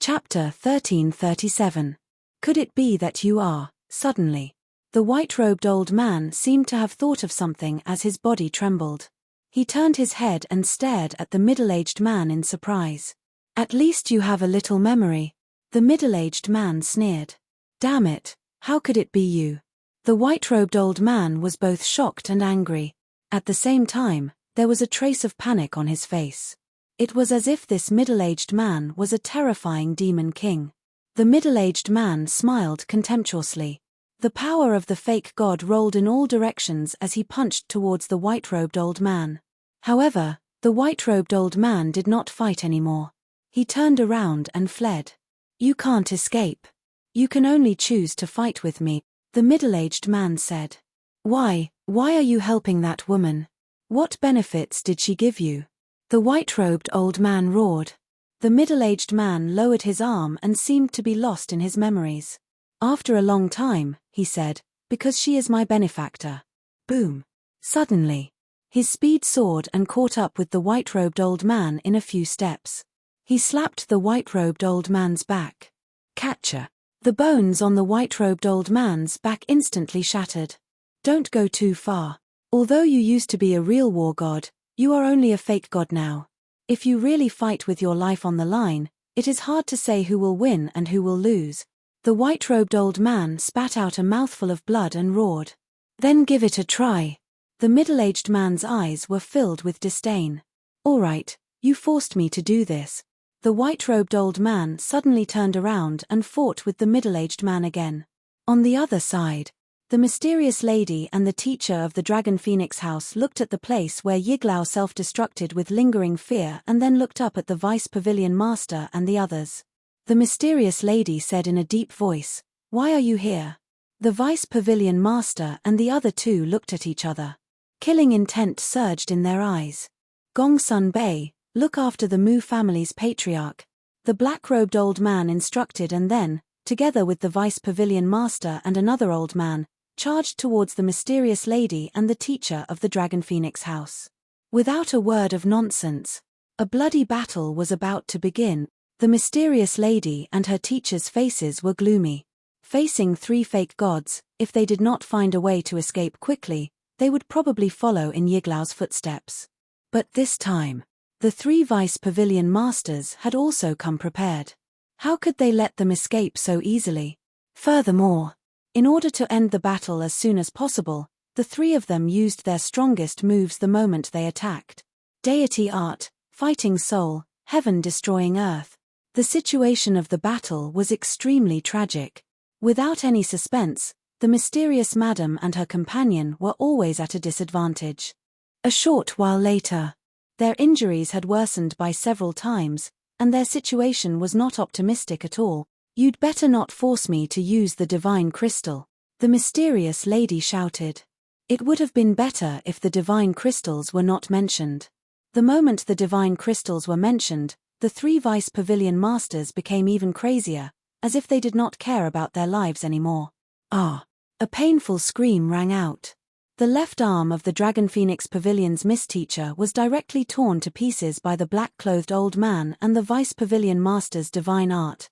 Chapter 1337. Could it be that you are, suddenly? The white-robed old man seemed to have thought of something as his body trembled. He turned his head and stared at the middle-aged man in surprise. At least you have a little memory. The middle-aged man sneered. Damn it, how could it be you? The white-robed old man was both shocked and angry. At the same time, there was a trace of panic on his face. It was as if this middle-aged man was a terrifying demon king. The middle-aged man smiled contemptuously. The power of the fake god rolled in all directions as he punched towards the white-robed old man. However, the white-robed old man did not fight anymore. He turned around and fled. You can't escape. You can only choose to fight with me, the middle-aged man said. Why are you helping that woman? What benefits did she give you? The white-robed old man roared. The middle-aged man lowered his arm and seemed to be lost in his memories. After a long time, he said, because she is my benefactor. Boom. Suddenly, his speed soared and caught up with the white-robed old man in a few steps. He slapped the white-robed old man's back. Catcher. The bones on the white-robed old man's back instantly shattered. Don't go too far. Although you used to be a real war god, you are only a fake god now. If you really fight with your life on the line, it is hard to say who will win and who will lose. The white-robed old man spat out a mouthful of blood and roared. Then give it a try. The middle-aged man's eyes were filled with disdain. All right, you forced me to do this. The white-robed old man suddenly turned around and fought with the middle-aged man again. On the other side, the mysterious lady and the teacher of the Dragon Phoenix house looked at the place where Yiglao self-destructed with lingering fear and then looked up at the vice pavilion master and the others. The mysterious lady said in a deep voice, "Why are you here?" The vice pavilion master and the other two looked at each other. Killing intent surged in their eyes. Gongsun Bei, look after the Mu family's patriarch. The black-robed old man instructed and then, together with the vice pavilion master and another old man, charged towards the mysterious lady and the teacher of the Dragon Phoenix house. Without a word of nonsense, a bloody battle was about to begin. The mysterious lady and her teacher's faces were gloomy. Facing three fake gods, if they did not find a way to escape quickly, they would probably follow in Yiglao's footsteps. But this time, the three vice pavilion masters had also come prepared. How could they let them escape so easily? Furthermore, in order to end the battle as soon as possible, the three of them used their strongest moves the moment they attacked. Deity art, fighting soul, heaven destroying earth. The situation of the battle was extremely tragic. Without any suspense, the mysterious madam and her companion were always at a disadvantage. A short while later, their injuries had worsened by several times, and their situation was not optimistic at all. You'd better not force me to use the divine crystal, the mysterious lady shouted. It would have been better if the divine crystals were not mentioned. The moment the divine crystals were mentioned, the three vice pavilion masters became even crazier, as if they did not care about their lives anymore. Ah! A painful scream rang out. The left arm of the Dragon Phoenix Pavilion's Miss Teacher was directly torn to pieces by the black-clothed old man and the Vice Pavilion Master's divine art.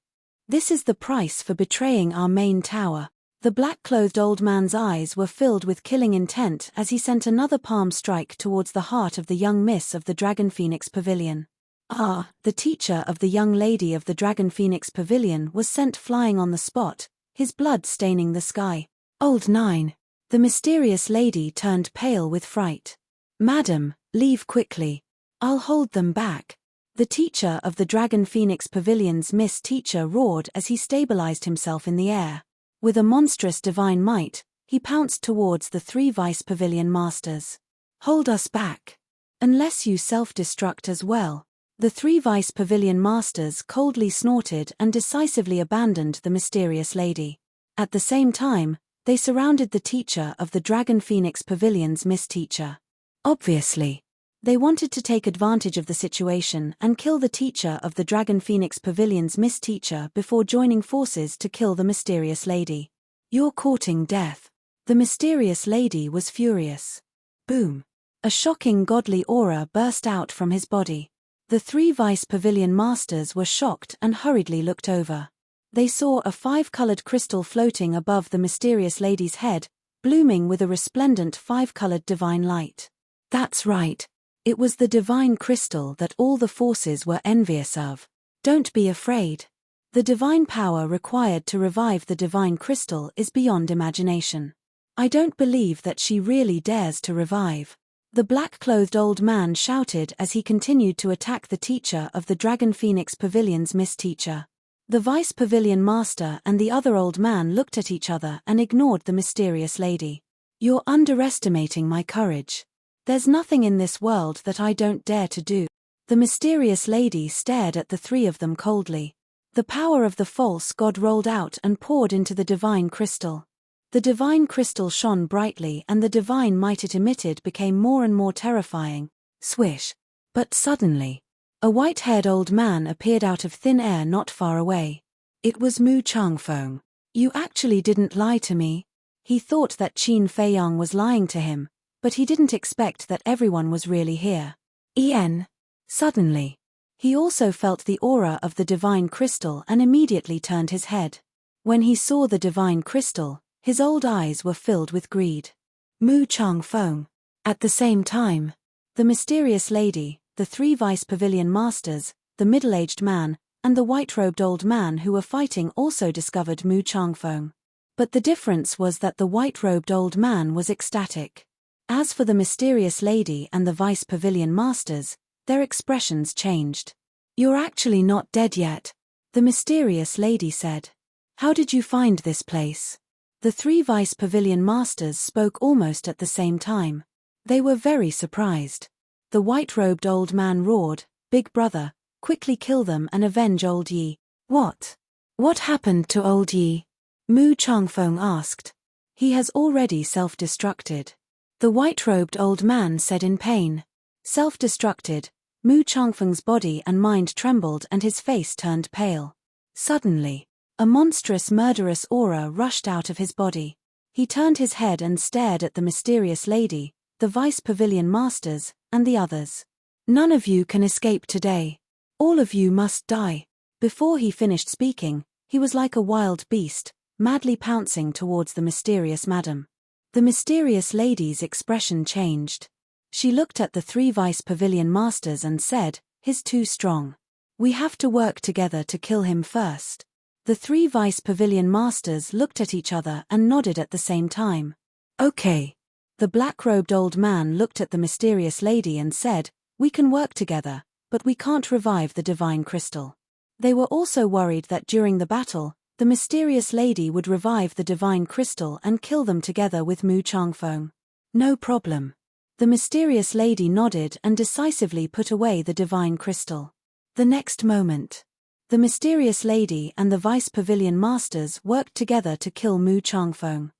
This is the price for betraying our main tower. The black-clothed old man's eyes were filled with killing intent as he sent another palm strike towards the heart of the young miss of the Dragon Phoenix Pavilion. Ah! The teacher of the young lady of the Dragon Phoenix Pavilion was sent flying on the spot, his blood staining the sky. Old 9. The mysterious lady turned pale with fright. Madam, leave quickly. I'll hold them back. The teacher of the Dragon Phoenix Pavilion's Miss Teacher roared as he stabilized himself in the air. With a monstrous divine might, he pounced towards the three vice pavilion masters. Hold us back. Unless you self-destruct as well. The three vice pavilion masters coldly snorted and decisively abandoned the mysterious lady. At the same time, they surrounded the teacher of the Dragon Phoenix Pavilion's Miss Teacher. Obviously, they wanted to take advantage of the situation and kill the teacher of the Dragon Phoenix Pavilion's Miss Teacher before joining forces to kill the mysterious lady. You're courting death. The mysterious lady was furious. Boom. A shocking godly aura burst out from his body. The 3 vice pavilion masters were shocked and hurriedly looked over. They saw a 5-colored crystal floating above the mysterious lady's head, blooming with a resplendent 5-colored divine light. That's right. It was the divine crystal that all the forces were envious of. Don't be afraid. The divine power required to revive the divine crystal is beyond imagination. I don't believe that she really dares to revive. The black-clothed old man shouted as he continued to attack the teacher of the Dragon Phoenix Pavilion's Miss Teacher. The vice pavilion master and the other old man looked at each other and ignored the mysterious lady. You're underestimating my courage. There's nothing in this world that I don't dare to do. The mysterious lady stared at the 3 of them coldly. The power of the false god rolled out and poured into the divine crystal. The divine crystal shone brightly and the divine might it emitted became more and more terrifying. Swish. But suddenly, a white-haired old man appeared out of thin air not far away. It was Mu Changfeng. You actually didn't lie to me. He thought that Qin Feiyang was lying to him, but he didn't expect that everyone was really here. Suddenly, he also felt the aura of the divine crystal and immediately turned his head. When he saw the divine crystal, his old eyes were filled with greed. Mu Changfeng. At the same time, the mysterious lady, the 3 vice pavilion masters, the middle-aged man, and the white-robed old man who were fighting also discovered Mu Changfeng. But the difference was that the white-robed old man was ecstatic. As for the mysterious lady and the vice pavilion masters, their expressions changed. You're actually not dead yet, the mysterious lady said. How did you find this place? The 3 vice pavilion masters spoke almost at the same time. They were very surprised. The white-robed old man roared, Big brother, quickly kill them and avenge old Yi. What? What happened to old Yi? Mu Changfeng asked. He has already self-destructed. The white-robed old man said in pain. Self-destructed, Mu Changfeng's body and mind trembled and his face turned pale. Suddenly, a monstrous murderous aura rushed out of his body. He turned his head and stared at the mysterious lady, the vice pavilion masters, and the others. None of you can escape today. All of you must die. Before he finished speaking, he was like a wild beast, madly pouncing towards the mysterious madam. The mysterious lady's expression changed. She looked at the 3 vice pavilion masters and said, He's too strong. We have to work together to kill him first. The 3 vice pavilion masters looked at each other and nodded at the same time. Okay. The black-robed old man looked at the mysterious lady and said, We can work together, but we can't revive the divine crystal. They were also worried that during the battle, the mysterious lady would revive the divine crystal and kill them together with Mu Changfeng. No problem. The mysterious lady nodded and decisively put away the divine crystal. The next moment, the mysterious lady and the vice pavilion masters worked together to kill Mu Changfeng.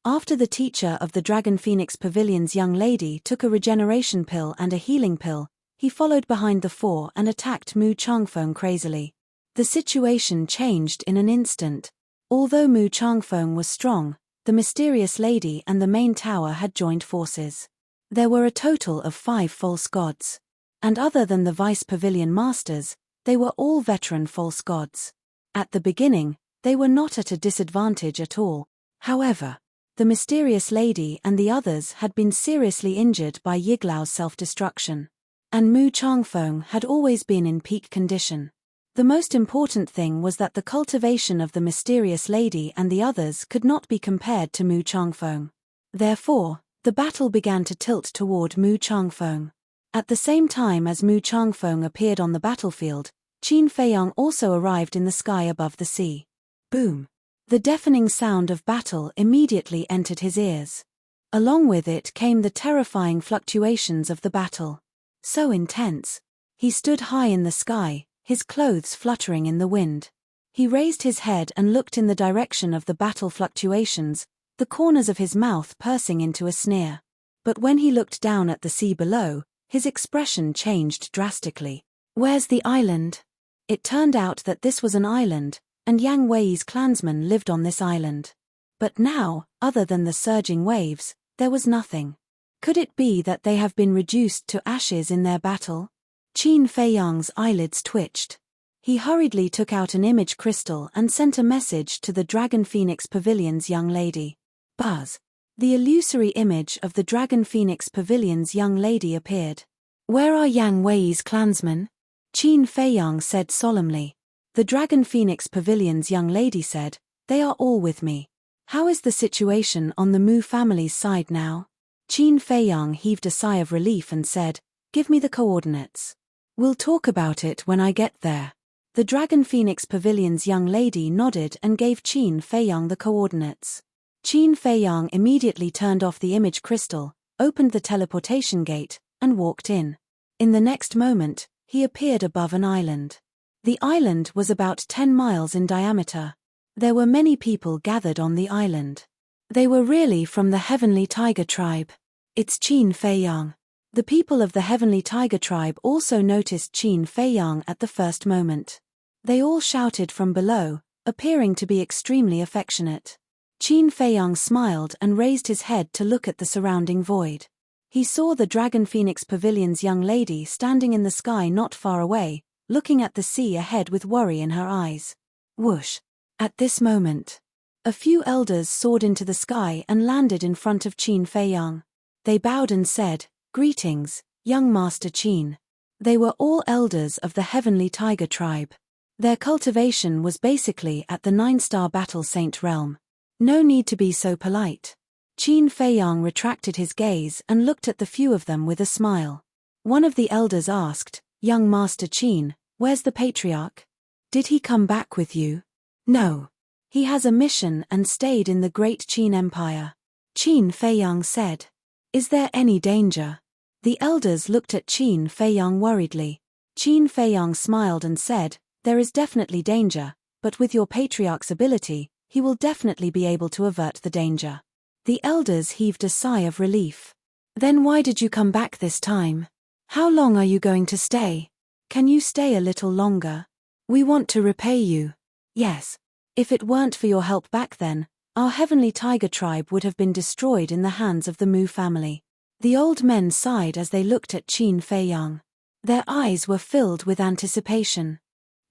After the teacher of the Dragon Phoenix Pavilion's young lady took a regeneration pill and a healing pill, he followed behind the 4 and attacked Mu Changfeng crazily. The situation changed in an instant. Although Mu Changfeng was strong, the mysterious lady and the main tower had joined forces. There were a total of 5 false gods. And other than the vice pavilion masters, they were all veteran false gods. At the beginning, they were not at a disadvantage at all. However, the mysterious lady and the others had been seriously injured by Yiglau's self-destruction. And Mu Changfeng had always been in peak condition. The most important thing was that the cultivation of the mysterious lady and the others could not be compared to Mu Changfeng. Therefore, the battle began to tilt toward Mu Changfeng. At the same time as Mu Changfeng appeared on the battlefield, Qin Feiyang also arrived in the sky above the sea. Boom! The deafening sound of battle immediately entered his ears. Along with it came the terrifying fluctuations of the battle. So intense. He stood high in the sky, his clothes fluttering in the wind. He raised his head and looked in the direction of the battle fluctuations, the corners of his mouth pursing into a sneer. But when he looked down at the sea below, his expression changed drastically. Where's the island? It turned out that this was an island, and Yang Wei's clansmen lived on this island. But now, other than the surging waves, there was nothing. Could it be that they have been reduced to ashes in their battle? Qin Feiyang's eyelids twitched. He hurriedly took out an image crystal and sent a message to the Dragon Phoenix Pavilion's young lady. Buzz. The illusory image of the Dragon Phoenix Pavilion's young lady appeared. Where are Yang Wei's clansmen? Qin Feiyang said solemnly. The Dragon Phoenix Pavilion's young lady said, they are all with me. How is the situation on the Mu family's side now? Qin Feiyang heaved a sigh of relief and said, give me the coordinates. We'll talk about it when I get there. The Dragon Phoenix Pavilion's young lady nodded and gave Qin Feiyang the coordinates. Qin Feiyang immediately turned off the image crystal, opened the teleportation gate, and walked in. In the next moment, he appeared above an island. The island was about 10 miles in diameter. There were many people gathered on the island. They were really from the Heavenly Tiger tribe. It's Qin Feiyang. The people of the Heavenly Tiger tribe also noticed Qin Feiyang at the first moment. They all shouted from below, appearing to be extremely affectionate. Qin Feiyang smiled and raised his head to look at the surrounding void. He saw the Dragon Phoenix Pavilion's young lady standing in the sky not far away, looking at the sea ahead with worry in her eyes. Whoosh! At this moment, a few elders soared into the sky and landed in front of Qin Feiyang. They bowed and said, greetings, young Master Qin. They were all elders of the Heavenly Tiger tribe. Their cultivation was basically at the 9-star Battle Saint realm. No need to be so polite. Qin Feiyang retracted his gaze and looked at the few of them with a smile. One of the elders asked, young Master Qin, where's the patriarch? Did he come back with you? No. He has a mission and stayed in the Great Qin Empire. Qin Feiyang said. Is there any danger? The elders looked at Qin Feiyang worriedly. Qin Feiyang smiled and said, there is definitely danger, but with your patriarch's ability, he will definitely be able to avert the danger. The elders heaved a sigh of relief. Then why did you come back this time? How long are you going to stay? Can you stay a little longer? We want to repay you. Yes. If it weren't for your help back then, our Heavenly Tiger tribe would have been destroyed in the hands of the Mu family. The old men sighed as they looked at Qin Feiyang. Their eyes were filled with anticipation.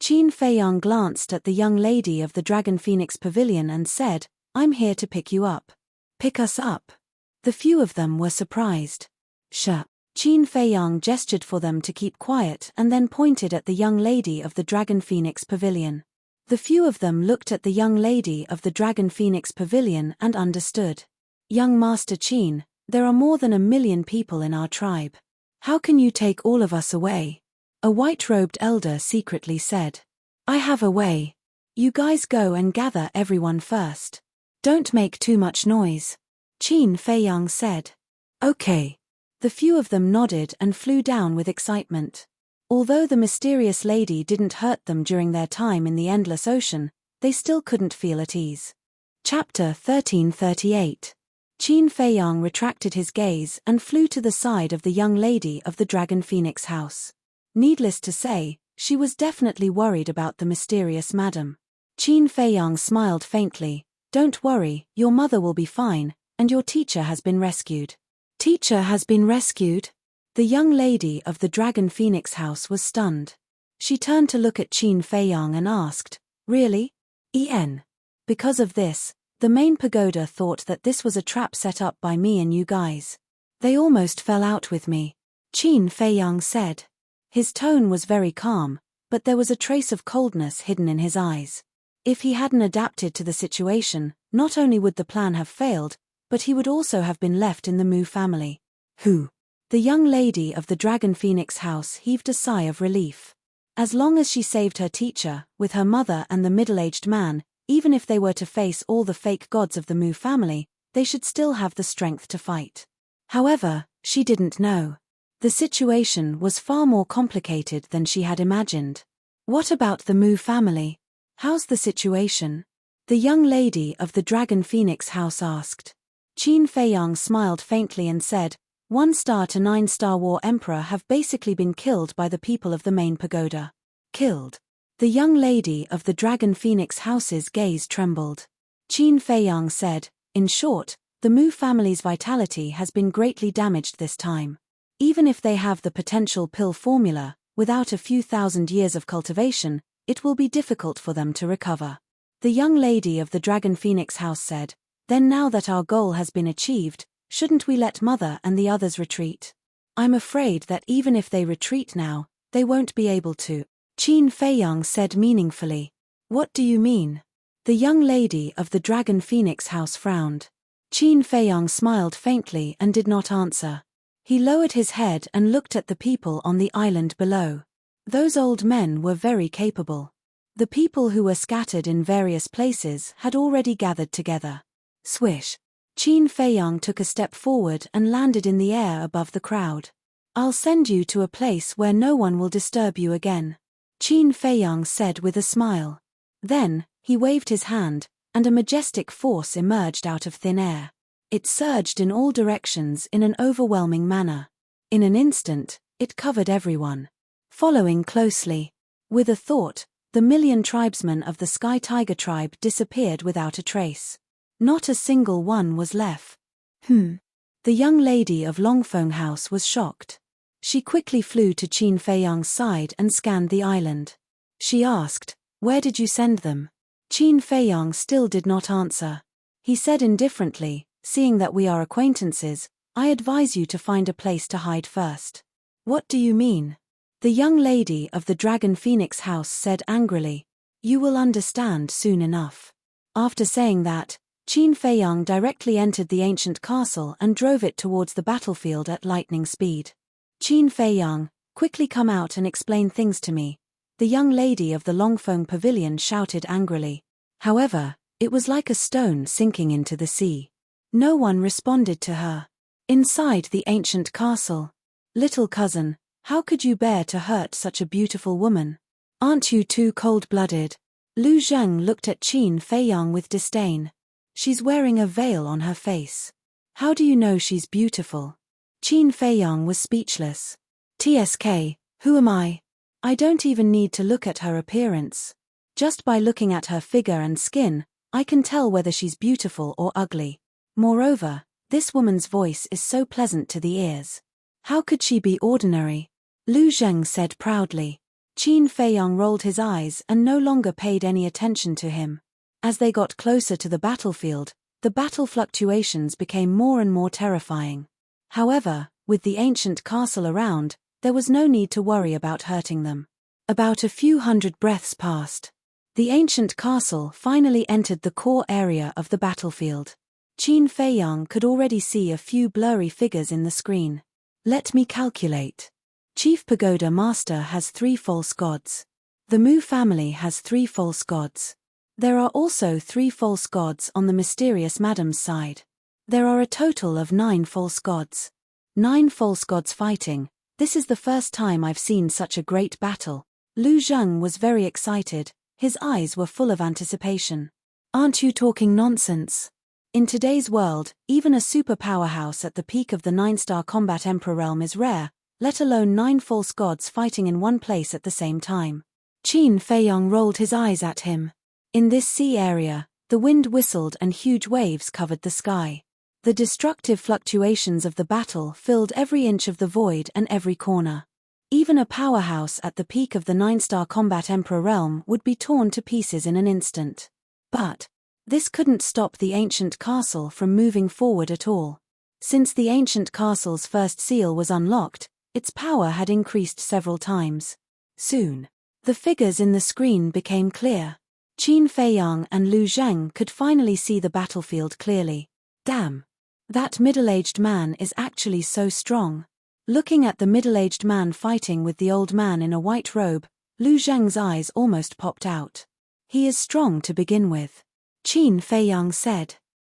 Qin Feiyang glanced at the young lady of the Dragon Phoenix Pavilion and said, I'm here to pick you up. Pick us up. The few of them were surprised. Sure. Qin Feiyang gestured for them to keep quiet and then pointed at the young lady of the Dragon Phoenix Pavilion. The few of them looked at the young lady of the Dragon Phoenix Pavilion and understood. Young Master Qin, there are more than 1 million people in our tribe. How can you take all of us away? A white-robed elder secretly said. I have a way. You guys go and gather everyone first. Don't make too much noise. Qin Feiyang said. Okay. The few of them nodded and flew down with excitement. Although the mysterious lady didn't hurt them during their time in the Endless Ocean, they still couldn't feel at ease. Chapter 1338. Qin Feiyang retracted his gaze and flew to the side of the young lady of the Dragon Phoenix house. Needless to say, she was definitely worried about the mysterious madam. Qin Feiyang smiled faintly. Don't worry, your mother will be fine, and your teacher has been rescued. Teacher has been rescued? The young lady of the Dragon Phoenix house was stunned. She turned to look at Qin Feiyang and asked, really? Because of this, the main pagoda thought that this was a trap set up by me and you guys. They almost fell out with me. Qin Feiyang said. His tone was very calm, but there was a trace of coldness hidden in his eyes. If he hadn't adapted to the situation, not only would the plan have failed, but he would also have been left in the Mu family. Who? The young lady of the Dragon Phoenix house heaved a sigh of relief. As long as she saved her teacher, with her mother and the middle-aged man, even if they were to face all the fake gods of the Mu family, they should still have the strength to fight. However, she didn't know. The situation was far more complicated than she had imagined. What about the Mu family? How's the situation? The young lady of the Dragon Phoenix house asked. Qin Feiyang smiled faintly and said, 1-star to 9-star War Emperor have basically been killed by the people of the main pagoda. Killed. The young lady of the Dragon Phoenix house's gaze trembled. Qin Feiyang said, in short, the Mu family's vitality has been greatly damaged this time. Even if they have the potential pill formula, Without a few thousand years of cultivation, it will be difficult for them to recover. The young lady of the Dragon Phoenix house said, "Then now that our goal has been achieved, shouldn't we let Mother and the others retreat? I'm afraid that even if they retreat now, they won't be able to." Qin Feiyang said meaningfully. "What do you mean?" The young lady of the Dragon Phoenix house frowned. Qin Feiyang smiled faintly and did not answer. He lowered his head and looked at the people on the island below. Those old men were very capable. The people who were scattered in various places had already gathered together. Swish. Qin Feiyang took a step forward and landed in the air above the crowd. "I'll send you to a place where no one will disturb you again," Qin Feiyang said with a smile. Then, he waved his hand, and a majestic force emerged out of thin air. It surged in all directions in an overwhelming manner. In an instant, it covered everyone. Following closely. With a thought, the million tribesmen of the Sky Tiger tribe disappeared without a trace. Not a single one was left. The young lady of Longfeng House was shocked. She quickly flew to Qin Feiyang's side and scanned the island. She asked, "Where did you send them?" Qin Feiyang still did not answer. He said indifferently, "Seeing that we are acquaintances, I advise you to find a place to hide first." "What do you mean?" The young lady of the Dragon Phoenix house said angrily. "You will understand soon enough." After saying that, Qin Feiyang directly entered the ancient castle and drove it towards the battlefield at lightning speed. "Qin Feiyang, quickly come out and explain things to me," the young lady of the Longfeng Pavilion shouted angrily. However, it was like a stone sinking into the sea. No one responded to her. Inside the ancient castle. "Little cousin, how could you bear to hurt such a beautiful woman? Aren't you too cold-blooded?" Lu Zheng looked at Qin Feiyang with disdain. "She's wearing a veil on her face. How do you know she's beautiful?" Qin Feiyang was speechless. "TSK, who am I? I don't even need to look at her appearance. Just by looking at her figure and skin, I can tell whether she's beautiful or ugly. Moreover, this woman's voice is so pleasant to the ears. How could she be ordinary?" Lu Zheng said proudly. Qin Feiyang rolled his eyes and no longer paid any attention to him. As they got closer to the battlefield, the battle fluctuations became more and more terrifying. However, with the ancient castle around, there was no need to worry about hurting them. About a few hundred breaths passed. The ancient castle finally entered the core area of the battlefield. Qin Feiyang could already see a few blurry figures in the screen. "Let me calculate. Chief Pagoda Master has 3 false gods. The Mu family has 3 false gods. There are also 3 false gods on the mysterious madam's side. There are a total of 9 false gods. 9 false gods fighting. This is the first time I've seen such a great battle." Lu Zheng was very excited, his eyes were full of anticipation. "Aren't you talking nonsense? In today's world, even a super powerhouse at the peak of the 9-star combat emperor realm is rare, let alone 9 false gods fighting in one place at the same time." Qin Feiyang rolled his eyes at him. In this sea area, the wind whistled and huge waves covered the sky. The destructive fluctuations of the battle filled every inch of the void and every corner. Even a powerhouse at the peak of the 9-star combat emperor realm would be torn to pieces in an instant. But this couldn't stop the ancient castle from moving forward at all. Since the ancient castle's first seal was unlocked, its power had increased several times. Soon, the figures in the screen became clear. Qin Feiyang and Lu Zheng could finally see the battlefield clearly. Damn! That middle-aged man is actually so strong. Looking at the middle-aged man fighting with the old man in a white robe, Lu Zheng's eyes almost popped out. He is strong to begin with. Qin Feiyang said.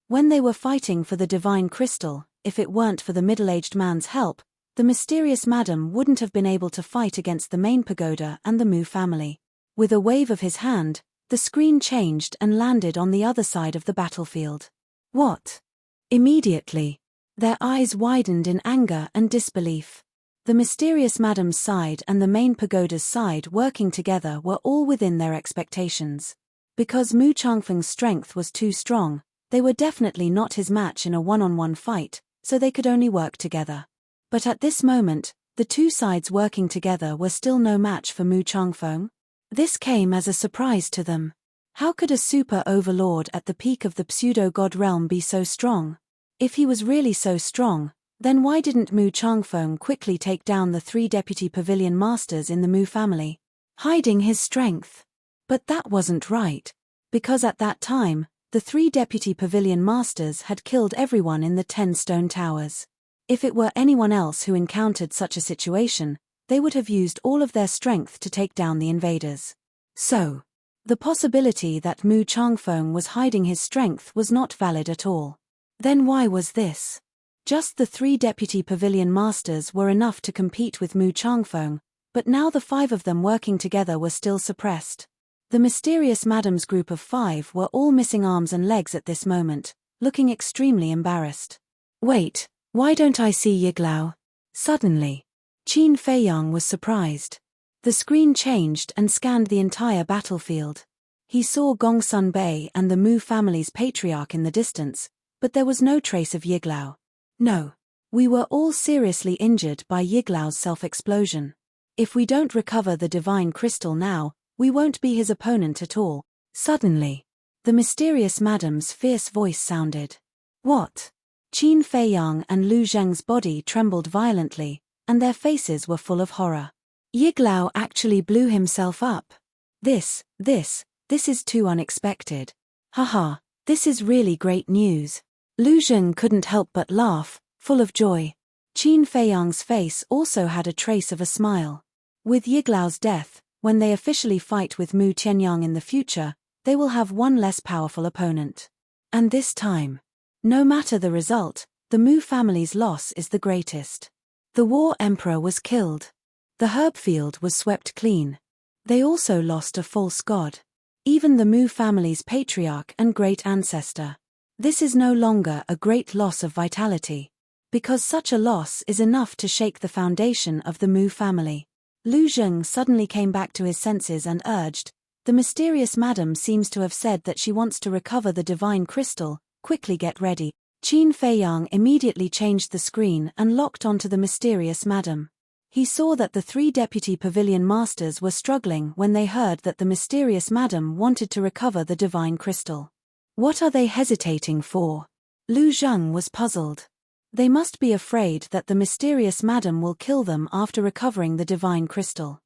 When they were fighting for the divine crystal, if it weren't for the middle-aged man's help, the mysterious madam wouldn't have been able to fight against the main pagoda and the Mu family. With a wave of his hand, the screen changed and landed on the other side of the battlefield. What? Immediately, their eyes widened in anger and disbelief. The mysterious madam's side and the main pagoda's side working together were all within their expectations. Because Mu Changfeng's strength was too strong, they were definitely not his match in a one-on-one fight, so they could only work together. But at this moment, the two sides working together were still no match for Mu Changfeng? This came as a surprise to them. How could a super overlord at the peak of the pseudo-god realm be so strong? If he was really so strong, then why didn't Mu Changfeng quickly take down the 3 deputy pavilion masters in the Mu family, hiding his strength? But that wasn't right, because at that time, the 3 deputy pavilion masters had killed everyone in the 10 stone towers. If it were anyone else who encountered such a situation, they would have used all of their strength to take down the invaders. So, the possibility that Mu Changfeng was hiding his strength was not valid at all. Then why was this? Just the 3 deputy pavilion masters were enough to compete with Mu Changfeng, but now the 5 of them working together were still suppressed. The mysterious madam's group of 5 were all missing arms and legs at this moment, looking extremely embarrassed. Wait, why don't I see Yiglao? Suddenly, Qin Feiyang was surprised. The screen changed and scanned the entire battlefield. He saw Gongsun Bei and the Mu family's patriarch in the distance, but there was no trace of Yiglao. No. We were all seriously injured by Yiglao's self-explosion. If we don't recover the divine crystal now, we won't be his opponent at all. Suddenly, the mysterious madam's fierce voice sounded. What? Qin Feiyang and Lu Zheng's body trembled violently, and their faces were full of horror. Yiglao actually blew himself up. This is too unexpected. Haha, this is really great news. Lu Zheng couldn't help but laugh, full of joy. Qin Feiyang's face also had a trace of a smile. With Yiglao's death, when they officially fight with Mu Tianyang in the future, they will have one less powerful opponent. And this time, no matter the result, the Mu family's loss is the greatest. The war emperor was killed. The herb field was swept clean. They also lost a false god. Even the Mu family's patriarch and great ancestor. This is no longer a great loss of vitality. Because such a loss is enough to shake the foundation of the Mu family. Lu Zheng suddenly came back to his senses and urged, "The mysterious madam seems to have said that she wants to recover the divine crystal, quickly get ready." Qin Feiyang immediately changed the screen and locked onto the mysterious madam. He saw that the 3 deputy pavilion masters were struggling when they heard that the mysterious madam wanted to recover the divine crystal. What are they hesitating for? Lu Zheng was puzzled. They must be afraid that the mysterious madam will kill them after recovering the divine crystal.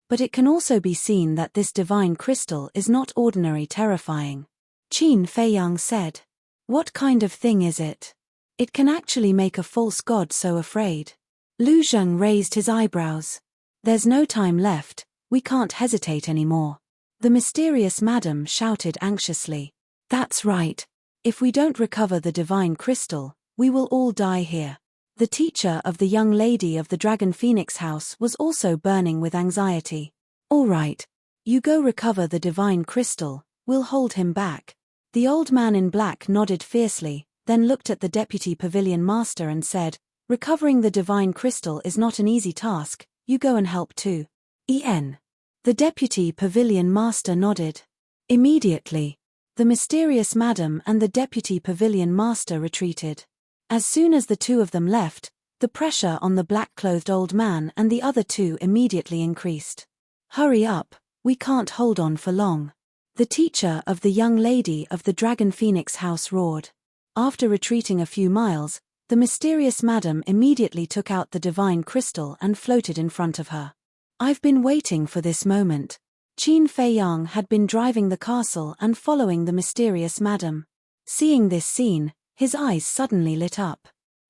But it can also be seen that this divine crystal is not ordinary terrifying. Qin Feiyang said. What kind of thing is it? It can actually make a false god so afraid. Lu Zheng raised his eyebrows. There's no time left, we can't hesitate anymore. The mysterious madam shouted anxiously. That's right. If we don't recover the divine crystal, we will all die here. The teacher of the young lady of the Dragon Phoenix house was also burning with anxiety. All right. You go recover the divine crystal, we'll hold him back. The old man in black nodded fiercely, then looked at the deputy pavilion master and said, "Recovering the divine crystal is not an easy task, you go and help too." The deputy pavilion master nodded. Immediately, the mysterious madam and the deputy pavilion master retreated. As soon as the 2 of them left, the pressure on the black-clothed old man and the other 2 immediately increased. Hurry up, we can't hold on for long. The teacher of the young lady of the Dragon Phoenix house roared. After retreating a few miles, the mysterious madam immediately took out the divine crystal and floated in front of her. I've been waiting for this moment. Qin Feiyang had been driving the castle and following the mysterious madam. Seeing this scene, his eyes suddenly lit up.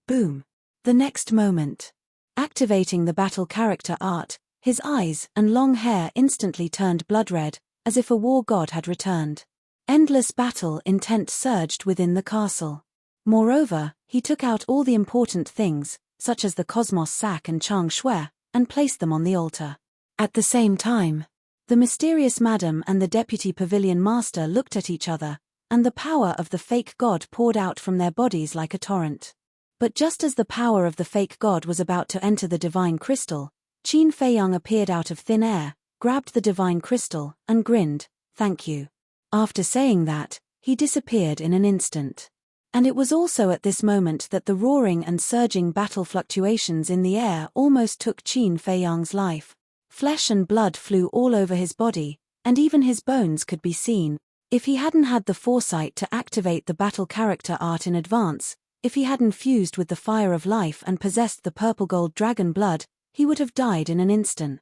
Boom. The next moment. Activating the battle character art, his eyes and long hair instantly turned blood red, as if a war god had returned. Endless battle intent surged within the castle. Moreover, he took out all the important things, such as the Cosmos sack and Chang Shui, and placed them on the altar. At the same time, the mysterious madam and the deputy pavilion master looked at each other, and the power of the fake god poured out from their bodies like a torrent. But just as the power of the fake god was about to enter the divine crystal, Qin Feiyang appeared out of thin air, grabbed the divine crystal, and grinned, "Thank you." After saying that, he disappeared in an instant. And it was also at this moment that the roaring and surging battle fluctuations in the air almost took Qin Feiyang's life. Flesh and blood flew all over his body, and even his bones could be seen. If he hadn't had the foresight to activate the battle character art in advance, if he hadn't fused with the fire of life and possessed the purple gold dragon blood, he would have died in an instant.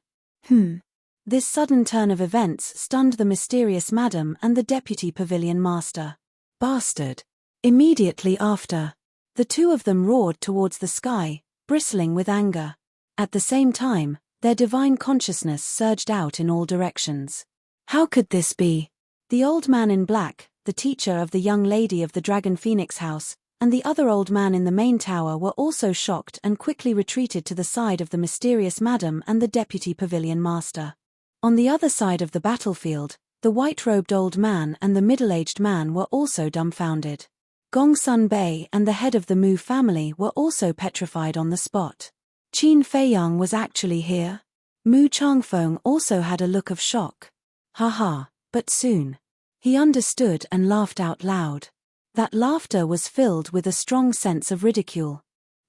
This sudden turn of events stunned the mysterious madam and the deputy pavilion master. Bastard! Immediately after, the two of them roared towards the sky, bristling with anger. At the same time, their divine consciousness surged out in all directions. How could this be? The old man in black, the teacher of the young lady of the Dragon Phoenix house, and the other old man in the main tower were also shocked and quickly retreated to the side of the mysterious madam and the deputy pavilion master. On the other side of the battlefield, the white-robed old man and the middle-aged man were also dumbfounded. Gong Sun Bei and the head of the Mu family were also petrified on the spot. Qin Feiyang was actually here? Mu Changfeng also had a look of shock. Haha, but soon. He understood and laughed out loud. That laughter was filled with a strong sense of ridicule.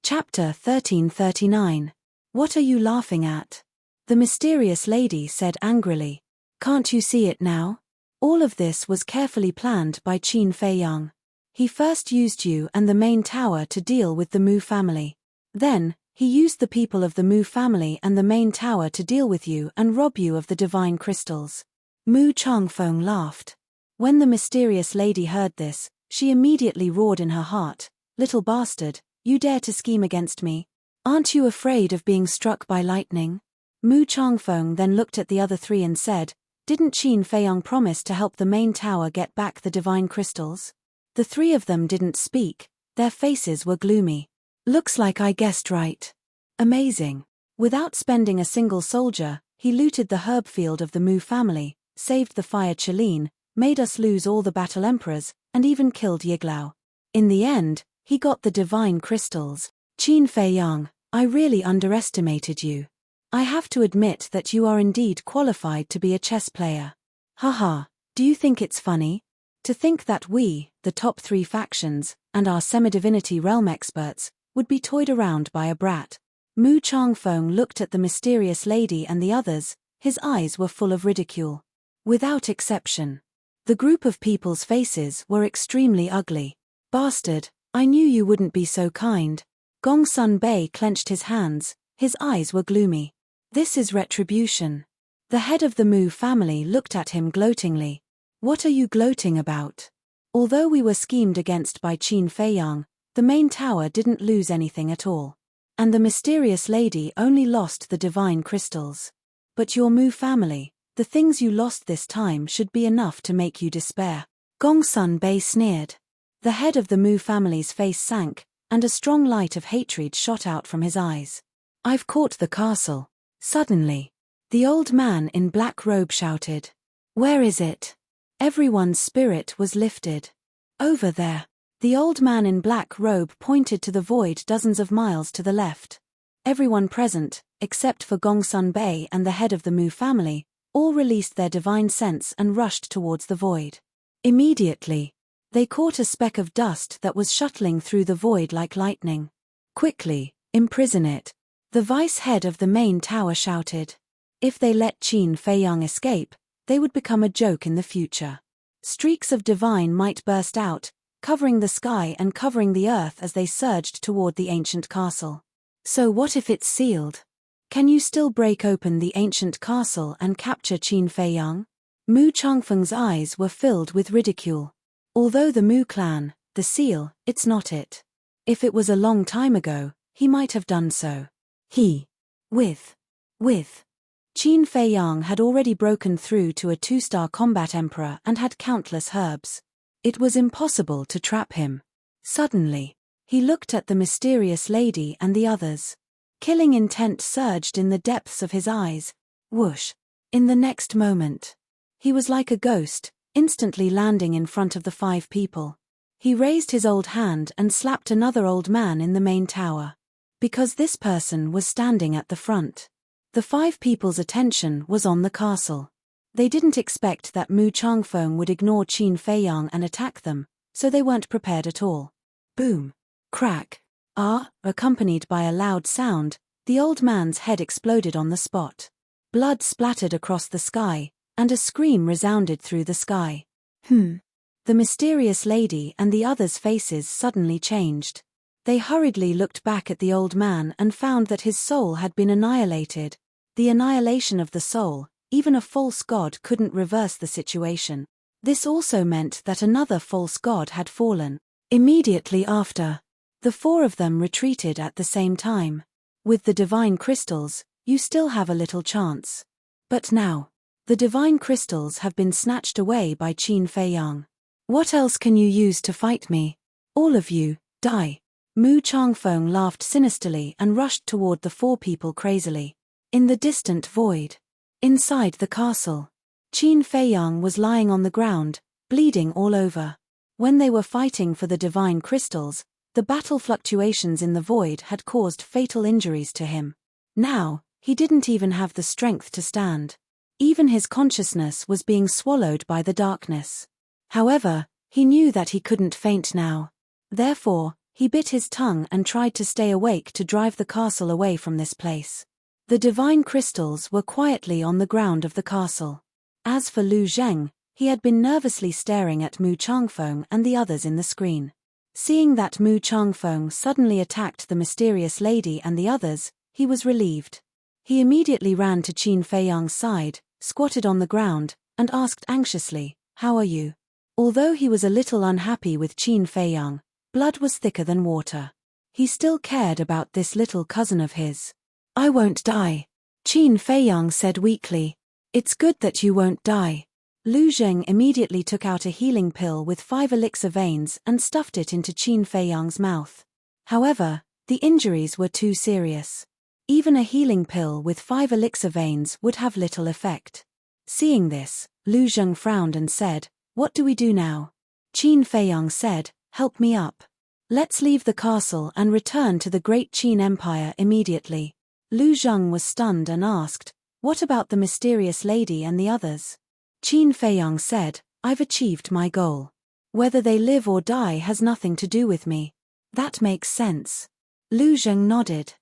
Chapter 1339. What are you laughing at? The mysterious lady said angrily. Can't you see it now? All of this was carefully planned by Qin Feiyang. He first used you and the main tower to deal with the Mu family. Then, he used the people of the Mu family and the main tower to deal with you and rob you of the divine crystals. Mu Changfeng laughed. When the mysterious lady heard this, she immediately roared in her heart, "Little bastard, you dare to scheme against me? Aren't you afraid of being struck by lightning?" Mu Changfeng then looked at the other three and said, "Didn't Qin Feiyang promise to help the main tower get back the divine crystals?" The three of them didn't speak, their faces were gloomy. Looks like I guessed right. Amazing. Without spending a single soldier, he looted the herb field of the Mu family, saved the fire Qilin, made us lose all the battle emperors, and even killed Yiglao. In the end, he got the divine crystals. Qin Feiyang, I really underestimated you. I have to admit that you are indeed qualified to be a chess player. Haha, do you think it's funny? To think that we, the top 3 factions, and our semi-divinity realm experts, would be toyed around by a brat. Mu Changfeng looked at the mysterious lady and the others, his eyes were full of ridicule. Without exception. The group of people's faces were extremely ugly. Bastard, I knew you wouldn't be so kind. Gong Sun Bei clenched his hands, his eyes were gloomy. This is retribution. The head of the Mu family looked at him gloatingly. What are you gloating about? Although we were schemed against by Qin Feiyang, the main tower didn't lose anything at all. And the mysterious lady only lost the divine crystals. But your Mu family, the things you lost this time should be enough to make you despair. Gong Sun Bei sneered. The head of the Mu family's face sank, and a strong light of hatred shot out from his eyes. I've caught the castle. Suddenly, the old man in black robe shouted. Where is it? Everyone's spirit was lifted. Over there. The old man in black robe pointed to the void dozens of miles to the left. Everyone present, except for Gong Sun Bei and the head of the Mu family, all released their divine sense and rushed towards the void. Immediately, they caught a speck of dust that was shuttling through the void like lightning. Quickly, imprison it. The vice head of the main tower shouted. If they let Qin Feiyang escape, they would become a joke in the future. Streaks of divine might burst out, covering the sky and covering the earth as they surged toward the ancient castle. So what if it's sealed? Can you still break open the ancient castle and capture Qin Feiyang? Mu Changfeng's eyes were filled with ridicule. Although the Mu clan, the seal, it's not it. If it was a long time ago, he might have done so. With Qin Feiyang had already broken through to a 2-star combat emperor and had countless herbs. It was impossible to trap him. Suddenly, he looked at the mysterious lady and the others. Killing intent surged in the depths of his eyes. Whoosh! In the next moment, he was like a ghost, instantly landing in front of the 5 people. He raised his old hand and slapped another old man in the main tower. Because this person was standing at the front. The 5 people's attention was on the castle. They didn't expect that Mu Changfeng would ignore Qin Feiyang and attack them, so they weren't prepared at all. Boom. Crack. Accompanied by a loud sound, the old man's head exploded on the spot. Blood splattered across the sky, and a scream resounded through the sky. The mysterious lady and the others' faces suddenly changed. They hurriedly looked back at the old man and found that his soul had been annihilated. The annihilation of the soul, even a false god couldn't reverse the situation. This also meant that another false god had fallen. Immediately after, the four of them retreated at the same time. With the divine crystals, you still have a little chance. But now, the divine crystals have been snatched away by Qin Fei Yang. What else can you use to fight me? All of you, die. Mu Changfeng laughed sinisterly and rushed toward the four people crazily. In the distant void, inside the castle, Qin Fei Yang was lying on the ground, bleeding all over. When they were fighting for the divine crystals, the battle fluctuations in the void had caused fatal injuries to him. Now, he didn't even have the strength to stand. Even his consciousness was being swallowed by the darkness. However, he knew that he couldn't faint now. Therefore, he bit his tongue and tried to stay awake to drive the castle away from this place. The divine crystals were quietly on the ground of the castle. As for Lu Zheng, he had been nervously staring at Mu Changfeng and the others in the screen. Seeing that Mu Changfeng suddenly attacked the mysterious lady and the others, he was relieved. He immediately ran to Qin Fei Yang's side, squatted on the ground, and asked anxiously, "How are you?" Although he was a little unhappy with Qin Fei Yang, blood was thicker than water. He still cared about this little cousin of his. "I won't die," Qin Fei Yang said weakly. "It's good that you won't die." Lu Zheng immediately took out a healing pill with 5 elixir veins and stuffed it into Qin Fei Yang's mouth. However, the injuries were too serious. Even a healing pill with 5 elixir veins would have little effect. Seeing this, Lu Zheng frowned and said, "What do we do now?" Qin Fei Yang said, "Help me up. Let's leave the castle and return to the great Qin Empire immediately." Lu Zheng was stunned and asked, "What about the mysterious lady and the others?" Qin Fei Yang said, "I've achieved my goal. Whether they live or die has nothing to do with me." "That makes sense." Lu Zheng nodded.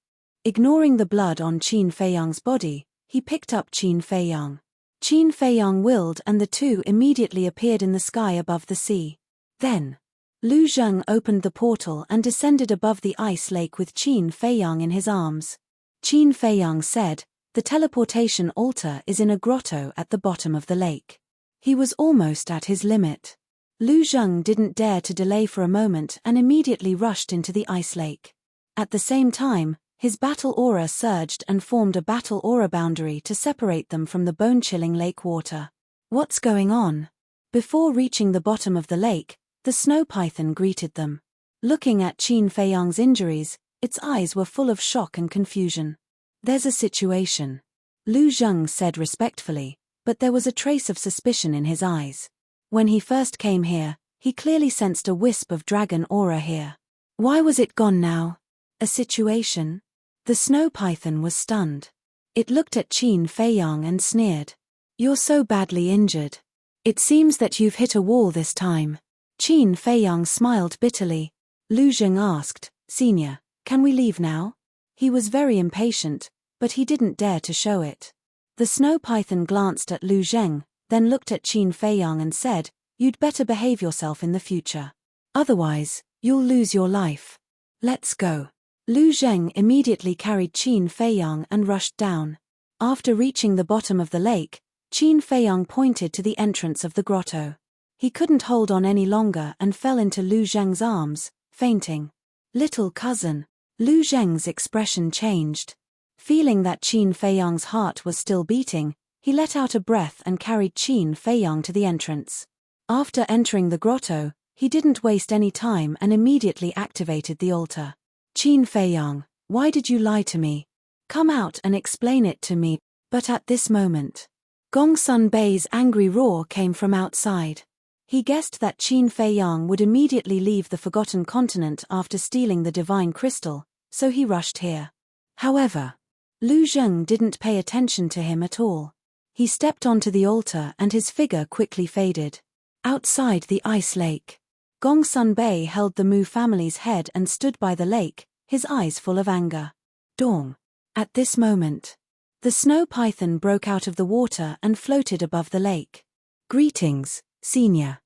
Ignoring the blood on Qin Fei Yang's body, he picked up Qin Fei Yang. Qin Fei Yang willed and the two immediately appeared in the sky above the sea. Then, Lu Zheng opened the portal and descended above the ice lake with Qin Fei Yang in his arms. Qin Fei Yang said, "The teleportation altar is in a grotto at the bottom of the lake." He was almost at his limit. Lu Zheng didn't dare to delay for a moment and immediately rushed into the ice lake. At the same time, his battle aura surged and formed a battle aura boundary to separate them from the bone-chilling lake water. "What's going on?" Before reaching the bottom of the lake, the snow python greeted them. Looking at Qin Fei Yang's injuries, its eyes were full of shock and confusion. "There's a situation," Lu Zheng said respectfully, but there was a trace of suspicion in his eyes. When he first came here, he clearly sensed a wisp of dragon aura here. Why was it gone now? A situation? The snow python was stunned. It looked at Qin Fei Yang and sneered. "You're so badly injured. It seems that you've hit a wall this time." Qin Fei Yang smiled bitterly. Lu Zheng asked, "Senior, can we leave now?" He was very impatient, but he didn't dare to show it. The snow python glanced at Lu Zheng, then looked at Qin Fei Yang and said, "You'd better behave yourself in the future. Otherwise, you'll lose your life. Let's go." Lu Zheng immediately carried Qin Fei Yang and rushed down. After reaching the bottom of the lake, Qin Fei Yang pointed to the entrance of the grotto. He couldn't hold on any longer and fell into Lu Zheng's arms, fainting. "Little cousin." Lu Zheng's expression changed. Feeling that Qin Fei Yang's heart was still beating, he let out a breath and carried Qin Fei Yang to the entrance. After entering the grotto, he didn't waste any time and immediately activated the altar. "Qin Fei Yang, why did you lie to me? Come out and explain it to me." But at this moment, Gongsun Bei's angry roar came from outside. He guessed that Qin Fei Yang would immediately leave the Forgotten Continent after stealing the divine crystal, so he rushed here. However, Lu Zheng didn't pay attention to him at all. He stepped onto the altar and his figure quickly faded. Outside the ice lake, Gongsun Bei held the Mu family's head and stood by the lake, his eyes full of anger. Dong. At this moment, the snow python broke out of the water and floated above the lake. Greetings, senior.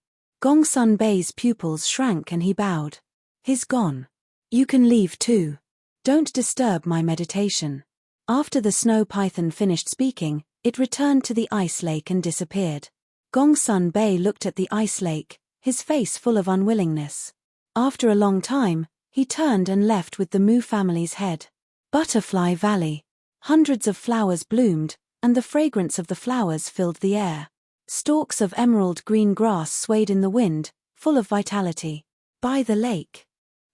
Gongsun Bei's pupils shrank and he bowed. He's gone. You can leave too. Don't disturb my meditation. After the snow python finished speaking, it returned to the ice lake and disappeared. Gongsun Bei looked at the ice lake, his face full of unwillingness. After a long time, he turned and left with the Mu family's head. Butterfly Valley. Hundreds of flowers bloomed, and the fragrance of the flowers filled the air. Stalks of emerald green grass swayed in the wind, full of vitality. By the lake,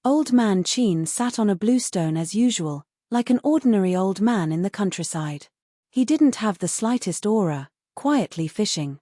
Old Man Chin sat on a bluestone as usual, like an ordinary old man in the countryside. He didn't have the slightest aura, quietly fishing.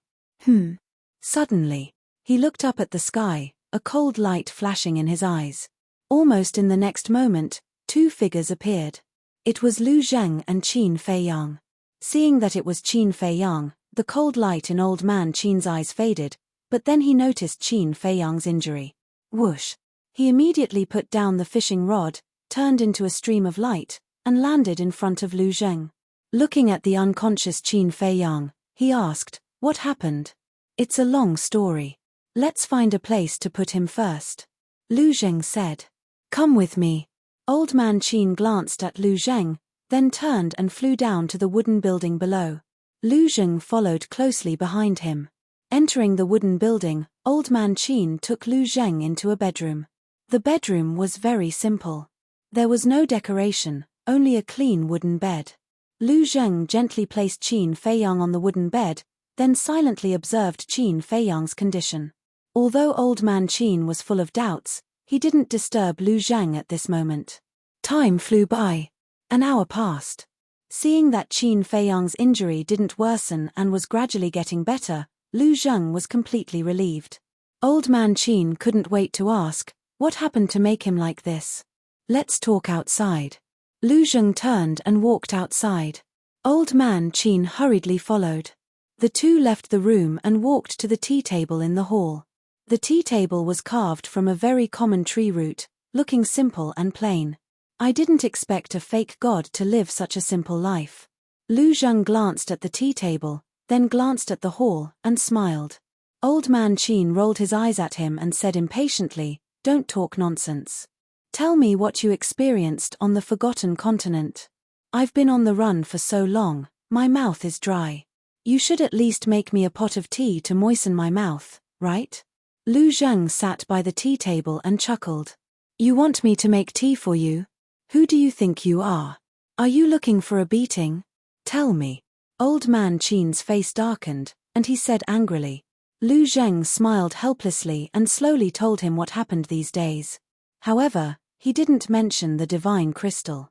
Suddenly, he looked up at the sky, a cold light flashing in his eyes. Almost in the next moment, two figures appeared. It was Lu Zheng and Qin Feiyang. Seeing that it was Qin Feiyang, the cold light in Old Man Qin's eyes faded, but then he noticed Qin Feiyang's injury. Whoosh! He immediately put down the fishing rod, turned into a stream of light, and landed in front of Lu Zheng. Looking at the unconscious Qin Feiyang, he asked, "What happened?" "It's a long story. Let's find a place to put him first," Lu Zheng said. "Come with me." Old Man Qin glanced at Lu Zheng, then turned and flew down to the wooden building below. Lu Zheng followed closely behind him. Entering the wooden building, Old Man Qin took Lu Zheng into a bedroom. The bedroom was very simple. There was no decoration, only a clean wooden bed. Lu Zheng gently placed Qin Feiyang on the wooden bed, then silently observed Qin Feiyang's condition. Although Old Man Qin was full of doubts, he didn't disturb Lu Zheng at this moment. Time flew by. An hour passed. Seeing that Qin Feiyang's injury didn't worsen and was gradually getting better, Lu Zheng was completely relieved. Old Man Qin couldn't wait to ask, "What happened to make him like this?" "Let's talk outside." Lu Zheng turned and walked outside. Old Man Qin hurriedly followed. The two left the room and walked to the tea table in the hall. The tea table was carved from a very common tree root, looking simple and plain. "I didn't expect a fake god to live such a simple life." Lu Zheng glanced at the tea table, then glanced at the hall, and smiled. Old Man Qin rolled his eyes at him and said impatiently, "Don't talk nonsense. Tell me what you experienced on the Forgotten Continent. I've been on the run for so long, my mouth is dry. You should at least make me a pot of tea to moisten my mouth, right?" Lu Zheng sat by the tea table and chuckled. "You want me to make tea for you? Who do you think you are? Are you looking for a beating? Tell me." Old Man Qin's face darkened, and he said angrily. Lu Zheng smiled helplessly and slowly told him what happened these days. However, he didn't mention the divine crystal.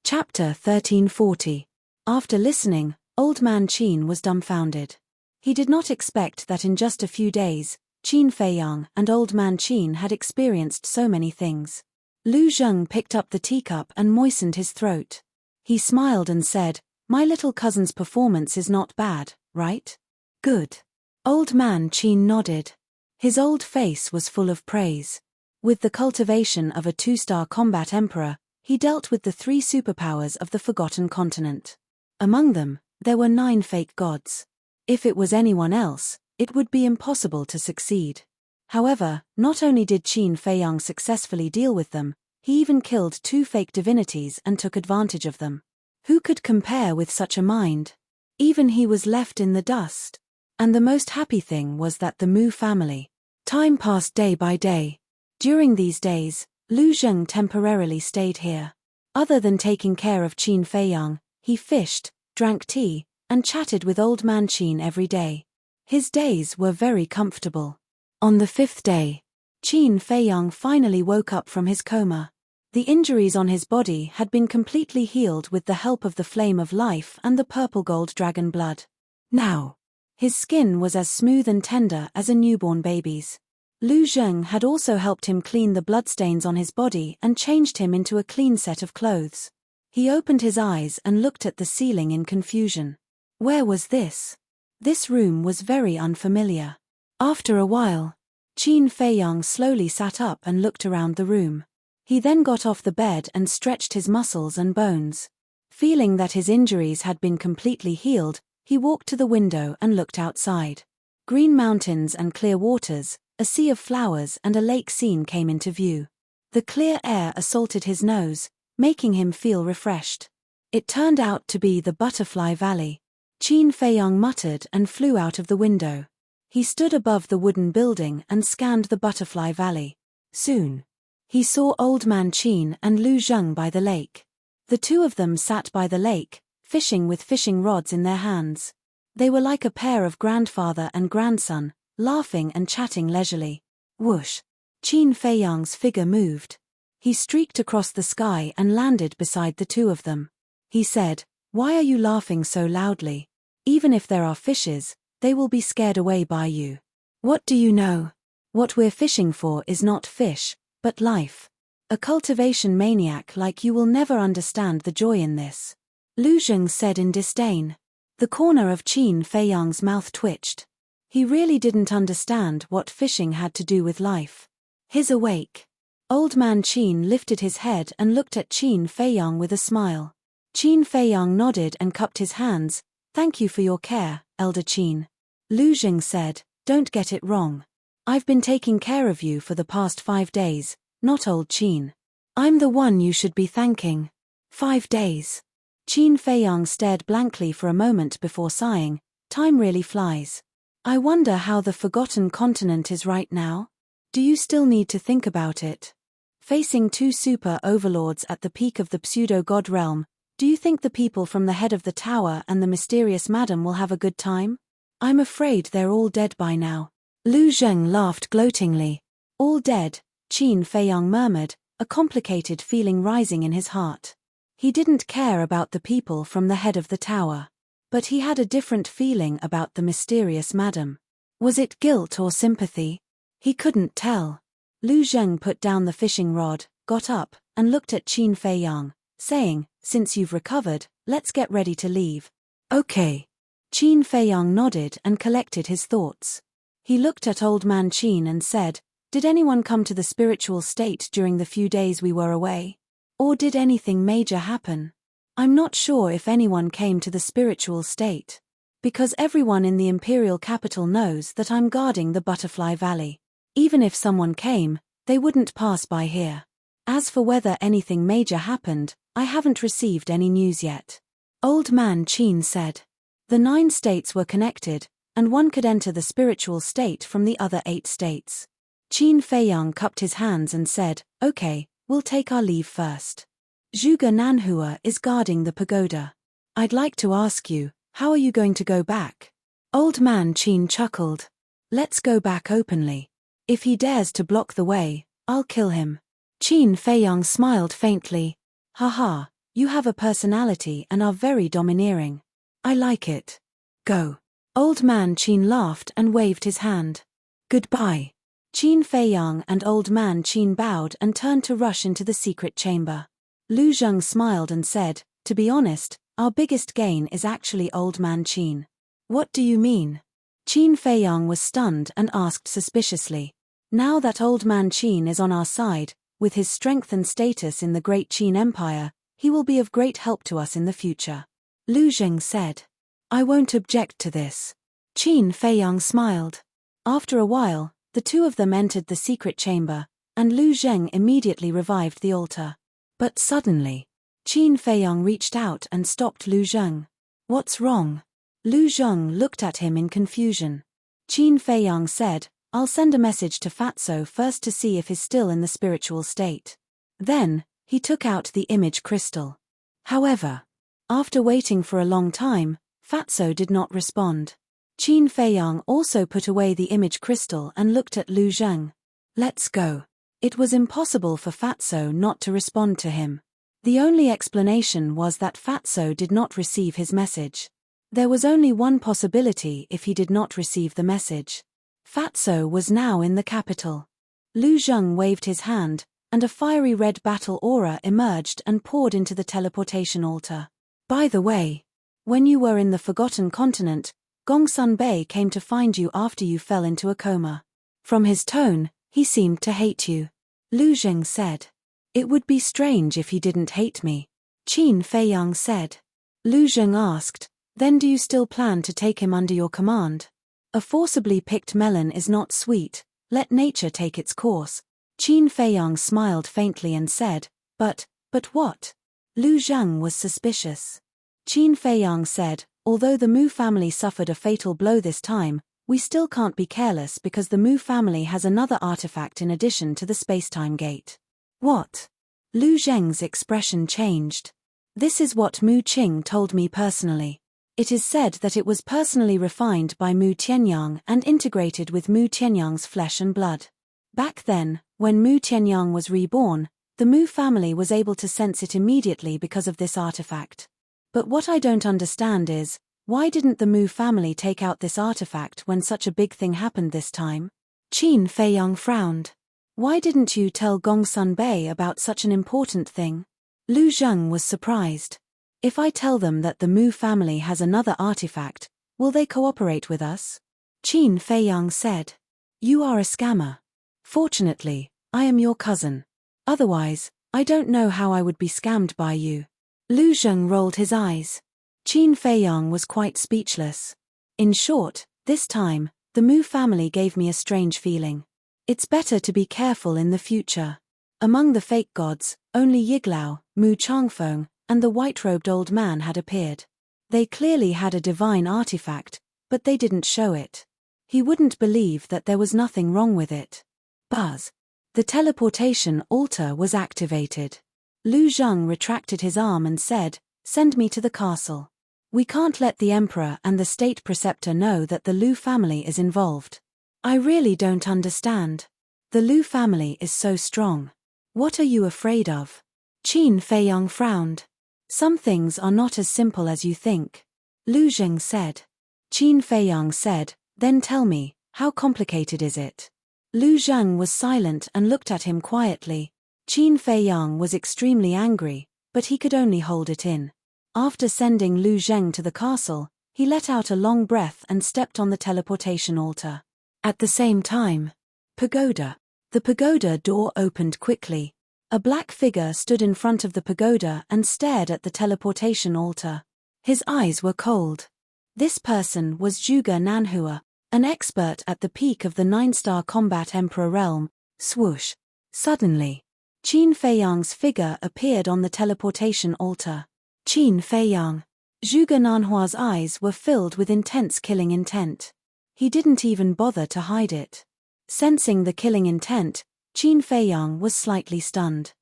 Chapter 1340. After listening, Old Man Qin was dumbfounded. He did not expect that in just a few days, Qin Feiyang and Old Man Qin had experienced so many things. Lu Zheng picked up the teacup and moistened his throat. He smiled and said, "My little cousin's performance is not bad, right?" "Good." Old Man Qin nodded. His old face was full of praise. With the cultivation of a 2-star combat emperor, he dealt with the 3 superpowers of the Forgotten Continent. Among them, there were 9 fake gods. If it was anyone else, it would be impossible to succeed. However, not only did Qin Feiyang successfully deal with them, he even killed 2 fake divinities and took advantage of them. Who could compare with such a mind? Even he was left in the dust. And the most happy thing was that the Mu family. Time passed day by day. During these days, Lu Zheng temporarily stayed here. Other than taking care of Qin Feiyang, he fished, drank tea, and chatted with Old Man Qin every day. His days were very comfortable. On the 5th day, Qin Feiyang finally woke up from his coma. The injuries on his body had been completely healed with the help of the flame of life and the purple gold dragon blood. Now, his skin was as smooth and tender as a newborn baby's. Lu Zheng had also helped him clean the bloodstains on his body and changed him into a clean set of clothes. He opened his eyes and looked at the ceiling in confusion. Where was this? This room was very unfamiliar. After a while, Qin Feiyang slowly sat up and looked around the room. He then got off the bed and stretched his muscles and bones. Feeling that his injuries had been completely healed, he walked to the window and looked outside. Green mountains and clear waters, a sea of flowers and a lake scene came into view. The clear air assaulted his nose, making him feel refreshed. It turned out to be the Butterfly Valley. Qin Feiyang muttered and flew out of the window. He stood above the wooden building and scanned the Butterfly Valley. Soon, he saw Old Man Qin and Lu Zheng by the lake. The two of them sat by the lake, fishing with fishing rods in their hands. They were like a pair of grandfather and grandson, laughing and chatting leisurely. Whoosh! Qin Feiyang's figure moved. He streaked across the sky and landed beside the two of them. He said, "Why are you laughing so loudly? Even if there are fishes, they will be scared away by you. What do you know? What we're fishing for is not fish, but life. A cultivation maniac like you will never understand the joy in this." Lu Zheng said in disdain. The corner of Qin Feiyang's mouth twitched. He really didn't understand what fishing had to do with life. He's awake. Old Man Qin lifted his head and looked at Qin Feiyang with a smile. Qin Feiyang nodded and cupped his hands. "Thank you for your care, Elder Qin." Lu Zheng said, "Don't get it wrong. I've been taking care of you for the past 5 days, not old Qin. I'm the one you should be thanking." 5 days. Qin Feiyang stared blankly for a moment before sighing. Time really flies. I wonder how the Forgotten Continent is right now? Do you still need to think about it? Facing 2 super overlords at the peak of the pseudo-god realm, do you think the people from the head of the tower and the mysterious madam will have a good time? I'm afraid they're all dead by now. Lu Zheng laughed gloatingly. All dead, Qin Feiyang murmured, a complicated feeling rising in his heart. He didn't care about the people from the head of the tower. But he had a different feeling about the mysterious madam. Was it guilt or sympathy? He couldn't tell. Lu Zheng put down the fishing rod, got up, and looked at Qin Feiyang, saying, "Since you've recovered, let's get ready to leave." "Okay." Qin Feiyang nodded and collected his thoughts. He looked at Old Man Qin and said, "Did anyone come to the spiritual state during the few days we were away? Or did anything major happen? I'm not sure if anyone came to the spiritual state. Because everyone in the imperial capital knows that I'm guarding the Butterfly Valley. Even if someone came, they wouldn't pass by here. As for whether anything major happened, I haven't received any news yet." Old Man Qin said. The 9 states were connected, and one could enter the spiritual state from the other 8 states. Qin Feiyang cupped his hands and said, "Okay, we'll take our leave first. Zhuge Nanhua is guarding the pagoda. I'd like to ask you, how are you going to go back?" Old Man Qin chuckled. "Let's go back openly. If he dares to block the way, I'll kill him." Qin Feiyang smiled faintly. "Haha, you have a personality and are very domineering. I like it. Go." Old Man Qin laughed and waved his hand. "Goodbye." Qin Feiyang and Old Man Qin bowed and turned to rush into the secret chamber. Lu Zheng smiled and said, "To be honest, our biggest gain is actually Old Man Qin." "What do you mean?" Qin Feiyang was stunned and asked suspiciously. "Now that Old Man Qin is on our side, with his strength and status in the Great Qin Empire, he will be of great help to us in the future." Lu Zheng said. "I won't object to this." Qin Feiyang smiled. After a while, the two of them entered the secret chamber, and Lu Zheng immediately revived the altar. But suddenly, Qin Feiyang reached out and stopped Lu Zheng. "What's wrong?" Lu Zheng looked at him in confusion. Qin Feiyang said, "I'll send a message to Fatso first to see if he's still in the spiritual state." Then, he took out the image crystal. However, after waiting for a long time, Fatso did not respond. Qin Feiyang also put away the image crystal and looked at Lu Zheng. "Let's go." It was impossible for Fatso not to respond to him. The only explanation was that Fatso did not receive his message. There was only one possibility if he did not receive the message. Fatso was now in the capital. Lu Zheng waved his hand, and a fiery red battle aura emerged and poured into the teleportation altar. "By the way, when you were in the Forgotten Continent, Gongsun Bei came to find you after you fell into a coma. From his tone, he seemed to hate you. Lu Zheng said. It would be strange if he didn't hate me. Qin Feiyang said. Lu Zheng asked, then do you still plan to take him under your command? A forcibly picked melon is not sweet, let nature take its course. Qin Feiyang smiled faintly and said, but what? Lu Zheng was suspicious. Qin Feiyang said, although the Mu family suffered a fatal blow this time, we still can't be careless because the Mu family has another artifact in addition to the spacetime gate. What? Lu Zheng's expression changed. This is what Mu Qing told me personally. It is said that it was personally refined by Mu Tianyang and integrated with Mu Tianyang's flesh and blood. Back then, when Mu Tianyang was reborn, the Mu family was able to sense it immediately because of this artifact. But what I don't understand is, why didn't the Mu family take out this artifact when such a big thing happened this time? Qin Feiyang frowned. Why didn't you tell Gongsun Bei about such an important thing? Lu Zheng was surprised. If I tell them that the Mu family has another artifact, will they cooperate with us? Qin Feiyang said. You are a scammer. Fortunately, I am your cousin. Otherwise, I don't know how I would be scammed by you. Lu Zheng rolled his eyes. Qin Feiyang was quite speechless. In short, this time, the Mu family gave me a strange feeling. It's better to be careful in the future. Among the fake gods, only Yiglao, Mu Changfeng, and the white-robed old man had appeared. They clearly had a divine artifact, but they didn't show it. He wouldn't believe that there was nothing wrong with it. Buzz. The teleportation altar was activated. Lu Zheng retracted his arm and said, send me to the castle. We can't let the emperor and the state preceptor know that the Lu family is involved. I really don't understand. The Lu family is so strong. What are you afraid of? Qin Feiyang frowned. Some things are not as simple as you think. Lu Zheng said. Qin Feiyang said, then tell me, how complicated is it? Lu Zheng was silent and looked at him quietly. Qin Feiyang was extremely angry, but he could only hold it in. After sending Lu Zheng to the castle, he let out a long breath and stepped on the teleportation altar. At the same time, pagoda. The pagoda door opened quickly. A black figure stood in front of the pagoda and stared at the teleportation altar. His eyes were cold. This person was Zhuge Nanhua, an expert at the peak of the 9-star combat emperor realm. Swoosh. Suddenly, Qin Feiyang's figure appeared on the teleportation altar. Qin Feiyang. Zhuge Nanhua's eyes were filled with intense killing intent. He didn't even bother to hide it. Sensing the killing intent, Qin Feiyang was slightly stunned.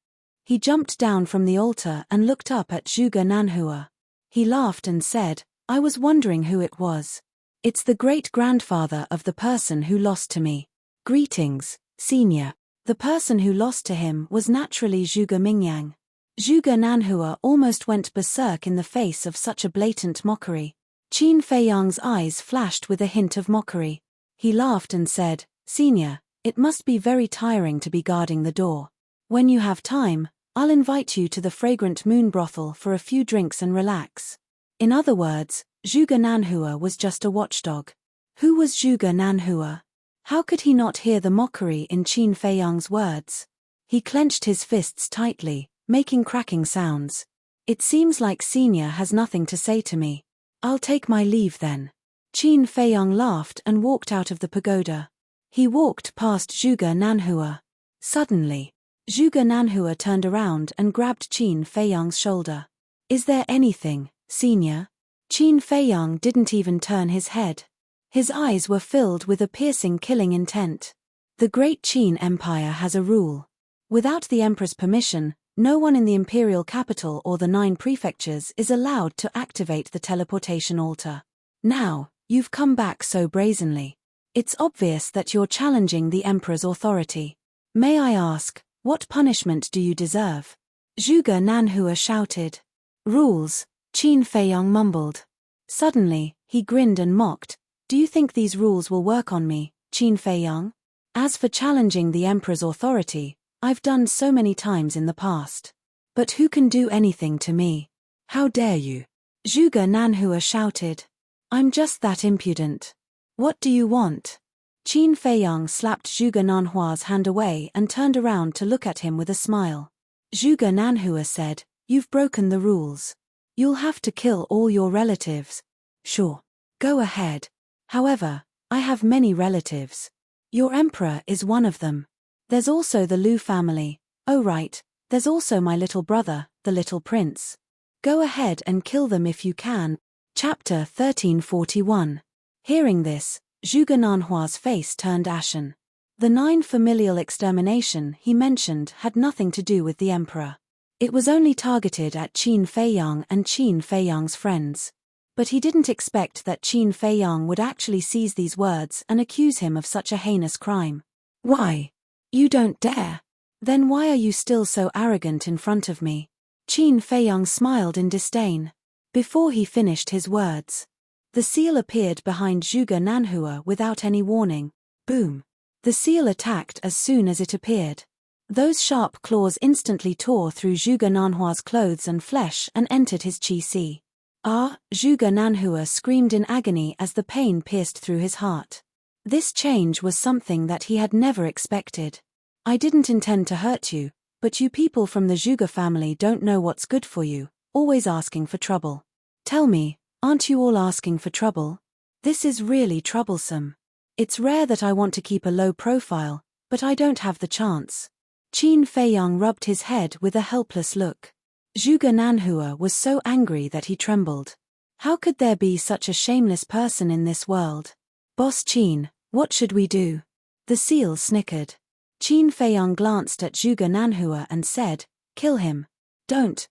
He jumped down from the altar and looked up at Zhuge Nanhua. He laughed and said, I was wondering who it was. It's the great-grandfather of the person who lost to me. Greetings, senior. The person who lost to him was naturally Zhuge Mingyang. Zhuge Nanhua almost went berserk in the face of such a blatant mockery. Qin Feiyang's eyes flashed with a hint of mockery. He laughed and said, Senior, it must be very tiring to be guarding the door. When you have time, I'll invite you to the fragrant moon brothel for a few drinks and relax. In other words, Zhuge Nanhua was just a watchdog. Who was Zhuge Nanhua? How could he not hear the mockery in Qin Feiyang's words? He clenched his fists tightly, making cracking sounds. It seems like Senior has nothing to say to me. I'll take my leave then. Qin Feiyang laughed and walked out of the pagoda. He walked past Zhuge Nanhua. Suddenly, Zhuge Nanhua turned around and grabbed Qin Feiyang's shoulder. Is there anything, Senior? Qin Feiyang didn't even turn his head. His eyes were filled with a piercing killing intent. The Great Qin Empire has a rule. Without the Emperor's permission, no one in the imperial capital or the 9 prefectures is allowed to activate the teleportation altar. Now, you've come back so brazenly. It's obvious that you're challenging the Emperor's authority. May I ask, what punishment do you deserve? Zhuge Nanhua shouted. Rules, Qin Feiyang mumbled. Suddenly, he grinned and mocked. Do you think these rules will work on me, Qin Feiyang? As for challenging the Emperor's authority, I've done so many times in the past. But who can do anything to me? How dare you? Zhuge Nanhua shouted. I'm just that impudent. What do you want? Qin Feiyang slapped Zhuge Nanhua's hand away and turned around to look at him with a smile. Zhuge Nanhua said, "You've broken the rules. You'll have to kill all your relatives." "Sure. Go ahead. However, I have many relatives. Your emperor is one of them. There's also the Lu family. Oh right, there's also my little brother, the little prince. Go ahead and kill them if you can." Chapter 1341. Hearing this, Zhuge Nanhua's face turned ashen. The 9 familial extermination he mentioned had nothing to do with the emperor. It was only targeted at Qin Feiyang and Qin Feiyang's friends. But he didn't expect that Qin Feiyang would actually seize these words and accuse him of such a heinous crime. "Why? You don't dare. Then why are you still so arrogant in front of me?" Qin Feiyang smiled in disdain. Before he finished his words, the seal appeared behind Zhuge Nanhua without any warning. Boom! The seal attacked as soon as it appeared. Those sharp claws instantly tore through Zhuge Nanhua's clothes and flesh and entered his qi. "Ah!" Zhuge Nanhua screamed in agony as the pain pierced through his heart. This change was something that he had never expected. "I didn't intend to hurt you, but you people from the Zhuge family don't know what's good for you, always asking for trouble. Tell me, aren't you all asking for trouble? This is really troublesome. It's rare that I want to keep a low profile, but I don't have the chance." Qin Feiyang rubbed his head with a helpless look. Zhuge Nanhua was so angry that he trembled. How could there be such a shameless person in this world? "Boss Qin, what should we do?" The seal snickered. Qin Feiyang glanced at Zhuge Nanhua and said, "Kill him." Don't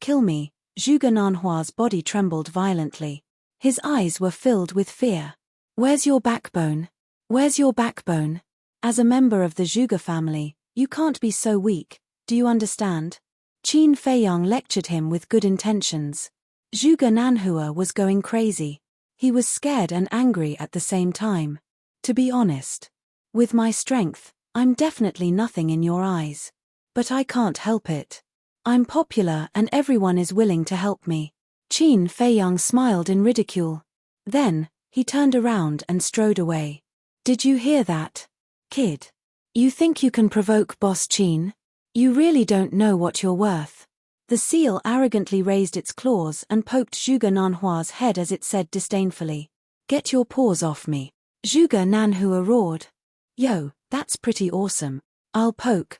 kill me." Zhuge Nanhua's body trembled violently. His eyes were filled with fear. "Where's your backbone? Where's your backbone? As a member of the Zhuge family, you can't be so weak, do you understand?" Qin Feiyang lectured him with good intentions. Zhuge Nanhua was going crazy. He was scared and angry at the same time. "To be honest, with my strength, I'm definitely nothing in your eyes. But I can't help it. I'm popular and everyone is willing to help me." Qin Feiyang smiled in ridicule. Then, he turned around and strode away. "Did you hear that? Kid? You think you can provoke Boss Qin? You really don't know what you're worth." The seal arrogantly raised its claws and poked Zhuge Nanhua's head as it said disdainfully, "Get your paws off me." Zhuge Nanhua roared. "Yo, that's pretty awesome. I'll poke.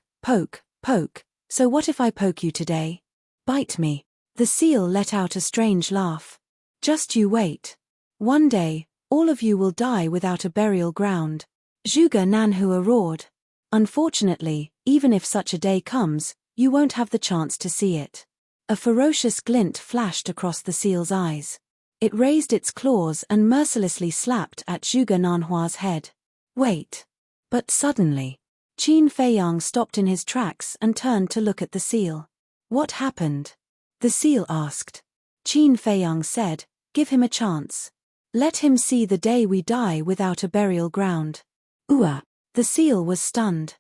So what if I poke you today? Bite me." The seal let out a strange laugh. "Just you wait. One day, all of you will die without a burial ground." Zhuge Nanhua roared. "Unfortunately, even if such a day comes, you won't have the chance to see it." A ferocious glint flashed across the seal's eyes. It raised its claws and mercilessly slapped at Zhuge Nanhua's head. "Wait." But suddenly, Qin Feiyang stopped in his tracks and turned to look at the seal. "What happened?" the seal asked. Qin Feiyang said, "Give him a chance. Let him see the day we die without a burial ground." "Ooh!" The seal was stunned.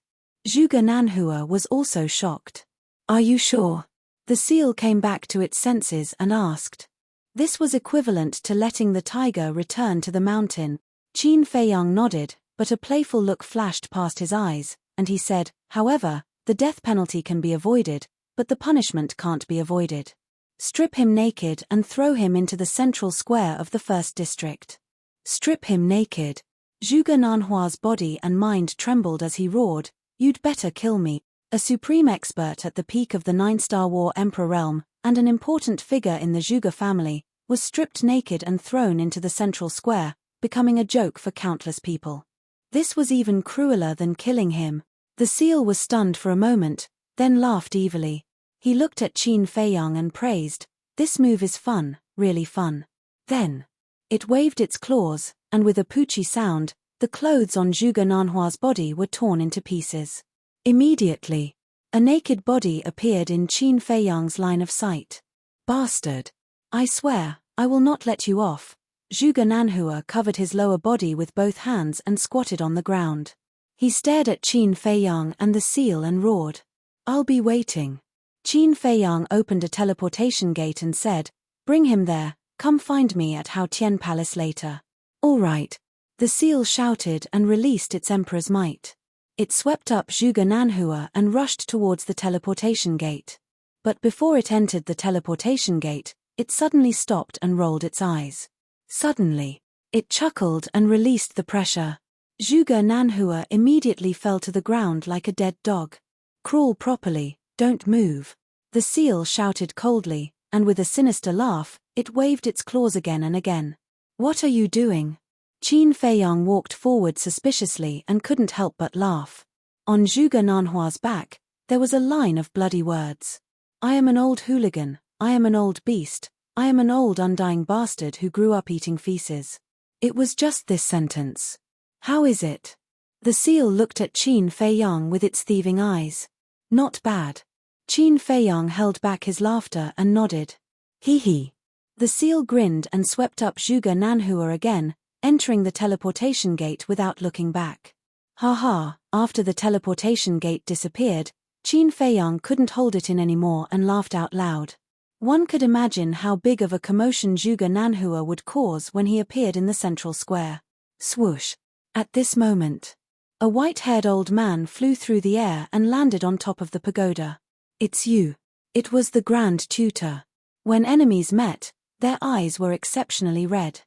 Zhuge Nanhua was also shocked. "Are you sure?" The seal came back to its senses and asked. This was equivalent to letting the tiger return to the mountain. Qin Feiyang nodded, but a playful look flashed past his eyes, and he said, "However, the death penalty can be avoided, but the punishment can't be avoided. Strip him naked and throw him into the central square of the first district." Strip him naked. Zhuge Nanhua's body and mind trembled as he roared, "You'd better kill me." A supreme expert at the peak of the 9-star War Emperor realm, and an important figure in the Zhuge family, was stripped naked and thrown into the central square, becoming a joke for countless people. This was even crueler than killing him. The seal was stunned for a moment, then laughed evilly. He looked at Qin Feiyang and praised, "This move is fun, really fun." Then, it waved its claws, and with a poochy sound, the clothes on Zhuge Nanhua's body were torn into pieces. Immediately, a naked body appeared in Qin Feiyang's line of sight. "Bastard! I swear, I will not let you off." Zhuge Nanhua covered his lower body with both hands and squatted on the ground. He stared at Qin Feiyang and the seal and roared, "I'll be waiting." Qin Feiyang opened a teleportation gate and said, "Bring him there, come find me at Hao Tian Palace later." "All right." The seal shouted and released its emperor's might. It swept up Zhuge Nanhua and rushed towards the teleportation gate. But before it entered the teleportation gate, it suddenly stopped and rolled its eyes. Suddenly, it chuckled and released the pressure. Zhuge Nanhua immediately fell to the ground like a dead dog. Crawl properly, don't move. The seal shouted coldly, and with a sinister laugh, it waved its claws again and again. What are you doing? Qin Feiyang walked forward suspiciously and couldn't help but laugh. On Zhuge Nanhua's back, there was a line of bloody words. I am an old hooligan, I am an old beast, I am an old undying bastard who grew up eating feces. It was just this sentence. How is it? The seal looked at Qin Feiyang with its thieving eyes. Not bad. Qin Feiyang held back his laughter and nodded. Hee hee. The seal grinned and swept up Zhuge Nanhua again, entering the teleportation gate without looking back. Ha ha, after the teleportation gate disappeared, Qin Feiyang couldn't hold it in anymore and laughed out loud. One could imagine how big of a commotion Zhuge Nanhua would cause when he appeared in the central square. Swoosh. At this moment, a white-haired old man flew through the air and landed on top of the pagoda. It's you. It was the Grand Tutor. When enemies met, their eyes were exceptionally red.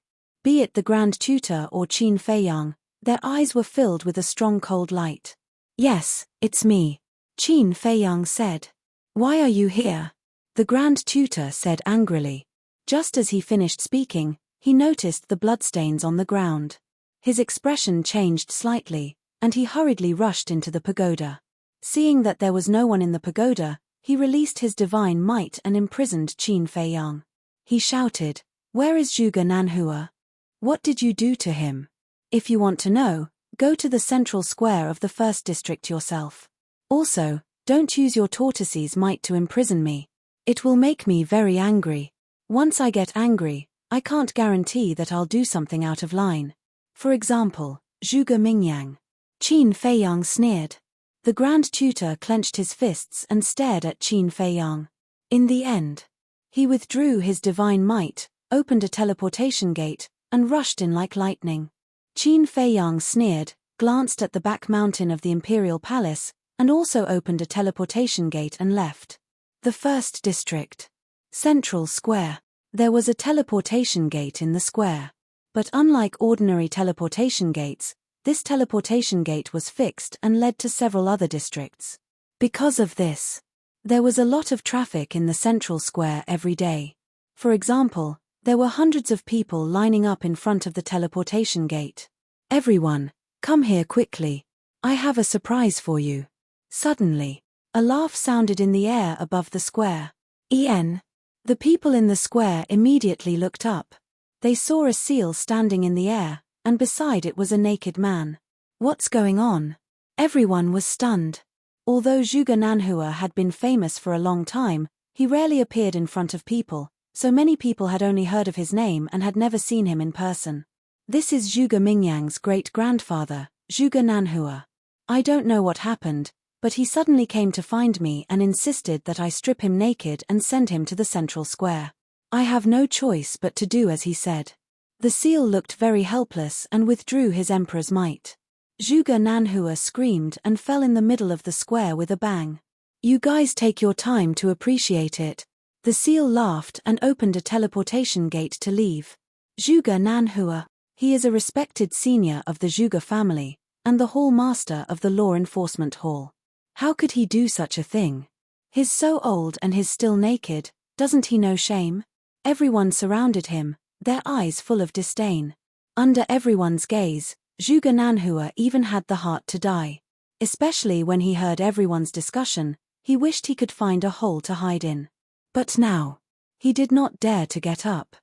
Be it the Grand Tutor or Qin Feiyang, their eyes were filled with a strong cold light. Yes, it's me, Qin Feiyang said. Why are you here? The Grand Tutor said angrily. Just as he finished speaking, he noticed the bloodstains on the ground. His expression changed slightly, and he hurriedly rushed into the pagoda. Seeing that there was no one in the pagoda, he released his divine might and imprisoned Qin Feiyang. He shouted, Where is Zhuge Nanhua? What did you do to him? If you want to know, go to the central square of the first district yourself. Also, don't use your tortoise's might to imprison me. It will make me very angry. Once I get angry, I can't guarantee that I'll do something out of line. For example, Zhuge Mingyang. Qin Feiyang sneered. The Grand Tutor clenched his fists and stared at Qin Feiyang. In the end, he withdrew his divine might, opened a teleportation gate, and rushed in like lightning. Qin Feiyang sneered, glanced at the back mountain of the Imperial Palace, and also opened a teleportation gate and left. The first district. Central Square. There was a teleportation gate in the square. But unlike ordinary teleportation gates, this teleportation gate was fixed and led to several other districts. Because of this, there was a lot of traffic in the central square every day. For example, there were hundreds of people lining up in front of the teleportation gate. Everyone, come here quickly. I have a surprise for you. Suddenly, a laugh sounded in the air above the square. The people in the square immediately looked up. They saw a seal standing in the air, and beside it was a naked man. What's going on? Everyone was stunned. Although Zhuge Nanhua had been famous for a long time, he rarely appeared in front of people, so many people had only heard of his name and had never seen him in person. This is Zhuge Mingyang's great-grandfather, Zhuge Nanhua. I don't know what happened, but he suddenly came to find me and insisted that I strip him naked and send him to the central square. I have no choice but to do as he said. The seal looked very helpless and withdrew his emperor's might. Zhuge Nanhua screamed and fell in the middle of the square with a bang. You guys take your time to appreciate it. The seal laughed and opened a teleportation gate to leave. Zhuge Nanhua. He is a respected senior of the Zhuge family, and the hall master of the law enforcement hall. How could he do such a thing? He's so old and he's still naked, doesn't he know shame? Everyone surrounded him, their eyes full of disdain. Under everyone's gaze, Zhuge Nanhua even had the heart to die. Especially when he heard everyone's discussion, he wished he could find a hole to hide in. But now, he did not dare to get up.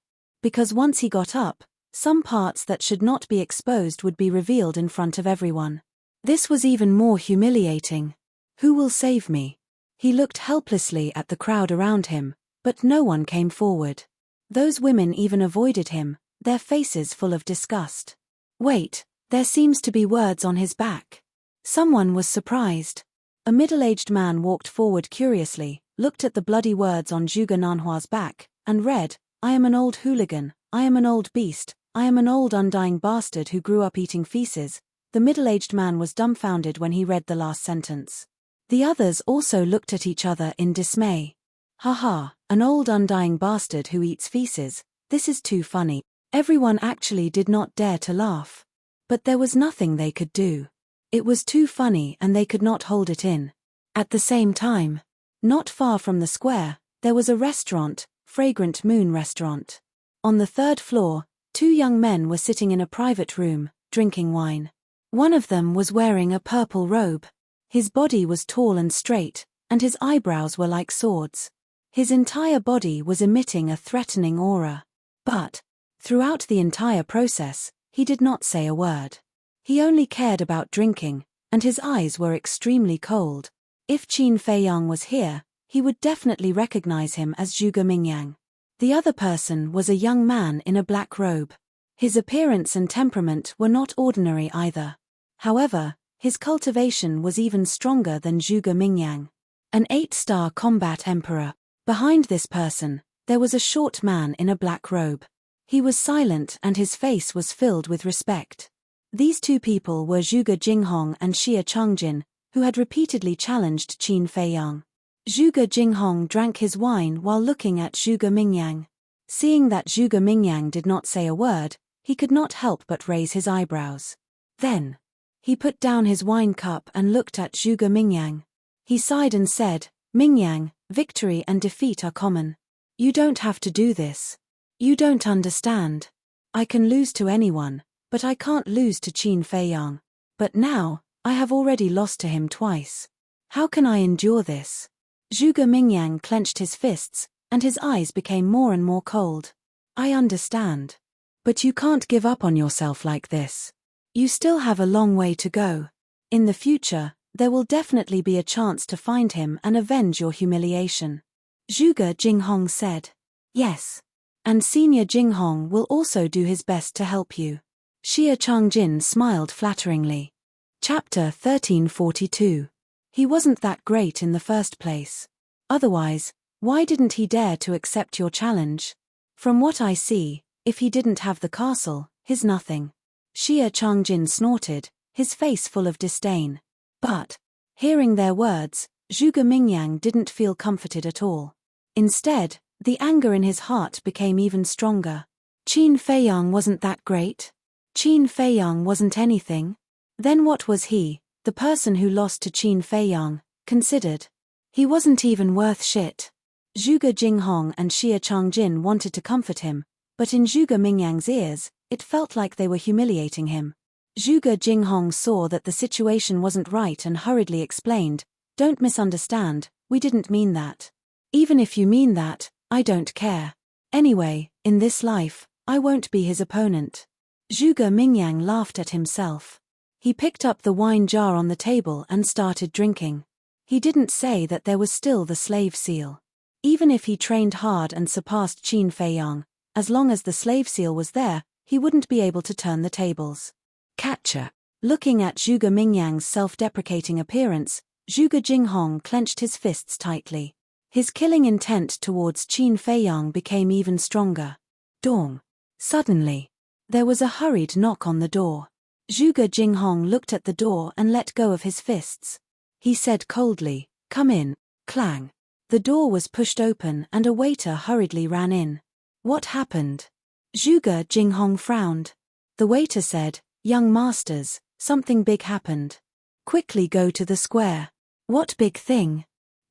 Because once he got up, some parts that should not be exposed would be revealed in front of everyone. This was even more humiliating. Who will save me? He looked helplessly at the crowd around him, but no one came forward. Those women even avoided him, their faces full of disgust. Wait, there seems to be words on his back. Someone was surprised. A middle-aged man walked forward curiously, looked at the bloody words on Zhuge Nanhua's back, and read, I am an old hooligan, I am an old beast, I am an old undying bastard who grew up eating feces. The middle-aged man was dumbfounded when he read the last sentence. The others also looked at each other in dismay. Haha, an old undying bastard who eats feces, this is too funny. Everyone actually did not dare to laugh. But there was nothing they could do. It was too funny and they could not hold it in. At the same time, not far from the square, there was a restaurant, Fragrant Moon Restaurant. On the third floor, two young men were sitting in a private room, drinking wine. One of them was wearing a purple robe. His body was tall and straight, and his eyebrows were like swords. His entire body was emitting a threatening aura. But, throughout the entire process, he did not say a word. He only cared about drinking, and his eyes were extremely cold. If Qin Feiyang was here, he would definitely recognize him as Zhuge Mingyang. The other person was a young man in a black robe. His appearance and temperament were not ordinary either. However, his cultivation was even stronger than Zhuge Mingyang. An 8-star combat emperor. Behind this person, there was a short man in a black robe. He was silent and his face was filled with respect. These two people were Zhuge Jinghong and Xie Changjin, who had repeatedly challenged Qin Feiyang. Zhuge Jinghong drank his wine while looking at Zhuge Mingyang. Seeing that Zhuge Mingyang did not say a word, he could not help but raise his eyebrows. Then, he put down his wine cup and looked at Zhuge Mingyang. He sighed and said, "Mingyang, victory and defeat are common. You don't have to do this. You don't understand. I can lose to anyone, but I can't lose to Qin Feiyang. But now, I have already lost to him twice. How can I endure this?" Zhuge Mingyang clenched his fists, and his eyes became more and more cold. "I understand. But you can't give up on yourself like this. You still have a long way to go. In the future, there will definitely be a chance to find him and avenge your humiliation." Zhuge Jinghong said. "Yes. And Senior Jinghong will also do his best to help you." Xie Changjin smiled flatteringly. Chapter 1342. He wasn't that great in the first place. Otherwise, why didn't he dare to accept your challenge? From what I see, if he didn't have the castle, he's nothing. Xie Changjin snorted, his face full of disdain. But, hearing their words, Zhuge Mingyang didn't feel comforted at all. Instead, the anger in his heart became even stronger. Qin Feiyang wasn't that great. Qin Feiyang wasn't anything. Then what was he, the person who lost to Qin Feiyang, considered? He wasn't even worth shit. Zhuge Jinghong and Xie Changjin wanted to comfort him, but in Zhuge Mingyang's ears, it felt like they were humiliating him. Zhuge Jinghong saw that the situation wasn't right and hurriedly explained, "Don't misunderstand, we didn't mean that. Even if you mean that, I don't care. Anyway, in this life, I won't be his opponent." Zhuge Mingyang laughed at himself. He picked up the wine jar on the table and started drinking. He didn't say that there was still the slave seal. Even if he trained hard and surpassed Qin Feiyang, as long as the slave seal was there, he wouldn't be able to turn the tables. Catcher. Looking at Zhuge Mingyang's self-deprecating appearance, Zhuge Jinghong clenched his fists tightly. His killing intent towards Qin Feiyang became even stronger. Dong. Suddenly, there was a hurried knock on the door. Zhuge Jinghong looked at the door and let go of his fists. He said coldly, "Come in." Clang. The door was pushed open and a waiter hurriedly ran in. "What happened?" Zhuge Jinghong frowned. The waiter said, "Young masters, something big happened. Quickly go to the square." "What big thing?"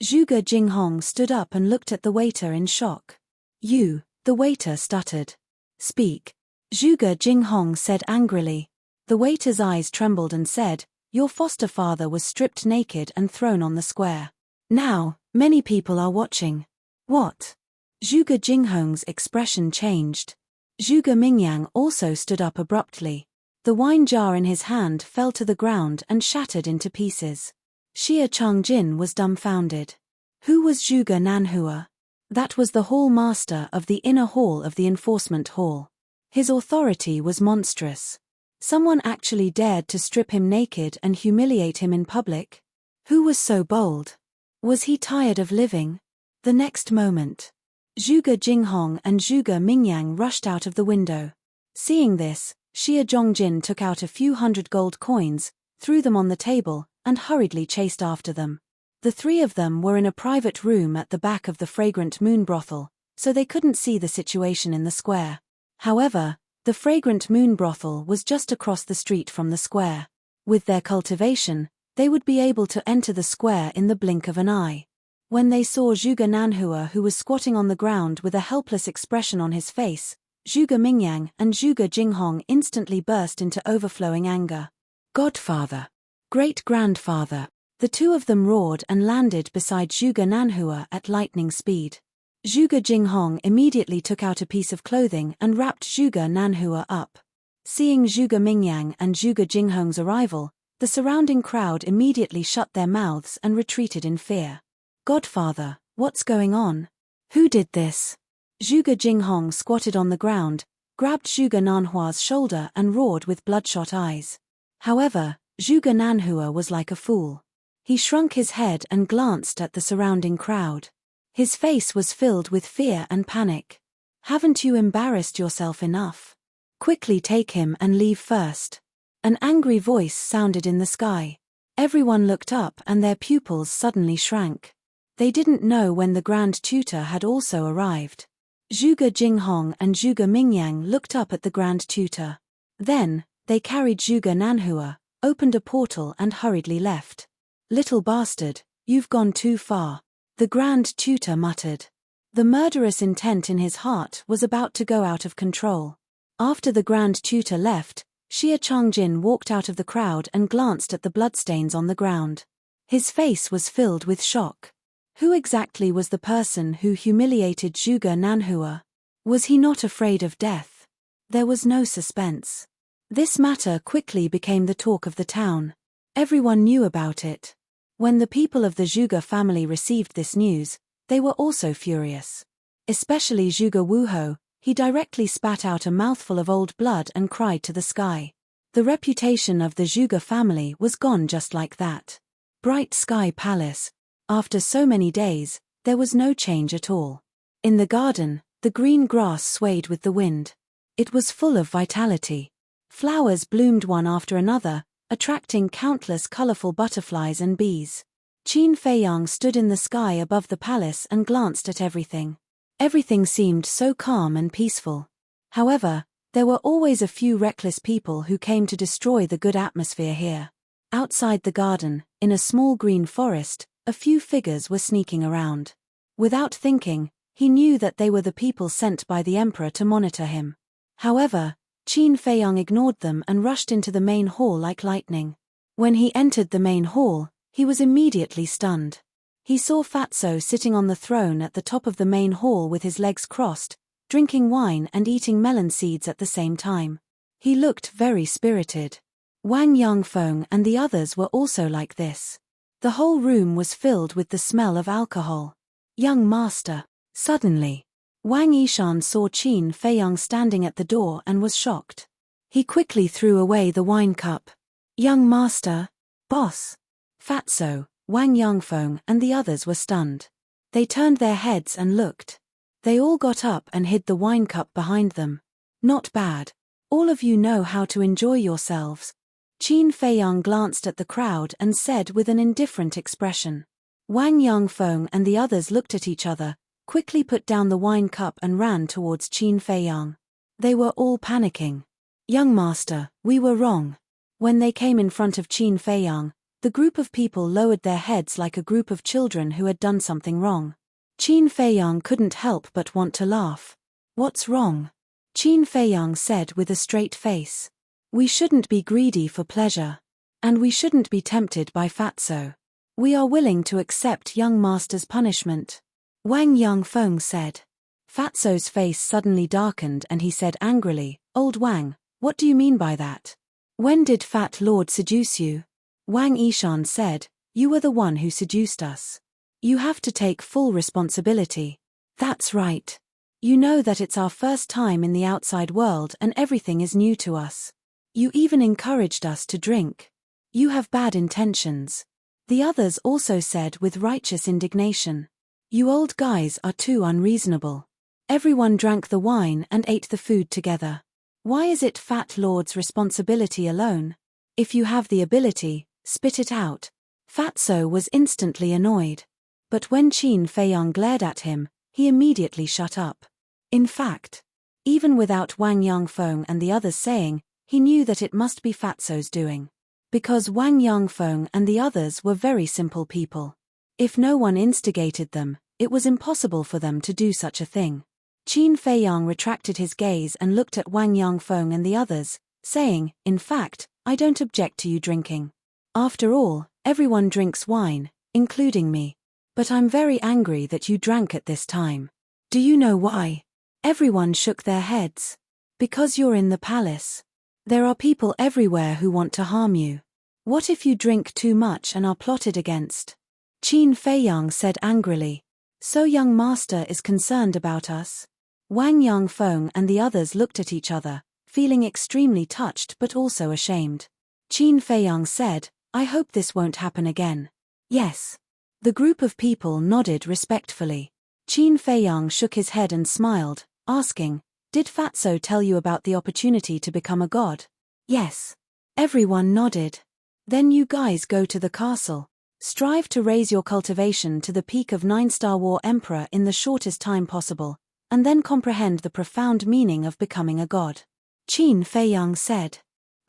Zhuge Jinghong stood up and looked at the waiter in shock. "You," the waiter stuttered. "Speak." Zhuge Jinghong said angrily. The waiter's eyes trembled and said, "Your foster father was stripped naked and thrown on the square. Now, many people are watching." "What?" Zhuge Jinghong's expression changed. Zhuge Mingyang also stood up abruptly. The wine jar in his hand fell to the ground and shattered into pieces. Xie Changjin was dumbfounded. Who was Zhuge Nanhua? That was the hall master of the inner hall of the enforcement hall. His authority was monstrous. Someone actually dared to strip him naked and humiliate him in public? Who was so bold? Was he tired of living? The next moment, Zhuge Jinghong and Zhuge Mingyang rushed out of the window. Seeing this, Xie Zhongjin took out a few hundred gold coins, threw them on the table, and hurriedly chased after them. The three of them were in a private room at the back of the fragrant moon brothel, so they couldn't see the situation in the square. However, the fragrant moon brothel was just across the street from the square. With their cultivation, they would be able to enter the square in the blink of an eye. When they saw Zhuge Nanhua, who was squatting on the ground with a helpless expression on his face, Zhuge Mingyang and Zhuge Jinghong instantly burst into overflowing anger. "Godfather! Great-grandfather!" The two of them roared and landed beside Zhuge Nanhua at lightning speed. Zhuge Jinghong immediately took out a piece of clothing and wrapped Zhuge Nanhua up. Seeing Zhuge Mingyang and Zhuge Jinghong's arrival, the surrounding crowd immediately shut their mouths and retreated in fear. "Godfather, what's going on? Who did this?" Zhuge Jinghong squatted on the ground, grabbed Zhuge Nanhua's shoulder and roared with bloodshot eyes. However, Zhuge Nanhua was like a fool. He shrunk his head and glanced at the surrounding crowd. His face was filled with fear and panic. "Haven't you embarrassed yourself enough? Quickly take him and leave first." An angry voice sounded in the sky. Everyone looked up and their pupils suddenly shrank. They didn't know when the Grand Tutor had also arrived. Zhuge Jinghong and Zhuge Mingyang looked up at the Grand Tutor. Then, they carried Zhuge Nanhua, opened a portal and hurriedly left. "Little bastard, you've gone too far," the Grand Tutor muttered. The murderous intent in his heart was about to go out of control. After the Grand Tutor left, Xie Zhongjin walked out of the crowd and glanced at the bloodstains on the ground. His face was filled with shock. Who exactly was the person who humiliated Zhuge Nanhua? Was he not afraid of death? There was no suspense. This matter quickly became the talk of the town. Everyone knew about it. When the people of the Zhuge family received this news, they were also furious. Especially Zhuge Wuho, he directly spat out a mouthful of old blood and cried to the sky. The reputation of the Zhuge family was gone just like that. Bright Sky Palace. After so many days, there was no change at all. In the garden, the green grass swayed with the wind. It was full of vitality. Flowers bloomed one after another, attracting countless colorful butterflies and bees. Qin Feiyang stood in the sky above the palace and glanced at everything. Everything seemed so calm and peaceful. However, there were always a few reckless people who came to destroy the good atmosphere here. Outside the garden, in a small green forest, a few figures were sneaking around. Without thinking, he knew that they were the people sent by the emperor to monitor him. However, Qin Feiyang ignored them and rushed into the main hall like lightning. When he entered the main hall, he was immediately stunned. He saw Fatso sitting on the throne at the top of the main hall with his legs crossed, drinking wine and eating melon seeds at the same time. He looked very spirited. Wang Yangfeng and the others were also like this. The whole room was filled with the smell of alcohol. "Young master." Suddenly, Wang Yishan saw Qin Feiyang standing at the door and was shocked. He quickly threw away the wine cup. "Young master." "Boss." Fatso, Wang Yangfeng and the others were stunned. They turned their heads and looked. They all got up and hid the wine cup behind them. "Not bad. All of you know how to enjoy yourselves." Qin Feiyang glanced at the crowd and said with an indifferent expression. Wang Yangfeng and the others looked at each other, quickly put down the wine cup and ran towards Qin Feiyang. They were all panicking. "Young master, we were wrong." When they came in front of Qin Feiyang, the group of people lowered their heads like a group of children who had done something wrong. Qin Feiyang couldn't help but want to laugh. "What's wrong?" Qin Feiyang said with a straight face. "We shouldn't be greedy for pleasure. And we shouldn't be tempted by Fatso. We are willing to accept young master's punishment." Wang Yangfeng said. Fatso's face suddenly darkened and he said angrily, "Old Wang, what do you mean by that? When did Fat Lord seduce you?" Wang Yishan said, "You were the one who seduced us. You have to take full responsibility." "That's right. You know that it's our first time in the outside world and everything is new to us. You even encouraged us to drink. You have bad intentions." The others also said with righteous indignation. "You old guys are too unreasonable." Everyone drank the wine and ate the food together. Why is it Fat Lord's responsibility alone? If you have the ability, spit it out. Fatso was instantly annoyed. But when Qin Feiyang glared at him, he immediately shut up. In fact, even without Wang Yangfeng and the others saying, he knew that it must be Fatso's doing. Because Wang Yangfeng and the others were very simple people. If no one instigated them, it was impossible for them to do such a thing. Qin Feiyang retracted his gaze and looked at Wang Yangfeng and the others, saying, in fact, I don't object to you drinking. After all, everyone drinks wine, including me. But I'm very angry that you drank at this time. Do you know why? Everyone shook their heads. Because you're in the palace. There are people everywhere who want to harm you. What if you drink too much and are plotted against? Qin Feiyang said angrily. So young master is concerned about us. Wang Yangfeng and the others looked at each other, feeling extremely touched but also ashamed. Qin Feiyang said, I hope this won't happen again. Yes. The group of people nodded respectfully. Qin Feiyang shook his head and smiled, asking, Did Fatso tell you about the opportunity to become a god? Yes. Everyone nodded. Then you guys go to the castle. Strive to raise your cultivation to the peak of 9-star War Emperor in the shortest time possible, and then comprehend the profound meaning of becoming a god. Qin Feiyang said.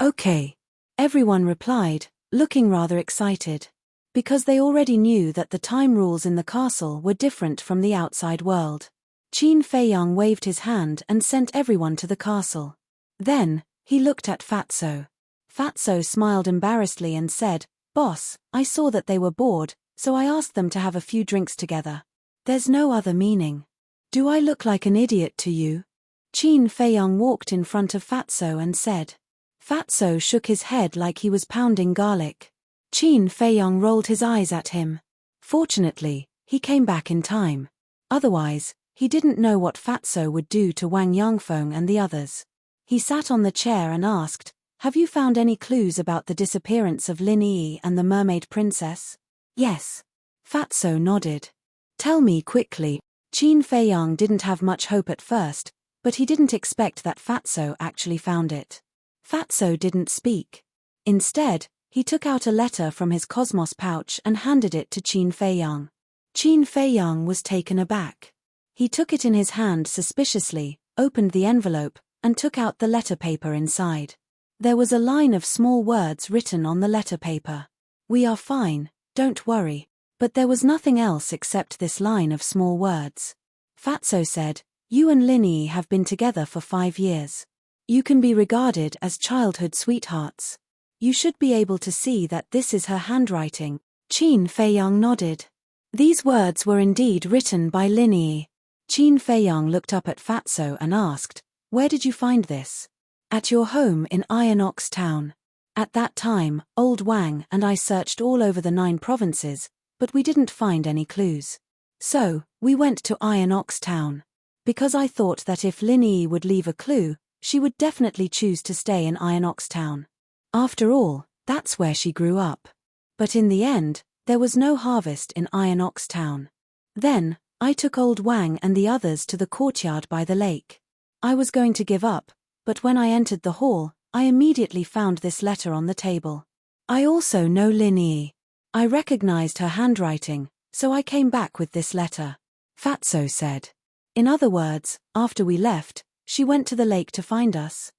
Okay. Everyone replied, looking rather excited. Because they already knew that the time rules in the castle were different from the outside world. Qin Feiyang waved his hand and sent everyone to the castle. Then, he looked at Fatso. Fatso smiled embarrassedly and said, Boss, I saw that they were bored, so I asked them to have a few drinks together. There's no other meaning. Do I look like an idiot to you? Qin Feiyang walked in front of Fatso and said. Fatso shook his head like he was pounding garlic. Qin Feiyang rolled his eyes at him. Fortunately, he came back in time. Otherwise, he didn't know what Fatso would do to Wang Yangfeng and the others. He sat on the chair and asked, Have you found any clues about the disappearance of Lin Yi and the mermaid princess? Yes. Fatso nodded. Tell me quickly. Qin Feiyang didn't have much hope at first, but he didn't expect that Fatso actually found it. Fatso didn't speak. Instead, he took out a letter from his cosmos pouch and handed it to Qin Feiyang. Qin Feiyang was taken aback. He took it in his hand suspiciously, opened the envelope, and took out the letter paper inside. There was a line of small words written on the letter paper. We are fine, don't worry. But there was nothing else except this line of small words. Fatso said, You and Lin Yi have been together for 5 years. You can be regarded as childhood sweethearts. You should be able to see that this is her handwriting. Qin Feiyang nodded. These words were indeed written by Lin Yi. Qin Feiyang looked up at Fatso and asked, Where did you find this? At your home in Inox Town. At that time, old Wang and I searched all over the 9 provinces, but we didn't find any clues. So, we went to Inox Town. Because I thought that if Lin Yi would leave a clue, she would definitely choose to stay in Inox Town. After all, that's where she grew up. But in the end, there was no harvest in Inox Town. Then, I took old Wang and the others to the courtyard by the lake. I was going to give up, but when I entered the hall, I immediately found this letter on the table. I also know Lin Yi. I recognized her handwriting, so I came back with this letter. Fatso said. In other words, after we left, she went to the lake to find us.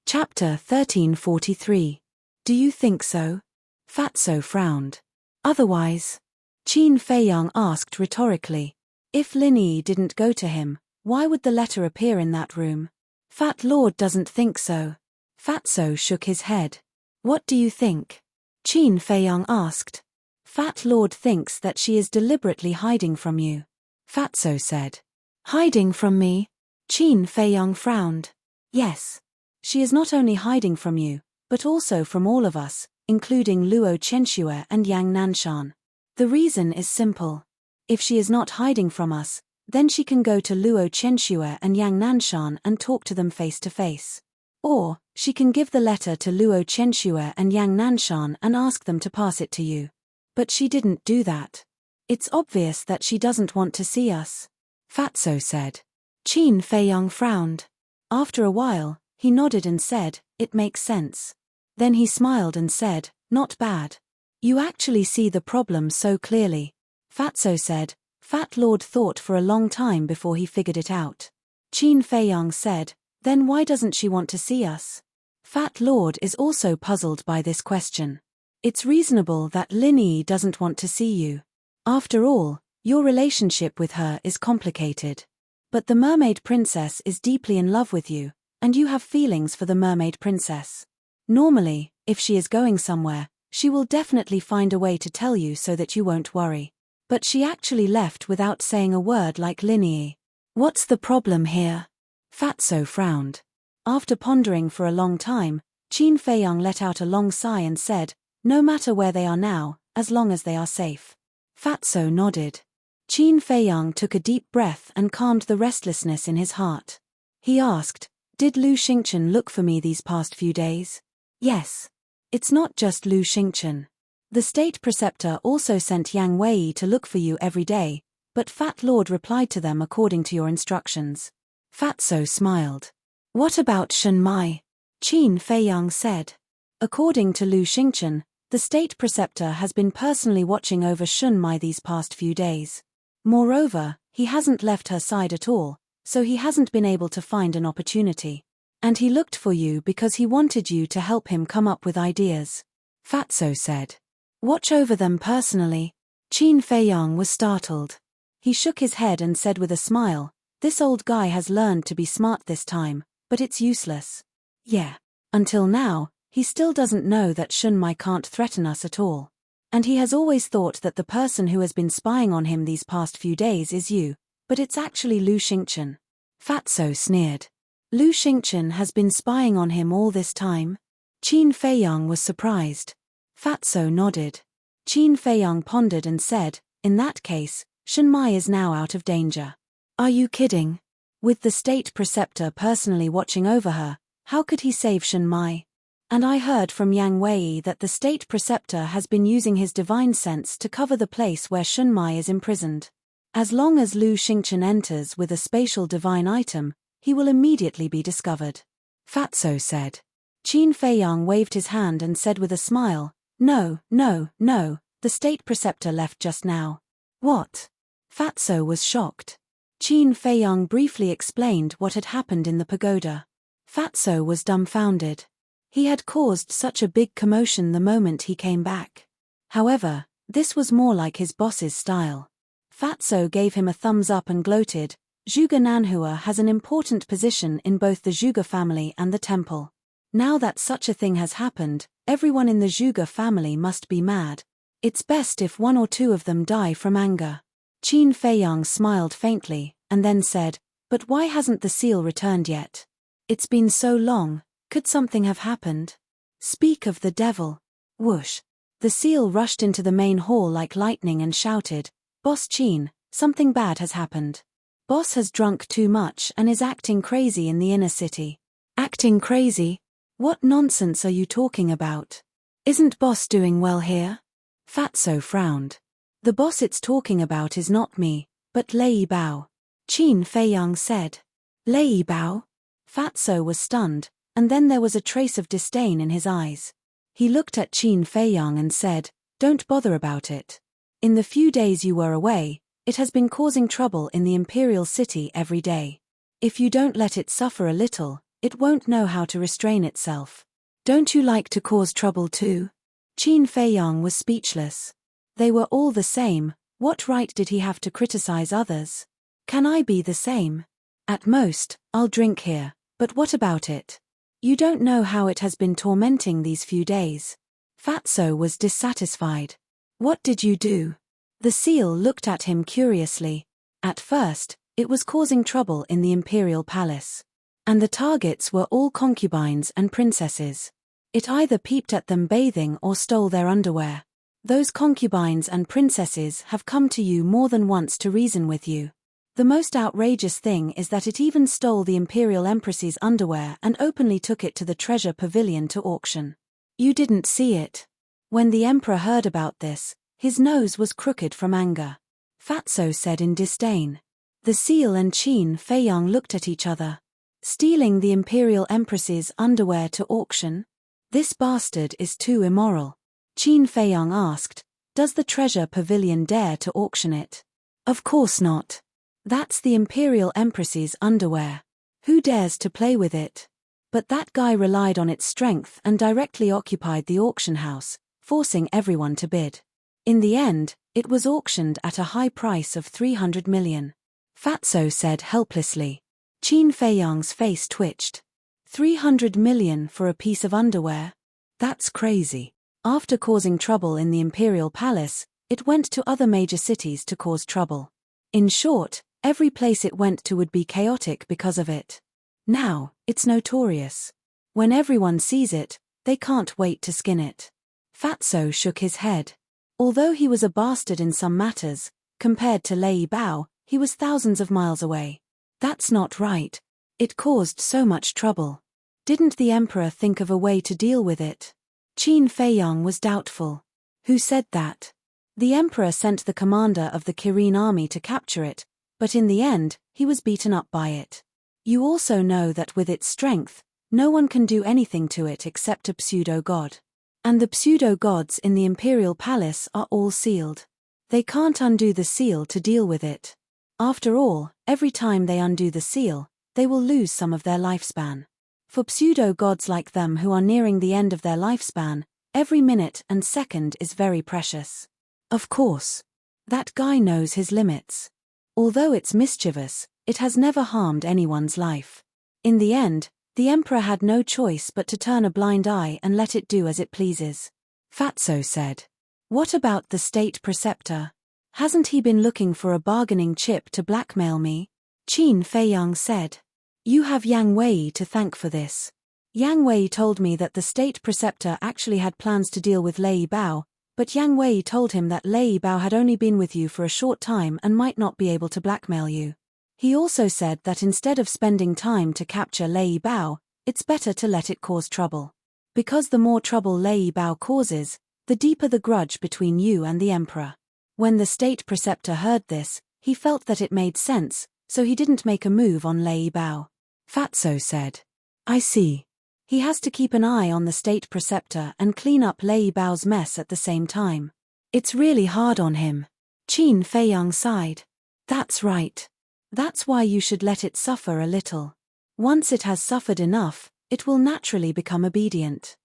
Chapter 1343. Do you think so? Fatso frowned. Otherwise? Qin Feiyang asked rhetorically. If Lin Yi didn't go to him, why would the letter appear in that room? Fat Lord doesn't think so. Fatso shook his head. What do you think? Qin Feiyang asked. Fat Lord thinks that she is deliberately hiding from you. Fatso said. Hiding from me? Qin Feiyang frowned. Yes. She is not only hiding from you, but also from all of us, including Luo Chenxue and Yang Nanshan. The reason is simple. If she is not hiding from us, then she can go to Luo Chenxue and Yang Nanshan and talk to them face to face. Or, she can give the letter to Luo Chenxue and Yang Nanshan and ask them to pass it to you. But she didn't do that. It's obvious that she doesn't want to see us. Fatso said. Qin Feiyang frowned. After a while, He nodded and said, "It makes sense." Then he smiled and said, "Not bad. You actually see the problem so clearly." Fatso said. Fat Lord thought for a long time before he figured it out. Qin Feiyang said, "Then why doesn't she want to see us?" Fat Lord is also puzzled by this question. It's reasonable that Lin Yi doesn't want to see you. After all, your relationship with her is complicated. But the mermaid princess is deeply in love with you, and you have feelings for the mermaid princess. Normally, if she is going somewhere, she will definitely find a way to tell you so that you won't worry. But she actually left without saying a word like Lin Yi. What's the problem here? Fatso frowned. After pondering for a long time, Qin Feiyang let out a long sigh and said, "No matter where they are now, as long as they are safe." Fatso nodded. Qin Feiyang took a deep breath and calmed the restlessness in his heart. He asked, "Did Lu Xingchen look for me these past few days?" "Yes. It's not just Lu Xingchen. The state preceptor also sent Yang Wei to look for you every day, but Fat Lord replied to them according to your instructions." Fatso smiled. "What about Shen Mai?" Qin Feiyang said. "According to Lu Xingchen, the state preceptor has been personally watching over Shen Mai these past few days. Moreover, he hasn't left her side at all, so he hasn't been able to find an opportunity. And he looked for you because he wanted you to help him come up with ideas." Fatso said. "Watch over them personally?" Qin Feiyang was startled. He shook his head and said with a smile, "This old guy has learned to be smart this time, but it's useless. Yeah. Until now, he still doesn't know that Shen Mai can't threaten us at all. And he has always thought that the person who has been spying on him these past few days is you, but it's actually Lu Xingchen." Fatso sneered. "Lu Xingchen has been spying on him all this time?" Qin Feiyang was surprised. Fatso nodded. Qin Feiyang pondered and said, "In that case, Shen Mai is now out of danger." "Are you kidding? With the state preceptor personally watching over her, how could he save Shen Mai? And I heard from Yang Wei that the state preceptor has been using his divine sense to cover the place where Shen Mai is imprisoned. As long as Lu Xingchen enters with a spatial divine item, he will immediately be discovered." Fatso said. Qin Feiyang waved his hand and said with a smile, "No, no, no, the state preceptor left just now." "What?" Fatso was shocked. Qin Feiyang briefly explained what had happened in the pagoda. Fatso was dumbfounded. He had caused such a big commotion the moment he came back. However, this was more like his boss's style. Fatso gave him a thumbs up and gloated, "Zhuge Nanhua has an important position in both the Zhuge family and the temple. Now that such a thing has happened, everyone in the Zhuge family must be mad. It's best if one or two of them die from anger." Qin Feiyang smiled faintly, and then said, "But why hasn't the seal returned yet? It's been so long, could something have happened?" "Speak of the devil." Whoosh. The seal rushed into the main hall like lightning and shouted, "Boss Qin, something bad has happened. Boss has drunk too much and is acting crazy in the inner city." "Acting crazy? What nonsense are you talking about? Isn't boss doing well here?" Fatso frowned. "The boss it's talking about is not me, but Lei Bao." Qin Feiyang said. "Lei Bao?" Fatso was stunned, and then there was a trace of disdain in his eyes. He looked at Qin Feiyang and said, "Don't bother about it. In the few days you were away, it has been causing trouble in the imperial city every day. If you don't let it suffer a little, it won't know how to restrain itself. Don't you like to cause trouble too?" Qin Feiyang was speechless. They were all the same, what right did he have to criticize others? "Can I be the same? At most, I'll drink here, but what about it? You don't know how it has been tormenting these few days." Fatso was dissatisfied. "What did you do?" The seal looked at him curiously. At first, it was causing trouble in the imperial palace. And the targets were all concubines and princesses. It either peeped at them bathing or stole their underwear. Those concubines and princesses have come to you more than once to reason with you. The most outrageous thing is that it even stole the imperial empress's underwear and openly took it to the treasure pavilion to auction. You didn't see it. When the emperor heard about this, his nose was crooked from anger. Fatso said in disdain. The seal and Qin Feiyang looked at each other. Stealing the Imperial Empress's underwear to auction? This bastard is too immoral. Qin Feiyang asked, does the treasure pavilion dare to auction it? Of course not. That's the Imperial Empress's underwear. Who dares to play with it? But that guy relied on its strength and directly occupied the auction house, forcing everyone to bid. In the end, it was auctioned at a high price of 300 million. Fatso said helplessly. Qin Feiyang's face twitched. 300 million for a piece of underwear? That's crazy. After causing trouble in the Imperial Palace, it went to other major cities to cause trouble. In short, every place it went to would be chaotic because of it. Now, it's notorious. When everyone sees it, they can't wait to skin it. Fatso shook his head. Although he was a bastard in some matters, compared to Lei Bao, he was thousands of miles away. That's not right. It caused so much trouble. Didn't the emperor think of a way to deal with it? Qin Feiyang was doubtful. Who said that? The emperor sent the commander of the Kirin army to capture it, but in the end, he was beaten up by it. You also know that with its strength, no one can do anything to it except a pseudo-god. And the pseudo-gods in the Imperial Palace are all sealed. They can't undo the seal to deal with it. After all, every time they undo the seal, they will lose some of their lifespan. For pseudo-gods like them who are nearing the end of their lifespan, every minute and second is very precious. Of course. That guy knows his limits. Although it's mischievous, it has never harmed anyone's life. In the end, the emperor had no choice but to turn a blind eye and let it do as it pleases. Fatso said. What about the state preceptor? Hasn't he been looking for a bargaining chip to blackmail me? Qin Feiyang said. You have Yang Wei to thank for this. Yang Wei told me that the state preceptor actually had plans to deal with Lei Bao, but Yang Wei told him that Lei Bao had only been with you for a short time and might not be able to blackmail you. He also said that instead of spending time to capture Lei Bao, it's better to let it cause trouble. Because the more trouble Lei Bao causes, the deeper the grudge between you and the emperor. When the state preceptor heard this, he felt that it made sense, so he didn't make a move on Lei Bao. Fatso said. I see. He has to keep an eye on the state preceptor and clean up Lei Bao's mess at the same time. It's really hard on him. Qin Feiyang sighed. That's right. That's why you should let it suffer a little. Once it has suffered enough, it will naturally become obedient.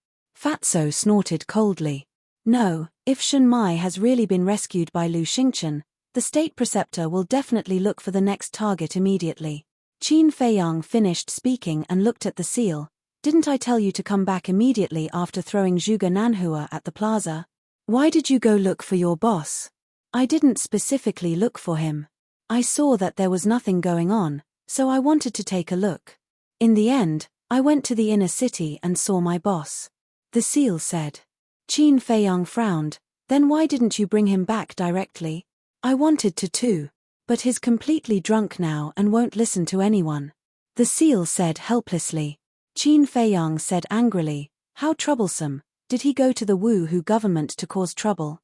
Fatso snorted coldly. No, if Shen Mai has really been rescued by Lu Xingchen, the state preceptor will definitely look for the next target immediately. Qin Feiyang finished speaking and looked at the seal. Didn't I tell you to come back immediately after throwing Zhuge Nanhua at the plaza? Why did you go look for your boss? I didn't specifically look for him. I saw that there was nothing going on, so I wanted to take a look. In the end, I went to the inner city and saw my boss. The seal said. Qin Feiyang frowned. Then why didn't you bring him back directly? I wanted to too. But he's completely drunk now and won't listen to anyone. The seal said helplessly. Qin Feiyang said angrily, how troublesome, did he go to the Wu-Hu government to cause trouble?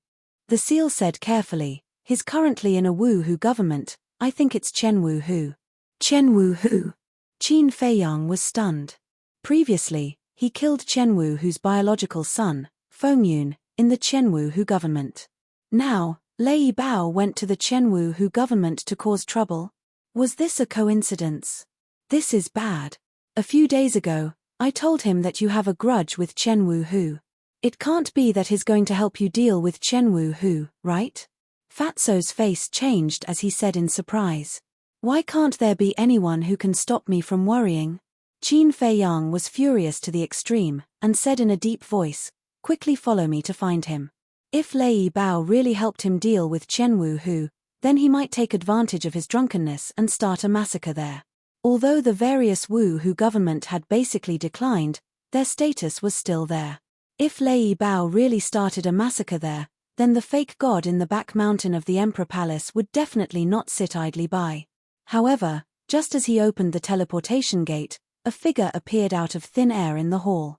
The seal said carefully, he's currently in a Wu-Hu government, I think it's Chen Wu-Hu. Chen Wu-Hu. Qin Feiyang was stunned. Previously, he killed Chen Wu-Hu's biological son, Feng Yun, in the Chen Wu-Hu government. Now, Lei Bao went to the Chen Wu-Hu government to cause trouble. Was this a coincidence? This is bad. A few days ago, I told him that you have a grudge with Chen Wu-Hu. It can't be that he's going to help you deal with Chen Wu-Hu, right? Fatso's face changed as he said in surprise. Why can't there be anyone who can stop me from worrying? Qin Feiyang was furious to the extreme, and said in a deep voice, quickly follow me to find him. If Lei Bao really helped him deal with Chen Wu-Hu, then he might take advantage of his drunkenness and start a massacre there. Although the various Wu-Hu government had basically declined, their status was still there. If Lei Bao really started a massacre there, then the fake god in the back mountain of the Emperor Palace would definitely not sit idly by. However, just as he opened the teleportation gate, a figure appeared out of thin air in the hall.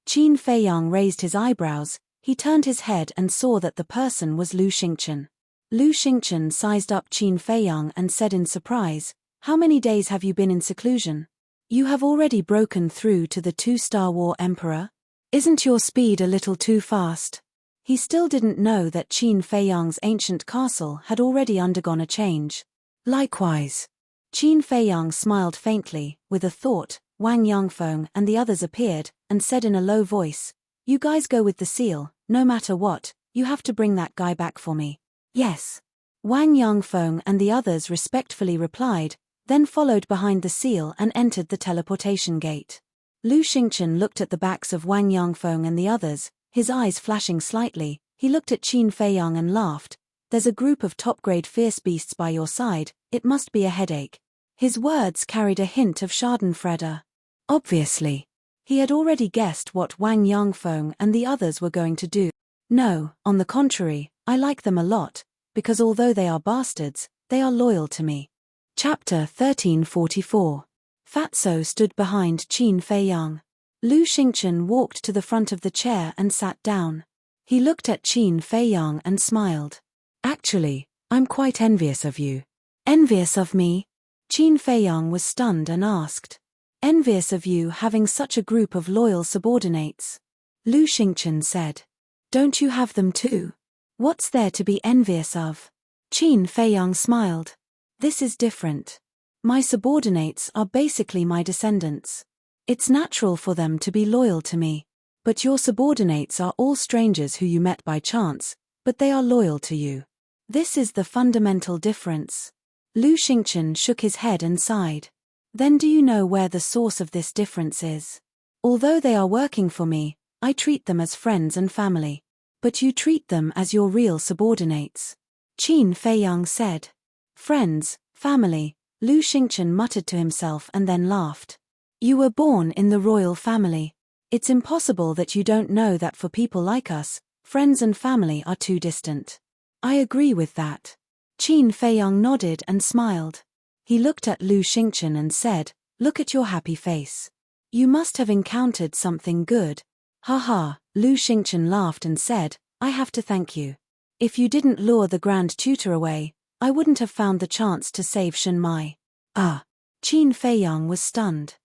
Qin Feiyang raised his eyebrows. He turned his head and saw that the person was Lu Xingchen. Lu Xingchen sized up Qin Feiyang and said in surprise, how many days have you been in seclusion? You have already broken through to the 2-star War Emperor? Isn't your speed a little too fast? He still didn't know that Qin Feiyang's ancient castle had already undergone a change. Likewise. Qin Feiyang smiled faintly, with a thought. Wang Yangfeng and the others appeared, and said in a low voice, "You guys go with the seal, no matter what, you have to bring that guy back for me." "Yes." Wang Yangfeng and the others respectfully replied, then followed behind the seal and entered the teleportation gate. Lu Xingchen looked at the backs of Wang Yangfeng and the others, his eyes flashing slightly. He looked at Qin Feiyang and laughed. "There's a group of top-grade fierce beasts by your side, it must be a headache." His words carried a hint of schadenfreude. Obviously. He had already guessed what Wang Yangfeng and the others were going to do. "No, on the contrary, I like them a lot, because although they are bastards, they are loyal to me." Chapter 1344. Fatso stood behind Qin Feiyang. Lu Xingchen walked to the front of the chair and sat down. He looked at Qin Feiyang and smiled. "Actually, I'm quite envious of you." "Envious of me?" Qin Feiyang was stunned and asked. "Envious of you having such a group of loyal subordinates." Lu Xingchen said. "Don't you have them too? What's there to be envious of?" Qin Feiyang smiled. "This is different. My subordinates are basically my descendants. It's natural for them to be loyal to me. But your subordinates are all strangers who you met by chance, but they are loyal to you. This is the fundamental difference." Lu Xingchen shook his head and sighed. "Then do you know where the source of this difference is? Although they are working for me, I treat them as friends and family. But you treat them as your real subordinates." Qin Feiyang said. "Friends, family," Lu Xingchen muttered to himself and then laughed. "You were born in the royal family. It's impossible that you don't know that for people like us, friends and family are too distant." "I agree with that." Qin Feiyang nodded and smiled. He looked at Lu Xingchen and said, "Look at your happy face. You must have encountered something good." "Haha," Lu Xingchen laughed and said, "I have to thank you. If you didn't lure the Grand Tutor away, I wouldn't have found the chance to save Shen Mai." "Ah." Qin Feiyang was stunned.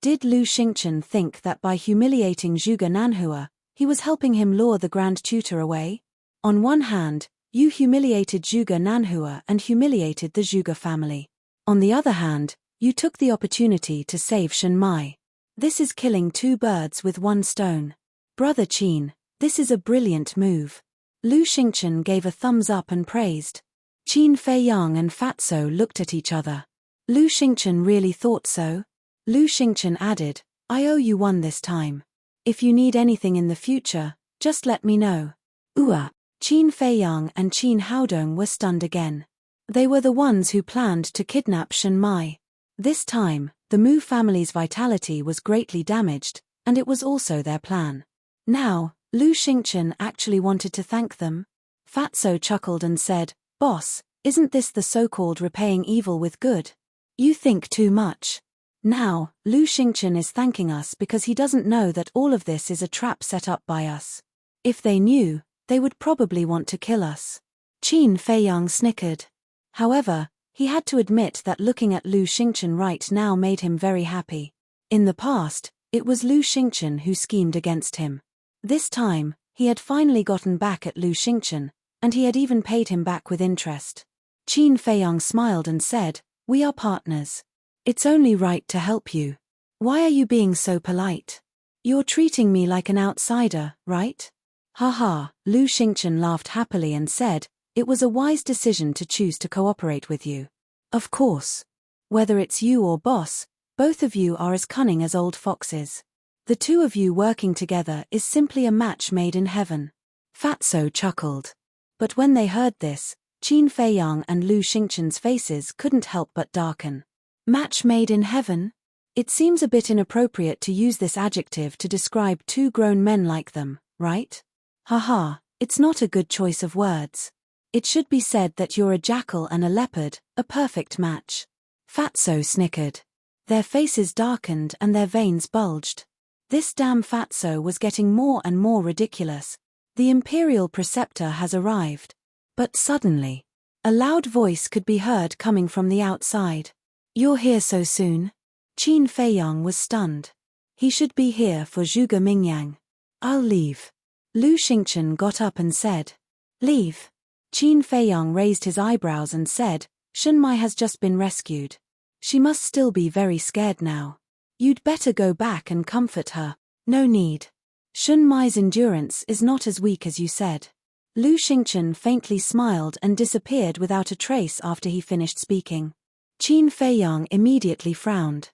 Did Lu Xingchen think that by humiliating Zhuge Nanhua, he was helping him lure the Grand Tutor away? On one hand, you humiliated Zhuge Nanhua and humiliated the Zhuge family. On the other hand, you took the opportunity to save Shen Mai. This is killing two birds with one stone. Brother Qin, this is a brilliant move." Lu Xingchen gave a thumbs up and praised. Qin Feiyang and Fatso looked at each other. Lu Xingchen really thought so? Lu Xingchen added, "I owe you one this time. If you need anything in the future, just let me know." Qin Feiyang and Qin Haodong were stunned again. They were the ones who planned to kidnap Shen Mai. This time, the Mu family's vitality was greatly damaged, and it was also their plan. Now, Lu Xingchen actually wanted to thank them? Fatso chuckled and said, "Boss, isn't this the so-called repaying evil with good? You think too much. Now, Lu Xingchen is thanking us because he doesn't know that all of this is a trap set up by us. If they knew, they would probably want to kill us." Qin Feiyang snickered. However, he had to admit that looking at Lu Xingchen right now made him very happy. In the past, it was Lu Xingchen who schemed against him. This time, he had finally gotten back at Lu Xingchen, and he had even paid him back with interest. Qin Feiyang smiled and said, "We are partners. It's only right to help you. Why are you being so polite? You're treating me like an outsider, right?" "Haha," Lu Xingchen laughed happily and said, "It was a wise decision to choose to cooperate with you. Of course. Whether it's you or boss, both of you are as cunning as old foxes. The two of you working together is simply a match made in heaven." Fatso chuckled. But when they heard this, Qin Feiyang and Lu Xingchen's faces couldn't help but darken. Match made in heaven? It seems a bit inappropriate to use this adjective to describe two grown men like them, right? Haha, it's not a good choice of words. It should be said that you're a jackal and a leopard, a perfect match. Fatso snickered. Their faces darkened and their veins bulged. This damn Fatso was getting more and more ridiculous. The Imperial Preceptor has arrived. But suddenly, a loud voice could be heard coming from the outside. "You're here so soon?" Qin Feiyang was stunned. He should be here for Zhuge Mingyang. I'll leave. Lu Xingchen got up and said. Leave? Qin Feiyang raised his eyebrows and said, Shunmai has just been rescued. She must still be very scared now. You'd better go back and comfort her. No need. Shunmai's endurance is not as weak as you said. Lu Xingchen faintly smiled and disappeared without a trace after he finished speaking. Qin Feiyang immediately frowned.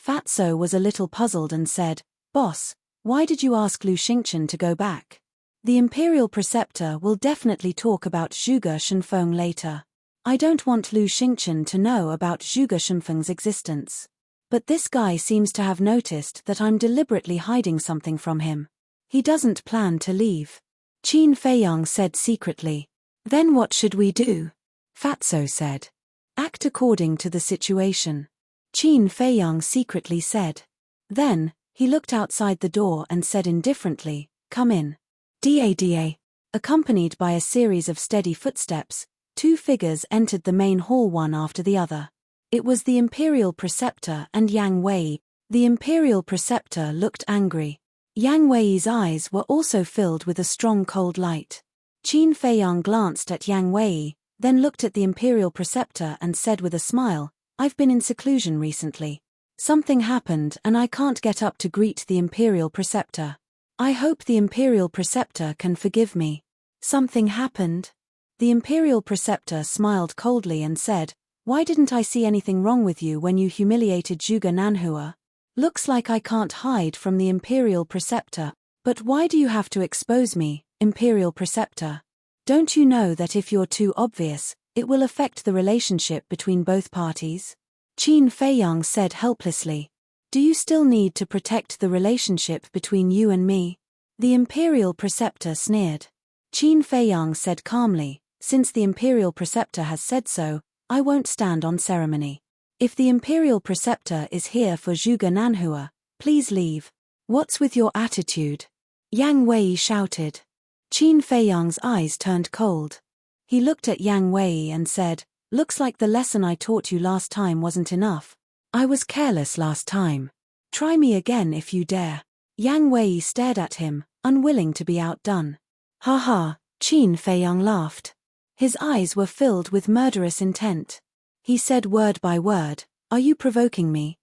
Fatso was a little puzzled and said, Boss, why did you ask Lu Xingchen to go back? The Imperial Preceptor will definitely talk about Zhuge Shenfeng later. I don't want Lu Xingchen to know about Zhuge Shenfeng's existence. But this guy seems to have noticed that I'm deliberately hiding something from him. He doesn't plan to leave. Qin Feiyang said secretly. Then what should we do? Fatso said. Act according to the situation. Qin Feiyang secretly said. Then, he looked outside the door and said indifferently, Come in. Da. Accompanied by a series of steady footsteps, two figures entered the main hall one after the other. It was the Imperial Preceptor and Yang Wei. The Imperial Preceptor looked angry. Yang Wei's eyes were also filled with a strong cold light. Qin Feiyang glanced at Yang Wei, then looked at the Imperial Preceptor and said with a smile, I've been in seclusion recently. Something happened and I can't get up to greet the Imperial Preceptor. I hope the Imperial Preceptor can forgive me. Something happened? The Imperial Preceptor smiled coldly and said, Why didn't I see anything wrong with you when you humiliated Zhuge Nanhua? Looks like I can't hide from the Imperial Preceptor, but why do you have to expose me, Imperial Preceptor? Don't you know that if you're too obvious, it will affect the relationship between both parties? Qin Feiyang said helplessly. Do you still need to protect the relationship between you and me? The Imperial Preceptor sneered. Qin Feiyang said calmly, Since the Imperial Preceptor has said so, I won't stand on ceremony. If the Imperial Preceptor is here for Zhuge Nanhua, please leave. What's with your attitude? Yang Wei shouted. Qin Feiyang's eyes turned cold. He looked at Yang Wei and said, Looks like the lesson I taught you last time wasn't enough. I was careless last time. Try me again if you dare. Yang Wei stared at him, unwilling to be outdone. Ha ha, Qin Feiyang laughed. His eyes were filled with murderous intent. He said word by word, Are you provoking me?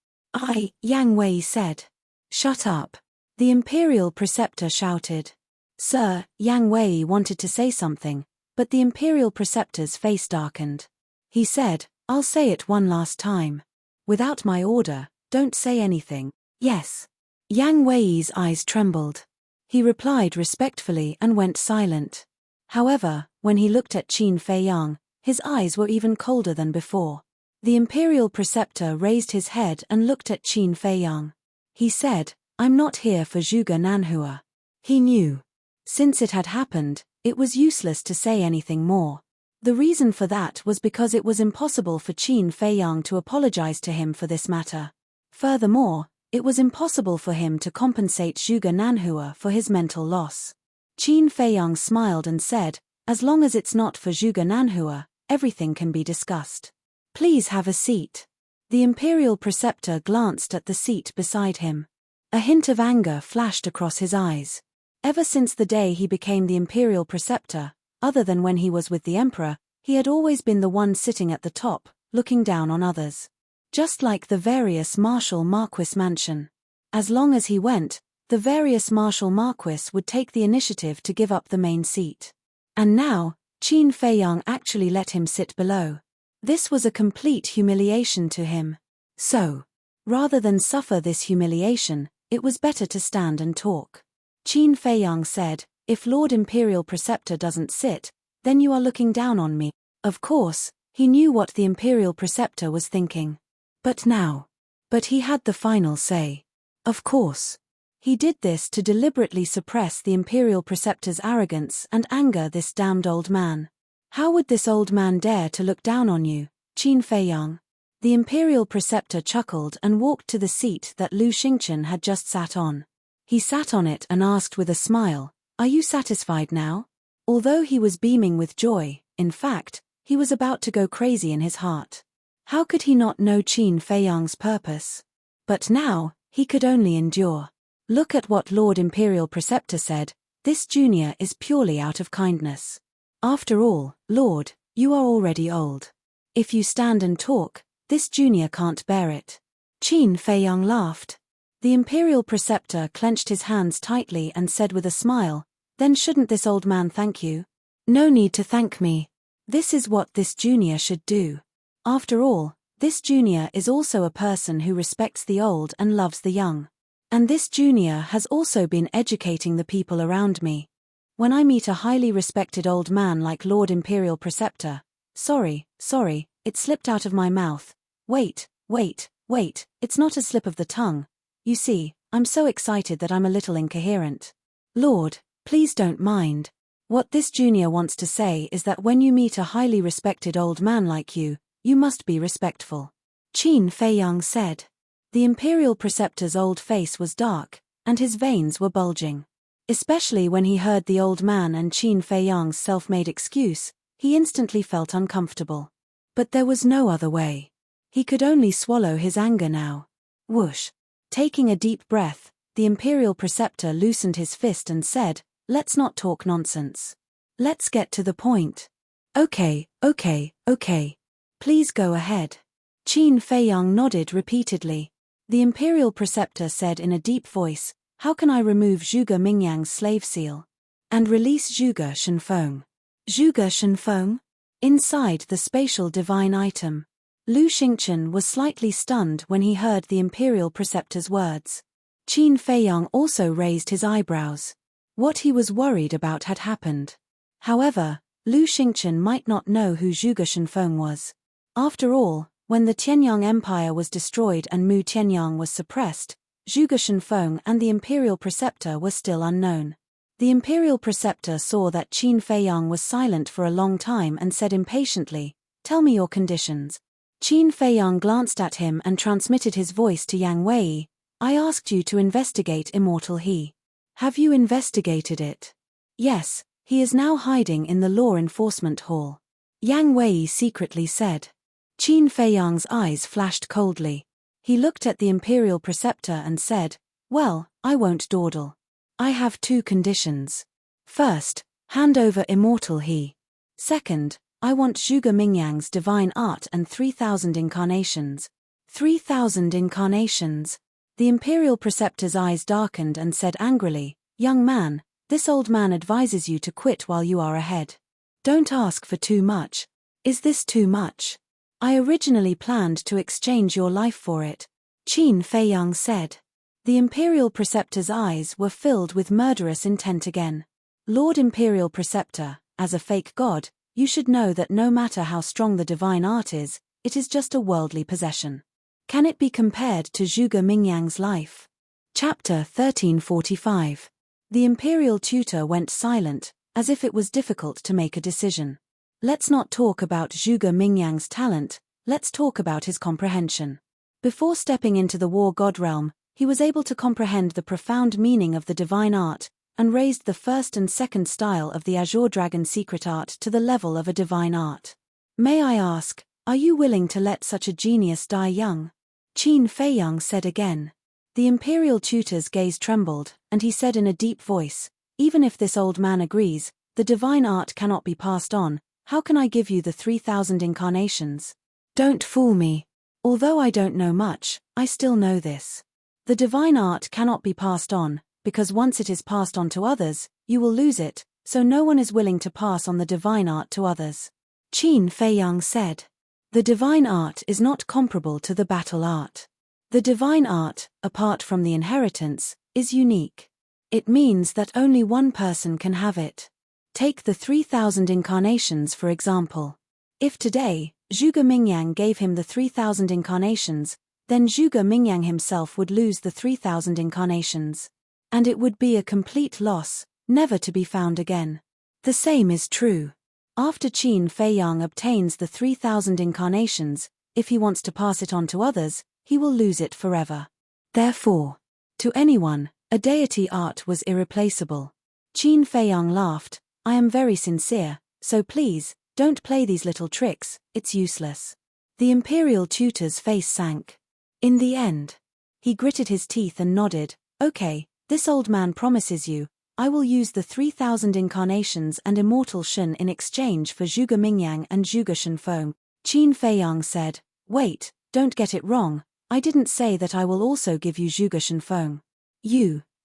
Yang Wei said. Shut up. The Imperial Preceptor shouted. Sir, Yang Wei wanted to say something, but the Imperial Preceptor's face darkened. He said, I'll say it one last time. Without my order, don't say anything. Yes. Yang Wei's eyes trembled. He replied respectfully and went silent. However, when he looked at Qin Feiyang, his eyes were even colder than before. The Imperial Preceptor raised his head and looked at Qin Feiyang. He said, I'm not here for Zhuge Nanhua. He knew. Since it had happened, it was useless to say anything more. The reason for that was because it was impossible for Qin Feiyang to apologize to him for this matter. Furthermore, it was impossible for him to compensate Zhuge Nanhua for his mental loss. Qin Feiyang smiled and said, As long as it's not for Zhuge Nanhua, everything can be discussed. Please have a seat. The Imperial Preceptor glanced at the seat beside him. A hint of anger flashed across his eyes. Ever since the day he became the Imperial Preceptor, other than when he was with the Emperor, he had always been the one sitting at the top, looking down on others. Just like the various Marshal Marquis mansion. As long as he went, the various Marshal Marquis would take the initiative to give up the main seat. And now, Qin Feiyang actually let him sit below. This was a complete humiliation to him. So, rather than suffer this humiliation, it was better to stand and talk. Qin Feiyang said, If Lord Imperial Preceptor doesn't sit, then you are looking down on me. Of course, he knew what the Imperial Preceptor was thinking. But he had the final say. Of course. He did this to deliberately suppress the Imperial Preceptor's arrogance and anger this damned old man. How would this old man dare to look down on you, Qin Feiyang? The Imperial Preceptor chuckled and walked to the seat that Lu Xingchen had just sat on. He sat on it and asked with a smile, Are you satisfied now? Although he was beaming with joy, in fact, he was about to go crazy in his heart. How could he not know Qin Feiyang's purpose? But now, he could only endure. Look at what Lord Imperial Preceptor said, this junior is purely out of kindness. After all, Lord, you are already old. If you stand and talk, this junior can't bear it. Qin Feiyang laughed. The Imperial Preceptor clenched his hands tightly and said with a smile, then shouldn't this old man thank you? No need to thank me. This is what this junior should do. After all, this junior is also a person who respects the old and loves the young. And this junior has also been educating the people around me. When I meet a highly respected old man like Lord Imperial Preceptor, sorry, it slipped out of my mouth. Wait, it's not a slip of the tongue. You see, I'm so excited that I'm a little incoherent. Lord, please don't mind. What this junior wants to say is that when you meet a highly respected old man like you must be respectful. Qin Feiyang said. The Imperial Preceptor's old face was dark, and his veins were bulging. Especially when he heard the old man and Qin Feiyang's self-made excuse, he instantly felt uncomfortable. But there was no other way. He could only swallow his anger now. Whoosh. Taking a deep breath, the Imperial Preceptor loosened his fist and said, let's not talk nonsense. Let's get to the point. Okay. Please go ahead. Qin Feiyang nodded repeatedly. The Imperial Preceptor said in a deep voice, how can I remove Zhuge Mingyang's slave seal? And release Zhuge Shenfeng. Zhuge Shenfeng? Inside the spatial divine item. Lu Xingchen was slightly stunned when he heard the Imperial Preceptor's words. Qin Feiyang also raised his eyebrows. What he was worried about had happened. However, Lu Xingchen might not know who Zhuge Shenfeng was. After all, when the Tianyang Empire was destroyed and Mu Tianyang was suppressed, Zhuge Shenfeng and the Imperial Preceptor were still unknown. The Imperial Preceptor saw that Qin Feiyang was silent for a long time and said impatiently, tell me your conditions. Qin Feiyang glanced at him and transmitted his voice to Yang Wei. I asked you to investigate Immortal He. Have you investigated it? Yes, he is now hiding in the Law Enforcement Hall. Yang Wei secretly said. Qin Feiyang's eyes flashed coldly. He looked at the Imperial Preceptor and said, well, I won't dawdle. I have 2 conditions. First, hand over Immortal He. Second, I want Zhuge Mingyang's divine art and 3,000 incarnations. 3,000 incarnations. The Imperial Preceptor's eyes darkened and said angrily, young man, this old man advises you to quit while you are ahead. Don't ask for too much. Is this too much? I originally planned to exchange your life for it, Qin Feiyang said. The Imperial Preceptor's eyes were filled with murderous intent again. Lord Imperial Preceptor, as a fake god, you should know that no matter how strong the divine art is, it is just a worldly possession. Can it be compared to Zhuge Mingyang's life? Chapter 1345. The Imperial Tutor went silent, as if it was difficult to make a decision. Let's not talk about Zhuge Mingyang's talent, let's talk about his comprehension. Before stepping into the war god realm, he was able to comprehend the profound meaning of the divine art, and raised the first and second style of the Azure Dragon secret art to the level of a divine art. May I ask, are you willing to let such a genius die young? Qin Feiyang said again. The Imperial Tutor's gaze trembled, and he said in a deep voice, even if this old man agrees, the divine art cannot be passed on. How can I give you the 3,000 incarnations? Don't fool me. Although I don't know much, I still know this. The divine art cannot be passed on, because once it is passed on to others, you will lose it, so no one is willing to pass on the divine art to others. Qin Feiyang said. The divine art is not comparable to the battle art. The divine art, apart from the inheritance, is unique. It means that only one person can have it. Take the 3,000 incarnations for example. If today, Zhuge Mingyang gave him the 3,000 incarnations, then Zhuge Mingyang himself would lose the 3,000 incarnations. And it would be a complete loss, never to be found again. The same is true. After Qin Feiyang obtains the 3,000 incarnations, if he wants to pass it on to others, he will lose it forever. Therefore, to anyone, a deity art was irreplaceable. Qin Feiyang laughed. I am very sincere, so please, don't play these little tricks, it's useless. The Imperial Tutor's face sank. In the end, He gritted his teeth and nodded. Okay, this old man promises you, I will use the 3,000 incarnations and immortal Shen in exchange for Zhuge Mingyang and Zhuge Shenfeng. Qin Feiyang said, wait, don't get it wrong, I didn't say that I will also give you Zhuge Shenfeng.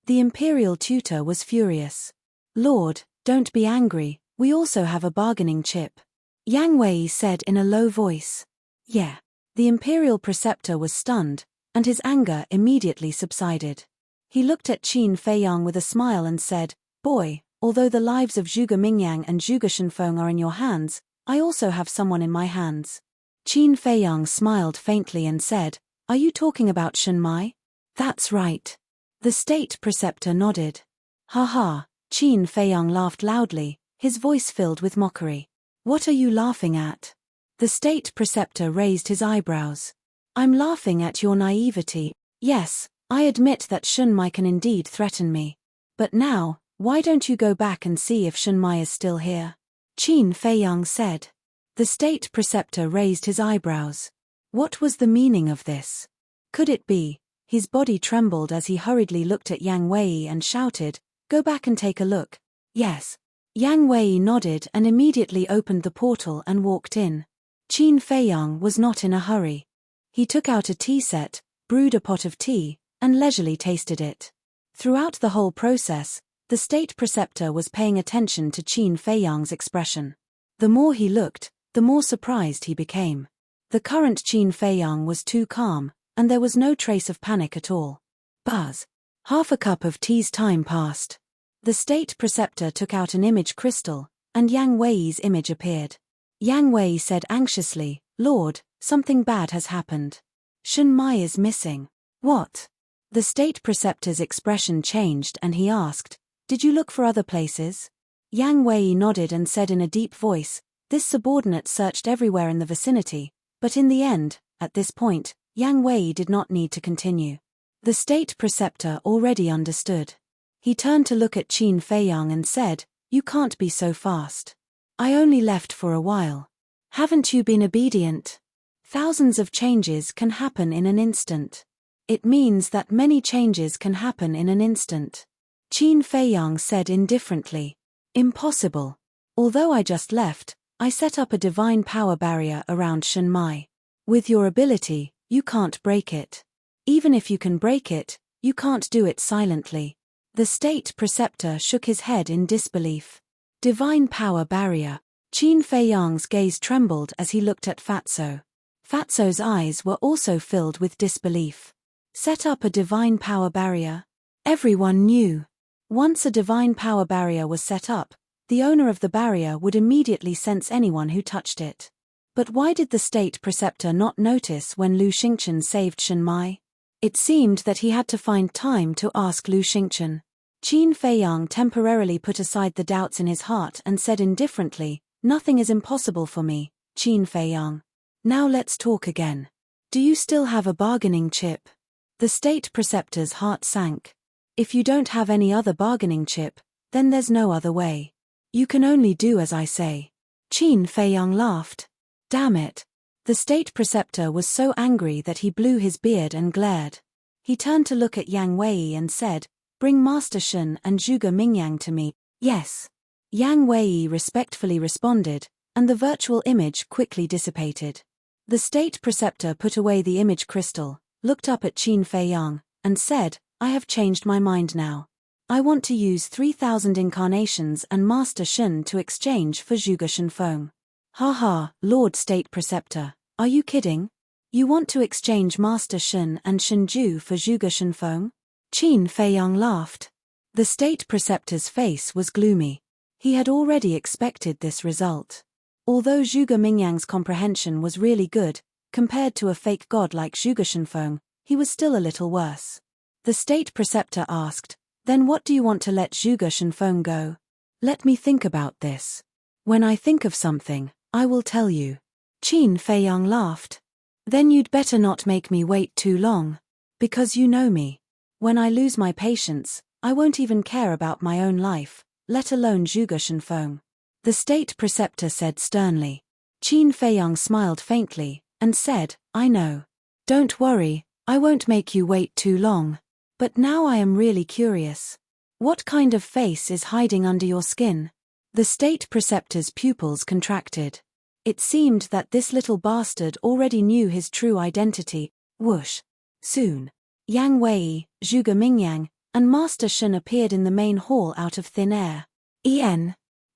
The imperial tutor was furious. Lord, don't be angry, we also have a bargaining chip. Yang Wei said in a low voice. Yeah. The imperial preceptor was stunned, and his anger immediately subsided. He looked at Qin Feiyang with a smile and said, boy, although the lives of Zhuge Mingyang and Zhuge Shenfeng are in your hands, I also have someone in my hands. Qin Feiyang smiled faintly and said, are you talking about Shen Mai? That's right. The state preceptor nodded. Ha ha, Qin Feiyang laughed loudly, his voice filled with mockery. What are you laughing at? The state preceptor raised his eyebrows. I'm laughing at your naivety. Yes, I admit that Shen Mai can indeed threaten me. But now, why don't you go back and see if Shen Mai is still here? Qin Feiyang said. The state preceptor raised his eyebrows. What was the meaning of this? Could it be? His body trembled as he hurriedly looked at Yang Wei and shouted, go back and take a look. Yes. Yang Wei nodded and immediately opened the portal and walked in. Qin Feiyang was not in a hurry. He took out a tea set, brewed a pot of tea, and leisurely tasted it. Throughout the whole process, the state preceptor was paying attention to Qin Feiyang's expression. The more he looked, the more surprised he became. The current Qin Feiyang was too calm, and there was no trace of panic at all. Buzz. Half a cup of tea's time passed. The state preceptor took out an image crystal, and Yang Wei's image appeared. Yang Wei said anxiously, Lord, something bad has happened. Shen Mai is missing. What? The state preceptor's expression changed and he asked, did you look for other places? Yang Wei nodded and said in a deep voice, this subordinate searched everywhere in the vicinity, but in the end, at this point, Yang Wei did not need to continue. The state preceptor already understood. He turned to look at Qin Feiyang and said, you can't be so fast. I only left for a while. Haven't you been obedient? Thousands of changes can happen in an instant. It means that many changes can happen in an instant. Qin Feiyang said indifferently. Impossible. Although I just left, I set up a divine power barrier around Shen Mai. With your ability, you can't break it. Even if you can break it, you can't do it silently. The state preceptor shook his head in disbelief. Divine power barrier. Qin Feiyang's gaze trembled as he looked at Fatso. Fatso's eyes were also filled with disbelief. Set up a divine power barrier? Everyone knew. Once a divine power barrier was set up, the owner of the barrier would immediately sense anyone who touched it. But why did the state preceptor not notice when Lu Xingchen saved Shen Mai? It seemed that he had to find time to ask Lu Xingchen. Qin Feiyang temporarily put aside the doubts in his heart and said indifferently, nothing is impossible for me, Qin Feiyang. Now let's talk again. Do you still have a bargaining chip? The state preceptor's heart sank. If you don't have any other bargaining chip, then there's no other way. You can only do as I say. Qin Feiyang laughed. Damn it. The state preceptor was so angry that he blew his beard and glared. He turned to look at Yang Wei and said, bring Master Shen and Zhuge Mingyang to me. Yes. Yang Wei respectfully responded, and the virtual image quickly dissipated. The state preceptor put away the image crystal, looked up at Qin Feiyang, and said, I have changed my mind now. I want to use 3,000 incarnations and Master Shen to exchange for Zhuge Shenfeng. Ha ha, Lord State Preceptor, are you kidding? You want to exchange Master Shen and Shenju for Zhuge Shenfeng? Qin Feiyang laughed. The State Preceptor's face was gloomy. He had already expected this result. Although Zhuge Mingyang's comprehension was really good, compared to a fake god like Zhuge Shenfeng, he was still a little worse. The State Preceptor asked, then what do you want to let Zhuge Shenfeng go? Let me think about this. When I think of something, I will tell you. Qin Feiyang laughed. Then you'd better not make me wait too long. Because you know me. When I lose my patience, I won't even care about my own life, let alone Zhuge Shenfeng. The State Preceptor said sternly. Qin Feiyang smiled faintly, and said, I know. Don't worry, I won't make you wait too long. But now I am really curious. What kind of face is hiding under your skin? The state preceptor's pupils contracted. It seemed that this little bastard already knew his true identity. Whoosh. Soon, Yang Wei, Zhuge Mingyang, and Master Shen appeared in the main hall out of thin air.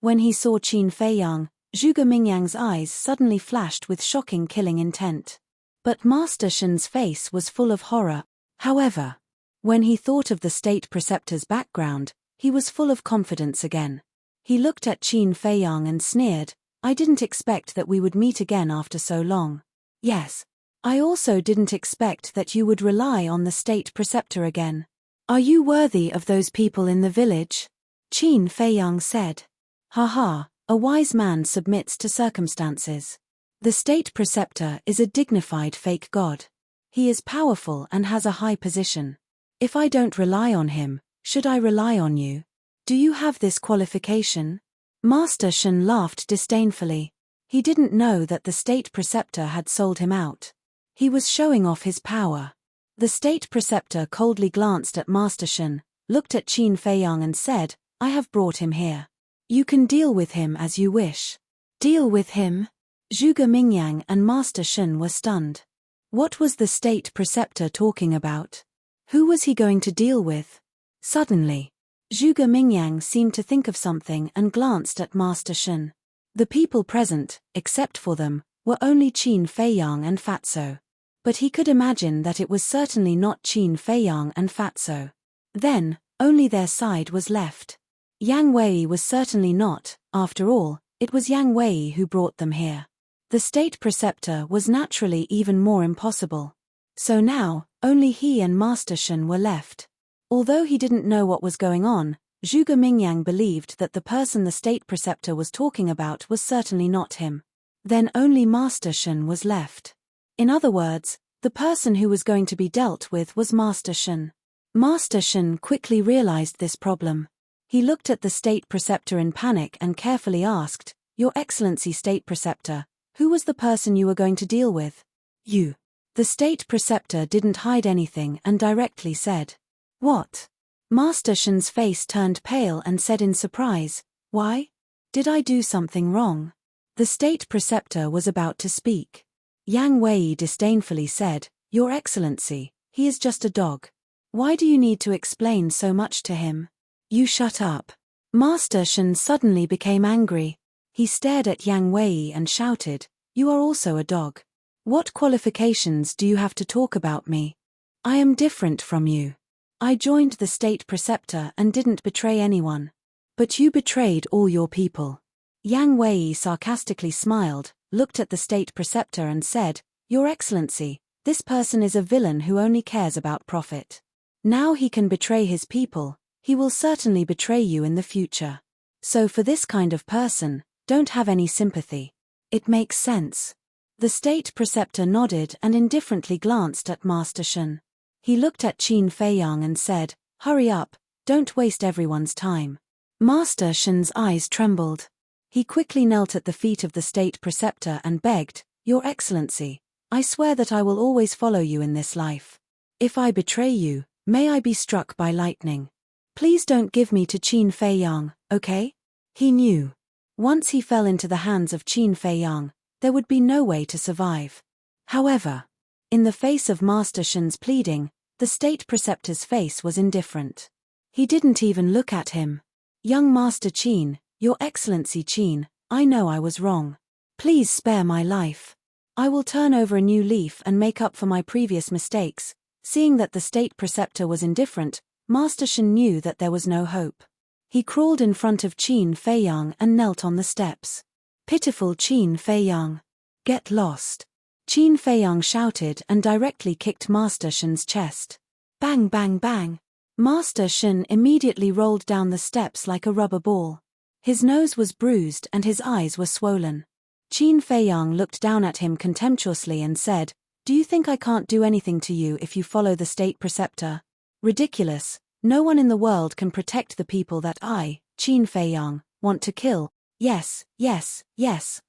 When he saw Qin Feiyang, Zhuge Mingyang's eyes suddenly flashed with shocking killing intent. But Master Shen's face was full of horror. However, when he thought of the state preceptor's background, he was full of confidence again. He looked at Qin Feiyang and sneered, I didn't expect that we would meet again after so long. Yes. I also didn't expect that you would rely on the state preceptor again. Are you worthy of those people in the village? Qin Feiyang said. Haha, a wise man submits to circumstances. The state preceptor is a dignified fake god. He is powerful and has a high position. If I don't rely on him, should I rely on you? Do you have this qualification? Master Shen laughed disdainfully. He didn't know that the state preceptor had sold him out. He was showing off his power. The state preceptor coldly glanced at Master Shen, looked at Qin Feiyang and said, I have brought him here. You can deal with him as you wish. Deal with him? Zhuge Mingyang and Master Shen were stunned. What was the state preceptor talking about? Who was he going to deal with? Suddenly, Zhuge Mingyang seemed to think of something and glanced at Master Shen. The people present, except for them, were only Qin Feiyang and Fatso. But he could imagine that it was certainly not Qin Feiyang and Fatso. Then, only their side was left. Yang Wei was certainly not, after all, it was Yang Wei who brought them here. The state preceptor was naturally even more impossible. So now, only he and Master Shen were left. Although he didn't know what was going on, Zhuge Mingyang believed that the person the state preceptor was talking about was certainly not him. Then only Master Shen was left. In other words, the person who was going to be dealt with was Master Shen. Master Shen quickly realized this problem. He looked at the state preceptor in panic and carefully asked, Your Excellency State Preceptor, who was the person you were going to deal with? You. The state preceptor didn't hide anything and directly said. What? Master Shen's face turned pale and said in surprise, Why? Did I do something wrong? The state preceptor was about to speak. Yang Wei disdainfully said, Your Excellency, he is just a dog. Why do you need to explain so much to him? You shut up. Master Shen suddenly became angry. He stared at Yang Wei and shouted, You are also a dog. What qualifications do you have to talk about me? I am different from you. I joined the state preceptor and didn't betray anyone. But you betrayed all your people. Yang Wei sarcastically smiled, looked at the state preceptor and said, Your Excellency, this person is a villain who only cares about profit. Now he can betray his people, he will certainly betray you in the future. So for this kind of person, don't have any sympathy. It makes sense. The state preceptor nodded and indifferently glanced at Master Shen. He looked at Qin Feiyang and said, Hurry up, don't waste everyone's time. Master Shen's eyes trembled. He quickly knelt at the feet of the state preceptor and begged, Your Excellency, I swear that I will always follow you in this life. If I betray you, may I be struck by lightning. Please don't give me to Qin Feiyang, okay? He knew. Once he fell into the hands of Qin Feiyang, there would be no way to survive. However, in the face of Master Shen's pleading, the state preceptor's face was indifferent. He didn't even look at him. Young Master Qin, Your Excellency Qin, I know I was wrong. Please spare my life. I will turn over a new leaf and make up for my previous mistakes. Seeing that the state preceptor was indifferent, Master Shen knew that there was no hope. He crawled in front of Qin Feiyang and knelt on the steps. Pitiful Qin Feiyang. Get lost. Qin Feiyang shouted and directly kicked Master Shen's chest. Bang bang bang. Master Shen immediately rolled down the steps like a rubber ball. His nose was bruised and his eyes were swollen. Qin Feiyang looked down at him contemptuously and said, Do you think I can't do anything to you if you follow the state preceptor? Ridiculous. No one in the world can protect the people that I, Qin Feiyang, want to kill. Yes,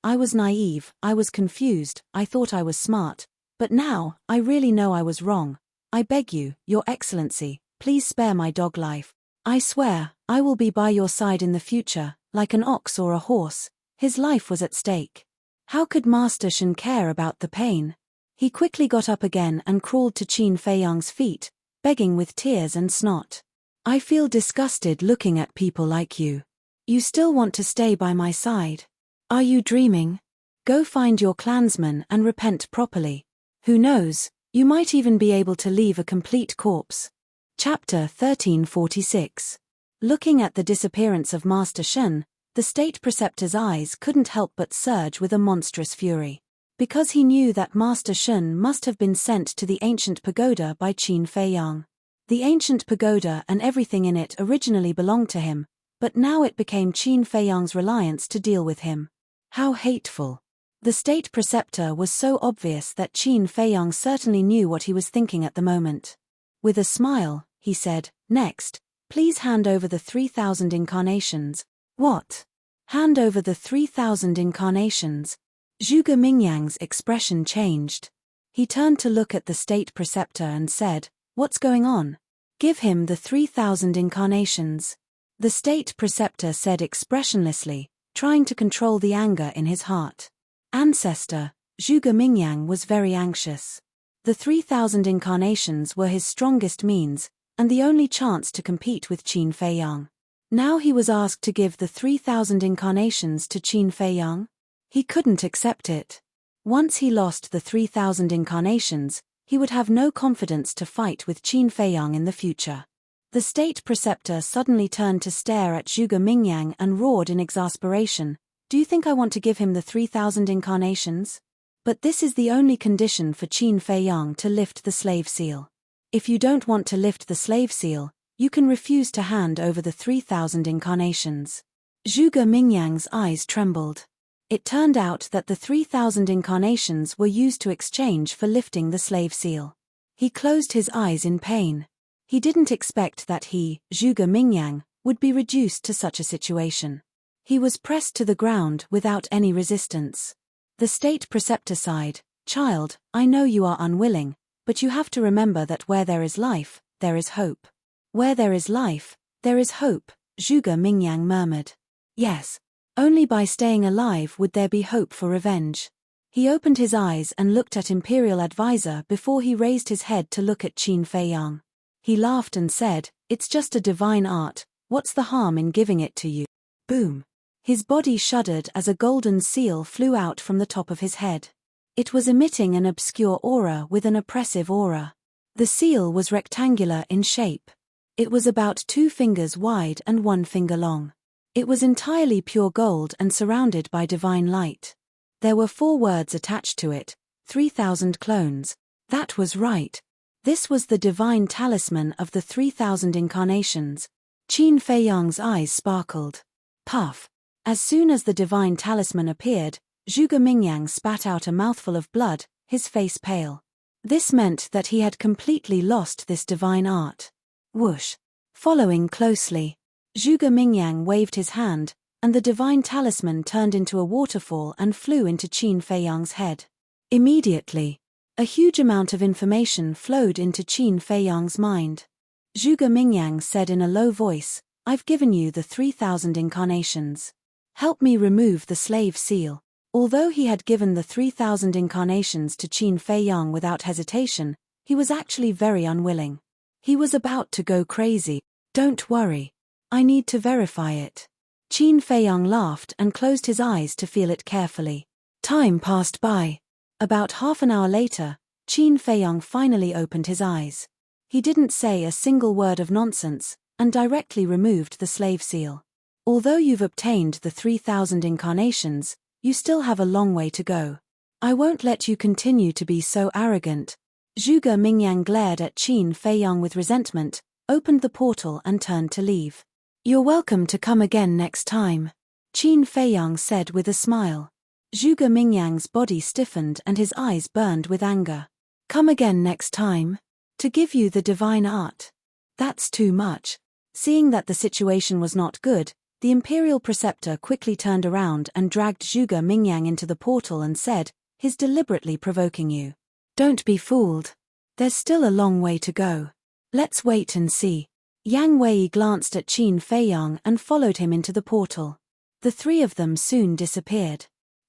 I was naive, I was confused, I thought I was smart. But now, I really know I was wrong. I beg you, Your Excellency, please spare my dog life. I swear, I will be by your side in the future, like an ox or a horse. His life was at stake. How could Master Shen care about the pain? He quickly got up again and crawled to Qin Feiyang's feet, begging with tears and snot. I feel disgusted looking at people like you. You still want to stay by my side? Are you dreaming? Go find your clansmen and repent properly. Who knows, you might even be able to leave a complete corpse. Chapter 1346. Looking at the disappearance of Master Shen, the state preceptor's eyes couldn't help but surge with a monstrous fury. Because he knew that Master Shen must have been sent to the ancient pagoda by Qin Feiyang. The ancient pagoda and everything in it originally belonged to him, but now it became Qin Feiyang's reliance to deal with him. How hateful. The state preceptor was so obvious that Qin Feiyang certainly knew what he was thinking at the moment. With a smile, he said, "Next, please hand over the 3,000 incarnations." What? Hand over the 3,000 incarnations? Zhuge Mingyang's expression changed. He turned to look at the state preceptor and said, "What's going on? Give him the 3,000 incarnations." The state preceptor said expressionlessly, trying to control the anger in his heart. Ancestor, Zhuge Mingyang was very anxious. The 3,000 incarnations were his strongest means, and the only chance to compete with Qin Feiyang. Now he was asked to give the 3,000 incarnations to Qin Feiyang? He couldn't accept it. Once he lost the 3,000 incarnations, he would have no confidence to fight with Qin Feiyang in the future. The state preceptor suddenly turned to stare at Zhuge Mingyang and roared in exasperation, "Do you think I want to give him the 3,000 incarnations? But this is the only condition for Qin Feiyang to lift the slave seal. If you don't want to lift the slave seal, you can refuse to hand over the 3,000 incarnations." Zhuge Mingyang's eyes trembled. It turned out that the 3,000 incarnations were used to exchange for lifting the slave seal. He closed his eyes in pain. He didn't expect that he, Zhuge Mingyang, would be reduced to such a situation. He was pressed to the ground without any resistance. The state preceptor sighed, "Child, I know you are unwilling, but you have to remember that where there is life, there is hope." "Where there is life, there is hope," Zhuge Mingyang murmured. "Yes. Only by staying alive would there be hope for revenge." He opened his eyes and looked at Imperial Advisor before he raised his head to look at Qin Feiyang. He laughed and said, "It's just a divine art, what's the harm in giving it to you?" Boom. His body shuddered as a golden seal flew out from the top of his head. It was emitting an obscure aura with an oppressive aura. The seal was rectangular in shape. It was about 2 fingers wide and 1 finger long. It was entirely pure gold and surrounded by divine light. There were 4 words attached to it, 3,000 clones. That was right. This was the divine talisman of the 3,000 incarnations. Qin Feiyang's eyes sparkled. Puff. As soon as the divine talisman appeared, Zhuge Mingyang spat out a mouthful of blood, his face pale. This meant that he had completely lost this divine art. Whoosh. Following closely, Zhuge Mingyang waved his hand, and the divine talisman turned into a waterfall and flew into Qin Feiyang's head. Immediately, a huge amount of information flowed into Qin Feiyang's mind. Zhuge Mingyang said in a low voice, "I've given you the 3,000 incarnations. Help me remove the slave seal." Although he had given the 3,000 incarnations to Qin Feiyang without hesitation, he was actually very unwilling. He was about to go crazy. "Don't worry. I need to verify it." Qin Feiyang laughed and closed his eyes to feel it carefully. Time passed by. About half an hour later, Qin Feiyang finally opened his eyes. He didn't say a single word of nonsense, and directly removed the slave seal. "Although you've obtained the 3,000 incarnations, you still have a long way to go. I won't let you continue to be so arrogant." Zhuge Mingyang glared at Qin Feiyang with resentment, opened the portal and turned to leave. "You're welcome to come again next time," Qin Feiyang said with a smile. Zhuge Mingyang's body stiffened and his eyes burned with anger. "Come again next time? To give you the divine art? That's too much." Seeing that the situation was not good, the Imperial Preceptor quickly turned around and dragged Zhuge Mingyang into the portal and said, "He's deliberately provoking you. Don't be fooled. There's still a long way to go. Let's wait and see. Yang Wei glanced at Qin Feiyang and followed him into the portal. The three of them soon disappeared.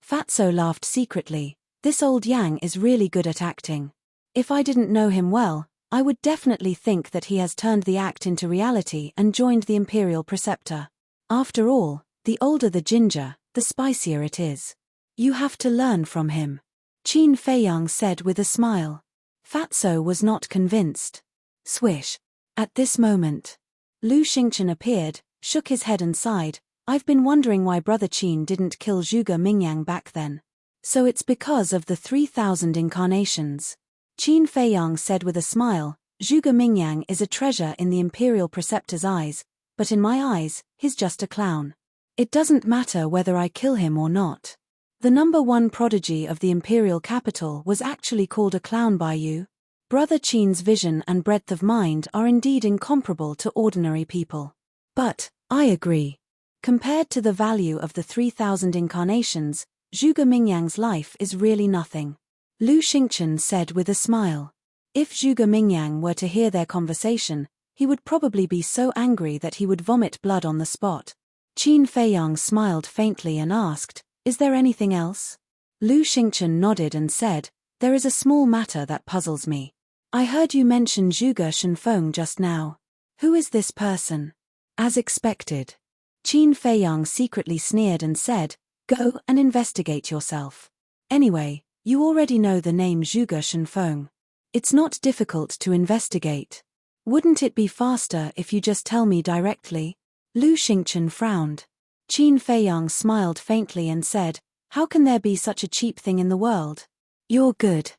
Fatso laughed secretly. This old Yang is really good at acting. If I didn't know him well, I would definitely think that he has turned the act into reality and joined the Imperial Preceptor. After all, the older the ginger, the spicier it is. You have to learn from him. Qin Feiyang said with a smile. Fatso was not convinced. Swish. At this moment, Lu Xingchen appeared, shook his head and sighed. I've been wondering why Brother Qin didn't kill Zhuge Mingyang back then. So it's because of the 3,000 incarnations. Qin Feiyang said with a smile, Zhuge Mingyang is a treasure in the Imperial Preceptor's eyes, but in my eyes, he's just a clown. It doesn't matter whether I kill him or not. The #1 prodigy of the Imperial capital was actually called a clown by you. Brother Qin's vision and breadth of mind are indeed incomparable to ordinary people. But, I agree. Compared to the value of the 3,000 incarnations, Zhuge Mingyang's life is really nothing. Lu Xingchen said with a smile. If Zhuge Mingyang were to hear their conversation, he would probably be so angry that he would vomit blood on the spot. Qin Feiyang smiled faintly and asked, Is there anything else? Lu Xingchen nodded and said, There is a small matter that puzzles me. I heard you mention Zhuge Shenfeng just now. Who is this person? As expected. Qin Feiyang secretly sneered and said, Go and investigate yourself. Anyway, you already know the name Zhuge Shenfeng. It's not difficult to investigate. Wouldn't it be faster if you just tell me directly? Lu Xingchen frowned. Qin Feiyang smiled faintly and said, How can there be such a cheap thing in the world? You're good.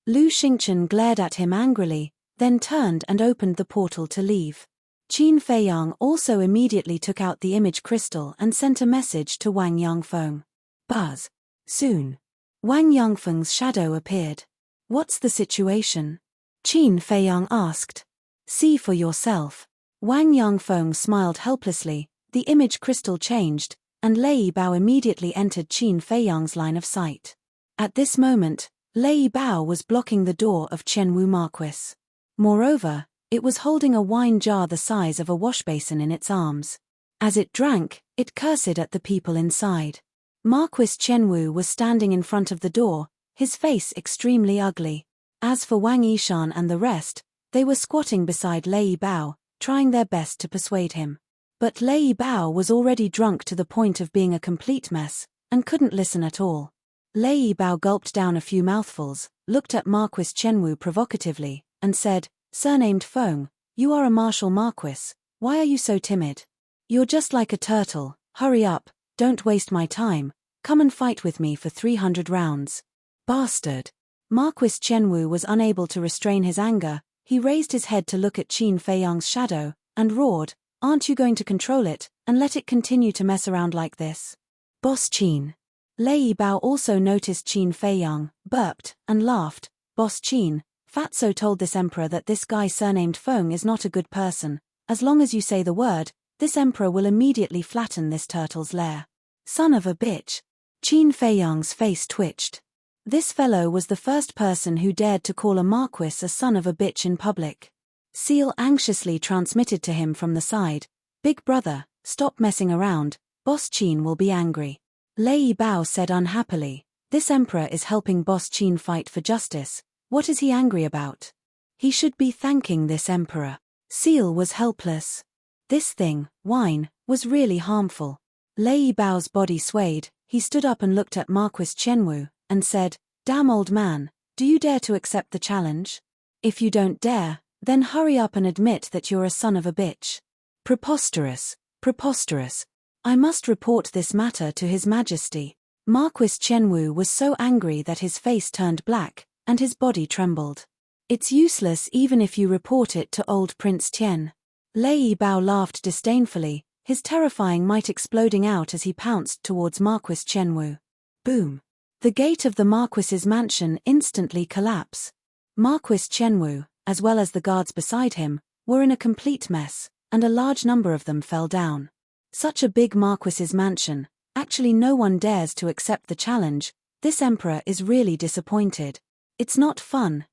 Lu Xingchen glared at him angrily, then turned and opened the portal to leave. Qin Feiyang also immediately took out the image crystal and sent a message to Wang Yangfeng. Buzz. Soon. Wang Yangfeng's shadow appeared. What's the situation? Qin Feiyang asked. See for yourself. Wang Yangfeng smiled helplessly, the image crystal changed, and Lei Bao immediately entered Qin Feiyang's line of sight. At this moment, Lei Bao was blocking the door of Qianwu Marquis. Moreover, it was holding a wine jar the size of a washbasin in its arms. As it drank, it cursed at the people inside. Marquis Qianwu was standing in front of the door, his face extremely ugly. As for Wang Yishan and the rest, they were squatting beside Lei Bao, trying their best to persuade him. But Lei Bao was already drunk to the point of being a complete mess, and couldn't listen at all. Lei Bao gulped down a few mouthfuls, looked at Marquis Qianwu provocatively, and said, Surnamed Feng, you are a martial marquis, why are you so timid? You're just like a turtle, hurry up, don't waste my time, come and fight with me for 300 rounds. Bastard. Marquis Qianwu was unable to restrain his anger, he raised his head to look at Qin Feiyang's shadow, and roared, Aren't you going to control it, and let it continue to mess around like this? Boss Qin. Lei Bao also noticed Qin Feiyang, burped, and laughed. Boss Qin, Fatso told this emperor that this guy surnamed Feng is not a good person. As long as you say the word, this emperor will immediately flatten this turtle's lair. Son of a bitch. Qin Feiyang's face twitched. This fellow was the first person who dared to call a marquis a son of a bitch in public. Seal anxiously transmitted to him from the side, Big brother, stop messing around, Boss Qin will be angry. Lei Bao said unhappily, this emperor is helping Boss Qin fight for justice, what is he angry about? He should be thanking this emperor. Seal was helpless. This thing, wine, was really harmful. Lei Bao's body swayed, he stood up and looked at Marquis Qianwu, and said, Damn old man, do you dare to accept the challenge? If you don't dare, then hurry up and admit that you're a son of a bitch. Preposterous, preposterous. I must report this matter to His Majesty. Marquis Qianwu was so angry that his face turned black, and his body trembled. It's useless even if you report it to old Prince Tian. Lei Bao laughed disdainfully, his terrifying might exploding out as he pounced towards Marquis Qianwu. Boom. The gate of the Marquis's mansion instantly collapsed. Marquis Qianwu, as well as the guards beside him, were in a complete mess, and a large number of them fell down. Such a big Marquis's mansion, actually no one dares to accept the challenge, this emperor is really disappointed. It's not fun,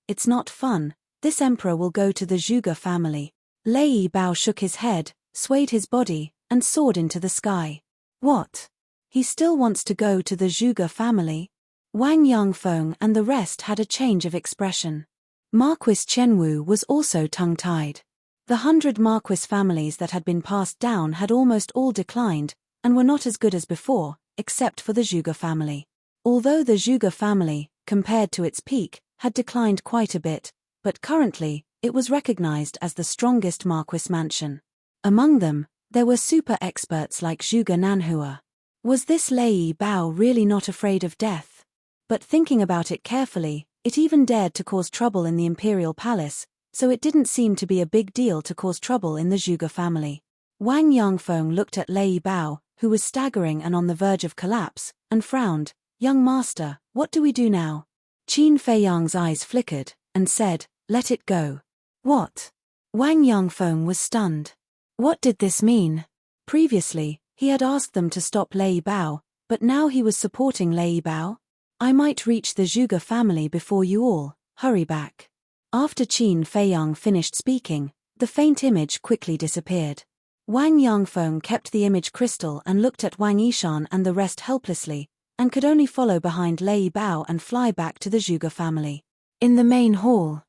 This emperor will go to the Zhuge family. Lei Bao shook his head, swayed his body, and soared into the sky. What? He still wants to go to the Zhuge family? Wang Yangfeng and the rest had a change of expression. Marquis Qianwu was also tongue-tied. The 100 Marquis families that had been passed down had almost all declined, and were not as good as before, except for the Zhuge family. Although the Zhuge family, compared to its peak, had declined quite a bit, but currently, it was recognized as the strongest Marquis mansion. Among them, there were super experts like Zhuge Nanhua. Was this Lei Bao really not afraid of death? But thinking about it carefully, it even dared to cause trouble in the imperial palace, so it didn't seem to be a big deal to cause trouble in the Zhuge family. Wang Yangfeng looked at Lei Bao, who was staggering and on the verge of collapse, and frowned. Young master, what do we do now? Qin Feiyang's eyes flickered, and said, let it go. What? Wang Yangfeng was stunned. What did this mean? Previously, he had asked them to stop Lei Bao, but now he was supporting Lei Bao? I might reach the Zhuge family before you all, hurry back. After Qin Feiyang finished speaking, the faint image quickly disappeared. Wang Yangfeng kept the image crystal and looked at Wang Yishan and the rest helplessly, and could only follow behind Lei Bao and fly back to the Zhuge family. In the main hall,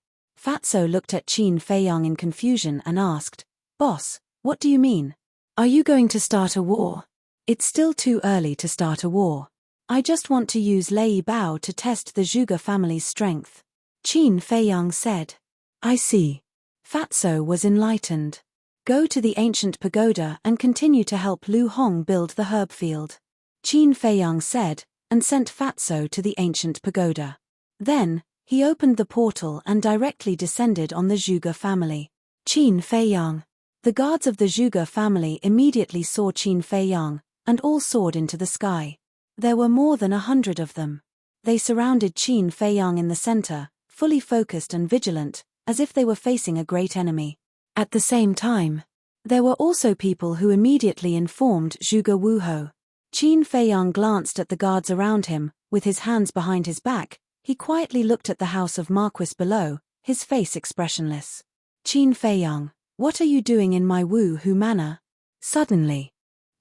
Fatso looked at Qin Feiyang in confusion and asked, Boss, what do you mean? Are you going to start a war? It's still too early to start a war. I just want to use Lei Bao to test the Zhuge family's strength. Qin Feiyang said. I see. Fatso was enlightened. Go to the ancient pagoda and continue to help Lu Hong build the herb field. Qin Feiyang said, and sent Fatso to the ancient pagoda. Then, he opened the portal and directly descended on the Zhuge family. Qin Feiyang. The guards of the Zhuge family immediately saw Qin Feiyang, and all soared into the sky. There were more than 100 of them. They surrounded Qin Feiyang in the center, fully focused and vigilant, as if they were facing a great enemy. At the same time, there were also people who immediately informed Zhuge Wuhou. Qin Feiyang glanced at the guards around him, with his hands behind his back. He quietly looked at the house of Marquis below, his face expressionless. Qin Feiyang, what are you doing in my Wuhu manor? Suddenly.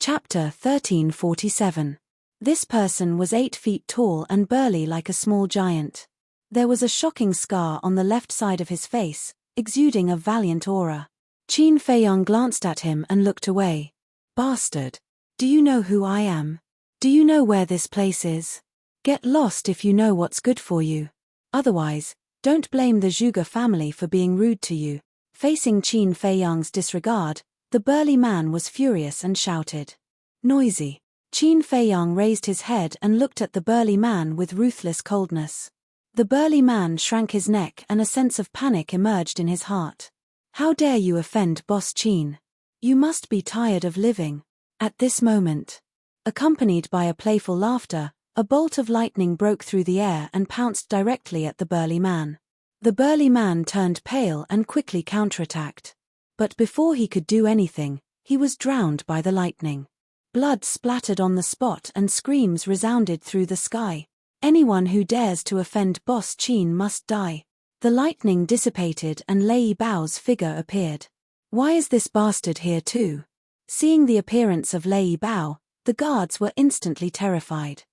Chapter 1347. This person was 8 feet tall and burly like a small giant. There was a shocking scar on the left side of his face, exuding a valiant aura. Qin Feiyang glanced at him and looked away. Bastard. Do you know who I am? Do you know where this place is? Get lost if you know what's good for you. Otherwise, don't blame the Zhuge family for being rude to you. Facing Qin Feiyang's disregard, the burly man was furious and shouted. Noisy. Qin Feiyang raised his head and looked at the burly man with ruthless coldness. The burly man shrank his neck and a sense of panic emerged in his heart. How dare you offend Boss Qin? You must be tired of living. At this moment, accompanied by a playful laughter, a bolt of lightning broke through the air and pounced directly at the burly man. The burly man turned pale and quickly counterattacked. But before he could do anything, he was drowned by the lightning. Blood splattered on the spot and screams resounded through the sky. Anyone who dares to offend Boss Qin must die. The lightning dissipated and Lei Bao's figure appeared. Why is this bastard here too? Seeing the appearance of Lei Bao, the guards were instantly terrified.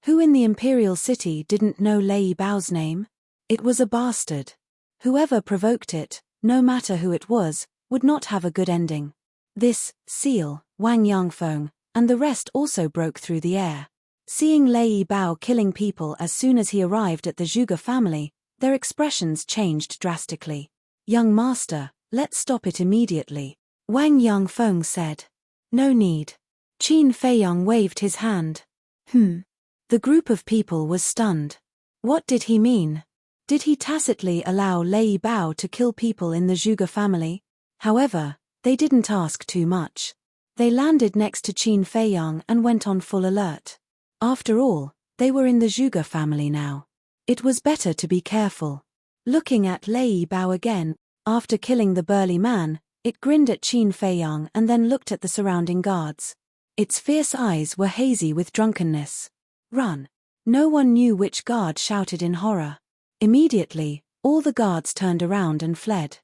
Who in the imperial city didn't know Lei Bao's name? It was a bastard. Whoever provoked it, no matter who it was, would not have a good ending. This, Seal, Wang Yangfeng, and the rest also broke through the air. Seeing Lei Bao killing people as soon as he arrived at the Zhuge family, their expressions changed drastically. Young master, let's stop it immediately, Wang Yangfeng said. No need. Qin Feiyang waved his hand. The group of people was stunned. What did he mean? Did he tacitly allow Lei Bao to kill people in the Zhuge family? However, they didn't ask too much. They landed next to Qin Feiyang and went on full alert. After all, they were in the Zhuge family now. It was better to be careful. Looking at Lei Bao again, after killing the burly man, it grinned at Qin Feiyang and then looked at the surrounding guards. Its fierce eyes were hazy with drunkenness. Run. No one knew which guard shouted in horror. Immediately, All the guards turned around and fled.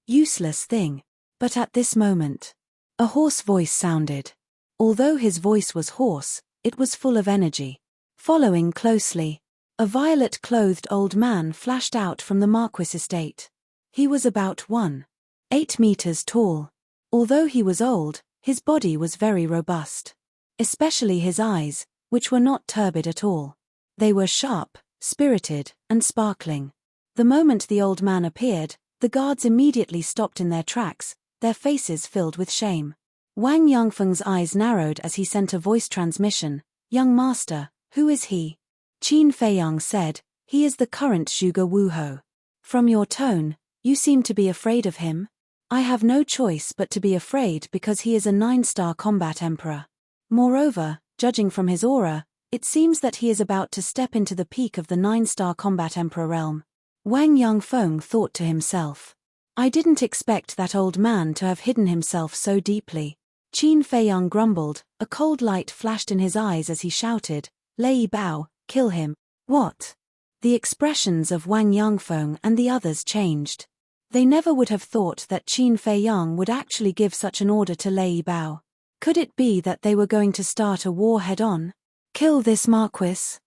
Useless thing. But at this moment, a hoarse voice sounded. Although his voice was hoarse, it was full of energy. Following closely, a violet-clothed old man flashed out from the Marquis estate. He was about 1.8 meters tall. Although he was old, his body was very robust. Especially his eyes, which were not turbid at all. They were sharp, spirited, and sparkling. The moment the old man appeared, the guards immediately stopped in their tracks, their faces filled with shame. Wang Yangfeng's eyes narrowed as he sent a voice transmission. "Young master, who is he?" Qin Feiyang said, "He is the current Zhuge Wuhou. From your tone, you seem to be afraid of him." "I have no choice but to be afraid because he is a 9-star combat emperor. Moreover, judging from his aura, it seems that he is about to step into the peak of the 9-star combat emperor realm." Wang Yangfeng thought to himself. "I didn't expect that old man to have hidden himself so deeply." Qin Feiyang grumbled, a cold light flashed in his eyes as he shouted, "Lei Bao, kill him." "What?" The expressions of Wang Yangfeng and the others changed. They never would have thought that Qin Feiyang would actually give such an order to Lei Bao. Could it be that they were going to start a war head-on? Kill this Marquis?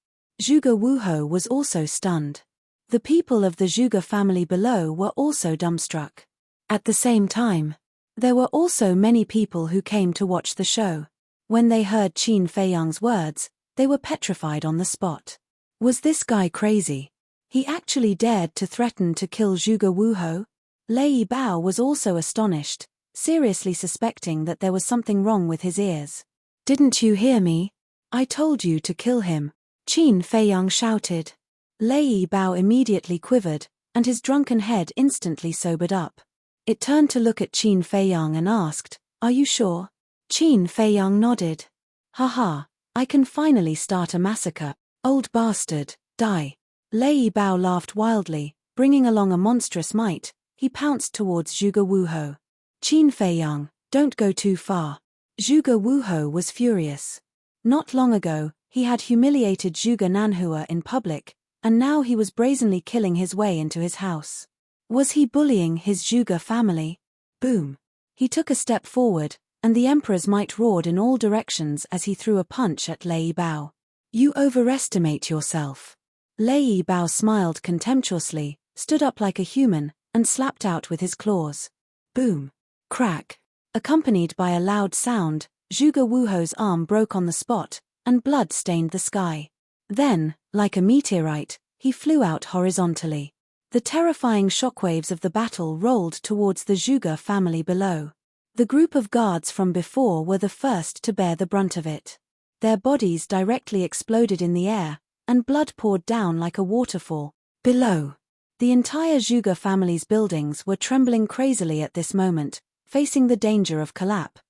Zhuge Wuhou was also stunned. The people of the Zhuge family below were also dumbstruck. At the same time, there were also many people who came to watch the show. When they heard Qin Feiyang's words, they were petrified on the spot. Was this guy crazy? He actually dared to threaten to kill Zhuge Wuhou? Lei Bao was also astonished, seriously suspecting that there was something wrong with his ears. "Didn't you hear me? I told you to kill him," Qin Feiyang shouted. Lei Bao immediately quivered, and his drunken head instantly sobered up. It turned to look at Qin Feiyang and asked, "Are you sure?" Qin Feiyang nodded. "Haha, I can finally start a massacre. Old bastard, die." Lei Bao laughed wildly, bringing along a monstrous might. He pounced towards Zhuge Wuhou. "Qin Feiyang, don't go too far." Zhuge Wuhou was furious. Not long ago, he had humiliated Zhuge Nanhua in public, and now he was brazenly killing his way into his house. Was he bullying his Zhuge family? Boom. He took a step forward, and the emperor's might roared in all directions as he threw a punch at Lei Bao. "You overestimate yourself." Lei Bao smiled contemptuously, stood up like a human, and slapped out with his claws. Boom. Crack. Accompanied by a loud sound, Zhuge Wuhou's arm broke on the spot, and blood stained the sky. Then, like a meteorite, he flew out horizontally. The terrifying shockwaves of the battle rolled towards the Zhuge family below. The group of guards from before were the first to bear the brunt of it. Their bodies directly exploded in the air, and blood poured down like a waterfall. Below, the entire Zhuge family's buildings were trembling crazily at this moment, facing the danger of collapse.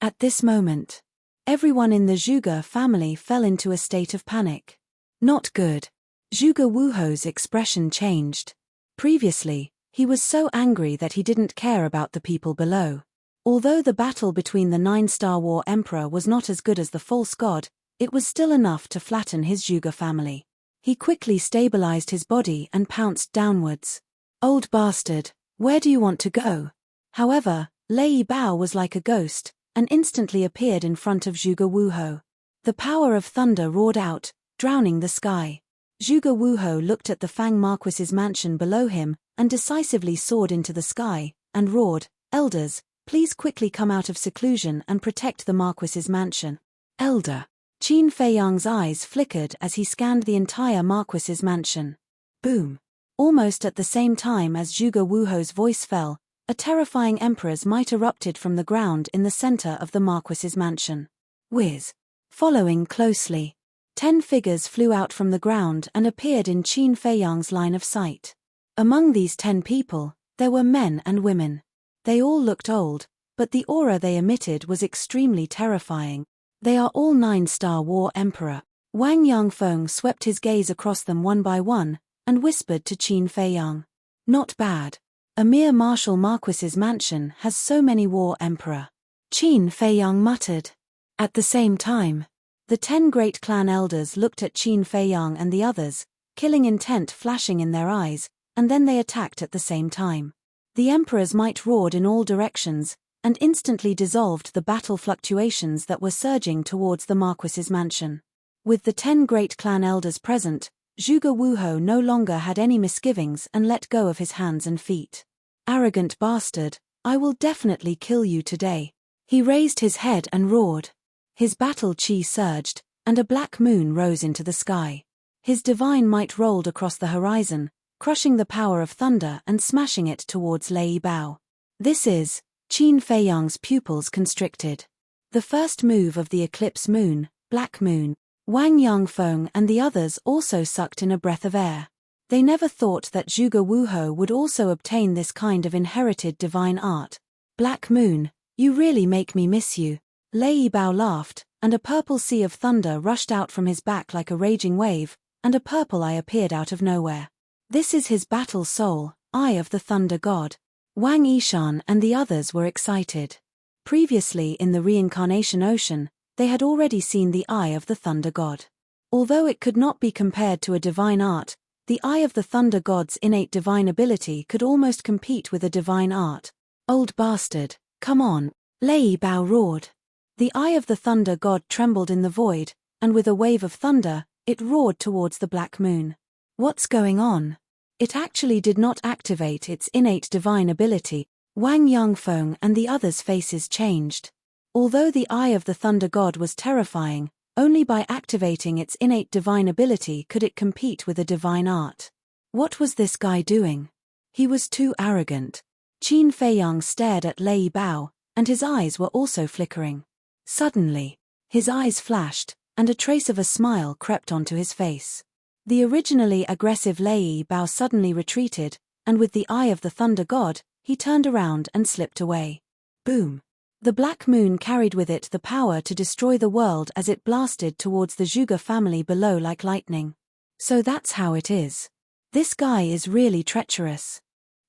At this moment, everyone in the Zhuge family fell into a state of panic. Not good. Zhuge Wuhou's expression changed. Previously, he was so angry that he didn't care about the people below. Although the battle between the 9-star war emperor was not as good as the false god, it was still enough to flatten his Zhuge family. He quickly stabilized his body and pounced downwards. "Old bastard, where do you want to go?" However, Lei Bao was like a ghost, and instantly appeared in front of Zhuge Wuhou. The power of thunder roared out, drowning the sky. Zhuge Wuhou looked at the Fang Marquis's mansion below him, and decisively soared into the sky, and roared, "Elders, please quickly come out of seclusion and protect the Marquis's mansion." "Elder." Qin Feiyang's eyes flickered as he scanned the entire Marquis's mansion. Boom. Almost at the same time as Zhuge Wuhou's voice fell, a terrifying emperor's might erupted from the ground in the center of the Marquis's mansion. Whiz. Following closely, 10 figures flew out from the ground and appeared in Qin Feiyang's line of sight. Among these 10 people, there were men and women. They all looked old, but the aura they emitted was extremely terrifying. They are all 9-star war emperor. Wang Yangfeng swept his gaze across them one by one, and whispered to Qin Feiyang. "Not bad. A mere martial Marquis's mansion has so many war emperor." Qin Feiyang muttered. At the same time, the 10 great clan elders looked at Qin Feiyang and the others, killing intent flashing in their eyes, and then they attacked at the same time. The Emperor's might roared in all directions, and instantly dissolved the battle fluctuations that were surging towards the Marquis's mansion. With the 10 great clan elders present, Zhuge Wuhou no longer had any misgivings and let go of his hands and feet. "Arrogant bastard, I will definitely kill you today." He raised his head and roared. His battle chi surged, and a black moon rose into the sky. His divine might rolled across the horizon, crushing the power of thunder and smashing it towards Lei Bao. This is, Qin Feiyang's pupils constricted. The first move of the eclipse moon, black moon. Wang Yangfeng and the others also sucked in a breath of air. They never thought that Zhuge Wuhou would also obtain this kind of inherited divine art. "Black moon, you really make me miss you." Lei Bao laughed, and a purple sea of thunder rushed out from his back like a raging wave, and a purple eye appeared out of nowhere. This is his battle soul, Eye of the Thunder God. Wang Yishan and the others were excited. Previously in the reincarnation ocean, they had already seen the Eye of the Thunder God. Although it could not be compared to a divine art, the Eye of the Thunder God's innate divine ability could almost compete with a divine art. "Old bastard, come on," Lei Bao roared. The Eye of the Thunder God trembled in the void, and with a wave of thunder, it roared towards the black moon. What's going on? It actually did not activate its innate divine ability. Wang Yangfeng and the others' faces changed. Although the Eye of the Thunder God was terrifying, only by activating its innate divine ability could it compete with a divine art. What was this guy doing? He was too arrogant. Qin Feiyang stared at Lei Bao, and his eyes were also flickering. Suddenly, his eyes flashed, and a trace of a smile crept onto his face. The originally aggressive Lei Bao suddenly retreated, and with the Eye of the Thunder God, he turned around and slipped away. Boom! The black moon carried with it the power to destroy the world as it blasted towards the Zhuge family below like lightning. So that's how it is. This guy is really treacherous.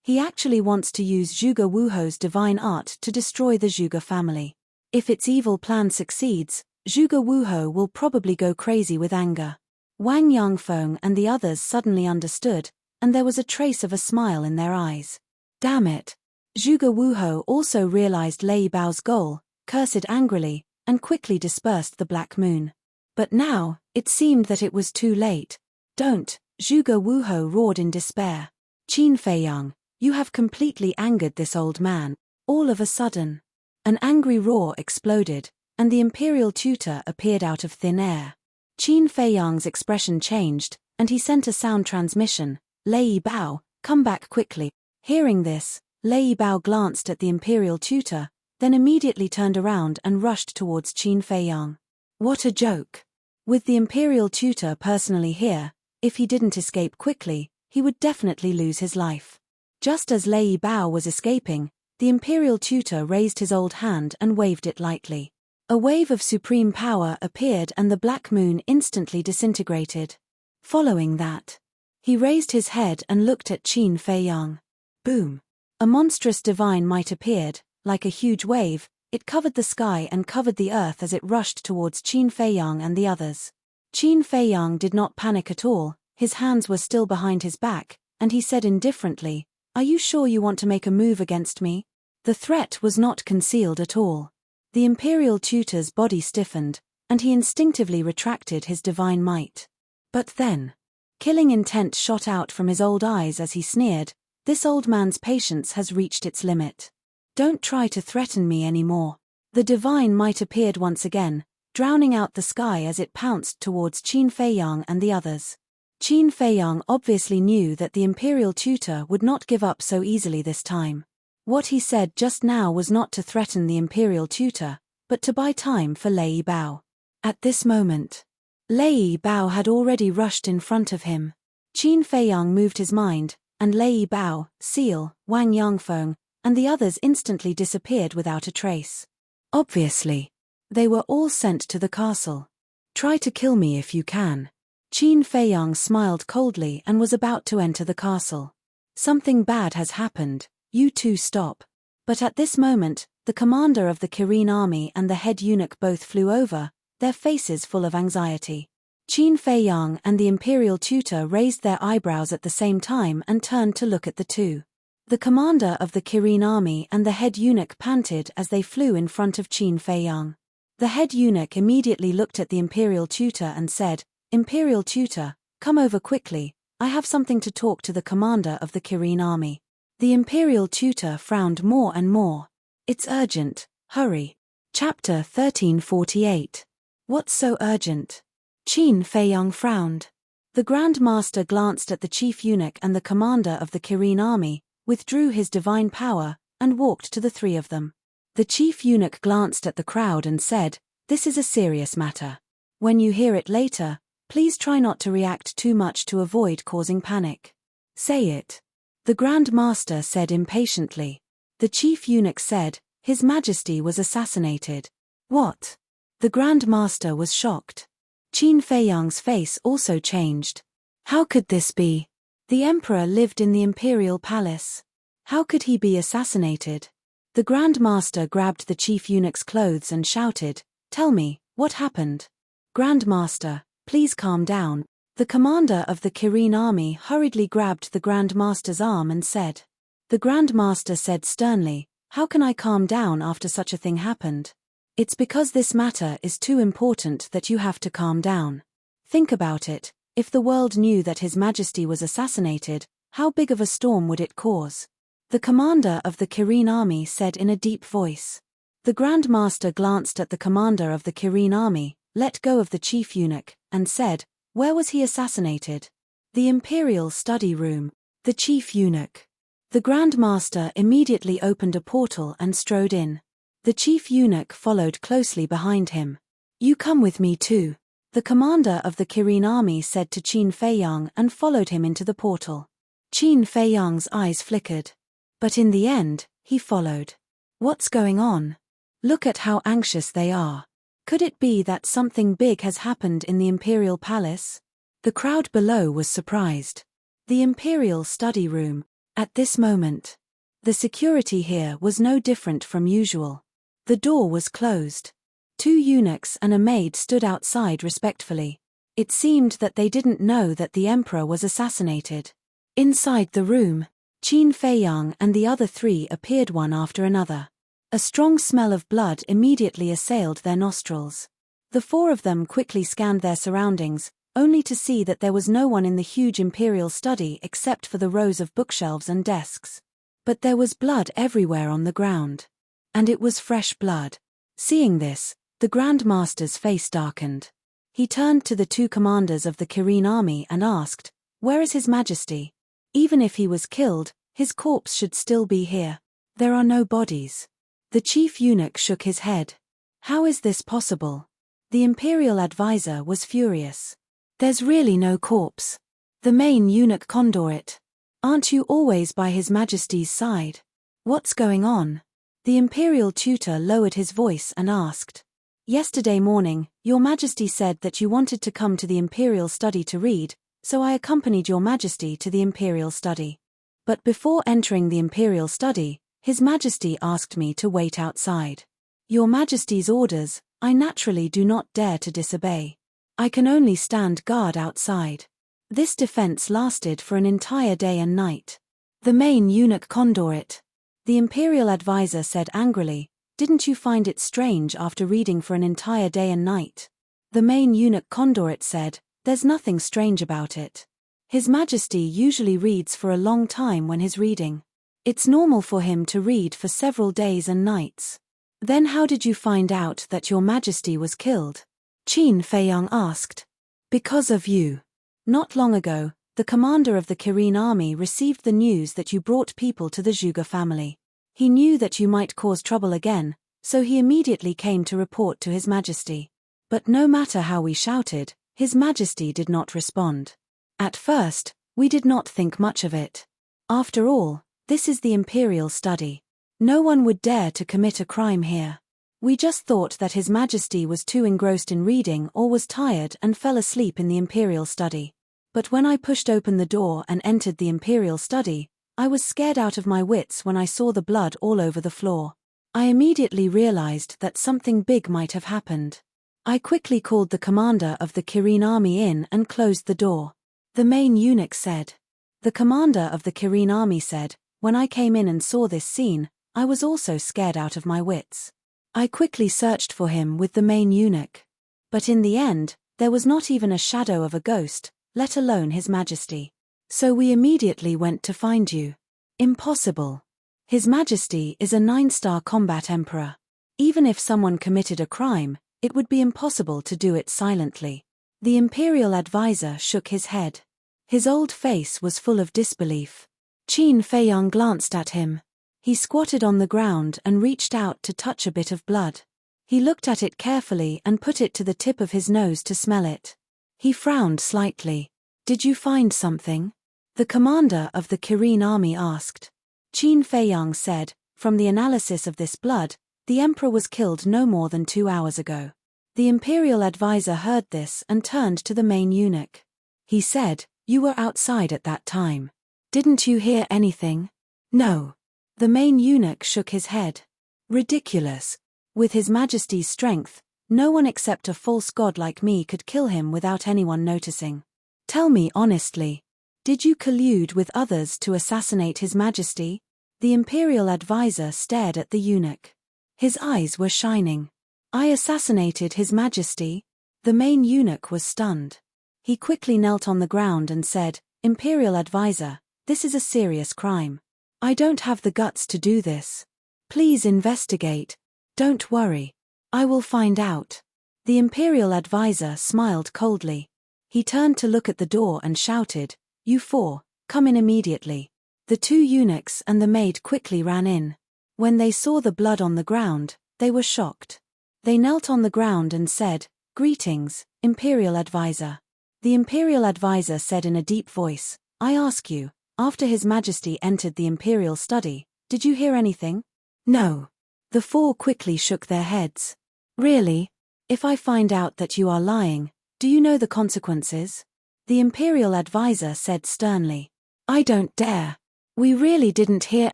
He actually wants to use Zhuge Wuhou's divine art to destroy the Zhuge family. If its evil plan succeeds, Zhuge Wuhou will probably go crazy with anger. Wang Yangfeng and the others suddenly understood, and there was a trace of a smile in their eyes. Damn it! Zhuge Wuhou also realized Lei Bao's goal, cursed angrily, and quickly dispersed the black moon. But now, it seemed that it was too late. "Don't!" Zhuge Wuhou roared in despair. "Qin Feiyang, you have completely angered this old man." All of a sudden, an angry roar exploded, and the imperial tutor appeared out of thin air. Qin Feiyang's expression changed, and he sent a sound transmission, "Lei Bao, come back quickly." Hearing this, Lei Bao glanced at the imperial tutor, then immediately turned around and rushed towards Qin Feiyang. What a joke! With the imperial tutor personally here, if he didn't escape quickly, he would definitely lose his life. Just as Lei Bao was escaping, the imperial tutor raised his old hand and waved it lightly. A wave of supreme power appeared and the black moon instantly disintegrated. Following that, he raised his head and looked at Qin Feiyang. Boom! A monstrous divine might appeared, like a huge wave. It covered the sky and covered the earth as it rushed towards Qin Feiyang and the others. Qin Feiyang did not panic at all, his hands were still behind his back, and he said indifferently, "Are you sure you want to make a move against me?" The threat was not concealed at all. The imperial tutor's body stiffened, and he instinctively retracted his divine might. But then, killing intent shot out from his old eyes as he sneered, "This old man's patience has reached its limit. Don't try to threaten me anymore." The divine might appeared once again, drowning out the sky as it pounced towards Qin Feiyang and the others. Qin Feiyang obviously knew that the imperial tutor would not give up so easily this time. What he said just now was not to threaten the imperial tutor, but to buy time for Lei Bao. At this moment, Lei Bao had already rushed in front of him. Qin Feiyang moved his mind, and Lei Bao, Seal, Wang Yangfeng, and the others instantly disappeared without a trace. Obviously, they were all sent to the castle. "Try to kill me if you can." Qin Feiyang smiled coldly and was about to enter the castle. "Something bad has happened, you two stop." But at this moment, the commander of the Kirin army and the head eunuch both flew over, their faces full of anxiety. Qin Feiyang and the imperial tutor raised their eyebrows at the same time and turned to look at the two. The commander of the Kirin army and the head eunuch panted as they flew in front of Qin Feiyang. The head eunuch immediately looked at the imperial tutor and said, "Imperial tutor, come over quickly, I have something to talk to the commander of the Kirin army." The imperial tutor frowned more and more. "It's urgent, hurry." Chapter 1348. What's so urgent? Qin Feiyang frowned. The Grand Master glanced at the chief eunuch and the commander of the Kirin army, withdrew his divine power, and walked to the three of them. The chief eunuch glanced at the crowd and said, "This is a serious matter. When you hear it later, please try not to react too much to avoid causing panic." "Say it," the Grand Master said impatiently. The chief eunuch said, "His Majesty was assassinated." "What?" The Grand Master was shocked. Qin Feiyang's face also changed. How could this be? The emperor lived in the imperial palace. How could he be assassinated? The Grand Master grabbed the chief eunuch's clothes and shouted, "Tell me, what happened?" "Grand Master, please calm down." The commander of the Kirin army hurriedly grabbed the Grand Master's arm and said. The Grand Master said sternly, "How can I calm down after such a thing happened? It's because this matter is too important that you have to calm down. Think about it. If the world knew that His Majesty was assassinated, how big of a storm would it cause?" The commander of the Kirin army said in a deep voice. The Grand Master glanced at the commander of the Kirin army, let go of the chief eunuch, and said, "Where was he assassinated?" "The Imperial Study Room." The chief eunuch. The Grand Master immediately opened a portal and strode in. The chief eunuch followed closely behind him. "You come with me too," the commander of the Kirin army said to Qin Feiyang and followed him into the portal. Qin Feiyang's eyes flickered. But in the end, he followed. What's going on? Look at how anxious they are. Could it be that something big has happened in the imperial palace? The crowd below was surprised. The imperial study room. At this moment, the security here was no different from usual. The door was closed. Two eunuchs and a maid stood outside respectfully. It seemed that they didn't know that the emperor was assassinated. Inside the room, Qin Feiyang and the other three appeared one after another. A strong smell of blood immediately assailed their nostrils. The four of them quickly scanned their surroundings, only to see that there was no one in the huge imperial study except for the rows of bookshelves and desks. But there was blood everywhere on the ground. And it was fresh blood. Seeing this, the Grand Master's face darkened. He turned to the two commanders of the Kirin army and asked, "Where is His Majesty? Even if he was killed, his corpse should still be here. There are no bodies." The chief eunuch shook his head. "How is this possible?" The imperial advisor was furious. "There's really no corpse." The main eunuch Condorit. "Aren't you always by His Majesty's side? What's going on?" The imperial tutor lowered his voice and asked. "Yesterday morning, Your Majesty said that you wanted to come to the imperial study to read, so I accompanied Your Majesty to the imperial study. But before entering the imperial study, His Majesty asked me to wait outside. Your Majesty's orders, I naturally do not dare to disobey. I can only stand guard outside." This defense lasted for an entire day and night. The main eunuch Condorit. The imperial advisor said angrily, "Didn't you find it strange after reading for an entire day and night?" The main eunuch Condorit said, "There's nothing strange about it. His Majesty usually reads for a long time when he's reading. It's normal for him to read for several days and nights." "Then how did you find out that Your Majesty was killed?" Qin Feiyang asked. "Because of you. Not long ago, the commander of the Kirin army received the news that you brought people to the Zhuge family. He knew that you might cause trouble again, so he immediately came to report to His Majesty. But no matter how we shouted, His Majesty did not respond. At first, we did not think much of it. After all, this is the imperial study. No one would dare to commit a crime here. We just thought that His Majesty was too engrossed in reading or was tired and fell asleep in the imperial study. But when I pushed open the door and entered the imperial study, I was scared out of my wits when I saw the blood all over the floor. I immediately realized that something big might have happened. I quickly called the commander of the Kirin army in and closed the door. The main eunuch said. The commander of the Kirin army said, when I came in and saw this scene, I was also scared out of my wits. I quickly searched for him with the main eunuch. But in the end, there was not even a shadow of a ghost, let alone His Majesty. So we immediately went to find you. Impossible. His Majesty is a 9-star combat emperor. Even if someone committed a crime, it would be impossible to do it silently. The imperial advisor shook his head. His old face was full of disbelief. Qin Feiyang glanced at him. He squatted on the ground and reached out to touch a bit of blood. He looked at it carefully and put it to the tip of his nose to smell it. He frowned slightly. Did you find something? The commander of the Kirin army asked. Qin Feiyang said, from the analysis of this blood, the emperor was killed no more than 2 hours ago. The imperial advisor heard this and turned to the main eunuch. He said, you were outside at that time. Didn't you hear anything? No. The main eunuch shook his head. Ridiculous. With His Majesty's strength, no one except a false god like me could kill him without anyone noticing. Tell me honestly. Did you collude with others to assassinate His Majesty? The imperial advisor stared at the eunuch. His eyes were shining. I assassinated His Majesty? The main eunuch was stunned. He quickly knelt on the ground and said, Imperial advisor, this is a serious crime. I don't have the guts to do this. Please investigate. Don't worry. I will find out. The imperial advisor smiled coldly. He turned to look at the door and shouted, You 4, come in immediately. The 2 eunuchs and the maid quickly ran in. When they saw the blood on the ground, they were shocked. They knelt on the ground and said, Greetings, imperial advisor. The imperial advisor said in a deep voice, I ask you, after His Majesty entered the imperial study, did you hear anything? No. The 4 quickly shook their heads. Really? If I find out that you are lying, do you know the consequences? The imperial advisor said sternly. I don't dare. We really didn't hear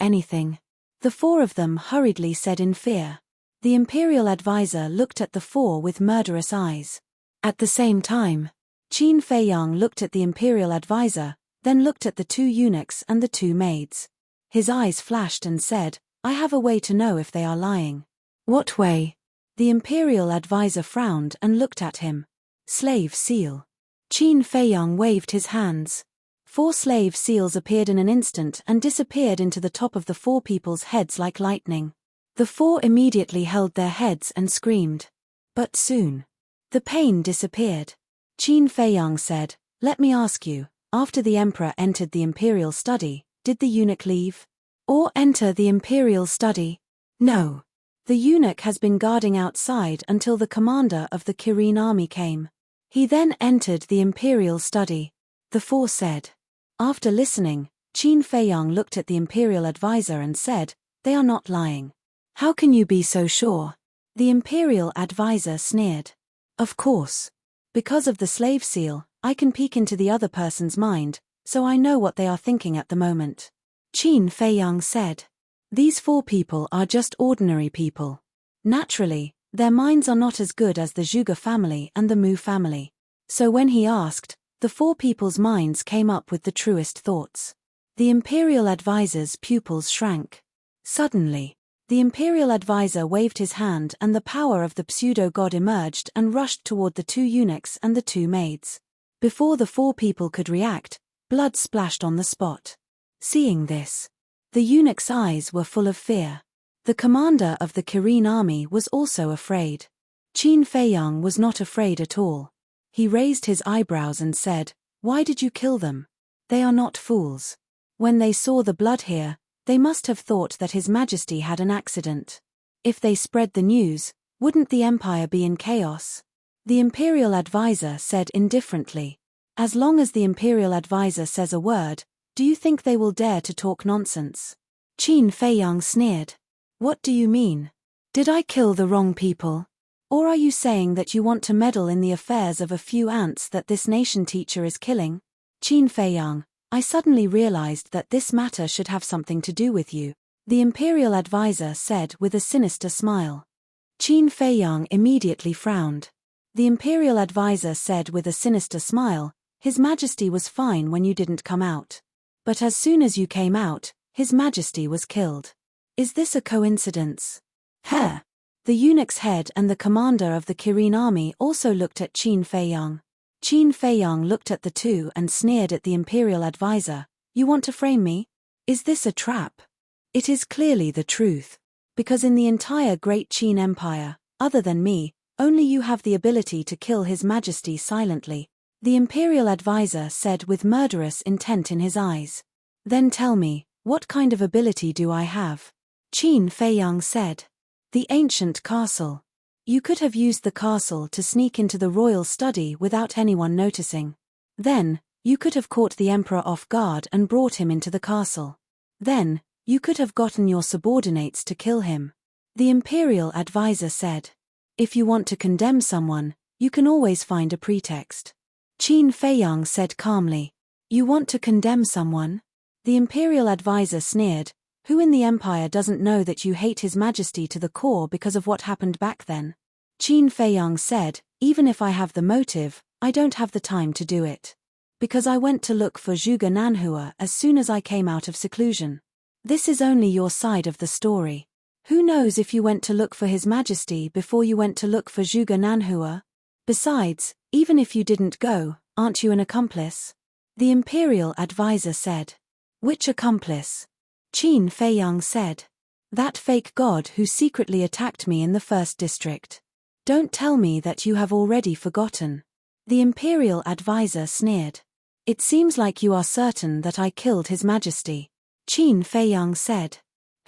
anything. The 4 of them hurriedly said in fear. The imperial advisor looked at the 4 with murderous eyes. At the same time, Qin Feiyang looked at the imperial advisor, then looked at the 2 eunuchs and the 2 maids. His eyes flashed and said, I have a way to know if they are lying. What way? The imperial advisor frowned and looked at him. Slave seal. Qin Feiyang waved his hands. 4 slave seals appeared in an instant and disappeared into the top of the 4 people's heads like lightning. The 4 immediately held their heads and screamed. But soon, the pain disappeared. Qin Feiyang said, Let me ask you, after the emperor entered the imperial study, did the eunuch leave? Or enter the imperial study? No. The eunuch has been guarding outside until the commander of the Kirin army came. He then entered the imperial study. The 4 said. After listening, Qin Feiyang looked at the imperial advisor and said, They are not lying. How can you be so sure? The imperial advisor sneered. Of course. Because of the slave seal, I can peek into the other person's mind, so I know what they are thinking at the moment. Qin Feiyang said. These 4 people are just ordinary people. Naturally, their minds are not as good as the Zhuge family and the Mu family. So when he asked, the 4 people's minds came up with the truest thoughts. The imperial advisor's pupils shrank. Suddenly, the imperial advisor waved his hand and the power of the pseudo-god emerged and rushed toward the 2 eunuchs and the 2 maids. Before the 4 people could react, blood splashed on the spot. Seeing this, the eunuch's eyes were full of fear. The commander of the Kirin army was also afraid. Qin Feiyang was not afraid at all. He raised his eyebrows and said, Why did you kill them? They are not fools. When they saw the blood here, they must have thought that His Majesty had an accident. If they spread the news, wouldn't the empire be in chaos? The imperial advisor said indifferently. As long as the imperial advisor says a word, do you think they will dare to talk nonsense? Qin Feiyang sneered. What do you mean? Did I kill the wrong people? Or are you saying that you want to meddle in the affairs of a few ants that this nation teacher is killing? Qin Feiyang, I suddenly realized that this matter should have something to do with you, the imperial advisor said with a sinister smile. Qin Feiyang immediately frowned. The imperial advisor said with a sinister smile, His Majesty was fine when you didn't come out. But as soon as you came out, His Majesty was killed. Is this a coincidence? Heh. The eunuch's head and the commander of the Kirin army also looked at Qin Feiyang. Qin Feiyang looked at the two and sneered at the imperial advisor. You want to frame me? Is this a trap? It is clearly the truth. Because in the entire Great Qin Empire, other than me, only you have the ability to kill His Majesty silently, the imperial advisor said with murderous intent in his eyes. Then tell me, what kind of ability do I have? Qin Feiyang said. The ancient castle. You could have used the castle to sneak into the royal study without anyone noticing. Then, you could have caught the emperor off guard and brought him into the castle. Then, you could have gotten your subordinates to kill him. The imperial advisor said. If you want to condemn someone, you can always find a pretext. Qin Feiyang said calmly. You want to condemn someone? The imperial advisor sneered. Who in the empire doesn't know that you hate His Majesty to the core because of what happened back then? Qin Feiyang said, even if I have the motive, I don't have the time to do it. Because I went to look for Zhuge Nanhua as soon as I came out of seclusion. This is only your side of the story. Who knows if you went to look for His Majesty before you went to look for Zhuge Nanhua? Besides, even if you didn't go, aren't you an accomplice? The imperial advisor said. Which accomplice? Qin Feiyang said. That fake god who secretly attacked me in the first district. Don't tell me that you have already forgotten. The imperial advisor sneered. It seems like you are certain that I killed His Majesty. Qin Feiyang said.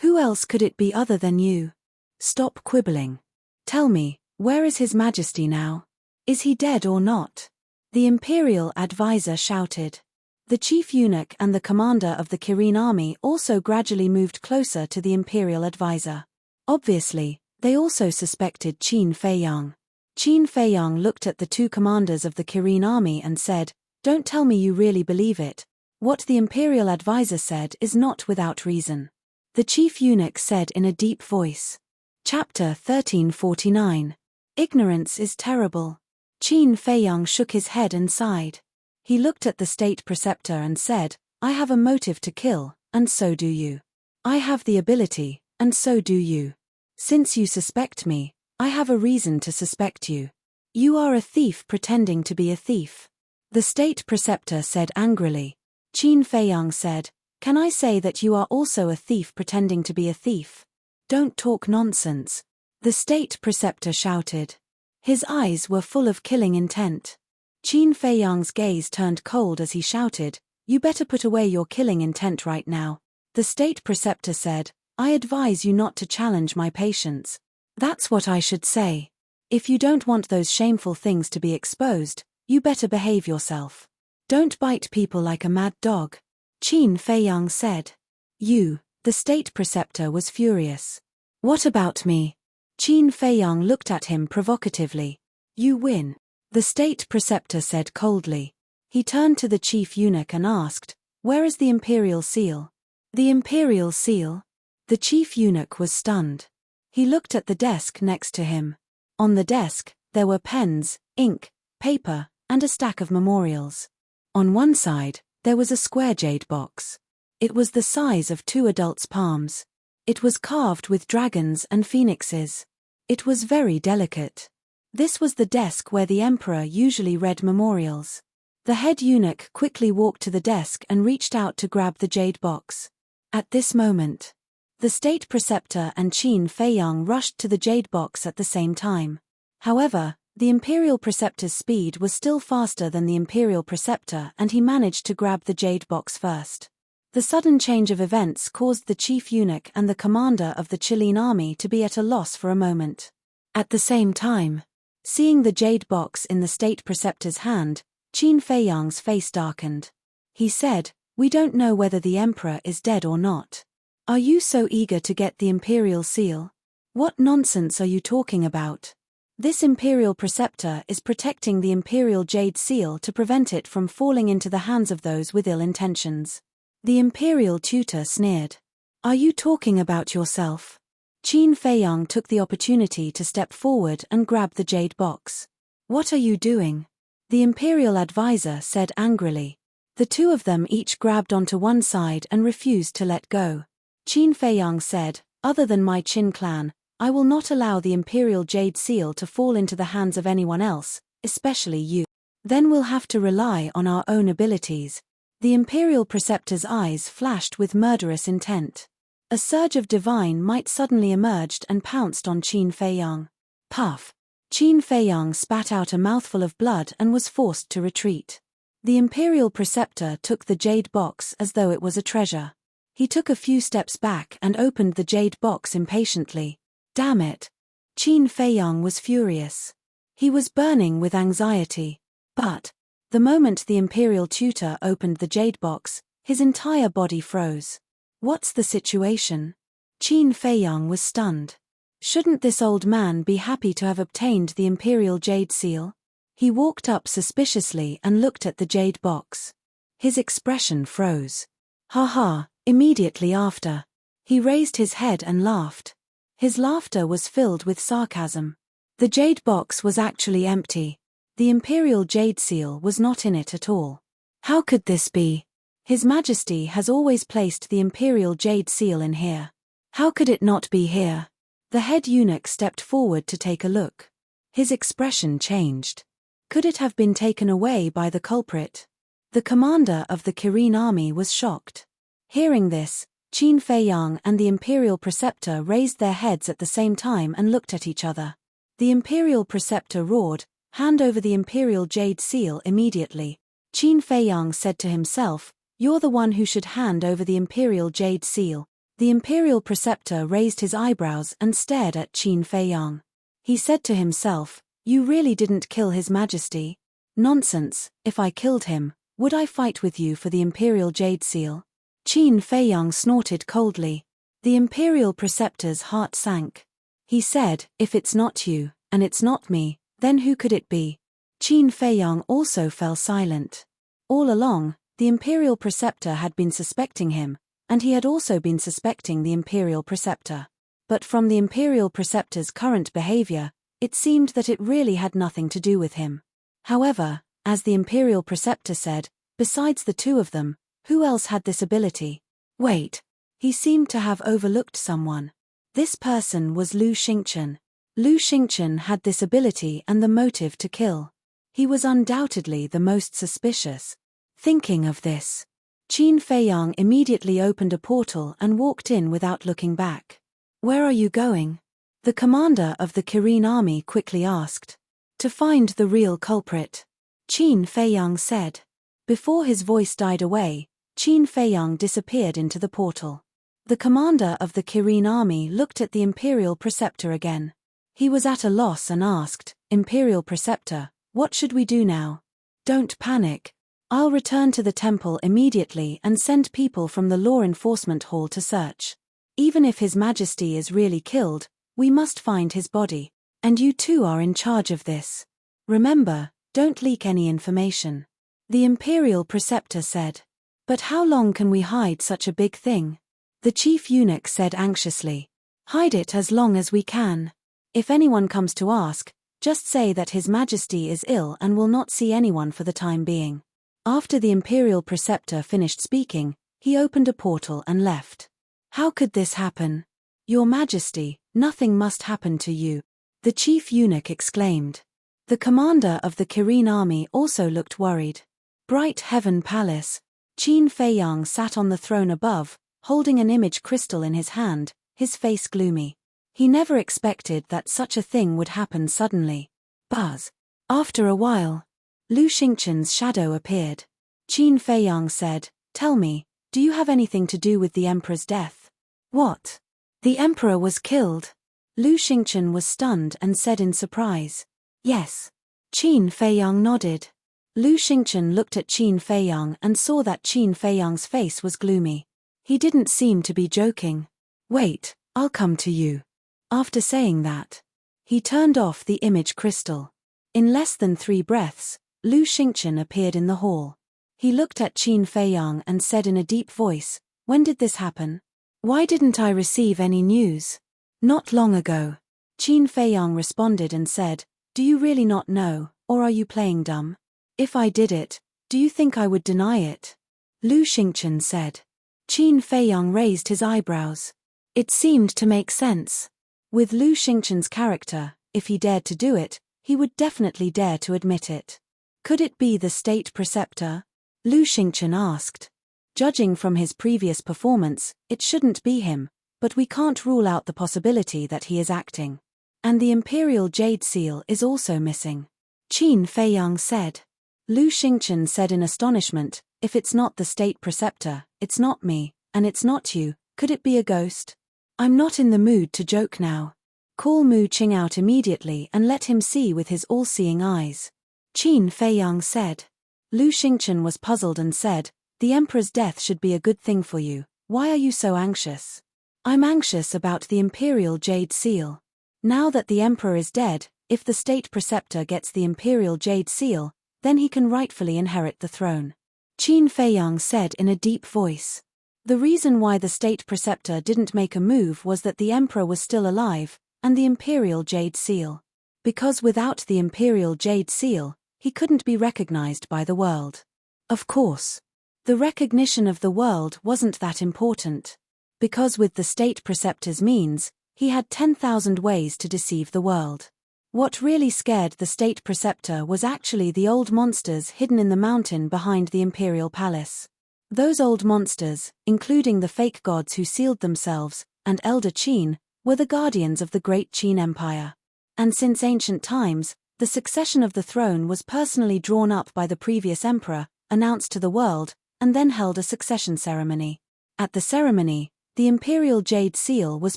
Who else could it be other than you? Stop quibbling. Tell me, where is His Majesty now? Is he dead or not? The imperial advisor shouted. The chief eunuch and the commander of the Kirin army also gradually moved closer to the imperial advisor. Obviously, they also suspected Qin Feiyang. Qin Feiyang looked at the two commanders of the Kirin army and said, Don't tell me you really believe it. What the imperial advisor said is not without reason. The chief eunuch said in a deep voice. Chapter 1349. Ignorance is terrible. Qin Feiyang shook his head and sighed. He looked at the state preceptor and said, I have a motive to kill, and so do you. I have the ability, and so do you. Since you suspect me, I have a reason to suspect you. You are a thief pretending to be a thief. The state preceptor said angrily. Qin Feiyang said, Can I say that you are also a thief pretending to be a thief? Don't talk nonsense. The state preceptor shouted. His eyes were full of killing intent. Qin Feiyang's gaze turned cold as he shouted, You better put away your killing intent right now. The state preceptor said, I advise you not to challenge my patience. That's what I should say. If you don't want those shameful things to be exposed, you better behave yourself. Don't bite people like a mad dog. Qin Feiyang said. You, the state preceptor was furious. What about me? Qin Feiyang looked at him provocatively. You win. The state preceptor said coldly. He turned to the chief eunuch and asked, Where is the imperial seal? The imperial seal? The chief eunuch was stunned. He looked at the desk next to him. On the desk, there were pens, ink, paper, and a stack of memorials. On one side, there was a square jade box. It was the size of two adults' palms. It was carved with dragons and phoenixes. It was very delicate. This was the desk where the emperor usually read memorials. The head eunuch quickly walked to the desk and reached out to grab the jade box. At this moment, the state preceptor and Qin Feiyang rushed to the jade box at the same time. However, the imperial preceptor's speed was still faster than the imperial preceptor and he managed to grab the jade box first. The sudden change of events caused the chief eunuch and the commander of the Qilin army to be at a loss for a moment. At the same time, seeing the jade box in the state preceptor's hand, Qin Feiyang's face darkened. He said, We don't know whether the emperor is dead or not. Are you so eager to get the imperial seal? What nonsense are you talking about? This imperial preceptor is protecting the imperial jade seal to prevent it from falling into the hands of those with ill intentions. The imperial tutor sneered. Are you talking about yourself? Qin Feiyang took the opportunity to step forward and grab the jade box. What are you doing? The Imperial advisor said angrily. The two of them each grabbed onto one side and refused to let go. Qin Feiyang said, other than my Qin clan, I will not allow the Imperial Jade Seal to fall into the hands of anyone else, especially you. Then we'll have to rely on our own abilities. The Imperial Preceptor's eyes flashed with murderous intent. A surge of divine might suddenly emerged and pounced on Qin Feiyang. Puff! Qin Feiyang spat out a mouthful of blood and was forced to retreat. The Imperial Preceptor took the jade box as though it was a treasure. He took a few steps back and opened the jade box impatiently. Damn it! Qin Feiyang was furious. He was burning with anxiety. But, the moment the Imperial Tutor opened the jade box, his entire body froze. What's the situation? Qin Feiyang was stunned. Shouldn't this old man be happy to have obtained the Imperial Jade Seal? He walked up suspiciously and looked at the jade box. His expression froze. Ha ha! Immediately after, he raised his head and laughed. His laughter was filled with sarcasm. The jade box was actually empty. The Imperial Jade Seal was not in it at all. How could this be? His Majesty has always placed the Imperial Jade Seal in here. How could it not be here? The head eunuch stepped forward to take a look. His expression changed. Could it have been taken away by the culprit? The commander of the Kirin army was shocked. Hearing this, Qin Feiyang and the Imperial Preceptor raised their heads at the same time and looked at each other. The Imperial Preceptor roared, "Hand over the Imperial Jade Seal immediately." Qin Feiyang said to himself, "You're the one who should hand over the Imperial Jade Seal." The Imperial Preceptor raised his eyebrows and stared at Qin Feiyang. He said to himself, "You really didn't kill His Majesty?" "Nonsense, if I killed him, would I fight with you for the Imperial Jade Seal?" Qin Feiyang snorted coldly. The Imperial Preceptor's heart sank. He said, "If it's not you, and it's not me, then who could it be?" Qin Feiyang also fell silent. All along, the Imperial Preceptor had been suspecting him, and he had also been suspecting the Imperial Preceptor. But from the Imperial Preceptor's current behavior, it seemed that it really had nothing to do with him. However, as the Imperial Preceptor said, besides the two of them, who else had this ability? Wait. He seemed to have overlooked someone. This person was Lu Xingchen. Lu Xingchen had this ability and the motive to kill. He was undoubtedly the most suspicious. Thinking of this, Qin Feiyang immediately opened a portal and walked in without looking back. "Where are you going?" the commander of the Kirin army quickly asked. "To find the real culprit," Qin Feiyang said. Before his voice died away, Qin Feiyang disappeared into the portal. The commander of the Kirin army looked at the Imperial Preceptor again. He was at a loss and asked, "Imperial Preceptor, what should we do now?" "Don't panic. I'll return to the temple immediately and send people from the law enforcement hall to search. Even if His Majesty is really killed, we must find his body. And you two are in charge of this. Remember, don't leak any information," the Imperial Preceptor said. "But how long can we hide such a big thing?" the chief eunuch said anxiously. "Hide it as long as we can. If anyone comes to ask, just say that His Majesty is ill and will not see anyone for the time being." After the Imperial Preceptor finished speaking, he opened a portal and left. "How could this happen? Your Majesty, nothing must happen to you," the chief eunuch exclaimed. The commander of the Kirin army also looked worried. Bright Heaven Palace. Qin Feiyang sat on the throne above, holding an image crystal in his hand, his face gloomy. He never expected that such a thing would happen suddenly. Buzz. After a while, Lu Xingchen's shadow appeared. Qin Feiyang said, "Tell me, do you have anything to do with the Emperor's death?" "What? The Emperor was killed?" Lu Xingchen was stunned and said in surprise. "Yes." Qin Feiyang nodded. Lu Xingchen looked at Qin Feiyang and saw that Qin Feiyang's face was gloomy. He didn't seem to be joking. "Wait, I'll come to you." After saying that, he turned off the image crystal. In less than 3 breaths, Lu Xingchen appeared in the hall. He looked at Qin Feiyang and said in a deep voice, "When did this happen? Why didn't I receive any news?" "Not long ago." Qin Feiyang responded and said, "Do you really not know?" Or are you playing dumb? If I did it, do you think I would deny it? Lu Xingchen said. Qin Feiyang raised his eyebrows. It seemed to make sense. With Lu Xingchen's character, if he dared to do it, he would definitely dare to admit it. Could it be the state preceptor? Lu Xingchen asked. Judging from his previous performance, it shouldn't be him, but we can't rule out the possibility that he is acting. And the Imperial Jade Seal is also missing. Qin Feiyang said. Lu Xingchen said in astonishment, if it's not the state preceptor, it's not me, and it's not you, could it be a ghost? I'm not in the mood to joke now. Call Mu Qing out immediately and let him see with his all-seeing eyes. Qin Feiyang said. Lu Xingchen was puzzled and said, the Emperor's death should be a good thing for you. Why are you so anxious? I'm anxious about the Imperial Jade Seal. Now that the Emperor is dead, if the state preceptor gets the Imperial Jade Seal, then he can rightfully inherit the throne. Qin Feiyang said in a deep voice. The reason why the state preceptor didn't make a move was that the Emperor was still alive, and the Imperial Jade Seal. Because without the Imperial Jade Seal, he couldn't be recognized by the world. Of course. The recognition of the world wasn't that important. Because with the state preceptor's means, he had 10,000 ways to deceive the world. What really scared the state preceptor was actually the old monsters hidden in the mountain behind the imperial palace. Those old monsters, including the fake gods who sealed themselves, and Elder Qin, were the guardians of the great Qin Empire. And since ancient times, the succession of the throne was personally drawn up by the previous emperor, announced to the world, and then held a succession ceremony. At the ceremony, the Imperial Jade Seal was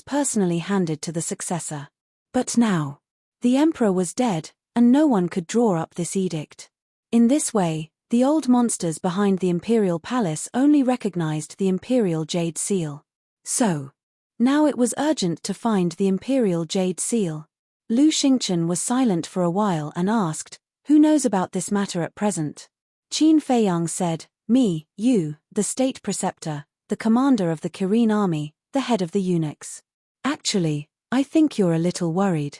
personally handed to the successor. But now, the emperor was dead, and no one could draw up this edict. In this way, the old monsters behind the imperial palace only recognized the Imperial Jade Seal. So, now it was urgent to find the Imperial Jade Seal. Lu Xingchen was silent for a while and asked, who knows about this matter at present? Qin Feiyang said, me, you, the state preceptor, the commander of the Kirin army, the head of the eunuchs. Actually, I think you're a little worried.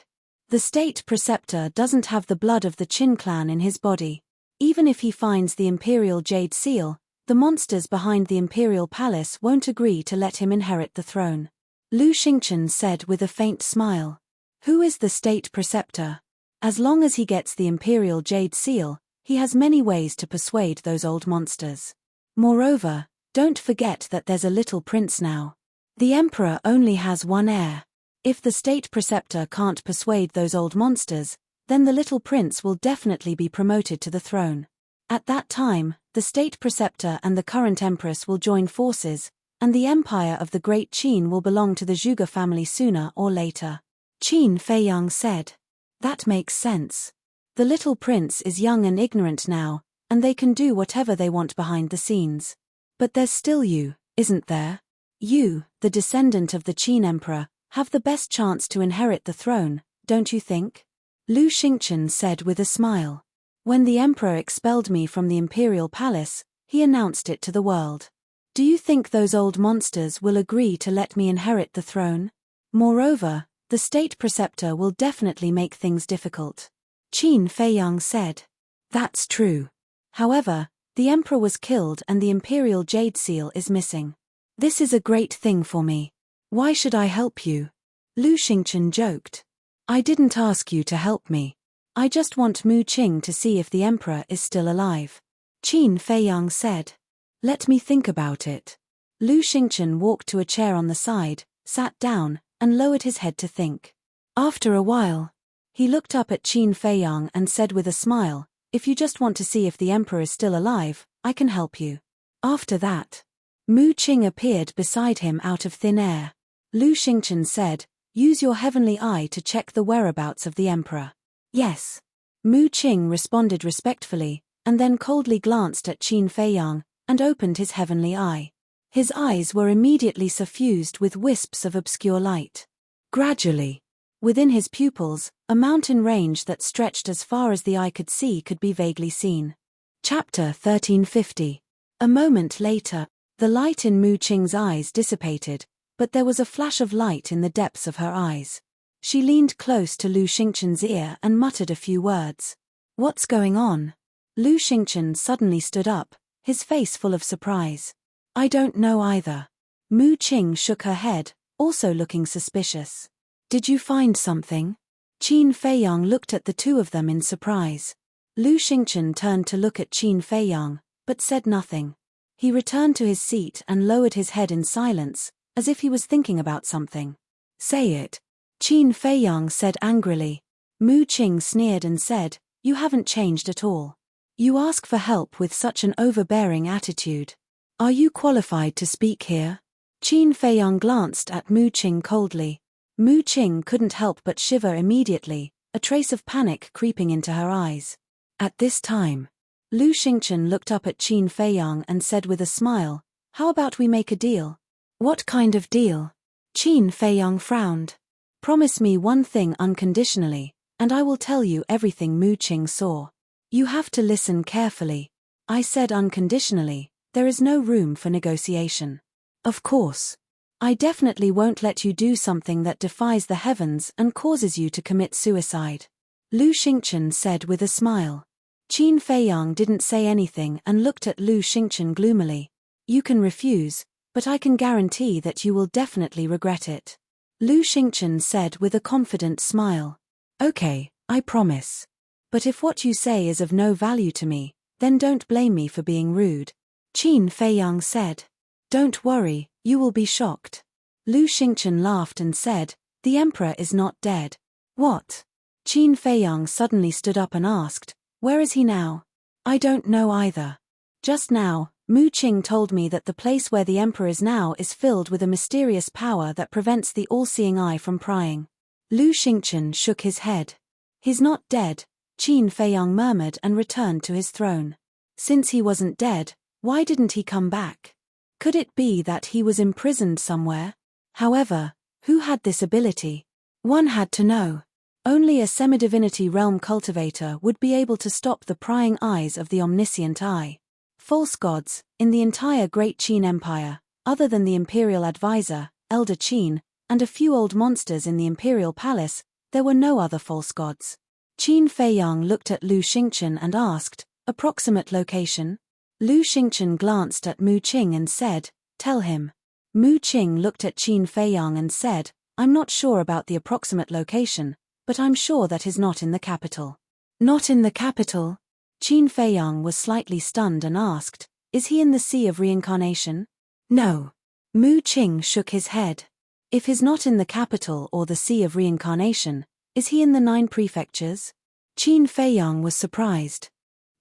The state preceptor doesn't have the blood of the Qin clan in his body. Even if he finds the Imperial Jade Seal, the monsters behind the imperial palace won't agree to let him inherit the throne. Lu Xingchen said with a faint smile. Who is the state preceptor? As long as he gets the Imperial Jade Seal, he has many ways to persuade those old monsters. Moreover, don't forget that there's a little prince now. The emperor only has one heir. If the state preceptor can't persuade those old monsters, then the little prince will definitely be promoted to the throne. At that time, the state preceptor and the current empress will join forces, and the empire of the great Qin will belong to the Zhuge family sooner or later. Qin Feiyang said. That makes sense. The little prince is young and ignorant now, and they can do whatever they want behind the scenes. But there's still you, isn't there? You, the descendant of the Qin emperor, have the best chance to inherit the throne, don't you think? Lu Xingchen said with a smile. When the emperor expelled me from the imperial palace, he announced it to the world. Do you think those old monsters will agree to let me inherit the throne? Moreover, the state preceptor will definitely make things difficult. Qin Feiyang said. That's true. However, the emperor was killed and the Imperial Jade Seal is missing. This is a great thing for me. Why should I help you? Lu Xingchen joked. I didn't ask you to help me. I just want Mu Qing to see if the emperor is still alive. Qin Feiyang said. Let me think about it. Lu Xingchen walked to a chair on the side, sat down, and lowered his head to think. After a while, he looked up at Qin Feiyang and said with a smile, if you just want to see if the emperor is still alive, I can help you. After that, Mu Qing appeared beside him out of thin air. Lu Xingchen said, use your heavenly eye to check the whereabouts of the emperor. Yes. Mu Qing responded respectfully, and then coldly glanced at Qin Feiyang, and opened his heavenly eye. His eyes were immediately suffused with wisps of obscure light. Gradually, within his pupils, a mountain range that stretched as far as the eye could see could be vaguely seen. Chapter 1350. A moment later, the light in Mu Qing's eyes dissipated, but there was a flash of light in the depths of her eyes. She leaned close to Lu Xingchen's ear and muttered a few words. What's going on? Lu Xingchen suddenly stood up, his face full of surprise. I don't know either. Mu Qing shook her head, also looking suspicious. Did you find something? Qin Feiyang looked at the two of them in surprise. Lu Xingchen turned to look at Qin Feiyang, but said nothing. He returned to his seat and lowered his head in silence, as if he was thinking about something. Say it. Qin Feiyang said angrily. Mu Qing sneered and said, You haven't changed at all. You ask for help with such an overbearing attitude. Are you qualified to speak here? Qin Feiyang glanced at Mu Qing coldly. Mu Qing couldn't help but shiver immediately, a trace of panic creeping into her eyes. At this time, Lu Xingchen looked up at Qin Feiyang and said with a smile, How about we make a deal? What kind of deal? Qin Feiyang frowned. Promise me one thing unconditionally, and I will tell you everything Mu Qing saw. You have to listen carefully. I said unconditionally, there is no room for negotiation. Of course. I definitely won't let you do something that defies the heavens and causes you to commit suicide. Lu Xingchen said with a smile. Qin Feiyang didn't say anything and looked at Lu Xingchen gloomily. You can refuse, but I can guarantee that you will definitely regret it. Lu Xingchen said with a confident smile. Okay, I promise. But if what you say is of no value to me, then don't blame me for being rude. Qin Feiyang said. Don't worry, you will be shocked. Lu Xingchen laughed and said, The emperor is not dead. What? Qin Feiyang suddenly stood up and asked, Where is he now? I don't know either. Just now, Mu Qing told me that the place where the emperor is now is filled with a mysterious power that prevents the all-seeing eye from prying. Lu Xingchen shook his head. He's not dead, Qin Feiyang murmured and returned to his throne. Since he wasn't dead, why didn't he come back? Could it be that he was imprisoned somewhere? However, who had this ability? One had to know. Only a semi-divinity realm cultivator would be able to stop the prying eyes of the omniscient eye. False gods, in the entire Great Qin Empire, other than the imperial advisor, Elder Qin, and a few old monsters in the imperial palace, there were no other false gods. Qin Feiyang looked at Lu Xingchen and asked, Approximate location? Lu Xingchen glanced at Mu Qing and said, Tell him. Mu Qing looked at Qin Feiyang and said, I'm not sure about the approximate location, but I'm sure that is not in the capital. Not in the capital? Qin Feiyang was slightly stunned and asked, Is he in the Sea of Reincarnation? No. Mu Qing shook his head. If he's not in the capital or the Sea of Reincarnation, is he in the 9 prefectures? Qin Feiyang was surprised.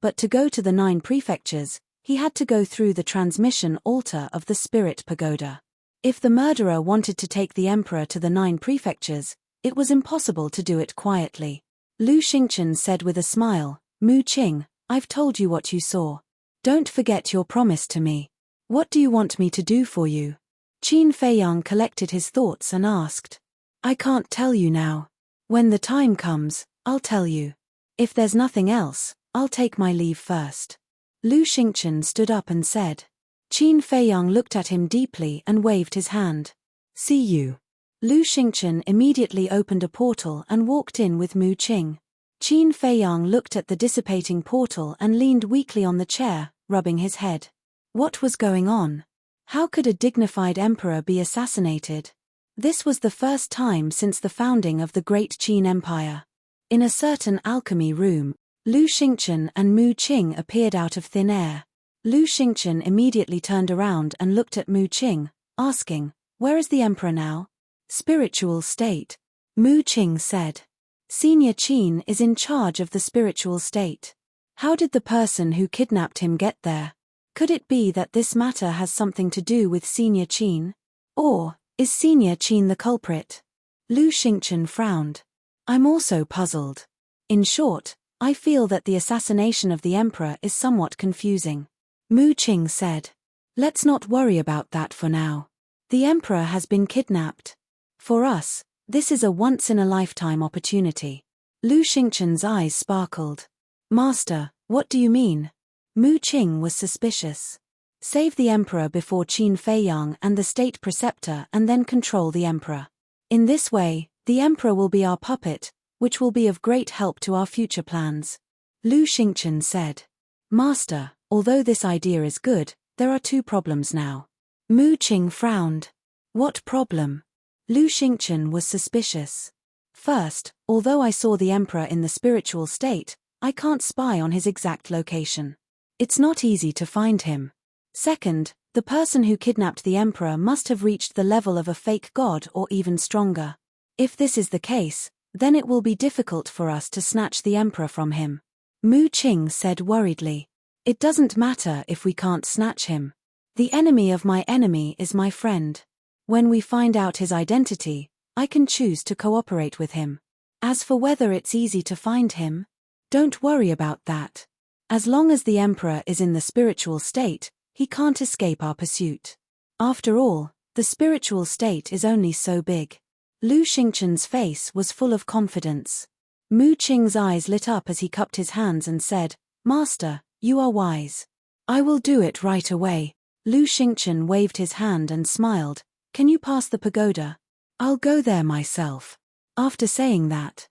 But to go to the 9 prefectures, he had to go through the transmission altar of the Spirit Pagoda. If the murderer wanted to take the emperor to the 9 prefectures, it was impossible to do it quietly. Lu Xingchen said with a smile, Mu Qing, I've told you what you saw. Don't forget your promise to me. What do you want me to do for you? Qin Feiyang collected his thoughts and asked. I can't tell you now. When the time comes, I'll tell you. If there's nothing else, I'll take my leave first. Lu Xingchen stood up and said. Qin Feiyang looked at him deeply and waved his hand. See you. Lu Xingchen immediately opened a portal and walked in with Mu Qing. Qin Feiyang looked at the dissipating portal and leaned weakly on the chair, rubbing his head. What was going on? How could a dignified emperor be assassinated? This was the first time since the founding of the Great Qin Empire. In a certain alchemy room, Lu Xingchen and Mu Qing appeared out of thin air. Lu Xingchen immediately turned around and looked at Mu Qing, asking, Where is the emperor now? Spiritual state. Mu Qing said. Senior Qin is in charge of the spiritual state. How did the person who kidnapped him get there? Could it be that this matter has something to do with Senior Qin? Or, is Senior Qin the culprit? Lu Xingchen frowned. I'm also puzzled. In short, I feel that the assassination of the emperor is somewhat confusing. Mu Qing said. Let's not worry about that for now. The emperor has been kidnapped. For us, this is a once-in-a-lifetime opportunity. Lu Xingchen's eyes sparkled. Master, what do you mean? Mu Qing was suspicious. Save the emperor before Qin Feiyang and the state preceptor and then control the emperor. In this way, the emperor will be our puppet, which will be of great help to our future plans. Lu Xingchen said. Master, although this idea is good, there are two problems now. Mu Qing frowned. What problem? Lu Xingchen was suspicious. First, although I saw the emperor in the spiritual state, I can't spy on his exact location. It's not easy to find him. Second, the person who kidnapped the emperor must have reached the level of a fake god or even stronger. If this is the case, then it will be difficult for us to snatch the emperor from him. Mu Qing said worriedly. It doesn't matter if we can't snatch him. The enemy of my enemy is my friend. When we find out his identity, I can choose to cooperate with him. As for whether it's easy to find him, don't worry about that. As long as the emperor is in the spiritual state, he can't escape our pursuit. After all, the spiritual state is only so big. Lu Xingchen's face was full of confidence. Mu Qing's eyes lit up as he cupped his hands and said, Master, you are wise. I will do it right away. Lu Xingchen waved his hand and smiled. Can you pass the pagoda? I'll go there myself. After saying that,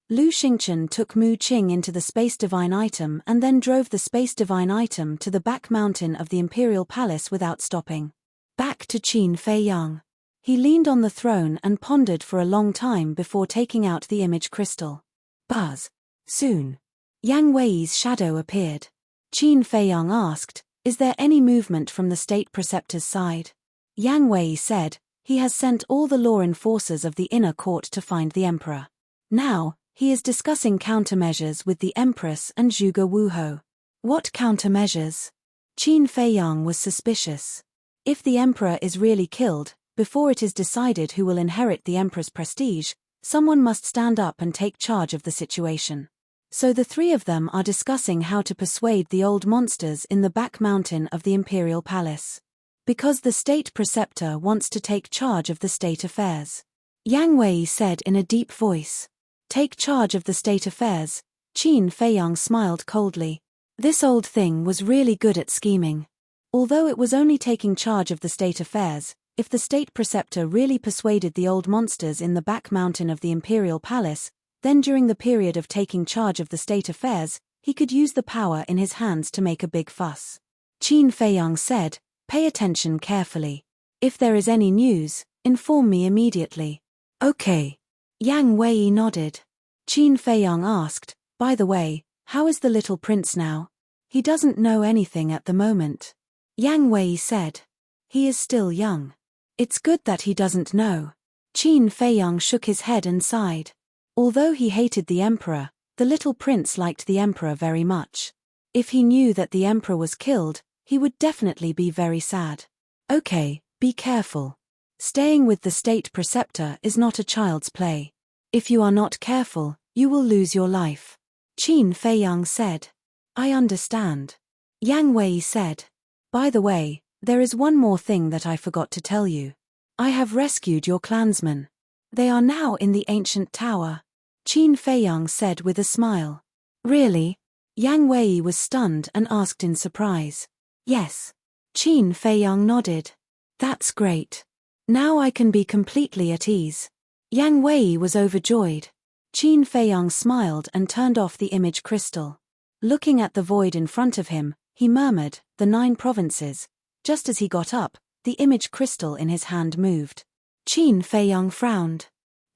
Lu Xingchen took Mu Qing into the Space Divine item and then drove the Space Divine item to the back mountain of the Imperial Palace without stopping. Back to Qin Fei Yang. He leaned on the throne and pondered for a long time before taking out the image crystal. Buzz. Soon. Yang Wei's shadow appeared. Qin Fei Yang asked, Is there any movement from the state preceptor's side? Yang Wei said, He has sent all the law enforcers of the inner court to find the emperor. Now, he is discussing countermeasures with the empress and Zhuge Wuhou. What countermeasures? Qin Fei Yang was suspicious. If the emperor is really killed, before it is decided who will inherit the emperor's prestige, someone must stand up and take charge of the situation. So the three of them are discussing how to persuade the old monsters in the back mountain of the Imperial Palace. Because the state preceptor wants to take charge of the state affairs. Yang Wei said in a deep voice. Take charge of the state affairs. Qin Fei Yang smiled coldly. This old thing was really good at scheming. Although it was only taking charge of the state affairs, if the state preceptor really persuaded the old monsters in the back mountain of the Imperial Palace, then during the period of taking charge of the state affairs, he could use the power in his hands to make a big fuss. Qin Fei Yang said, Pay attention carefully. If there is any news, inform me immediately. Okay. Yang Wei nodded. Qin Fei Yang asked, By the way, how is the little prince now? He doesn't know anything at the moment. Yang Wei said. He is still young. It's good that he doesn't know. Qin Fei Yang shook his head and sighed. Although he hated the emperor, the little prince liked the emperor very much. If he knew that the emperor was killed, he would definitely be very sad. Okay, be careful. Staying with the state preceptor is not a child's play. If you are not careful, you will lose your life. Qin Fei Yang said. I understand. Yang Wei said. By the way, there is one more thing that I forgot to tell you. I have rescued your clansmen. They are now in the ancient tower. Qin Fei Yang said with a smile. Really? Yang Wei was stunned and asked in surprise. Yes. Qin Fei Yang nodded. That's great. Now I can be completely at ease. Yang Wei was overjoyed. Qin Fei Yang smiled and turned off the image crystal. Looking at the void in front of him, he murmured, the 9 provinces. Just as he got up, the image crystal in his hand moved. Qin Fei Yang frowned.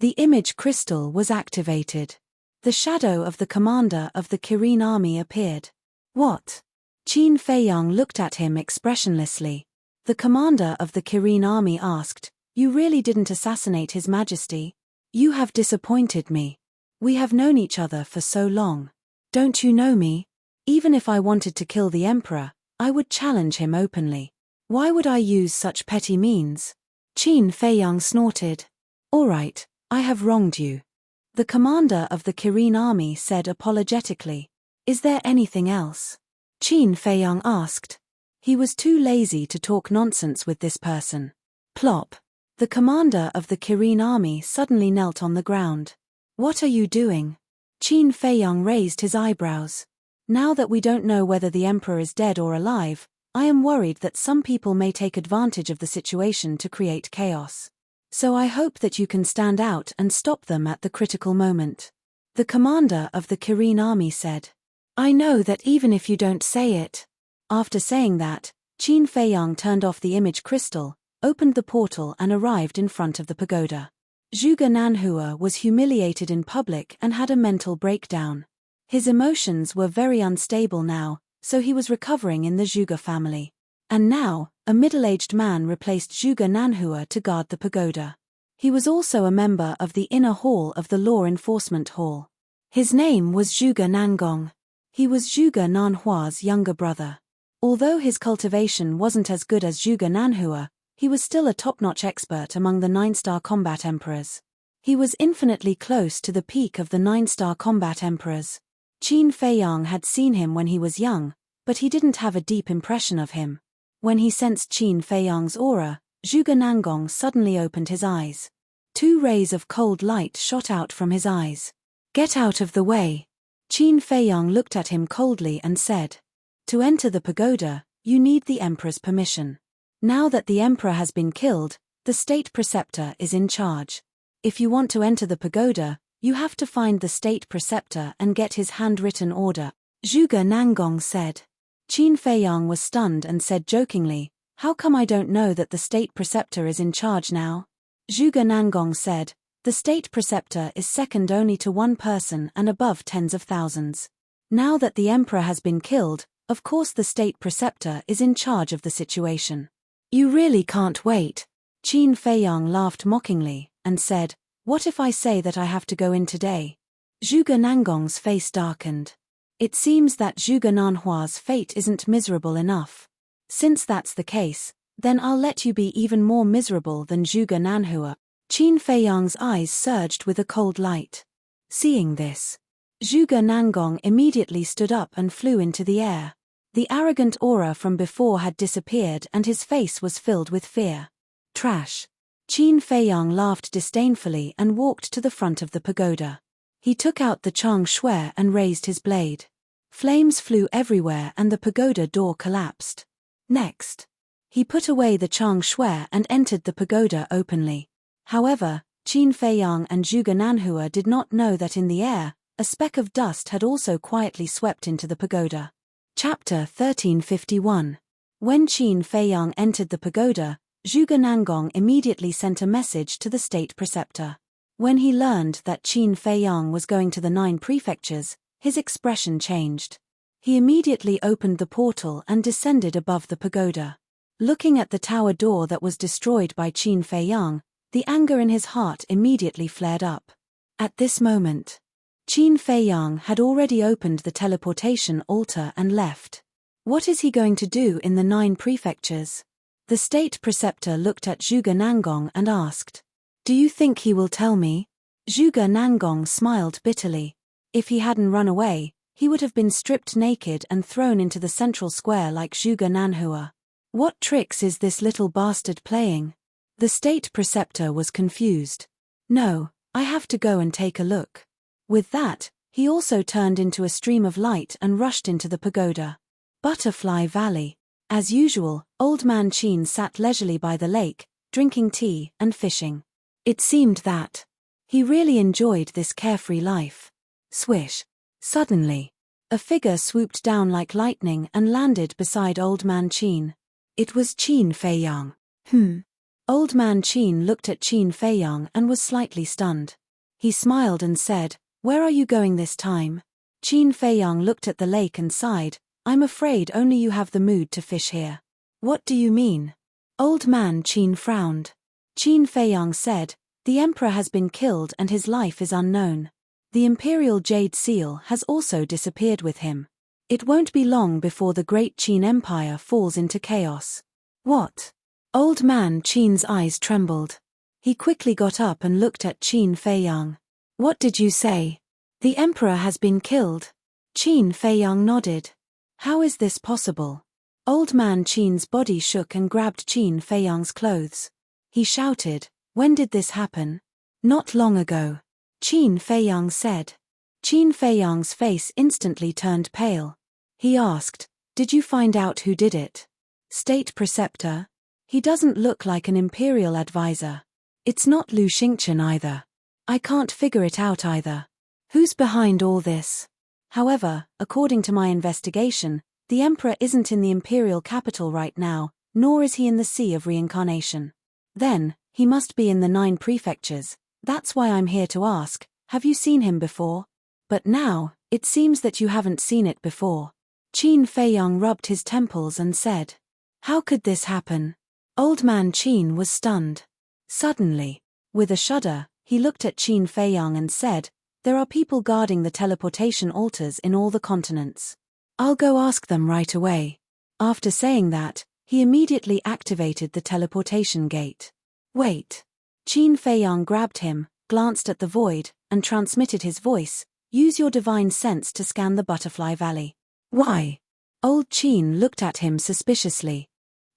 The image crystal was activated. The shadow of the commander of the Kirin army appeared. What? Qin Fei Yang looked at him expressionlessly. The commander of the Kirin army asked, You really didn't assassinate His Majesty? You have disappointed me. We have known each other for so long. Don't you know me? Even if I wanted to kill the emperor, I would challenge him openly. Why would I use such petty means? Qin Fei Yang snorted. All right, I have wronged you. The commander of the Kirin army said apologetically. Is there anything else? Qin Fei Yang asked. He was too lazy to talk nonsense with this person. Plop. The commander of the Kirin army suddenly knelt on the ground. What are you doing? Qin Fei Yang raised his eyebrows. Now that we don't know whether the emperor is dead or alive, I am worried that some people may take advantage of the situation to create chaos. So I hope that you can stand out and stop them at the critical moment. The commander of the Kirin army said. I know that even if you don't say it. After saying that, Qin Feiyang turned off the image crystal, opened the portal and arrived in front of the pagoda. Zhuge Nanhua was humiliated in public and had a mental breakdown. His emotions were very unstable now, so he was recovering in the Zhuge family. And now, a middle-aged man replaced Zhuge Nanhua to guard the pagoda. He was also a member of the inner hall of the Law Enforcement Hall. His name was Zhuge Nangong. He was Zhuge Nanhua's younger brother. Although his cultivation wasn't as good as Zhuge Nanhua, he was still a top-notch expert among the 9-star combat emperors. He was infinitely close to the peak of the 9-star combat emperors. Qin Feiyang had seen him when he was young, but he didn't have a deep impression of him. When he sensed Qin Feiyang's aura, Zhuge Nangong suddenly opened his eyes. 2 rays of cold light shot out from his eyes. "Get out of the way." Qin Feiyang looked at him coldly and said, "To enter the pagoda, you need the emperor's permission. Now that the emperor has been killed, the state preceptor is in charge. If you want to enter the pagoda, you have to find the state preceptor and get his handwritten order," Zhuge Nangong said. Qin Feiyang was stunned and said jokingly, "How come I don't know that the state preceptor is in charge now?" Zhuge Nangong said, "The state preceptor is second only to one person and above tens of thousands. Now that the emperor has been killed, of course the state preceptor is in charge of the situation." "You really can't wait." Qin Feiyang laughed mockingly, and said, "What if I say that I have to go in today?" Zhuge Nangong's face darkened. It seems that Zhuge Nanhua's fate isn't miserable enough. Since that's the case, then I'll let you be even more miserable than Zhuge Nanhua. Qin Feiyang's eyes surged with a cold light. Seeing this, Zhuge Nangong immediately stood up and flew into the air. The arrogant aura from before had disappeared and his face was filled with fear. "Trash." Qin Feiyang laughed disdainfully and walked to the front of the pagoda. He took out the Chang Shui and raised his blade. Flames flew everywhere and the pagoda door collapsed. Next, he put away the Chang Shui and entered the pagoda openly. However, Qin Feiyang and Zhuge Nanhua did not know that in the air, a speck of dust had also quietly swept into the pagoda. Chapter 1351. When Qin Feiyang entered the pagoda, Zhuge Nangong immediately sent a message to the state preceptor. When he learned that Qin Feiyang was going to the 9 prefectures, his expression changed. He immediately opened the portal and descended above the pagoda. Looking at the tower door that was destroyed by Qin Feiyang, the anger in his heart immediately flared up. At this moment, Qin Feiyang had already opened the teleportation altar and left. What is he going to do in the 9 prefectures? The state preceptor looked at Zhuge Nangong and asked, "Do you think he will tell me?" Zhuge Nangong smiled bitterly. If he hadn't run away, he would have been stripped naked and thrown into the central square like Zhuge Nanhua. What tricks is this little bastard playing? The state preceptor was confused. "No, I have to go and take a look." With that, he also turned into a stream of light and rushed into the pagoda. Butterfly Valley. As usual, Old Man Qin sat leisurely by the lake, drinking tea and fishing. It seemed that he really enjoyed this carefree life. Swish. Suddenly, a figure swooped down like lightning and landed beside Old Man Qin. It was Qin Feiyang. Old Man Qin looked at Qin Feiyang and was slightly stunned. He smiled and said, "Where are you going this time?" Qin Feiyang looked at the lake and sighed, "I'm afraid only you have the mood to fish here." "What do you mean?" Old Man Qin frowned. Qin Feiyang said, "The emperor has been killed and his life is unknown. The imperial jade seal has also disappeared with him. It won't be long before the great Qin Empire falls into chaos." "What?" Old Man Qin's eyes trembled. He quickly got up and looked at Qin Feiyang. "What did you say?" "The emperor has been killed." Qin Feiyang nodded. "How is this possible?" Old Man Qin's body shook and grabbed Qin Feiyang's clothes. He shouted, "When did this happen?" "Not long ago," Qin Feiyang said. Qin Feiyang's face instantly turned pale. He asked, "Did you find out who did it?" "State preceptor? He doesn't look like an imperial advisor. It's not Lu Xingchen either. I can't figure it out either. Who's behind all this?" However, according to my investigation, the Emperor isn't in the imperial capital right now, nor is he in the Sea of Reincarnation. Then, he must be in the 9 prefectures. That's why I'm here to ask, have you seen him before? But now, it seems that you haven't seen it before. Qin Feiyang rubbed his temples and said, "How could this happen?" Old man Qin was stunned. Suddenly, with a shudder, he looked at Qin Feiyang and said, "There are people guarding the teleportation altars in all the continents. I'll go ask them right away." After saying that, he immediately activated the teleportation gate. "Wait." Qin Feiyang grabbed him, glanced at the void, and transmitted his voice, "Use your divine sense to scan the Butterfly Valley." "Why?" Old Qin looked at him suspiciously.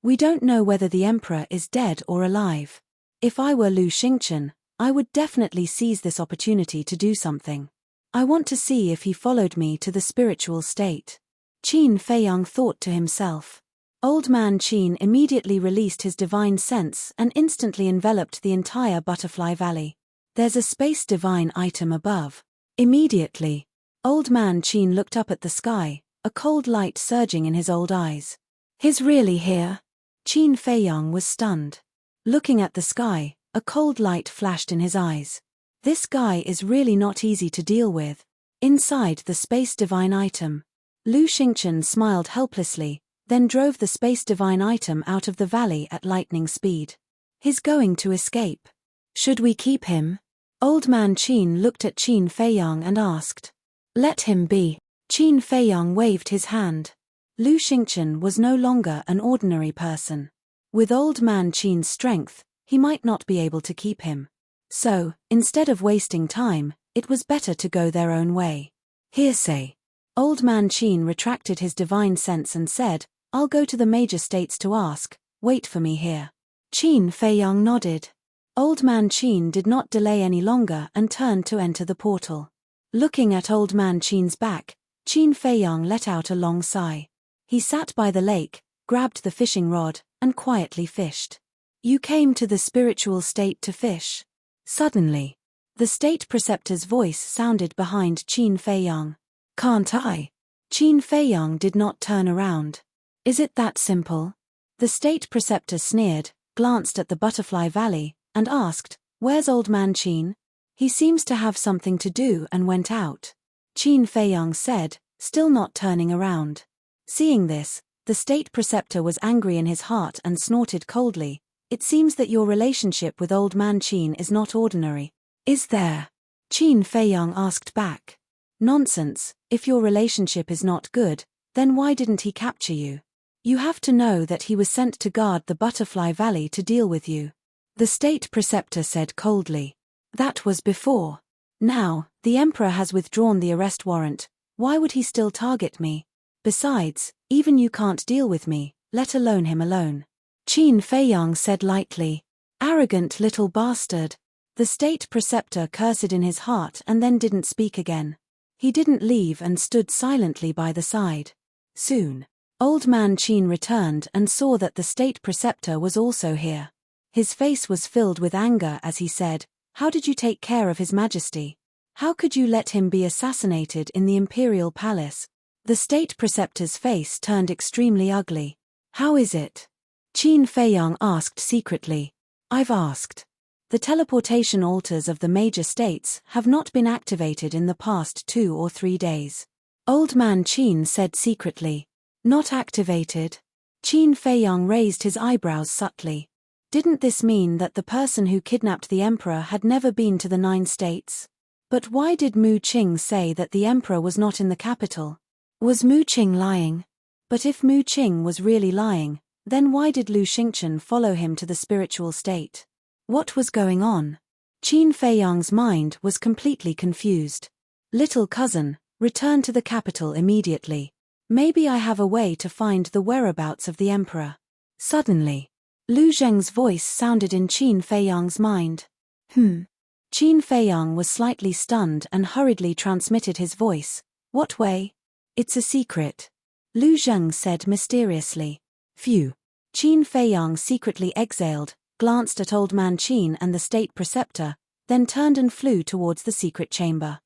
"We don't know whether the Emperor is dead or alive. If I were Lu Xingchen, I would definitely seize this opportunity to do something. I want to see if he followed me to the spiritual state." Qin Feiyang thought to himself. Old man Qin immediately released his divine sense and instantly enveloped the entire Butterfly Valley. "There's a space divine item above." Immediately, old man Qin looked up at the sky, a cold light surging in his old eyes. "He's really here?" Qin Feiyang was stunned. Looking at the sky, a cold light flashed in his eyes. This guy is really not easy to deal with. Inside the space divine item, Lu Xingchen smiled helplessly, then drove the space divine item out of the valley at lightning speed. "He's going to escape. Should we keep him?" Old man Qin looked at Qin Feiyang and asked. "Let him be." Qin Feiyang waved his hand. Lu Xingchen was no longer an ordinary person. With old man Qin's strength, he might not be able to keep him. So, instead of wasting time, it was better to go their own way. Hearsay. Old man Qin retracted his divine sense and said, "I'll go to the major states to ask, wait for me here." Qin Feiyang nodded. Old man Qin did not delay any longer and turned to enter the portal. Looking at old man Qin's back, Qin Feiyang let out a long sigh. He sat by the lake, grabbed the fishing rod, and quietly fished. "You came to the spiritual state to fish?" Suddenly, the state preceptor's voice sounded behind Qin Feiyang. "Can't I?" Qin Feiyang did not turn around. "Is it that simple?" The state preceptor sneered, glanced at the Butterfly Valley, and asked, "Where's old man Qin? He seems to have something to do," and went out. Qin Feiyang said, still not turning around. Seeing this, the state preceptor was angry in his heart and snorted coldly, "It seems that your relationship with old man Qin is not ordinary. Is there?" Qin Feiyang asked back. "Nonsense, if your relationship is not good, then why didn't he capture you? You have to know that he was sent to guard the Butterfly Valley to deal with you." The state preceptor said coldly. "That was before. Now, the Emperor has withdrawn the arrest warrant. Why would he still target me? Besides, even you can't deal with me, let alone him alone." Qin Feiyang said lightly. "Arrogant little bastard." The state preceptor cursed in his heart and then didn't speak again. He didn't leave and stood silently by the side. Soon, old man Qin returned and saw that the state preceptor was also here. His face was filled with anger as he said, "How did you take care of His Majesty? How could you let him be assassinated in the imperial palace?" The state preceptor's face turned extremely ugly. "How is it?" Qin Feiyang asked secretly. "I've asked. The teleportation altars of the major states have not been activated in the past 2 or 3 days. Old man Qin said secretly. "Not activated?" Qin Feiyang raised his eyebrows subtly. Didn't this mean that the person who kidnapped the Emperor had never been to the 9 states? But why did Mu Qing say that the Emperor was not in the capital? Was Mu Qing lying? But if Mu Qing was really lying, then why did Lu Xingchen follow him to the spiritual state? What was going on? Qin Feiyang's mind was completely confused. "Little cousin, return to the capital immediately. Maybe I have a way to find the whereabouts of the Emperor." Suddenly, Lu Zheng's voice sounded in Qin Feiyang's mind. Qin Feiyang was slightly stunned and hurriedly transmitted his voice. "What way?" "It's a secret," Lu Zheng said mysteriously. "Phew." Qin Feiyang secretly exhaled, glanced at old man Qin and the state preceptor, then turned and flew towards the secret chamber.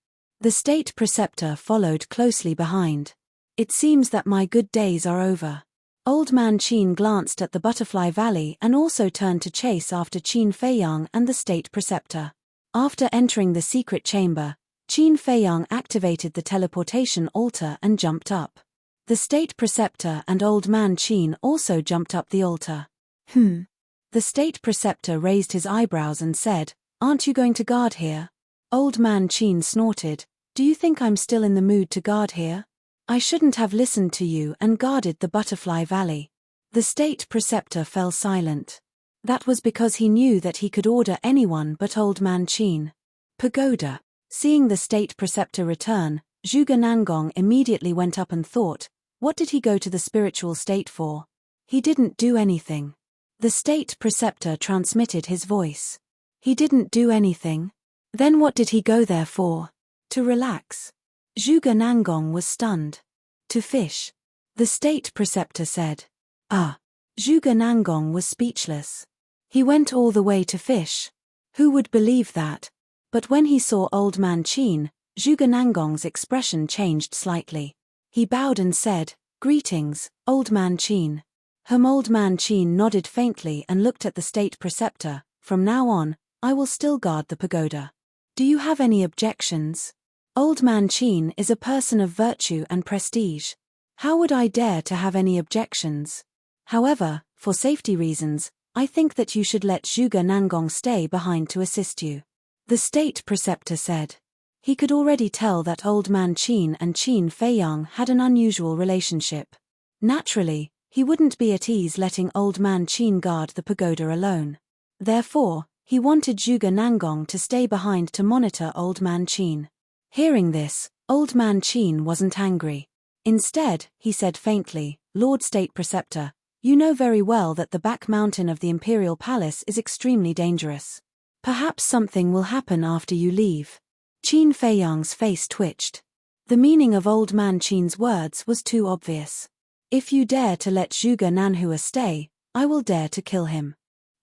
The state preceptor followed closely behind. It seems that my good days are over. Old Man Qin glanced at the Butterfly Valley and also turned to chase after Qin Feiyang and the state preceptor. After entering the secret chamber, Qin Feiyang activated the teleportation altar and jumped up. The state preceptor and Old Man Qin also jumped up the altar. The state preceptor raised his eyebrows and said, "Aren't you going to guard here?" Old Man Qin snorted, "Do you think I'm still in the mood to guard here? I shouldn't have listened to you and guarded the Butterfly Valley." The state preceptor fell silent. That was because he knew that he could order anyone but Old Man Qin. Pagoda. Seeing the state preceptor return, Zhuge Nangong immediately went up and thought, what did he go to the spiritual state for? He didn't do anything. The state preceptor transmitted his voice. He didn't do anything. Then what did he go there for? To relax. Zhuge Nangong was stunned. To fish. The state preceptor said. Zhuge Nangong was speechless. He went all the way to fish. Who would believe that? But when he saw Old Man Qin, Zhuge Nangong's expression changed slightly. He bowed and said, "Greetings, Old Man Qin." Old Man Qin nodded faintly and looked at the state preceptor. "From now on, I will still guard the pagoda. Do you have any objections? Old Man Qin is a person of virtue and prestige. How would I dare to have any objections? However, for safety reasons, I think that you should let Zhuge Nangong stay behind to assist you." The state preceptor said. He could already tell that Old Man Qin and Qin Feiyang had an unusual relationship. Naturally, he wouldn't be at ease letting Old Man Qin guard the pagoda alone. Therefore, he wanted Zhuge Nangong to stay behind to monitor Old Man Qin. Hearing this, Old Man Qin wasn't angry. Instead, he said faintly, "Lord State Preceptor, you know very well that the back mountain of the Imperial Palace is extremely dangerous. Perhaps something will happen after you leave." Qin Feiyang's face twitched. The meaning of Old Man Qin's words was too obvious. "If you dare to let Zhuge Nanhua stay, I will dare to kill him."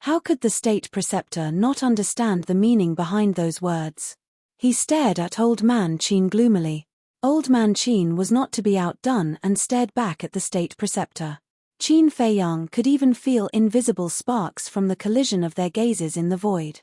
How could the state preceptor not understand the meaning behind those words? He stared at Old Man Qin gloomily. Old Man Qin was not to be outdone and stared back at the state preceptor. Qin Feiyang could even feel invisible sparks from the collision of their gazes in the void.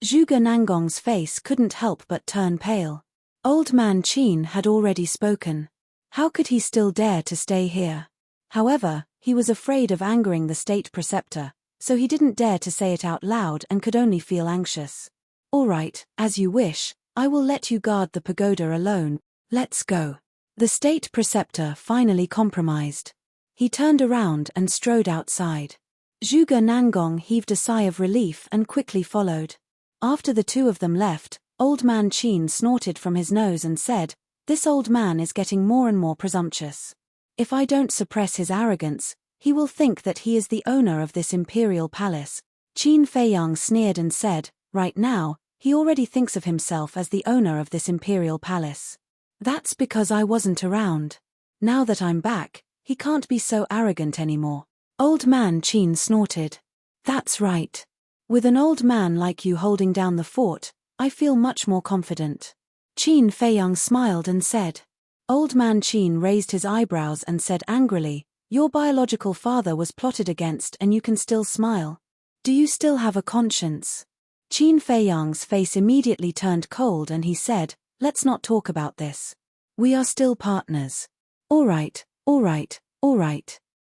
Zhuge Nangong's face couldn't help but turn pale. Old Man Qin had already spoken. How could he still dare to stay here? However, he was afraid of angering the state preceptor, so he didn't dare to say it out loud and could only feel anxious. "All right, as you wish, I will let you guard the pagoda alone. Let's go." The state preceptor finally compromised. He turned around and strode outside. Zhuge Nangong heaved a sigh of relief and quickly followed. After the two of them left, Old Man Qin snorted from his nose and said, "This old man is getting more and more presumptuous. If I don't suppress his arrogance, he will think that he is the owner of this imperial palace." Qin Feiyang sneered and said, "Right now, he already thinks of himself as the owner of this imperial palace. That's because I wasn't around. Now that I'm back, he can't be so arrogant anymore." Old Man Qin snorted. "That's right. With an old man like you holding down the fort, I feel much more confident." Qin Feiyang smiled and said. Old Man Qin raised his eyebrows and said angrily, "Your biological father was plotted against and you can still smile. Do you still have a conscience?" Qin Feiyang's face immediately turned cold and he said, "Let's not talk about this. We are still partners." All right.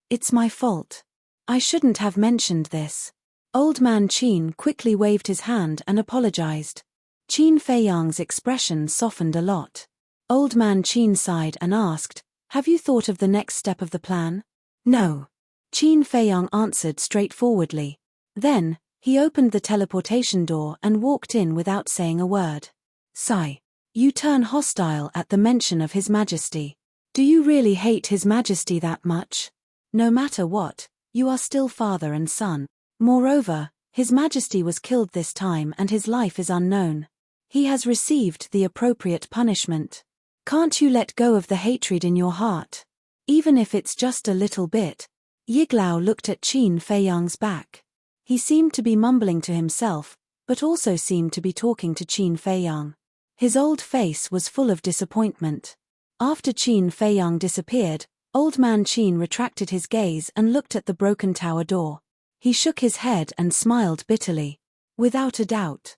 It's my fault. I shouldn't have mentioned this." Old Man Qin quickly waved his hand and apologized. Qin Feiyang's expression softened a lot. Old Man Qin sighed and asked, "Have you thought of the next step of the plan?" "No." Qin Feiyang answered straightforwardly. Then, he opened the teleportation door and walked in without saying a word. "Sigh. You turn hostile at the mention of His Majesty. Do you really hate His Majesty that much? No matter what, you are still father and son. Moreover, His Majesty was killed this time and his life is unknown. He has received the appropriate punishment. Can't you let go of the hatred in your heart? Even if it's just a little bit." Yiglao looked at Qin Feiyang's back. He seemed to be mumbling to himself, but also seemed to be talking to Qin Feiyang. His old face was full of disappointment. After Qin Feiyang disappeared, Old Man Qin retracted his gaze and looked at the broken tower door. He shook his head and smiled bitterly. Without a doubt.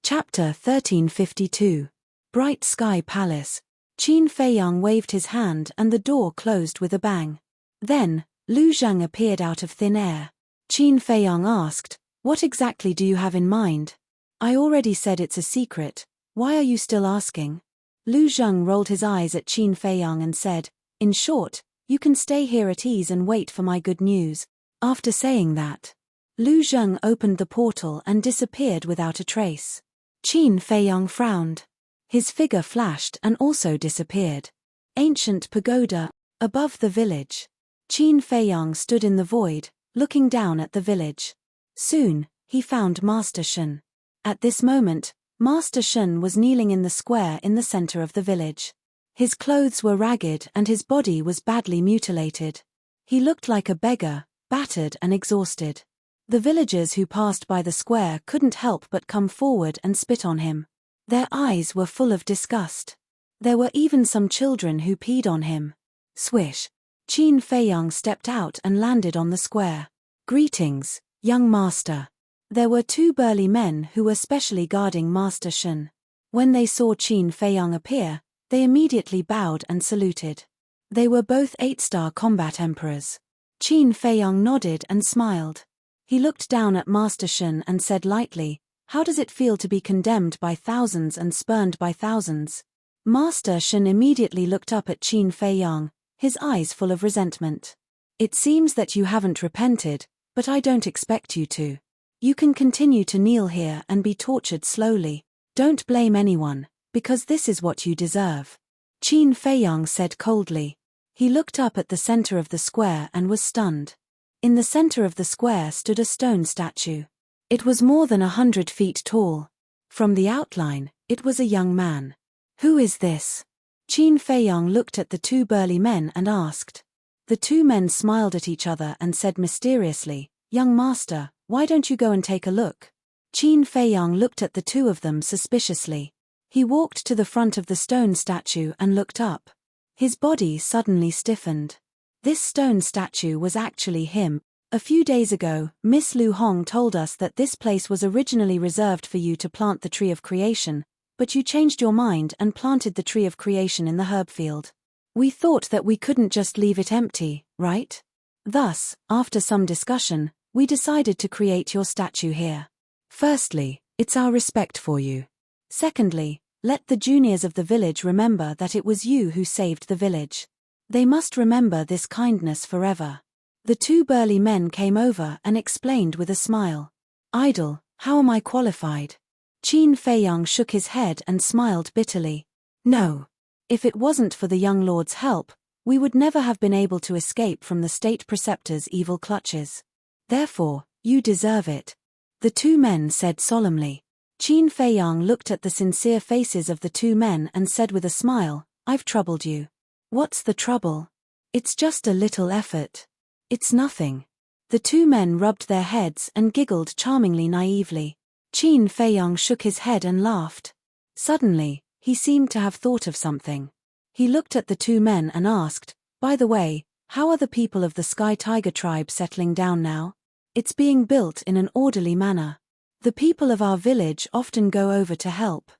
Chapter 1352. Bright Sky Palace. Qin Feiyang waved his hand and the door closed with a bang. Then, Lu Zhang appeared out of thin air. Qin Feiyang asked, "What exactly do you have in mind?" "I already said it's a secret. Why are you still asking?" Lu Zhang rolled his eyes at Qin Feiyang and said, "In short, you can stay here at ease and wait for my good news." After saying that, Lu Zhang opened the portal and disappeared without a trace. Qin Feiyang frowned. His figure flashed and also disappeared. Ancient pagoda, above the village. Qin Feiyang stood in the void, looking down at the village. Soon, he found Master Shen. At this moment, Master Shen was kneeling in the square in the center of the village. His clothes were ragged and his body was badly mutilated. He looked like a beggar, battered and exhausted. The villagers who passed by the square couldn't help but come forward and spit on him. Their eyes were full of disgust. There were even some children who peed on him. Swish. Qin Feiyang stepped out and landed on the square. "Greetings, young master." There were two burly men who were specially guarding Master Shen. When they saw Qin Feiyang appear, they immediately bowed and saluted. They were both 8-star combat emperors. Qin Feiyang nodded and smiled. He looked down at Master Shen and said lightly, "How does it feel to be condemned by thousands and spurned by thousands?" Master Shen immediately looked up at Qin Feiyang, his eyes full of resentment. "It seems that you haven't repented, but I don't expect you to. You can continue to kneel here and be tortured slowly. Don't blame anyone, because this is what you deserve." Qin Feiyang said coldly. He looked up at the center of the square and was stunned. In the center of the square stood a stone statue. It was more than 100 feet tall. From the outline, it was a young man. "Who is this?" Qin Feiyang looked at the two burly men and asked. The two men smiled at each other and said mysteriously, "Young master, why don't you go and take a look?" Qin Feiyang looked at the two of them suspiciously. He walked to the front of the stone statue and looked up. His body suddenly stiffened. This stone statue was actually him. "A few days ago, Miss Lu Hong told us that this place was originally reserved for you to plant the Tree of Creation, but you changed your mind and planted the Tree of Creation in the herb field. We thought that we couldn't just leave it empty, right? Thus, after some discussion, we decided to create your statue here. Firstly, it's our respect for you. Secondly, let the juniors of the village remember that it was you who saved the village. They must remember this kindness forever." The two burly men came over and explained with a smile. "Idol, how am I qualified?" Qin Feiyang shook his head and smiled bitterly. "No. If it wasn't for the young lord's help, we would never have been able to escape from the state preceptor's evil clutches. Therefore, you deserve it," the two men said solemnly. Qin Feiyang looked at the sincere faces of the two men and said with a smile, "I've troubled you. What's the trouble? It's just a little effort. It's nothing." The two men rubbed their heads and giggled charmingly naively. Qin Feiyang shook his head and laughed. Suddenly, he seemed to have thought of something. He looked at the two men and asked, "By the way, how are the people of the Sky Tiger tribe settling down now?" "It's being built in an orderly manner. The people of our village often go over to help."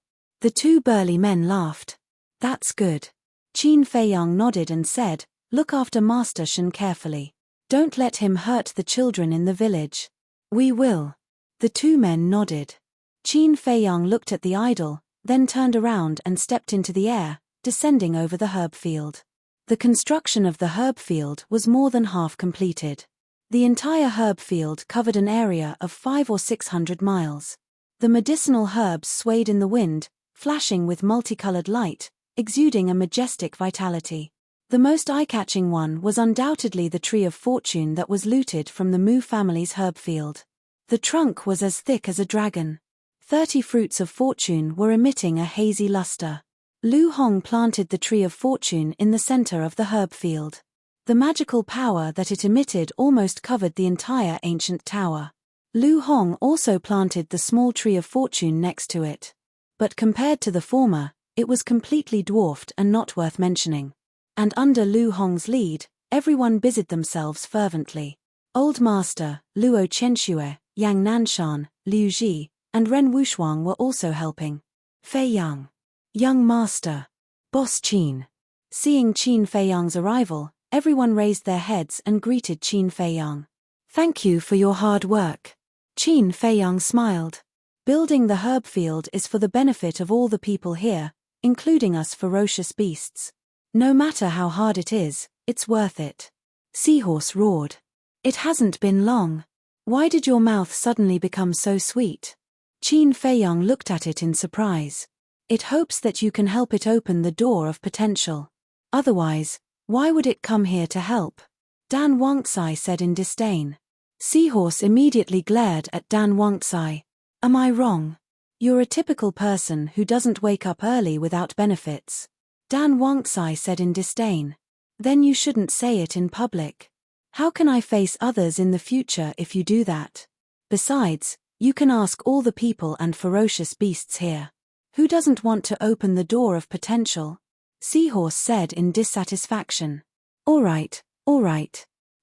The two burly men laughed. "That's good." Qin Feiyang nodded and said, "Look after Master Shen carefully. Don't let him hurt the children in the village." "We will." The two men nodded. Qin Feiyang looked at the idol, then turned around and stepped into the air, descending over the herb field. The construction of the herb field was more than half completed. The entire herb field covered an area of 500 or 600 miles. The medicinal herbs swayed in the wind, flashing with multicolored light, exuding a majestic vitality. The most eye-catching one was undoubtedly the Tree of Fortune that was looted from the Mu family's herb field. The trunk was as thick as a dragon. 30 fruits of fortune were emitting a hazy luster. Lu Hong planted the Tree of Fortune in the center of the herb field. The magical power that it emitted almost covered the entire ancient tower. Lu Hong also planted the small Tree of Fortune next to it. But compared to the former, it was completely dwarfed and not worth mentioning. And under Lu Hong's lead, everyone busied themselves fervently. Old Master, Luo Qianxue, Yang Nanshan, Liu Ji, and Ren Wushuang were also helping. Fei Yang. Young Master. Boss Qin. Seeing Qin Fei Yang's arrival, everyone raised their heads and greeted Qin Fei Yang. Thank you for your hard work. Qin Fei Yang smiled. Building the herb field is for the benefit of all the people here, including us ferocious beasts. No matter how hard it is, it's worth it. Seahorse roared. It hasn't been long. Why did your mouth suddenly become so sweet? Qin Fei Yang looked at it in surprise. It hopes that you can help it open the door of potential. Otherwise, why would it come here to help? Dan Wangcai said in disdain. Seahorse immediately glared at Dan Wangcai. Am I wrong? You're a typical person who doesn't wake up early without benefits. Dan Wangcai said in disdain. Then you shouldn't say it in public. How can I face others in the future if you do that? Besides, you can ask all the people and ferocious beasts here. Who doesn't want to open the door of potential? Seahorse said in dissatisfaction. All right.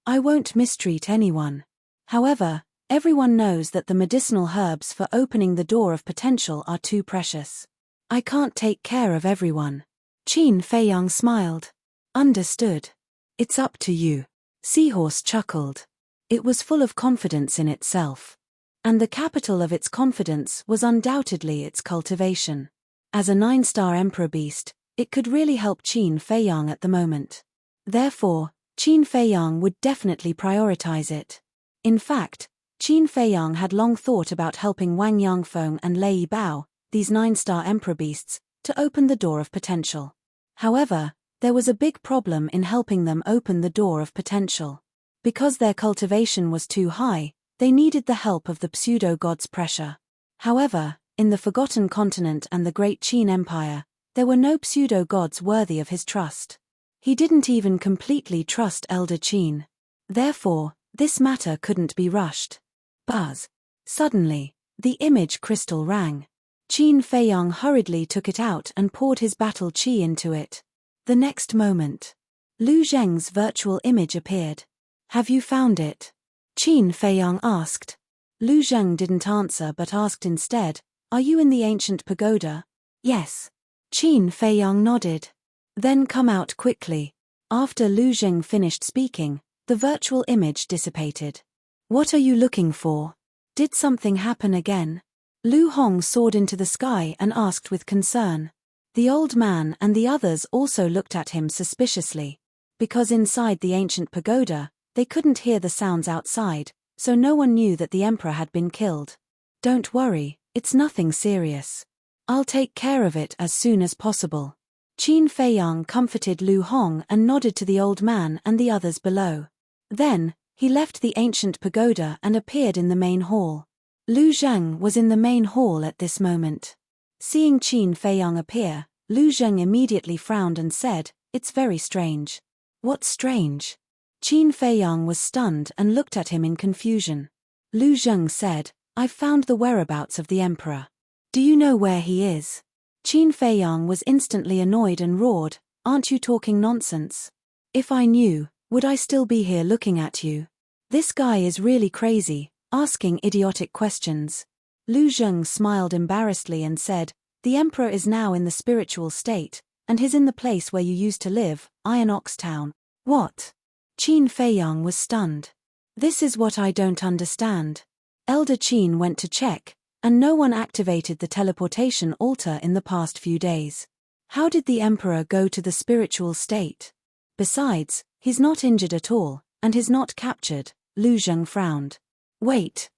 I won't mistreat anyone. However, everyone knows that the medicinal herbs for opening the door of potential are too precious. I can't take care of everyone. Qin Fei Yang smiled. Understood. It's up to you. Seahorse chuckled. It was full of confidence in itself. And the capital of its confidence was undoubtedly its cultivation. As a 9-star emperor beast, it could really help Qin Fei Yang at the moment. Therefore, Qin Fei Yang would definitely prioritize it. In fact, Qin Fei Yang had long thought about helping Wang Yangfeng and Lei Bao, these 9-star emperor beasts, to open the door of potential. However, there was a big problem in helping them open the door of potential. Because their cultivation was too high, they needed the help of the pseudo-god's pressure. However, in the Forgotten Continent and the Great Qin Empire, there were no pseudo-gods worthy of his trust. He didn't even completely trust Elder Qin. Therefore, this matter couldn't be rushed. Buzz. Suddenly, the image crystal rang. Qin Fei Yang hurriedly took it out and poured his battle qi into it. The next moment, Lu Zheng's virtual image appeared. Have you found it? Qin Fei Yang asked. Lu Zheng didn't answer but asked instead, Are you in the ancient pagoda? Yes. Qin Fei Yang nodded. Then come out quickly. After Lu Zheng finished speaking, the virtual image dissipated. What are you looking for? Did something happen again? Lu Hong soared into the sky and asked with concern. The old man and the others also looked at him suspiciously. Because inside the ancient pagoda, they couldn't hear the sounds outside, so no one knew that the emperor had been killed. Don't worry, it's nothing serious. I'll take care of it as soon as possible. Qin Fei Yang comforted Lu Hong and nodded to the old man and the others below. Then, he left the ancient pagoda and appeared in the main hall. Lu Zheng was in the main hall at this moment. Seeing Qin Fei Yang appear, Lu Zheng immediately frowned and said, It's very strange. What's strange? Qin Fei Yang was stunned and looked at him in confusion. Lu Zheng said, I've found the whereabouts of the emperor. Do you know where he is? Qin Fei Yang was instantly annoyed and roared, Aren't you talking nonsense? If I knew, would I still be here looking at you? This guy is really crazy, asking idiotic questions. Lu Zheng smiled embarrassedly and said, The emperor is now in the spiritual state, and he's in the place where you used to live, Iron Ox Town. What? Qin Fei Yang was stunned. This is what I don't understand. Elder Qin went to check, and no one activated the teleportation altar in the past few days. How did the emperor go to the spiritual state? Besides, he's not injured at all, and he's not captured. Lu Zheng frowned. Wait.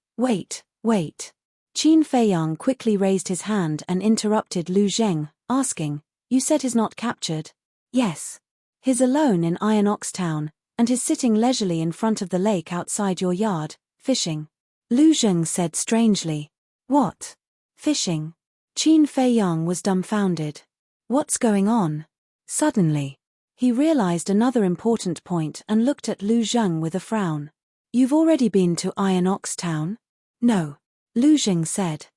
Qin Fei Yang quickly raised his hand and interrupted Lu Zheng, asking, You said he's not captured? Yes. He's alone in Iron Ox Town, and he's sitting leisurely in front of the lake outside your yard, fishing. Lu Zheng said strangely. What? Fishing? Qin Fei Yang was dumbfounded. What's going on? Suddenly, he realized another important point and looked at Lu Zheng with a frown. You've already been to Iron Ox Town? No. Lu Zheng said.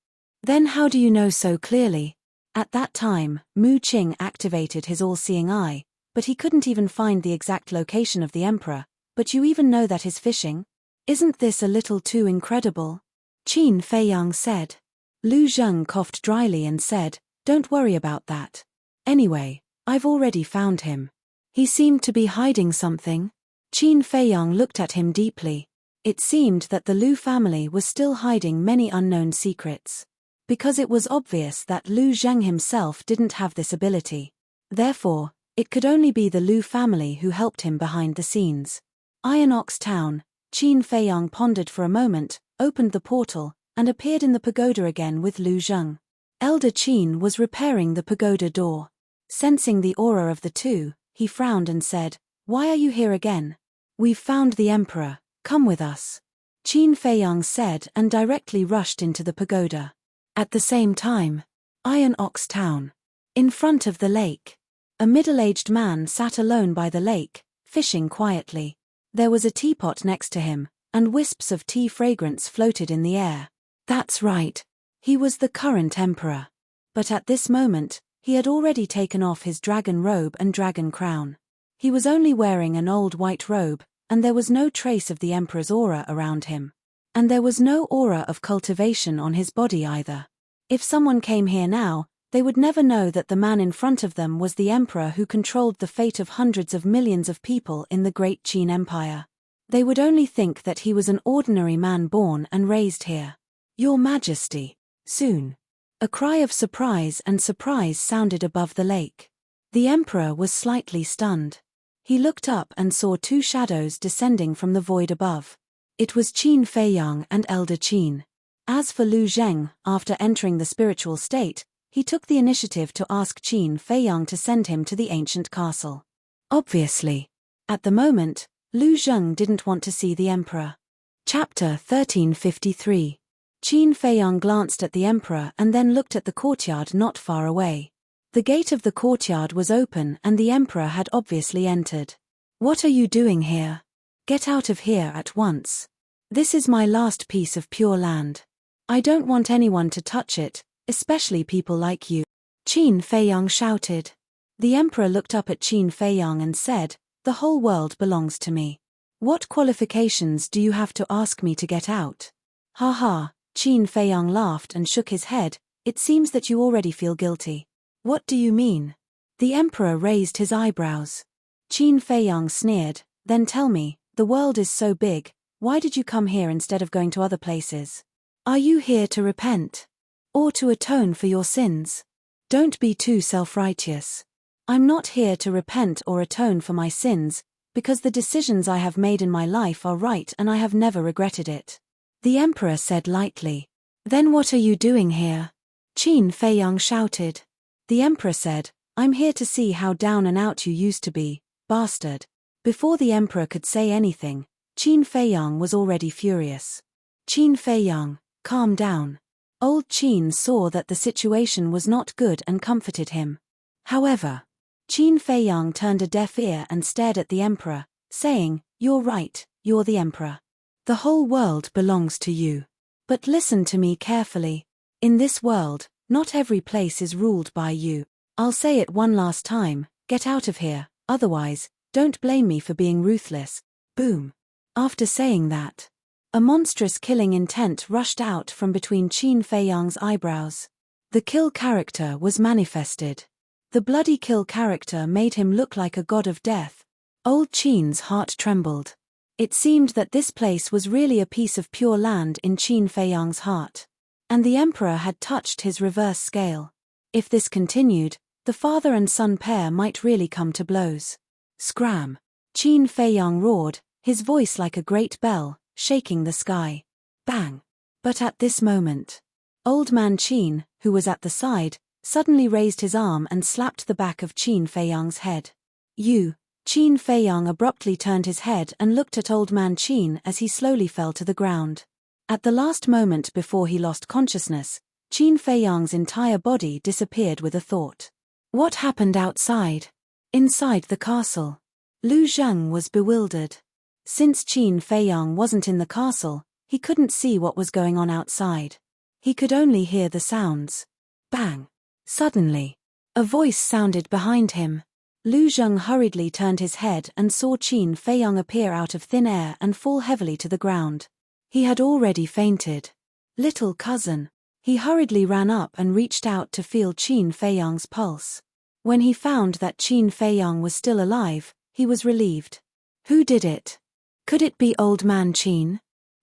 Then how do you know so clearly? At that time, Mu Qing activated his all-seeing eye, but he couldn't even find the exact location of the emperor. But you even know that is fishing? Isn't this a little too incredible? Qin Feiyang said. Lu Zheng coughed dryly and said, don't worry about that. Anyway, I've already found him. He seemed to be hiding something. Qin Feiyang looked at him deeply. It seemed that the Lu family was still hiding many unknown secrets. Because it was obvious that Lu Zheng himself didn't have this ability. Therefore, it could only be the Lu family who helped him behind the scenes. Iron Ox Town. Qin Feiyang pondered for a moment, opened the portal, and appeared in the pagoda again with Lu Zheng. Elder Qin was repairing the pagoda door. Sensing the aura of the two, he frowned and said, why are you here again? We've found the emperor, come with us. Qin Feiyang said and directly rushed into the pagoda. At the same time, Iron Ox Town. In front of the lake. A middle-aged man sat alone by the lake, fishing quietly. There was a teapot next to him, and wisps of tea fragrance floated in the air. That's right. He was the current emperor. But at this moment, he had already taken off his dragon robe and dragon crown. He was only wearing an old white robe, and there was no trace of the emperor's aura around him. And there was no aura of cultivation on his body either. If someone came here now, they would never know that the man in front of them was the emperor who controlled the fate of hundreds of millions of people in the Great Qin Empire. They would only think that he was an ordinary man born and raised here. Your Majesty. Soon. A cry of surprise and surprise sounded above the lake. The emperor was slightly stunned. He looked up and saw two shadows descending from the void above. It was Qin Feiyang and Elder Qin. As for Lu Zheng, after entering the spiritual state, he took the initiative to ask Qin Feiyang to send him to the ancient castle. Obviously. At the moment, Lu Zheng didn't want to see the emperor. Chapter 1353. Qin Feiyang glanced at the emperor and then looked at the courtyard not far away. The gate of the courtyard was open and the emperor had obviously entered. What are you doing here? Get out of here at once. This is my last piece of pure land. I don't want anyone to touch it, especially people like you. Qin Feiyang shouted. The emperor looked up at Qin Feiyang and said, the whole world belongs to me. What qualifications do you have to ask me to get out? Ha ha, Qin Feiyang laughed and shook his head, it seems that you already feel guilty. What do you mean? The emperor raised his eyebrows. Qin Feiyang sneered, then tell me, the world is so big, why did you come here instead of going to other places? Are you here to repent? Or to atone for your sins? Don't be too self-righteous. I'm not here to repent or atone for my sins, because the decisions I have made in my life are right and I have never regretted it. The emperor said lightly. Then what are you doing here? Qin Feiyang shouted. The emperor said, I'm here to see how down and out you used to be, bastard. Before the emperor could say anything, Qin Feiyang was already furious. Qin Feiyang, calm down. Old Qin saw that the situation was not good and comforted him. However, Qin Feiyang turned a deaf ear and stared at the emperor, saying, you're right, you're the emperor. The whole world belongs to you. But listen to me carefully. In this world, not every place is ruled by you. I'll say it one last time, get out of here, otherwise, don't blame me for being ruthless. Boom. After saying that, a monstrous killing intent rushed out from between Qin Feiyang's eyebrows. The kill character was manifested. The bloody kill character made him look like a god of death. Old Qin's heart trembled. It seemed that this place was really a piece of pure land in Qin Feiyang's heart. And the emperor had touched his reverse scale. If this continued, the father and son pair might really come to blows. Scram! Qin Feiyang roared, his voice like a great bell, shaking the sky. Bang! But at this moment, Old Man Qin, who was at the side, suddenly raised his arm and slapped the back of Qin Feiyang's head. Qin Feiyang abruptly turned his head and looked at Old Man Qin as he slowly fell to the ground. At the last moment before he lost consciousness, Qin Feiyang's entire body disappeared with a thought. What happened outside? Inside the castle. Lu Zheng was bewildered. Since Qin Feiyang wasn't in the castle, he couldn't see what was going on outside. He could only hear the sounds. Bang! Suddenly, a voice sounded behind him. Lu Zheng hurriedly turned his head and saw Qin Feiyang appear out of thin air and fall heavily to the ground. He had already fainted. Little cousin. He hurriedly ran up and reached out to feel Qin Feiyang's pulse. When he found that Qin Feiyang was still alive, he was relieved. Who did it? Could it be old man Qin?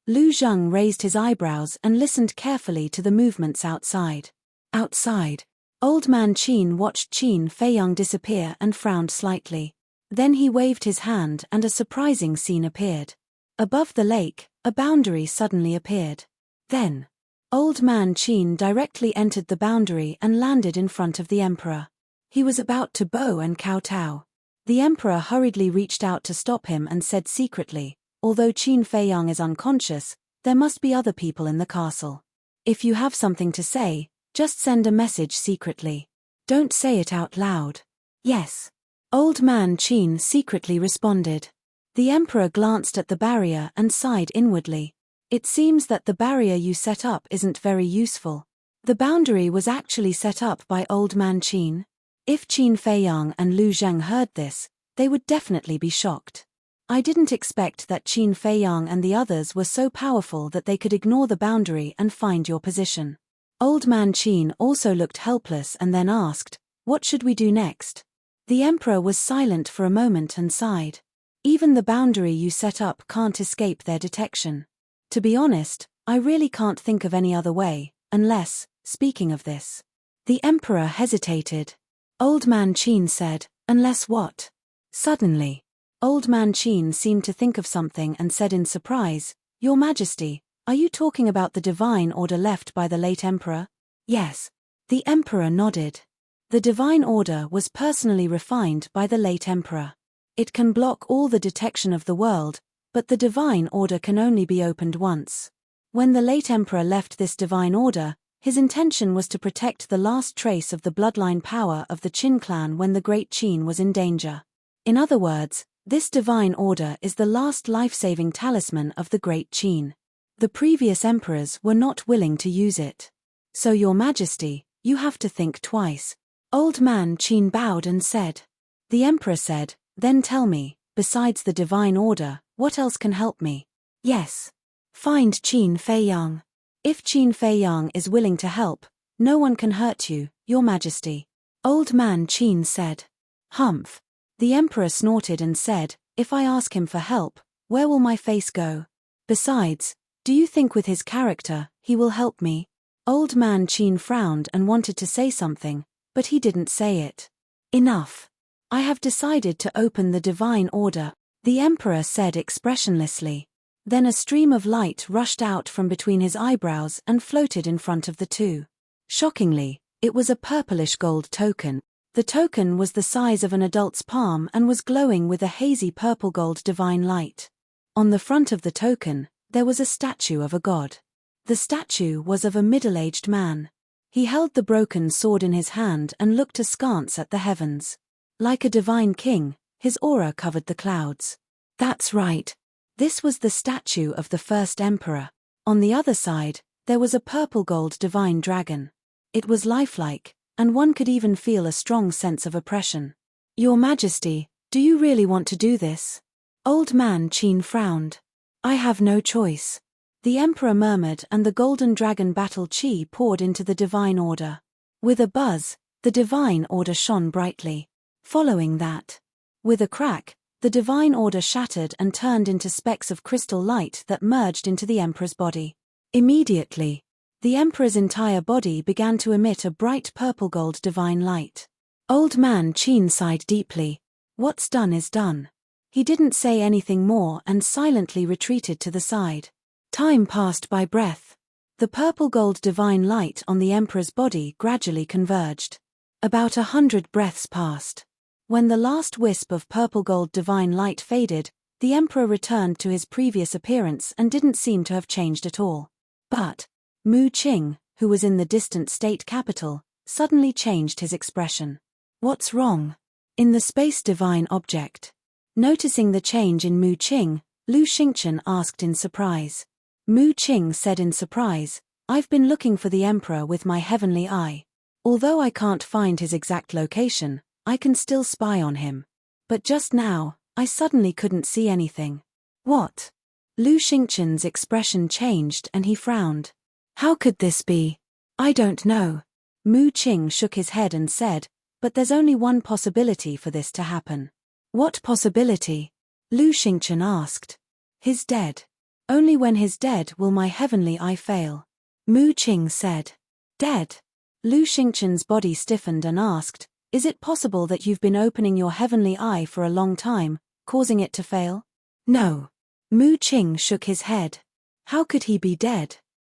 Lu Zheng raised his eyebrows and listened carefully to the movements outside. Outside, old man Qin watched Qin Feiyang disappear and frowned slightly. Then he waved his hand and a surprising scene appeared. Above the lake, a boundary suddenly appeared. Then, old man Qin directly entered the boundary and landed in front of the emperor. He was about to bow and kowtow. The emperor hurriedly reached out to stop him and said secretly, "Although Qin Feiyang is unconscious, there must be other people in the castle. If you have something to say, just send a message secretly. Don't say it out loud." "Yes." Old man Qin secretly responded. The emperor glanced at the barrier and sighed inwardly. It seems that the barrier you set up isn't very useful. The boundary was actually set up by old man Qin. If Qin Feiyang and Lu Zheng heard this, they would definitely be shocked. "I didn't expect that Qin Feiyang and the others were so powerful that they could ignore the boundary and find your position." Old man Qin also looked helpless and then asked, "What should we do next?" The emperor was silent for a moment and sighed. "Even the boundary you set up can't escape their detection. To be honest, I really can't think of any other way, unless, speaking of this." The emperor hesitated. Old man Qin said, "Unless what?" Suddenly, old man Qin seemed to think of something and said in surprise, "Your Majesty, are you talking about the divine order left by the late emperor?" "Yes." The emperor nodded. The divine order was personally refined by the late emperor. It can block all the detection of the world, but the divine order can only be opened once. When the late emperor left this divine order, his intention was to protect the last trace of the bloodline power of the Qin clan when the great Qin was in danger. In other words, this divine order is the last life-saving talisman of the great Qin. The previous emperors were not willing to use it. "So your Majesty, you have to think twice." Old man Qin bowed and said. The emperor said, "Then tell me, besides the divine order, what else can help me?" "Yes. Find Qin Feiyang. If Qin Feiyang is willing to help, no one can hurt you, your Majesty." Old man Qin said. "Humph." The emperor snorted and said, "If I ask him for help, where will my face go? Besides, do you think with his character, he will help me?" Old man Qin frowned and wanted to say something, but he didn't say it. "Enough. I have decided to open the divine order," the emperor said expressionlessly. Then a stream of light rushed out from between his eyebrows and floated in front of the two. Shockingly, it was a purplish gold token. The token was the size of an adult's palm and was glowing with a hazy purple gold divine light. On the front of the token, there was a statue of a god. The statue was of a middle-aged man. He held the broken sword in his hand and looked askance at the heavens. Like a divine king, his aura covered the clouds. That's right. This was the statue of the first emperor. On the other side, there was a purple-gold divine dragon. It was lifelike, and one could even feel a strong sense of oppression. "Your Majesty, do you really want to do this?" Old man Qin frowned. "I have no choice." The emperor murmured and the golden dragon battle chi poured into the divine order. With a buzz, the divine order shone brightly. Following that, with a crack, the divine order shattered and turned into specks of crystal light that merged into the emperor's body. Immediately, the emperor's entire body began to emit a bright purple-gold divine light. Old man Qin sighed deeply. What's done is done. He didn't say anything more and silently retreated to the side. Time passed by breath. The purple-gold divine light on the emperor's body gradually converged. About 100 breaths passed. When the last wisp of purple-gold divine light faded, the emperor returned to his previous appearance and didn't seem to have changed at all. But Mu Qing, who was in the distant state capital, suddenly changed his expression. "What's wrong?" In the space divine object. Noticing the change in Mu Qing, Lu Xingchen asked in surprise. Mu Qing said in surprise, "I've been looking for the emperor with my heavenly eye. Although I can't find his exact location, I can still spy on him. But just now, I suddenly couldn't see anything. What? Lu Xingchen's expression changed and he frowned. How could this be? I don't know. Mu Qing shook his head and said, but there's only one possibility for this to happen. What possibility? Lu Xingchen asked. His dead. Only when he's dead will my heavenly eye fail. Mu Qing said. Dead? Lu Xingchen's body stiffened and asked, is it possible that you've been opening your heavenly eye for a long time, causing it to fail? No. Mu Qing shook his head. How could he be dead?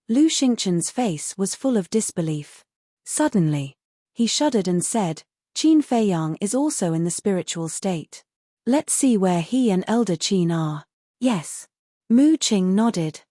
Lu Xingchen's face was full of disbelief. Suddenly, he shuddered and said, Qin Feiyang is also in the spiritual state. Let's see where he and Elder Qin are. Yes. Mu Qing nodded.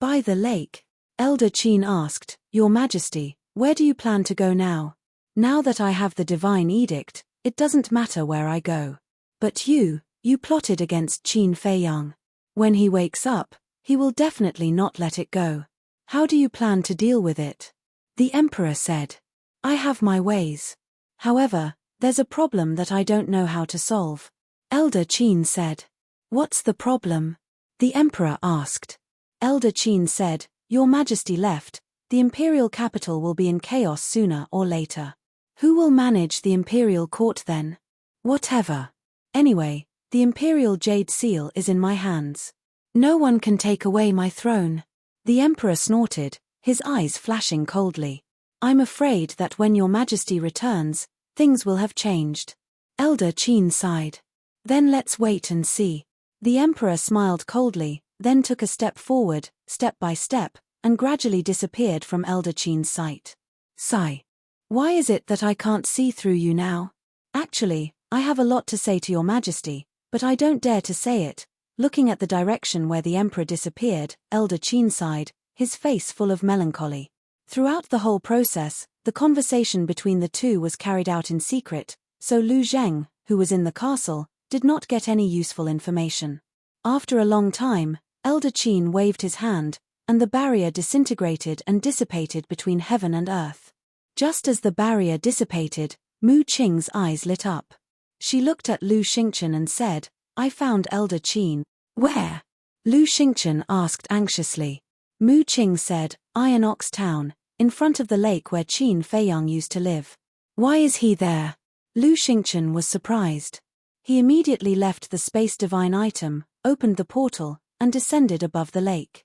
By the lake. Elder Qin asked, Your Majesty, where do you plan to go now? Now that I have the divine edict, it doesn't matter where I go. But you plotted against Qin Feiyang. When he wakes up, he will definitely not let it go. How do you plan to deal with it? The Emperor said. I have my ways. However, there's a problem that I don't know how to solve. Elder Qin said. What's the problem? The Emperor asked. Elder Qin said, Your Majesty left, the imperial capital will be in chaos sooner or later. Who will manage the imperial court then? Whatever. Anyway, the imperial jade seal is in my hands. No one can take away my throne. The Emperor snorted, his eyes flashing coldly. I'm afraid that when Your Majesty returns, things will have changed. Elder Qin sighed. Then let's wait and see. The Emperor smiled coldly, then took a step forward, step by step, and gradually disappeared from Elder Qin's sight. Sigh. Why is it that I can't see through you now? Actually, I have a lot to say to Your Majesty, but I don't dare to say it. Looking at the direction where the Emperor disappeared, Elder Qin sighed, his face full of melancholy. Throughout the whole process, the conversation between the two was carried out in secret, so Lu Zheng, who was in the castle, did not get any useful information. After a long time, Elder Qin waved his hand, and the barrier disintegrated and dissipated between heaven and earth. Just as the barrier dissipated, Mu Qing's eyes lit up. She looked at Lu Xingchen and said, I found Elder Qin. Where? Lu Xingchen asked anxiously. Mu Qing said, Iron Ox Town, in front of the lake where Qin Feiyang used to live. Why is he there? Lu Xingchen was surprised. He immediately left the space divine item, opened the portal, and descended above the lake.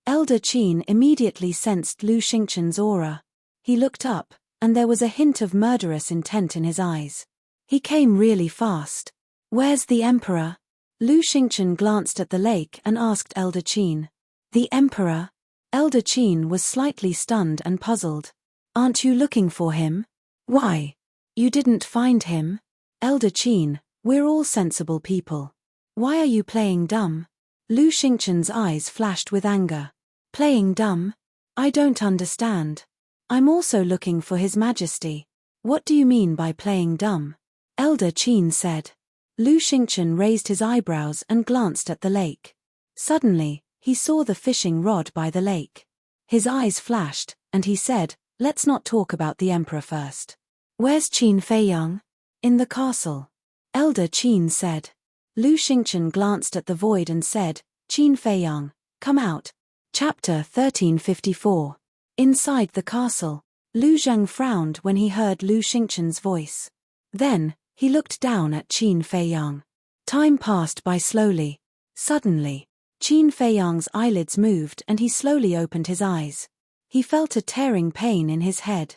Elder Qin immediately sensed Lu Xingchen's aura. He looked up, and there was a hint of murderous intent in his eyes. He came really fast. Where's the Emperor? Lu Xingchen glanced at the lake and asked Elder Qin. The Emperor? Elder Qin was slightly stunned and puzzled. Aren't you looking for him? Why? You didn't find him? Elder Qin, we're all sensible people. Why are you playing dumb? Lu Xingchen's eyes flashed with anger. Playing dumb? I don't understand. I'm also looking for His Majesty. What do you mean by playing dumb? Elder Qin said. Lu Xingchen raised his eyebrows and glanced at the lake. Suddenly, he saw the fishing rod by the lake. His eyes flashed, and he said, Let's not talk about the Emperor first. Where's Qin Feiyang? In the castle. Elder Qin said. Lu Xingchen glanced at the void and said, Qin Feiyang, come out. Chapter 1354. Inside the castle, Lu Zheng frowned when he heard Lu Xingchen's voice. Then, he looked down at Qin Feiyang. Time passed by slowly. Suddenly, Qin Feiyang's eyelids moved and he slowly opened his eyes. He felt a tearing pain in his head.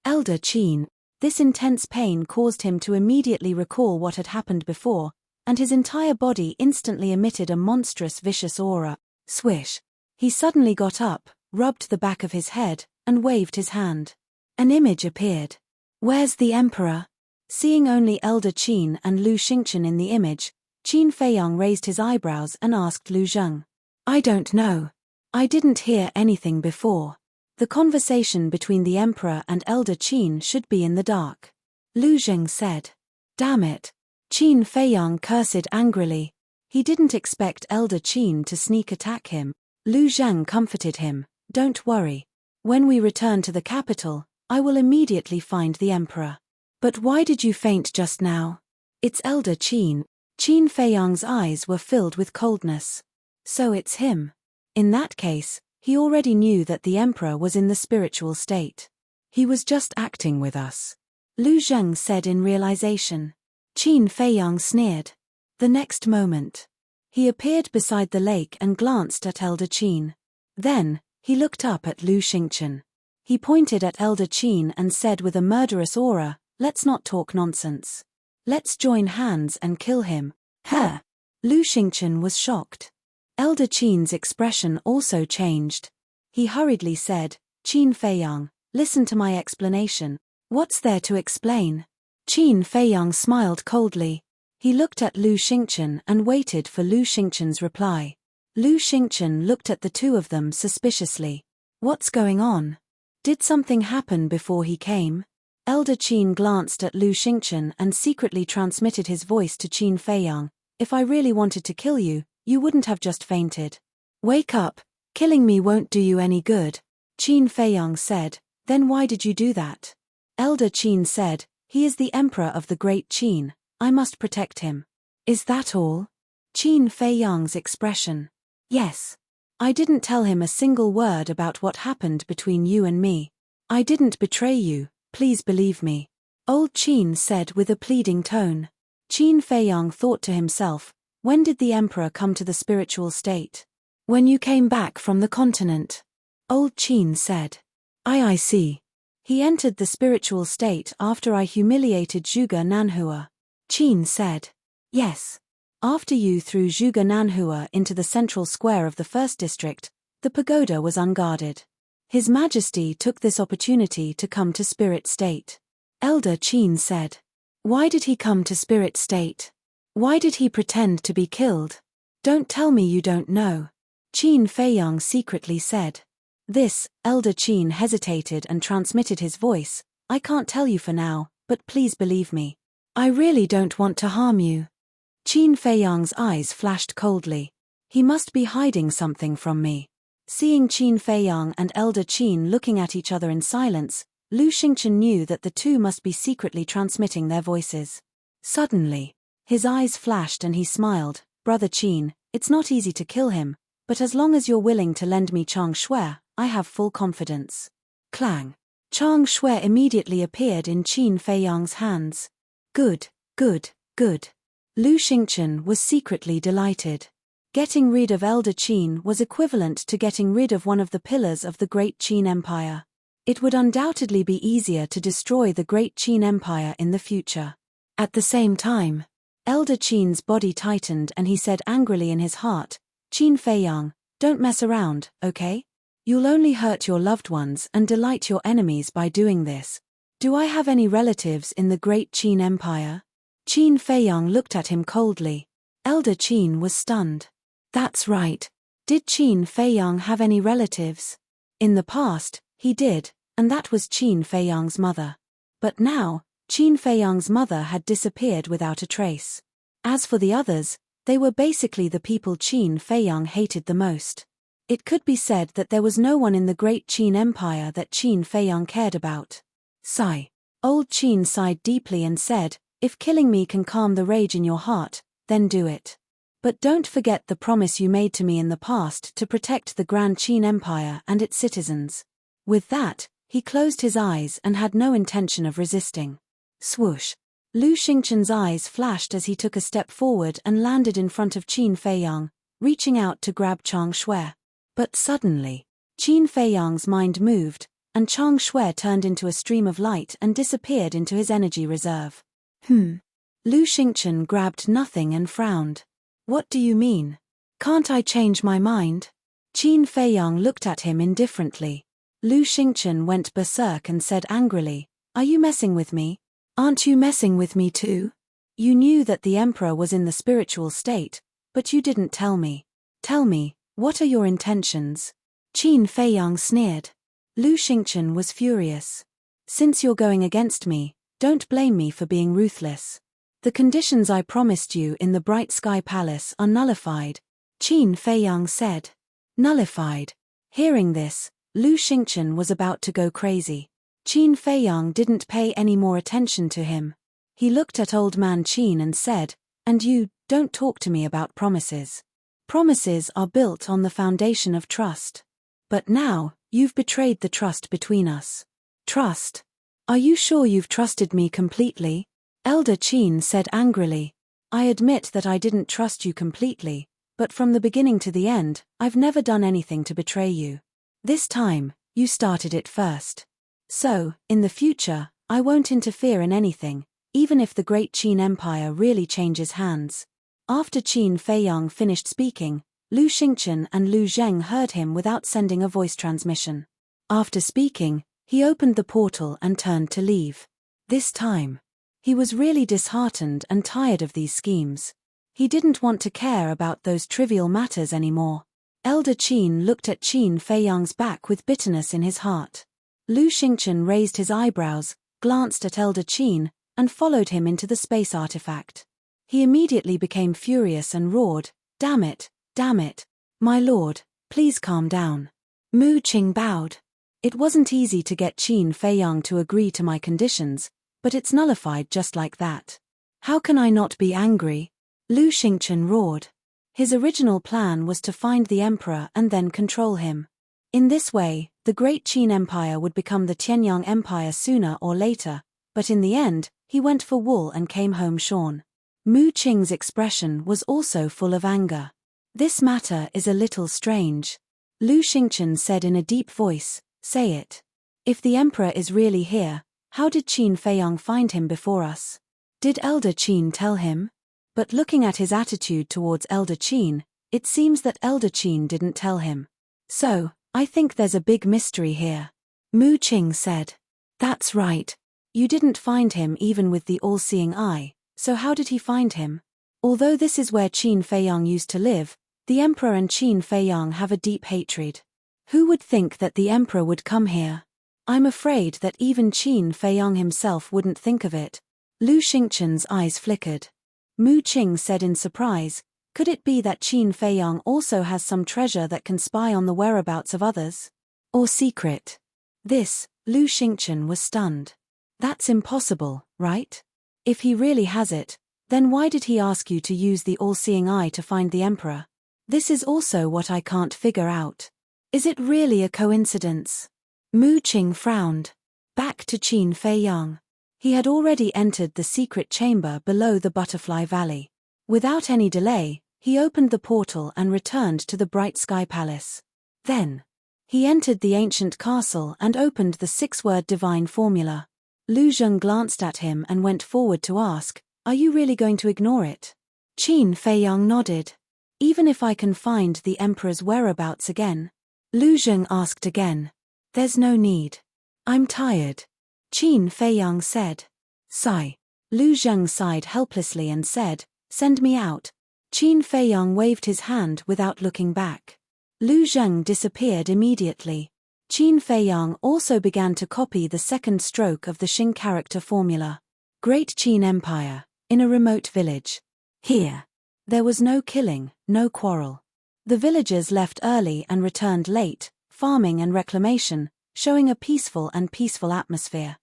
Elder Qin. This intense pain caused him to immediately recall what had happened before, and his entire body instantly emitted a monstrous vicious aura. Swish. He suddenly got up, rubbed the back of his head, and waved his hand. An image appeared. Where's the Emperor? Seeing only Elder Qin and Lu Xingchen in the image, Qin Feiyang raised his eyebrows and asked Lu Zheng. I don't know. I didn't hear anything before. The conversation between the Emperor and Elder Qin should be in the dark. Lu Zheng said. Damn it. Qin Feiyang cursed angrily. He didn't expect Elder Qin to sneak attack him. Lu Zheng comforted him. Don't worry. When we return to the capital, I will immediately find the emperor. But why did you faint just now? It's Elder Qin. Qin Feiyang's eyes were filled with coldness. So it's him. In that case, he already knew that the emperor was in the spiritual state. He was just acting with us. Lu Zheng said in realization. Qin Feiyang sneered. The next moment, he appeared beside the lake and glanced at Elder Qin. Then, he looked up at Lu Xingchen. He pointed at Elder Qin and said with a murderous aura, "Let's not talk nonsense. Let's join hands and kill him." Huh! Lu Xingchen was shocked. Elder Qin's expression also changed. He hurriedly said, "Qin Feiyang, listen to my explanation." "What's there to explain?" Qin Feiyang smiled coldly. He looked at Lu Xingchen and waited for Lu Xingchen's reply. Lu Xingchen looked at the two of them suspiciously. What's going on? Did something happen before he came? Elder Qin glanced at Lu Xingchen and secretly transmitted his voice to Qin Feiyang. If I really wanted to kill you, you wouldn't have just fainted. Wake up, killing me won't do you any good. Qin Feiyang said, then why did you do that? Elder Qin said, he is the emperor of the great Qin, I must protect him. Is that all? Qin Feiyang's expression. Yes. I didn't tell him a single word about what happened between you and me. I didn't betray you, please believe me. Old Qin said with a pleading tone. Qin Feiyang thought to himself, when did the emperor come to the spiritual state? When you came back from the continent. Old Qin said. I see. He entered the spiritual state after I humiliated Zhuge Nanhua. Qin said. Yes. After you threw Zhuge Nanhua into the central square of the first district, the pagoda was unguarded. His Majesty took this opportunity to come to spirit state. Elder Qin said. Why did he come to spirit state? Why did he pretend to be killed? Don't tell me you don't know. Qin Feiyang secretly said. This, Elder Qin hesitated and transmitted his voice. I can't tell you for now, but please believe me. I really don't want to harm you. Qin Feiyang's eyes flashed coldly. He must be hiding something from me. Seeing Qin Feiyang and Elder Qin looking at each other in silence, Lu Xingchen knew that the two must be secretly transmitting their voices. Suddenly, his eyes flashed and he smiled. Brother Qin, it's not easy to kill him, but as long as you're willing to lend me Chang Shui, I have full confidence. Clang. Chang Shui immediately appeared in Qin Feiyang's hands. Good, good, good. Lu Xingchen was secretly delighted. Getting rid of Elder Qin was equivalent to getting rid of one of the pillars of the Great Qin Empire. It would undoubtedly be easier to destroy the Great Qin Empire in the future. At the same time, Elder Qin's body tightened and he said angrily in his heart, Qin Feiyang, don't mess around, okay? You'll only hurt your loved ones and delight your enemies by doing this. Do I have any relatives in the Great Qin Empire? Qin Feiyang looked at him coldly. Elder Qin was stunned. That's right. Did Qin Feiyang have any relatives? In the past, he did, and that was Qin Feiyang's mother. But now, Qin Feiyang's mother had disappeared without a trace. As for the others, they were basically the people Qin Feiyang hated the most. It could be said that there was no one in the Great Qin Empire that Qin Feiyang cared about. Sigh. Old Qin sighed deeply and said, if killing me can calm the rage in your heart, then do it. But don't forget the promise you made to me in the past to protect the Grand Qin Empire and its citizens. With that, he closed his eyes and had no intention of resisting. Swoosh. Lu Xingchen's eyes flashed as he took a step forward and landed in front of Qin Feiyang, reaching out to grab Chang Shui. But suddenly, Qin Feiyang's mind moved, and Chang Shui turned into a stream of light and disappeared into his energy reserve. Lu Xingchen grabbed nothing and frowned. What do you mean? Can't I change my mind? Qin Feiyang looked at him indifferently. Lu Xingchen went berserk and said angrily, are you messing with me? Aren't you messing with me too? You knew that the emperor was in the spiritual state, but you didn't tell me. Tell me, what are your intentions? Qin Feiyang sneered. Lu Xingchen was furious. Since you're going against me, don't blame me for being ruthless. The conditions I promised you in the Bright Sky Palace are nullified, Qin Feiyang said. Nullified. Hearing this, Lu Xingchen was about to go crazy. Qin Feiyang didn't pay any more attention to him. He looked at old man Qin and said, "And you, don't talk to me about promises. Promises are built on the foundation of trust. But now, you've betrayed the trust between us." "Trust? Are you sure you've trusted me completely?" Elder Qin said angrily. "I admit that I didn't trust you completely, but from the beginning to the end, I've never done anything to betray you. This time, you started it first. So, in the future, I won't interfere in anything, even if the great Qin Empire really changes hands." After Qin Feiyang finished speaking, Lu Xingchen and Lu Zheng heard him without sending a voice transmission. After speaking, he opened the portal and turned to leave. This time, he was really disheartened and tired of these schemes. He didn't want to care about those trivial matters anymore. Elder Qin looked at Qin Feiyang's back with bitterness in his heart. Lu Xingchen raised his eyebrows, glanced at Elder Qin, and followed him into the space artifact. He immediately became furious and roared, Damn it, my lord, please calm down." Mu Qing bowed. "It wasn't easy to get Qin Feiyang to agree to my conditions, but it's nullified just like that. How can I not be angry?" Lu Xingchen roared. His original plan was to find the emperor and then control him. In this way, the great Qin Empire would become the Tianyang Empire sooner or later, but in the end, he went for wool and came home shorn. Mu Qing's expression was also full of anger. "This matter is a little strange." Lu Xingchen said in a deep voice, "Say it. If the emperor is really here, how did Qin Feiyang find him before us? Did Elder Qin tell him?" But looking at his attitude towards Elder Qin, it seems that Elder Qin didn't tell him. "So, I think there's a big mystery here," Mu Qing said. "That's right. You didn't find him even with the all-seeing eye, so how did he find him? Although this is where Qin Feiyang used to live, the emperor and Qin Feiyang have a deep hatred. Who would think that the emperor would come here? I'm afraid that even Qin Feiyang himself wouldn't think of it." Lu Xingchen's eyes flickered. Mu Qing said in surprise, "Could it be that Qin Feiyang also has some treasure that can spy on the whereabouts of others? Or secret?" This, Lu Xingchen was stunned. "That's impossible, right? If he really has it, then why did he ask you to use the all-seeing eye to find the emperor? This is also what I can't figure out. Is it really a coincidence?" Mu Qing frowned. Back to Qin Feiyang. He had already entered the secret chamber below the Butterfly Valley. Without any delay, he opened the portal and returned to the Bright Sky Palace. Then, he entered the ancient castle and opened the 6-word divine formula. Lu Zheng glanced at him and went forward to ask, "Are you really going to ignore it?" Qin Feiyang nodded. "Even if I can find the emperor's whereabouts again?" Lu Zheng asked again. "There's no need. I'm tired," Qin Feiyang said. "Sigh." Lu Zheng sighed helplessly and said, "Send me out." Qin Feiyang waved his hand without looking back. Lu Zheng disappeared immediately. Qin Feiyang also began to copy the second stroke of the Xing character formula. Great Qin Empire, in a remote village. Here. There was no killing, no quarrel. The villagers left early and returned late, farming and reclamation, showing a peaceful atmosphere.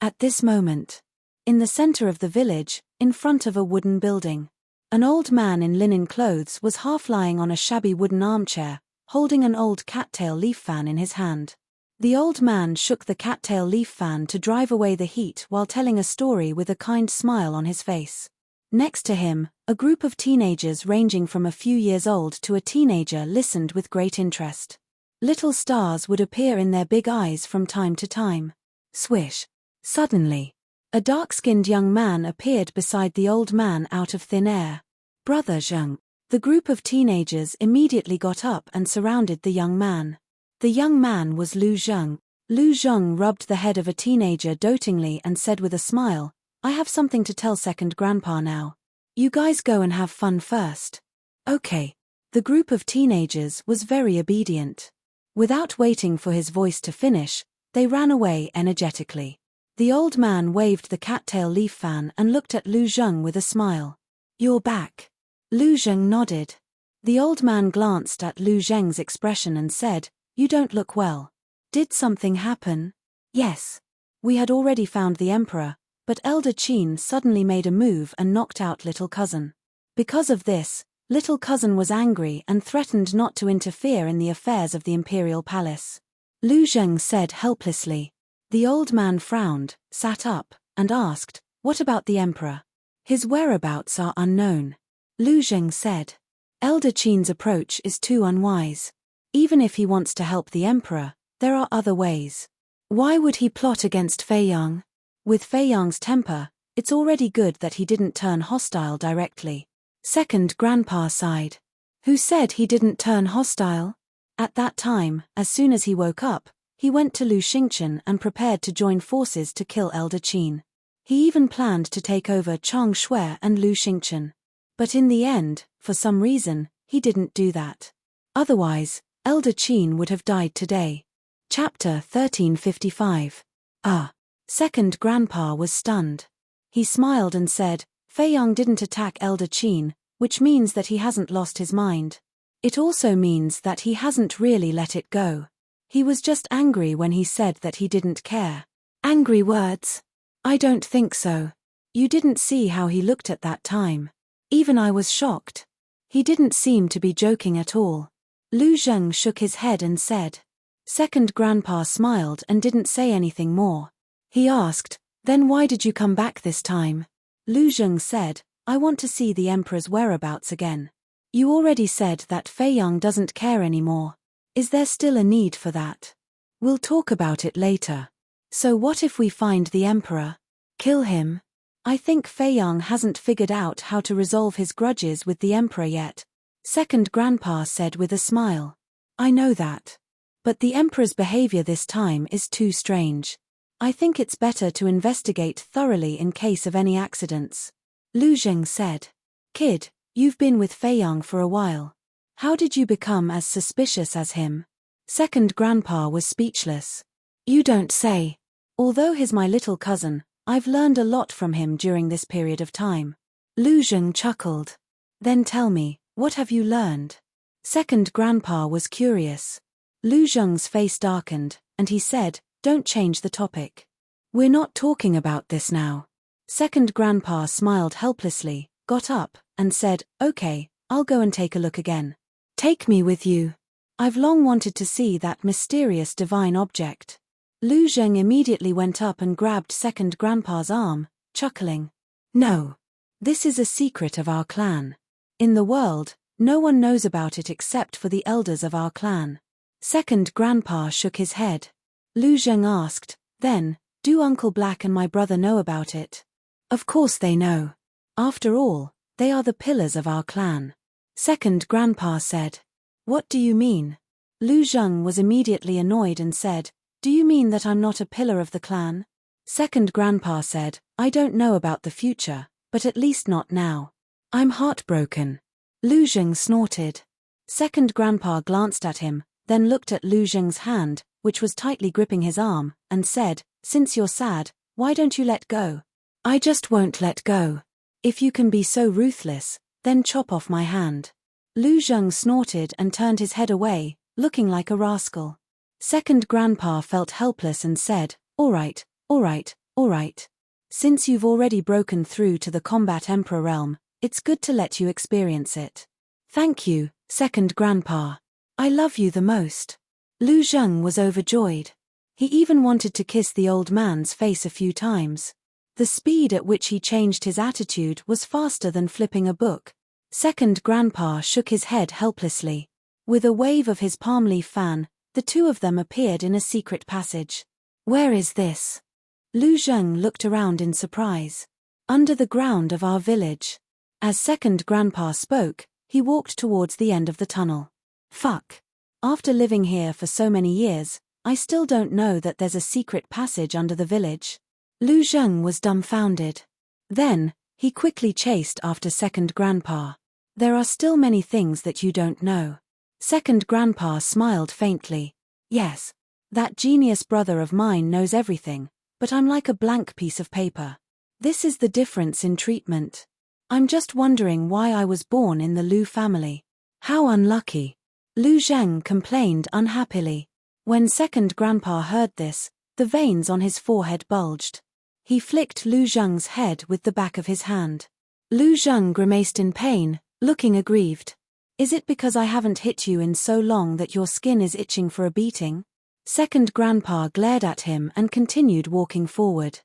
At this moment, in the center of the village, in front of a wooden building, an old man in linen clothes was half lying on a shabby wooden armchair, holding an old cattail leaf fan in his hand. The old man shook the cattail leaf fan to drive away the heat while telling a story with a kind smile on his face. Next to him, a group of teenagers ranging from a few years old to a teenager listened with great interest. Little stars would appear in their big eyes from time to time. Swish. Suddenly, a dark-skinned young man appeared beside the old man out of thin air. "Brother Zheng." The group of teenagers immediately got up and surrounded the young man. The young man was Lu Zheng. Lu Zheng rubbed the head of a teenager dotingly and said with a smile, "I have something to tell second grandpa now. You guys go and have fun first." "Okay." The group of teenagers was very obedient. Without waiting for his voice to finish, they ran away energetically. The old man waved the cattail leaf fan and looked at Lu Zheng with a smile. "You're back." Lu Zheng nodded. The old man glanced at Lu Zheng's expression and said, "You don't look well. Did something happen?" "Yes. We had already found the emperor, but Elder Qin suddenly made a move and knocked out little cousin. Because of this, little cousin was angry and threatened not to interfere in the affairs of the imperial palace. Lu Zheng said helplessly. The old man frowned, sat up, and asked, "What about the emperor?" "His whereabouts are unknown," Lu Zheng said. "Elder Qin's approach is too unwise. Even if he wants to help the emperor, there are other ways. Why would he plot against Fei Yang? With Fei Yang's temper, it's already good that he didn't turn hostile directly." Second grandpa sighed. "Who said he didn't turn hostile?" At that time, as soon as he woke up, he went to Lu Xingchen and prepared to join forces to kill Elder Qin. He even planned to take over Chang Shui and Lu Xingchen. But in the end, for some reason, he didn't do that. Otherwise, Elder Qin would have died today. Chapter 1355. Second grandpa was stunned. He smiled and said, "Fei Yang didn't attack Elder Qin, which means that he hasn't lost his mind. It also means that he hasn't really let it go. He was just angry when he said that he didn't care." "Angry words? I don't think so. You didn't see how he looked at that time. Even I was shocked. He didn't seem to be joking at all." Lu Zheng shook his head and said. Second grandpa smiled and didn't say anything more. He asked, "Then why did you come back this time?" Lu Zheng said, "I want to see the emperor's whereabouts again. You already said that Fei Yang doesn't care anymore. Is there still a need for that? We'll talk about it later. So what if we find the emperor? Kill him? I think Fei Yang hasn't figured out how to resolve his grudges with the emperor yet," Second grandpa said with a smile. "I know that. But the emperor's behavior this time is too strange. I think it's better to investigate thoroughly in case of any accidents." Lu Zheng said. "Kid, you've been with Fei Yang for a while. How did you become as suspicious as him?" Second grandpa was speechless. "You don't say. Although he's my little cousin, I've learned a lot from him during this period of time." Lu Zheng chuckled. "Then tell me, what have you learned?" Second grandpa was curious. Lu Zheng's face darkened, and he said, "Don't change the topic. We're not talking about this now." Second grandpa smiled helplessly, got up, and said, "Okay, I'll go and take a look again." "Take me with you. I've long wanted to see that mysterious divine object." Lu Zheng immediately went up and grabbed Second grandpa's arm, chuckling. "No. This is a secret of our clan. In the world, no one knows about it except for the elders of our clan." Second grandpa shook his head. Lu Zheng asked, "Then, do Uncle Black and my brother know about it?" "Of course they know. After all, they are the pillars of our clan." Second grandpa said. "What do you mean?" Lu Zheng was immediately annoyed and said, "Do you mean that I'm not a pillar of the clan?" Second grandpa said, "I don't know about the future, but at least not now. I'm heartbroken." Lu Zheng snorted. Second grandpa glanced at him, then looked at Lu Zheng's hand, which was tightly gripping his arm, and said, "Since you're sad, why don't you let go?" "I just won't let go. If you can be so ruthless, then chop off my hand." Lu Zheng snorted and turned his head away, looking like a rascal. Second grandpa felt helpless and said, "All right, all right, all right. Since you've already broken through to the combat emperor realm, it's good to let you experience it." "Thank you, Second grandpa. I love you the most." Lu Zheng was overjoyed. He even wanted to kiss the old man's face a few times. The speed at which he changed his attitude was faster than flipping a book. Second grandpa shook his head helplessly. With a wave of his palm leaf fan, the two of them appeared in a secret passage. "Where is this?" Lu Zheng looked around in surprise. "Under the ground of our village." As Second grandpa spoke, he walked towards the end of the tunnel. "Fuck. After living here for so many years, I still don't know that there's a secret passage under the village." Lu Zheng was dumbfounded. Then, he quickly chased after Second grandpa. "There are still many things that you don't know." Second grandpa smiled faintly. "Yes. That genius brother of mine knows everything, but I'm like a blank piece of paper. This is the difference in treatment. I'm just wondering why I was born in the Lu family. How unlucky." Lu Zheng complained unhappily. When Second grandpa heard this, The veins on his forehead bulged. He flicked Lu Zheng's head with the back of his hand. Lu Zheng grimaced in pain, looking aggrieved. Is it because I haven't hit you in so long that your skin is itching for a beating? Second Grandpa glared at him and continued walking forward.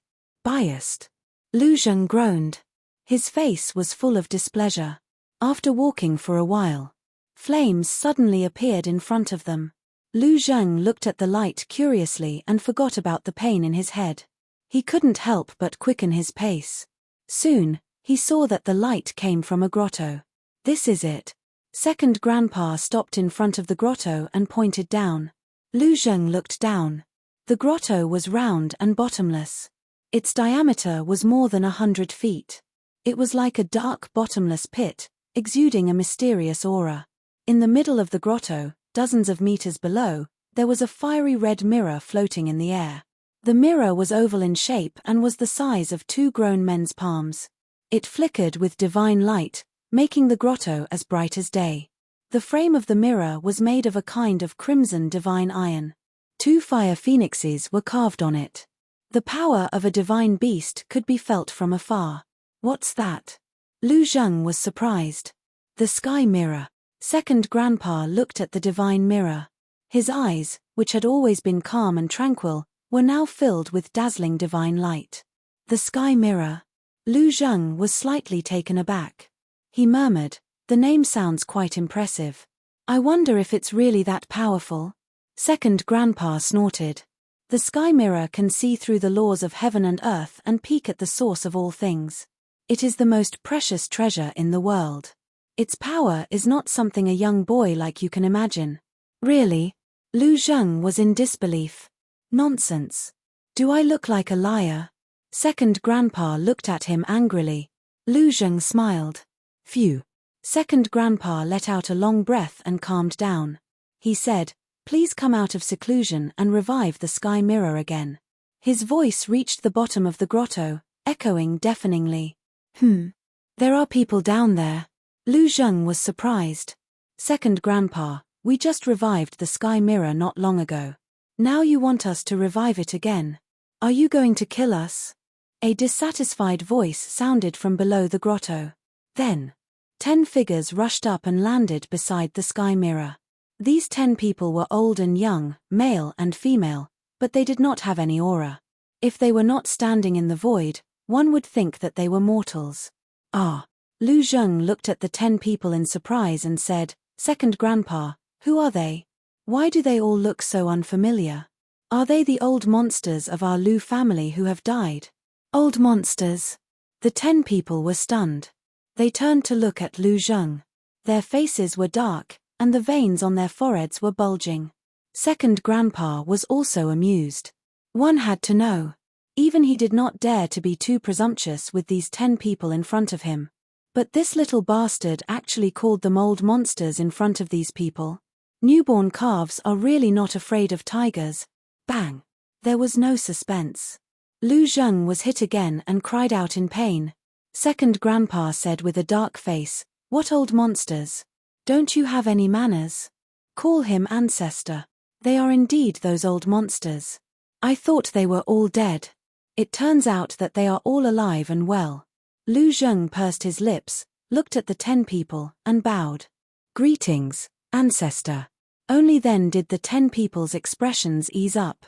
Biased. Lu Zheng groaned. His face was full of displeasure. After walking for a while, flames suddenly appeared in front of them. Lu Zheng looked at the light curiously and forgot about the pain in his head. He couldn't help but quicken his pace. Soon, he saw that the light came from a grotto. This is it. Second Grandpa stopped in front of the grotto and pointed down. Lu Zheng looked down. The grotto was round and bottomless. Its diameter was more than 100 feet. It was like a dark bottomless pit, exuding a mysterious aura. In the middle of the grotto, dozens of meters below, there was a fiery red mirror floating in the air. The mirror was oval in shape and was the size of 2 grown men's palms. It flickered with divine light, making the grotto as bright as day. The frame of the mirror was made of a kind of crimson divine iron. 2 fire phoenixes were carved on it. The power of a divine beast could be felt from afar. What's that? Lu Zheng was surprised. The sky mirror. Second Grandpa looked at the divine mirror. His eyes, which had always been calm and tranquil, were now filled with dazzling divine light. The sky mirror. Lu Zheng was slightly taken aback. He murmured, "The name sounds quite impressive. I wonder if it's really that powerful." Second Grandpa snorted. The sky mirror can see through the laws of heaven and earth and peek at the source of all things. It is the most precious treasure in the world. Its power is not something a young boy like you can imagine. Really? Lu Zheng was in disbelief. Nonsense. Do I look like a liar? Second Grandpa looked at him angrily. Lu Zheng smiled. Phew. Second Grandpa let out a long breath and calmed down. He said, "Please come out of seclusion and revive the sky mirror again." His voice reached the bottom of the grotto, echoing deafeningly. There are people down there. Lu Zheng was surprised. Second Grandpa, we just revived the sky mirror not long ago. Now you want us to revive it again. Are you going to kill us? A dissatisfied voice sounded from below the grotto. Then, 10 figures rushed up and landed beside the sky mirror. These 10 people were old and young, male and female, but they did not have any aura. If they were not standing in the void, one would think that they were mortals. Ah. Lu Zheng looked at the 10 people in surprise and said, "Second Grandpa, who are they? Why do they all look so unfamiliar? Are they the old monsters of our Lu family who have died?" Old monsters. The 10 people were stunned. They turned to look at Lu Zheng. Their faces were dark, and the veins on their foreheads were bulging. Second Grandpa was also amused. One had to know. Even he did not dare to be too presumptuous with these 10 people in front of him. But this little bastard actually called them old monsters in front of these people. Newborn calves are really not afraid of tigers. Bang! There was no suspense. Lu Zheng was hit again and cried out in pain. Second Grandpa said with a dark face, "What old monsters? Don't you have any manners? Call him ancestor. They are indeed those old monsters. I thought they were all dead. It turns out that they are all alive and well." Lu Zheng pursed his lips, looked at the 10 people, and bowed. "Greetings, ancestor." Only then did the 10 people's expressions ease up.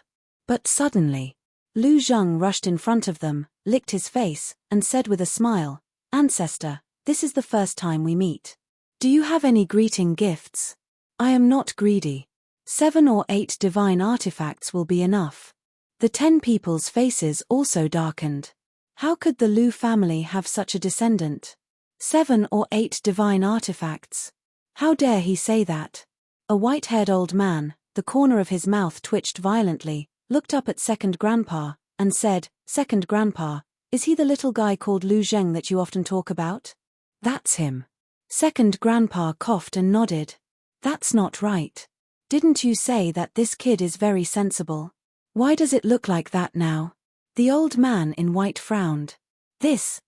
But suddenly, Lu Zheng rushed in front of them, licked his face, and said with a smile, "Ancestor, this is the first time we meet. Do you have any greeting gifts? I am not greedy. 7 or 8 divine artifacts will be enough." The 10 people's faces also darkened. How could the Lu family have such a descendant? 7 or 8 divine artifacts? How dare he say that? A white-haired old man, the corner of his mouth twitched violently, looked up at Second Grandpa, and said, "Second Grandpa, is he the little guy called Lu Zheng that you often talk about?" "That's him." Second Grandpa coughed and nodded. "That's not right. Didn't you say that this kid is very sensible? Why does it look like that now?" The old man in white frowned. "This,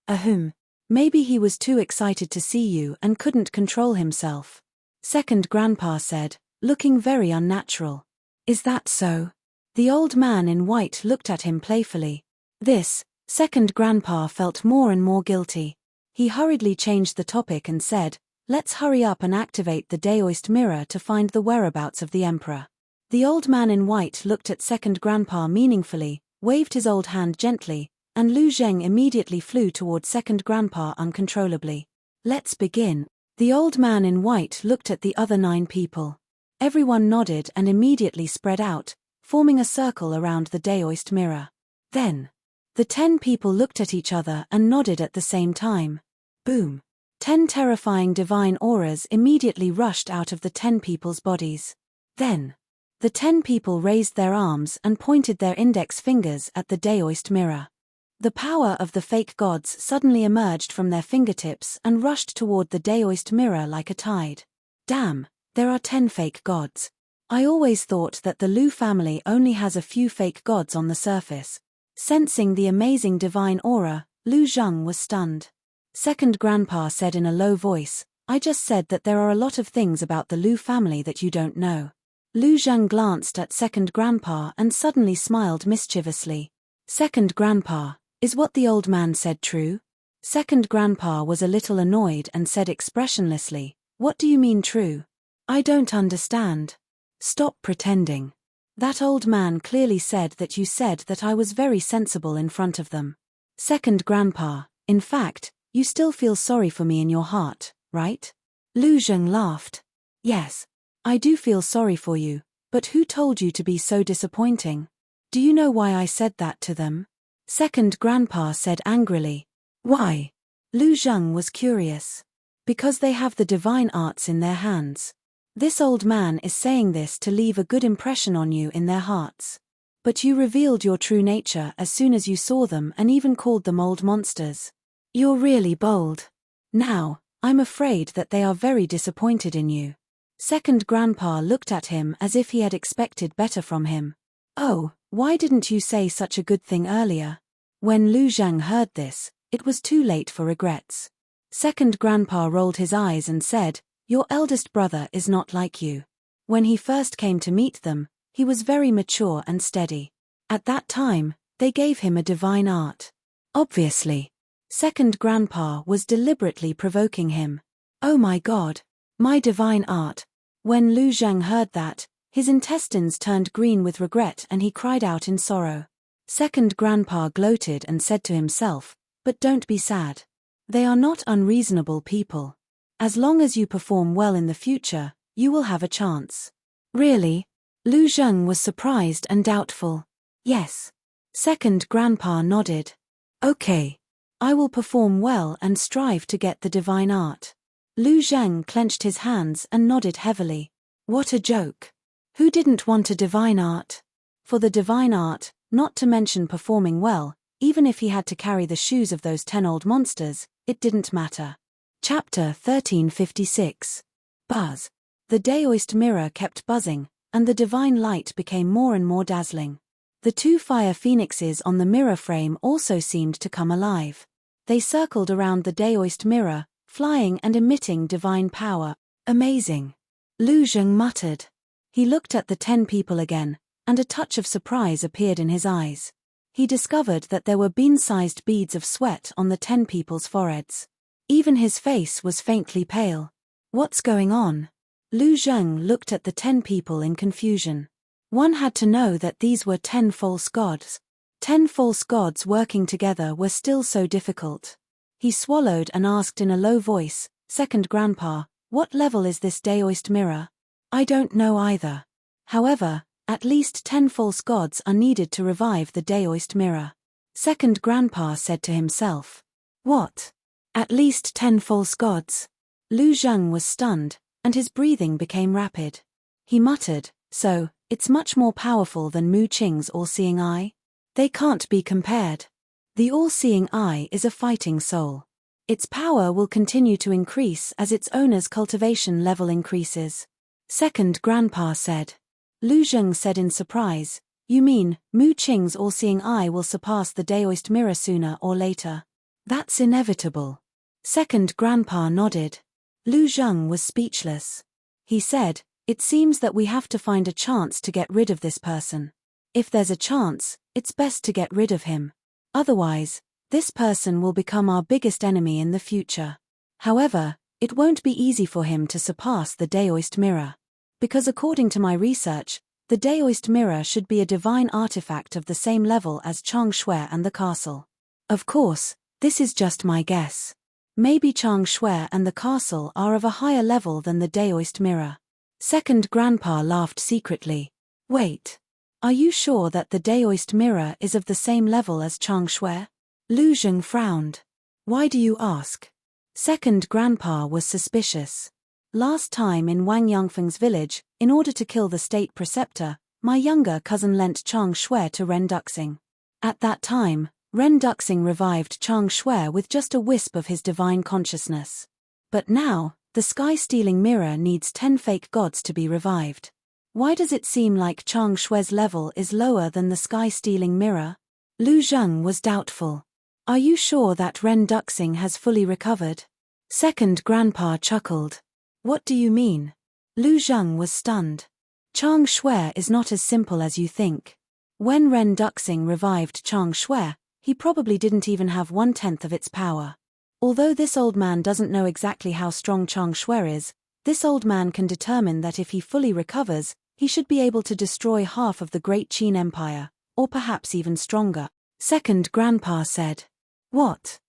maybe he was too excited to see you and couldn't control himself," Second Grandpa said, looking very unnatural. "Is that so?" The old man in white looked at him playfully. This, second grandpa felt more and more guilty. He hurriedly changed the topic and said, "Let's hurry up and activate the Daoist mirror to find the whereabouts of the emperor." The old man in white looked at second grandpa meaningfully, waved his old hand gently, and Lu Zheng immediately flew toward second grandpa uncontrollably. "Let's begin." The old man in white looked at the other 9 people. Everyone nodded and immediately spread out, forming a circle around the Daoist mirror. Then, the 10 people looked at each other and nodded at the same time. Boom! 10 terrifying divine auras immediately rushed out of the 10 people's bodies. Then, the 10 people raised their arms and pointed their index fingers at the Daoist mirror. The power of the fake gods suddenly emerged from their fingertips and rushed toward the Daoist mirror like a tide. Damn, there are 10 fake gods. I always thought that the Lu family only has a few fake gods on the surface. Sensing the amazing divine aura, Lu Zheng was stunned. Second grandpa said in a low voice, "I just said that there are a lot of things about the Lu family that you don't know." Lu Zheng glanced at second grandpa and suddenly smiled mischievously. "Second grandpa, is what the old man said true?" Second grandpa was a little annoyed and said expressionlessly, "What do you mean true? I don't understand." "Stop pretending. That old man clearly said that you said that I was very sensible in front of them. Second grandpa, in fact, you still feel sorry for me in your heart, right?" Lu Zheng laughed. "Yes. I do feel sorry for you, but who told you to be so disappointing? Do you know why I said that to them?" Second grandpa said angrily. "Why?" Lu Zheng was curious. "Because they have the divine arts in their hands. This old man is saying this to leave a good impression on you in their hearts. But you revealed your true nature as soon as you saw them and even called them old monsters. You're really bold. Now, I'm afraid that they are very disappointed in you." Second grandpa looked at him as if he had expected better from him. "Oh, why didn't you say such a good thing earlier?" When Lu Zheng heard this, it was too late for regrets. Second grandpa rolled his eyes and said, "Your eldest brother is not like you. When he first came to meet them, he was very mature and steady. At that time, they gave him a divine art. Obviously." Second grandpa was deliberately provoking him. "Oh my God! My divine art." When Lu Zheng heard that, his intestines turned green with regret and he cried out in sorrow. Second grandpa gloated and said to himself, "But don't be sad. They are not unreasonable people. As long as you perform well in the future, you will have a chance." "Really?" Lu Zheng was surprised and doubtful. "Yes." Second grandpa nodded. "Okay. I will perform well and strive to get the divine art." Lu Zheng clenched his hands and nodded heavily. What a joke. Who didn't want a divine art? For the divine art, not to mention performing well, even if he had to carry the shoes of those 10 old monsters, it didn't matter. Chapter 1356. Buzz. The Daoist mirror kept buzzing, and the divine light became more and more dazzling. The 2 fire phoenixes on the mirror frame also seemed to come alive. They circled around the Daoist mirror, flying and emitting divine power. "Amazing." Lu Zheng muttered. He looked at the 10 people again, and a touch of surprise appeared in his eyes. He discovered that there were bean-sized beads of sweat on the 10 people's foreheads. Even his face was faintly pale. What's going on? Lu Zheng looked at the 10 people in confusion. One had to know that these were 10 false gods. 10 false gods working together were still so difficult. He swallowed and asked in a low voice, "Second grandpa, what level is this Daoist mirror?" "I don't know either. However, at least 10 false gods are needed to revive the Daoist mirror." Second grandpa said to himself. "What? At least 10 false gods?" Lu Zheng was stunned, and his breathing became rapid. He muttered, "So, it's much more powerful than Mu Qing's all-seeing eye? They can't be compared. The all-seeing eye is a fighting soul. Its power will continue to increase as its owner's cultivation level increases." Second grandpa said. Lu Zheng said in surprise, "You mean, Mu Qing's all-seeing eye will surpass the Daoist mirror sooner or later?" "That's inevitable." Second grandpa nodded. Lu Zheng was speechless. He said, "It seems that we have to find a chance to get rid of this person." If there's a chance, it's best to get rid of him. Otherwise, this person will become our biggest enemy in the future. However, it won't be easy for him to surpass the Daoist mirror. Because according to my research, the Daoist mirror should be a divine artifact of the same level as Chang Shui and the castle. Of course, this is just my guess. Maybe Chang Shui and the castle are of a higher level than the Daoist mirror. Second grandpa laughed secretly. Wait. Are you sure that the Daoist mirror is of the same level as Chang Shui? Lu Zheng frowned. Why do you ask? Second grandpa was suspicious. Last time in Wang Yangfeng's village, in order to kill the state preceptor, my younger cousin lent Chang Shui to Ren Duxing. At that time, Ren Duxing revived Chang Shui with just a wisp of his divine consciousness. But now, the sky-stealing mirror needs 10 fake gods to be revived. Why does it seem like Chang Shui's level is lower than the sky-stealing mirror? Lu Zheng was doubtful. Are you sure that Ren Duxing has fully recovered? Second grandpa chuckled. What do you mean? Lu Zheng was stunned. Chang Shui is not as simple as you think. When Ren Duxing revived Chang Shui, he probably didn't even have 1/10 of its power. Although this old man doesn't know exactly how strong Chang Shui is, this old man can determine that if he fully recovers, he should be able to destroy half of the Great Qin Empire, or perhaps even stronger. Second grandpa said. What?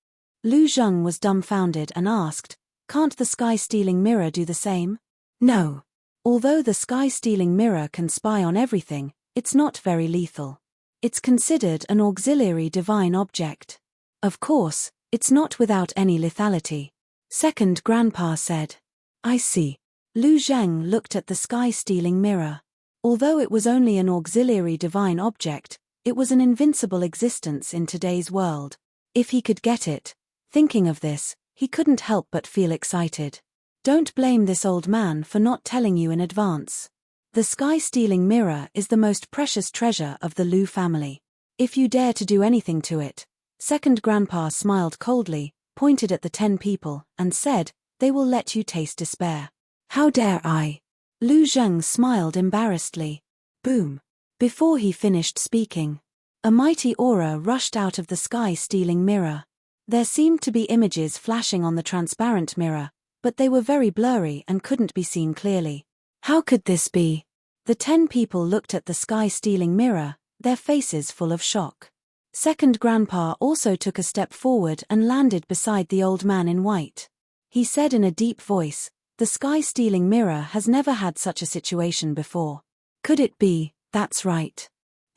Lu Zheng was dumbfounded and asked, can't the sky-stealing mirror do the same? No. Although the sky-stealing mirror can spy on everything, it's not very lethal. It's considered an auxiliary divine object. Of course, it's not without any lethality. Second grandpa said. I see. Lu Zheng looked at the sky-stealing mirror. Although it was only an auxiliary divine object, it was an invincible existence in today's world. If he could get it, thinking of this, he couldn't help but feel excited. Don't blame this old man for not telling you in advance. The sky-stealing mirror is the most precious treasure of the Lu family. If you dare to do anything to it, second grandpa smiled coldly, pointed at the 10 people, and said, they will let you taste despair. How dare I? Lu Zheng smiled embarrassedly. Boom. Before he finished speaking, a mighty aura rushed out of the sky-stealing mirror. There seemed to be images flashing on the transparent mirror, but they were very blurry and couldn't be seen clearly. How could this be? The 10 people looked at the sky-stealing mirror, their faces full of shock. Second grandpa also took a step forward and landed beside the old man in white. He said in a deep voice, the sky-stealing mirror has never had such a situation before. Could it be? That's right.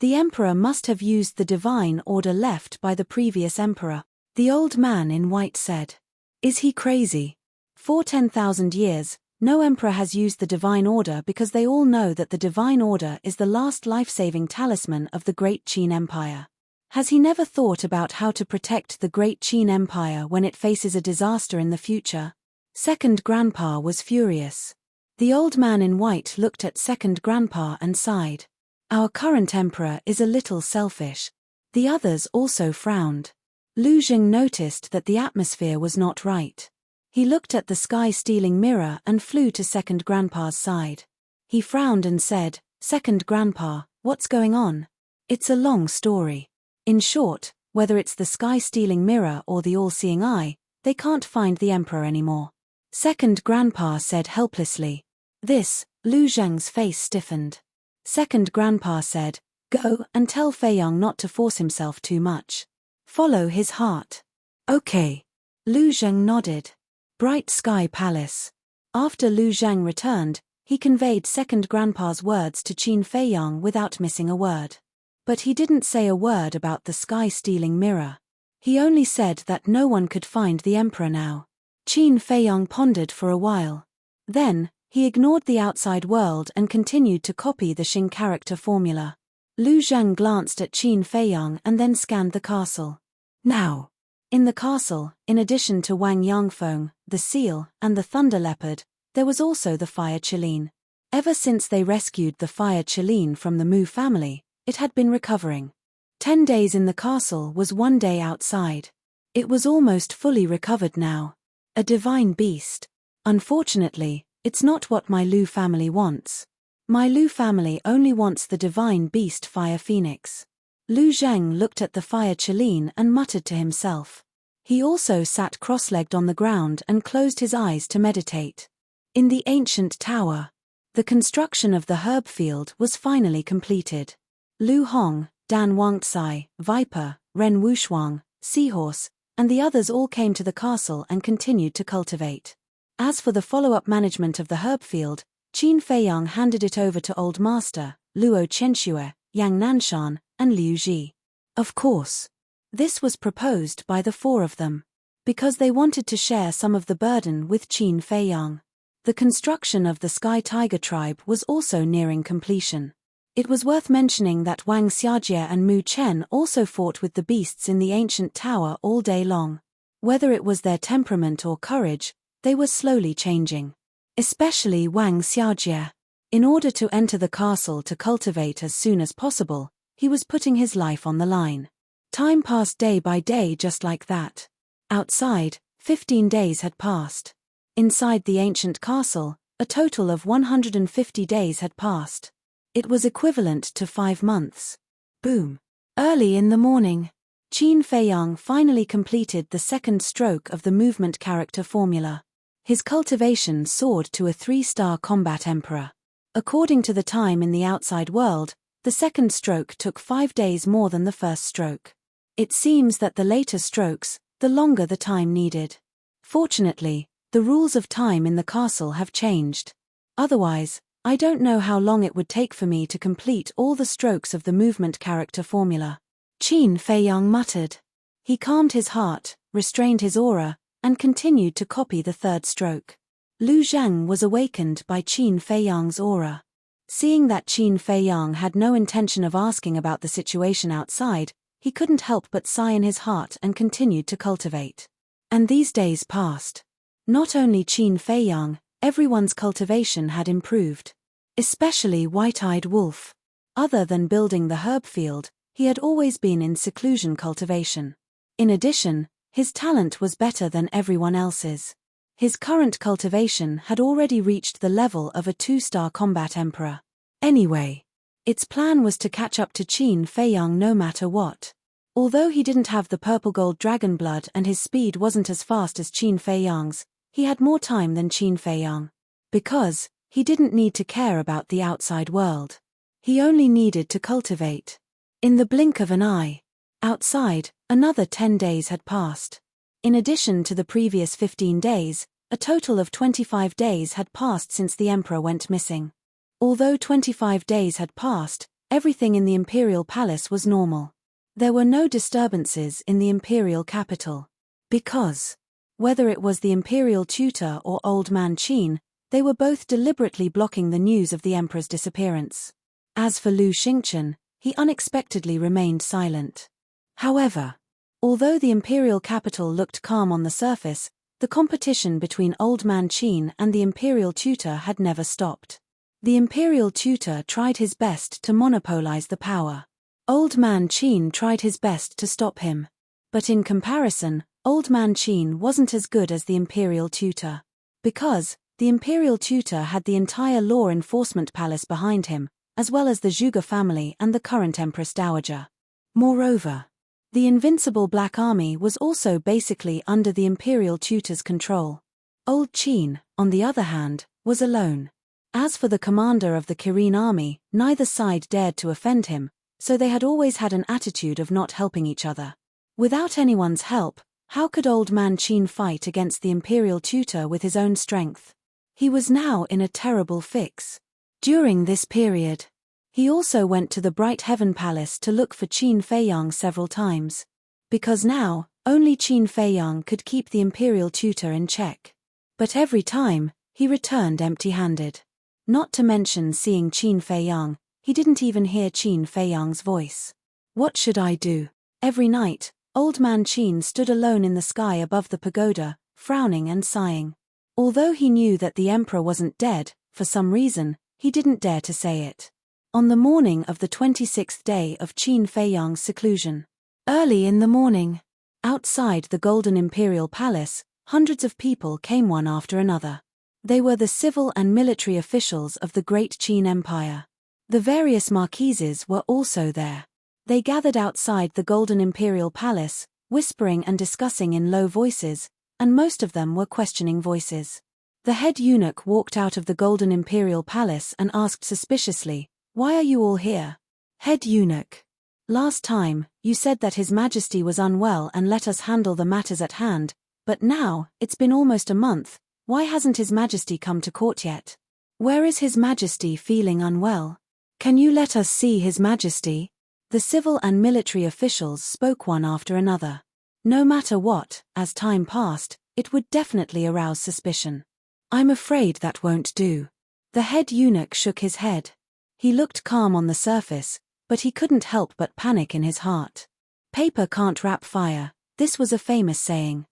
The emperor must have used the divine order left by the previous emperor. The old man in white said. Is he crazy? For 10,000 years, no emperor has used the divine order because they all know that the divine order is the last life-saving talisman of the Great Qin Empire. Has he never thought about how to protect the Great Qin Empire when it faces a disaster in the future? Second grandpa was furious. The old man in white looked at second grandpa and sighed. Our current emperor is a little selfish. The others also frowned. Lu Zheng noticed that the atmosphere was not right. He looked at the sky-stealing mirror and flew to second grandpa's side. He frowned and said, Second grandpa, what's going on? It's a long story. In short, whether it's the sky-stealing mirror or the all-seeing eye, they can't find the emperor anymore. Second grandpa said helplessly. This, Lu Zheng's face stiffened. Second grandpa said, go and tell Feiyang not to force himself too much. Follow his heart. Okay. Lu Zheng nodded. Bright Sky Palace. After Lu Zheng returned, he conveyed second grandpa's words to Qin Feiyang without missing a word. But he didn't say a word about the sky-stealing mirror. He only said that no one could find the emperor now. Qin Feiyang pondered for a while. Then, he ignored the outside world and continued to copy the Xing character formula. Lu Zheng glanced at Qin Feiyang and then scanned the castle. Now, in the castle, in addition to Wang Yangfeng, the seal, and the thunder leopard, there was also the fire Qilin. Ever since they rescued the fire Qilin from the Mu family, it had been recovering. 10 days in the castle was 1 day outside. It was almost fully recovered now. A divine beast. Unfortunately, it's not what my Lu family wants. My Lu family only wants the divine beast fire phoenix. Lu Zheng looked at the fire Qilin and muttered to himself. He also sat cross-legged on the ground and closed his eyes to meditate. In the ancient tower, the construction of the herb field was finally completed. Lu Hong, Dan Wangtsai, Viper, Ren Wushuang, Seahorse, and the others all came to the castle and continued to cultivate. As for the follow-up management of the herb field, Qin Feiyang handed it over to Old Master, Luo Chenxue, Yang Nanshan, and Liu Ji. Of course, this was proposed by the four of them, because they wanted to share some of the burden with Qin Feiyang. The construction of the Sky Tiger tribe was also nearing completion. It was worth mentioning that Wang Xiajie and Mu Chen also fought with the beasts in the ancient tower all day long. Whether it was their temperament or courage, they were slowly changing. Especially Wang Xiajie. In order to enter the castle to cultivate as soon as possible, he was putting his life on the line. Time passed day by day just like that. Outside, 15 days had passed. Inside the ancient castle, a total of 150 days had passed. It was equivalent to 5 months. Boom. Early in the morning, Qin Feiyang finally completed the second stroke of the movement character formula. His cultivation soared to a 3-star combat emperor. According to the time in the outside world, the second stroke took 5 days more than the first stroke. It seems that the later strokes, the longer the time needed. Fortunately, the rules of time in the castle have changed. Otherwise, I don't know how long it would take for me to complete all the strokes of the movement character formula. Qin Feiyang muttered. He calmed his heart, restrained his aura, and continued to copy the third stroke. Lu Zhang was awakened by Qin Feiyang's aura. Seeing that Qin Feiyang had no intention of asking about the situation outside, he couldn't help but sigh in his heart and continued to cultivate. And these days passed. Not only Qin Feiyang, everyone's cultivation had improved. Especially White-Eyed Wolf. Other than building the herb field, he had always been in seclusion cultivation. In addition, his talent was better than everyone else's. His current cultivation had already reached the level of a 2-star combat emperor. Anyway, its plan was to catch up to Qin Feiyang no matter what. Although he didn't have the purple gold dragon blood and his speed wasn't as fast as Qin Feiyang's, he had more time than Qin Feiyang. Because he didn't need to care about the outside world. He only needed to cultivate. In the blink of an eye. Outside, another 10 days had passed. In addition to the previous 15 days, a total of 25 days had passed since the emperor went missing. Although 25 days had passed, everything in the imperial palace was normal. There were no disturbances in the imperial capital. Because, whether it was the imperial tutor or old man Qin, they were both deliberately blocking the news of the emperor's disappearance. As for Lu Xingchen, he unexpectedly remained silent. However, although the imperial capital looked calm on the surface, the competition between old man Qin and the imperial tutor had never stopped. The imperial tutor tried his best to monopolize the power. Old man Qin tried his best to stop him. But in comparison, old man Qin wasn't as good as the imperial tutor. Because the imperial tutor had the entire law enforcement palace behind him, as well as the Zhuge family and the current Empress Dowager. Moreover, the invincible Black Army was also basically under the imperial tutor's control. Old Qin, on the other hand, was alone. As for the commander of the Kirin army, neither side dared to offend him, so they had always had an attitude of not helping each other. Without anyone's help, how could old man Qin fight against the imperial tutor with his own strength? He was now in a terrible fix. During this period, he also went to the Bright Heaven Palace to look for Qin Feiyang several times. Because now, only Qin Feiyang could keep the imperial tutor in check. But every time, he returned empty-handed. Not to mention seeing Qin Feiyang, he didn't even hear Qin Feiyang's voice. What should I do? Every night, old man Qin stood alone in the sky above the pagoda, frowning and sighing. Although he knew that the emperor wasn't dead, for some reason, he didn't dare to say it. On the morning of the 26th day of Qin Feiyang's seclusion, early in the morning, outside the Golden Imperial Palace, hundreds of people came one after another. They were the civil and military officials of the Great Qin Empire. The various marquises were also there. They gathered outside the Golden Imperial Palace, whispering and discussing in low voices, and most of them were questioning voices. The head eunuch walked out of the Golden Imperial Palace and asked suspiciously, "Why are you all here?" Head eunuch: "Last time, you said that His Majesty was unwell and let us handle the matters at hand, but now, it's been almost a month, why hasn't His Majesty come to court yet? Where is His Majesty feeling unwell? Can you let us see His Majesty?" The civil and military officials spoke one after another. No matter what, as time passed, it would definitely arouse suspicion. "I'm afraid that won't do." The head eunuch shook his head. He looked calm on the surface, but he couldn't help but panic in his heart. Paper can't wrap fire, this was a famous saying.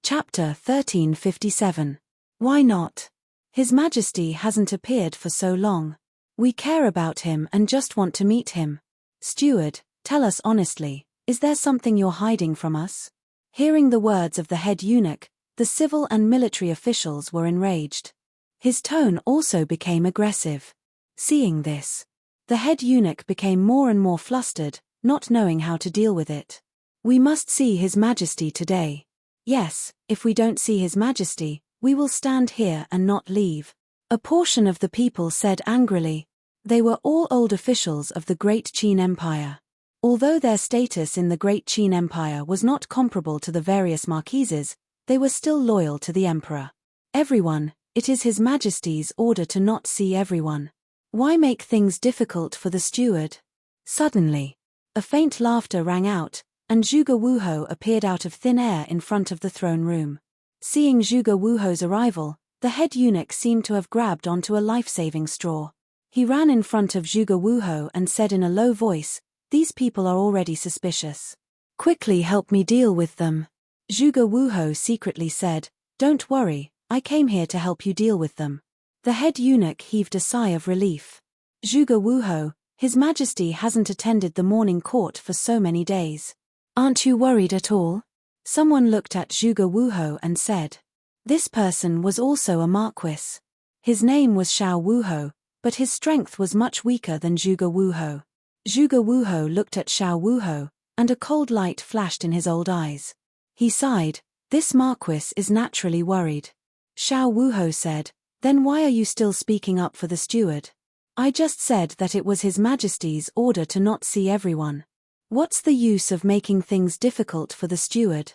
Chapter 1357. Why not? His Majesty hasn't appeared for so long. We care about him and just want to meet him. Steward, tell us honestly, is there something you're hiding from us? Hearing the words of the head eunuch, the civil and military officials were enraged. His tone also became aggressive. Seeing this, the head eunuch became more and more flustered, not knowing how to deal with it. "We must see His Majesty today." "Yes, if we don't see His Majesty, we will stand here and not leave," a portion of the people said angrily. They were all old officials of the Great Qin Empire. Although their status in the Great Qin Empire was not comparable to the various marquises, they were still loyal to the emperor. "Everyone, it is His Majesty's order to not see everyone. Why make things difficult for the steward?" Suddenly, a faint laughter rang out, and Zhuge Wuhou appeared out of thin air in front of the throne room. Seeing Zhuge Wuhou's arrival, the head eunuch seemed to have grabbed onto a life-saving straw. He ran in front of Zhuge Wuhou and said in a low voice, "These people are already suspicious. Quickly help me deal with them." Zhuge Wuhou secretly said, "Don't worry, I came here to help you deal with them." The head eunuch heaved a sigh of relief. "Zhuge Wuhou, His Majesty hasn't attended the morning court for so many days. Aren't you worried at all?" Someone looked at Zhuge Wuhou and said. This person was also a marquis. His name was Xiao Wuhou, but his strength was much weaker than Zhuge Wuhou. Zhuge Wuhou looked at Xiao Wuhou, and a cold light flashed in his old eyes. He sighed, "This marquis is naturally worried." Xiao Wuhou said, "Then why are you still speaking up for the steward?" "I just said that it was His Majesty's order to not see everyone. What's the use of making things difficult for the steward?"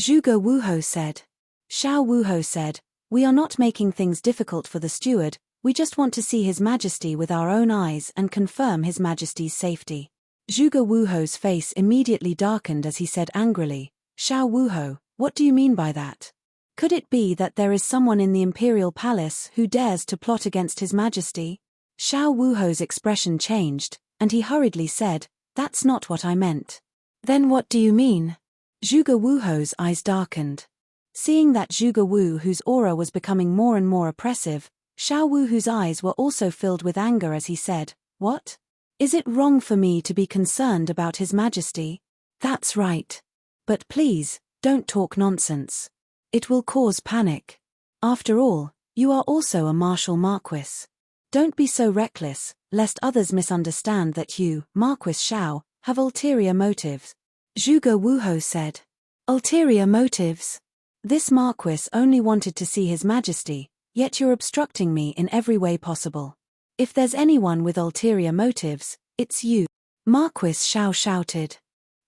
Zhuge Wuhou said. Xiao Wuhou said, "We are not making things difficult for the steward, we just want to see His Majesty with our own eyes and confirm His Majesty's safety." Zhuge Wuhou's face immediately darkened as he said angrily, "Xiao Wuhou, what do you mean by that? Could it be that there is someone in the Imperial Palace who dares to plot against His Majesty?" Xiao Wuhou's expression changed, and he hurriedly said, "That's not what I meant." "Then what do you mean?" Zhuge Wuhou's eyes darkened. Seeing that Zhuge Wuhou's aura was becoming more and more oppressive, Xiao Wuhou's eyes were also filled with anger as he said, "What? Is it wrong for me to be concerned about His Majesty?" "That's right. But please, don't talk nonsense. It will cause panic. After all, you are also a martial marquis. Don't be so reckless, lest others misunderstand that you, Marquis Xiao, have ulterior motives." Zhuge Wuhou said. "Ulterior motives? This marquis only wanted to see His Majesty, yet you're obstructing me in every way possible. If there's anyone with ulterior motives, it's you." Marquis Xiao shouted.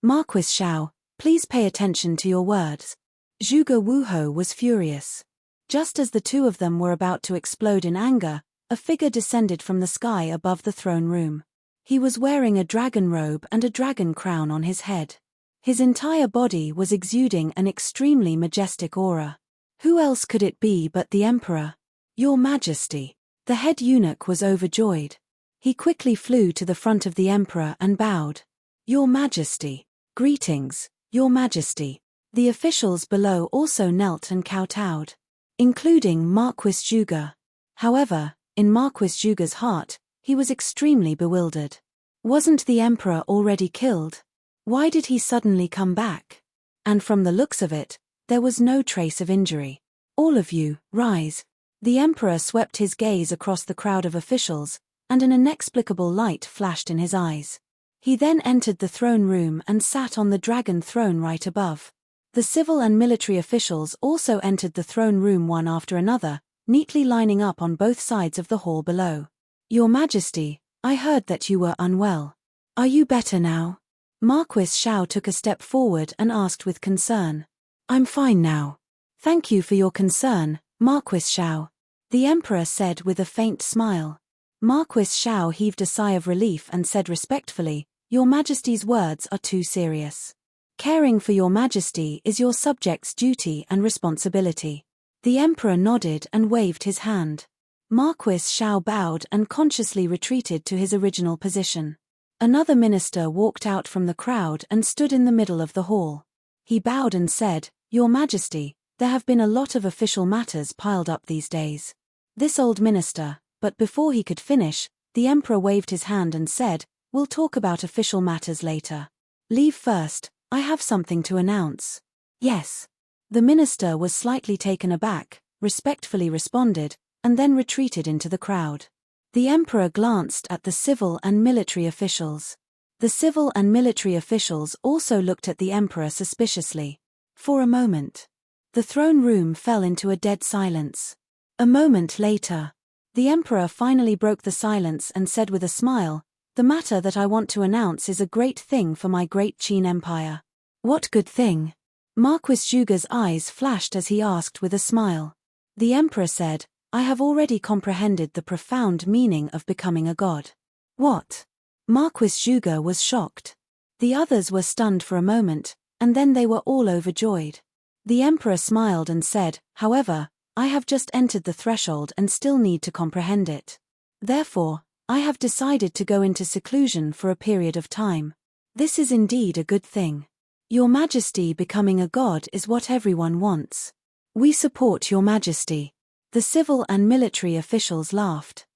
"Marquis Xiao, please pay attention to your words." Zhuge Wuhou was furious. Just as the two of them were about to explode in anger, a figure descended from the sky above the throne room. He was wearing a dragon robe and a dragon crown on his head. His entire body was exuding an extremely majestic aura. Who else could it be but the Emperor? "Your Majesty." The head eunuch was overjoyed. He quickly flew to the front of the Emperor and bowed. "Your Majesty." "Greetings, Your Majesty." The officials below also knelt and kowtowed, including Marquis Zhuge. However, in Marquis Zhuge's heart, he was extremely bewildered. Wasn't the Emperor already killed? Why did he suddenly come back? And from the looks of it, there was no trace of injury. "All of you, rise." The emperor swept his gaze across the crowd of officials, and an inexplicable light flashed in his eyes. He then entered the throne room and sat on the dragon throne right above. The civil and military officials also entered the throne room one after another, neatly lining up on both sides of the hall below. Your Majesty, I heard that you were unwell. Are you better now? Marquis Xiao took a step forward and asked with concern. I'm fine now. Thank you for your concern, Marquis Xiao. The emperor said with a faint smile. Marquis Xiao heaved a sigh of relief and said respectfully, Your Majesty's words are too serious. Caring for your Majesty is your subjects' duty and responsibility. The emperor nodded and waved his hand. Marquis Xiao bowed and consciously retreated to his original position. Another minister walked out from the crowd and stood in the middle of the hall. He bowed and said, Your Majesty, there have been a lot of official matters piled up these days. This old minister, but before he could finish, the emperor waved his hand and said, We'll talk about official matters later. Leave first, I have something to announce. Yes. The minister was slightly taken aback, respectfully responded, and then retreated into the crowd. The emperor glanced at the civil and military officials. The civil and military officials also looked at the emperor suspiciously. For a moment, the throne room fell into a dead silence. A moment later, the emperor finally broke the silence and said with a smile, The matter that I want to announce is a great thing for my great Qin Empire. What good thing? Marquis Zhuge's eyes flashed as he asked with a smile. The emperor said, I have already comprehended the profound meaning of becoming a god. What? Marquis Zhuge was shocked. The others were stunned for a moment, and then they were all overjoyed. The emperor smiled and said, However, I have just entered the threshold and still need to comprehend it. Therefore, I have decided to go into seclusion for a period of time. This is indeed a good thing. Your Majesty becoming a god is what everyone wants. We support Your Majesty. The civil and military officials laughed.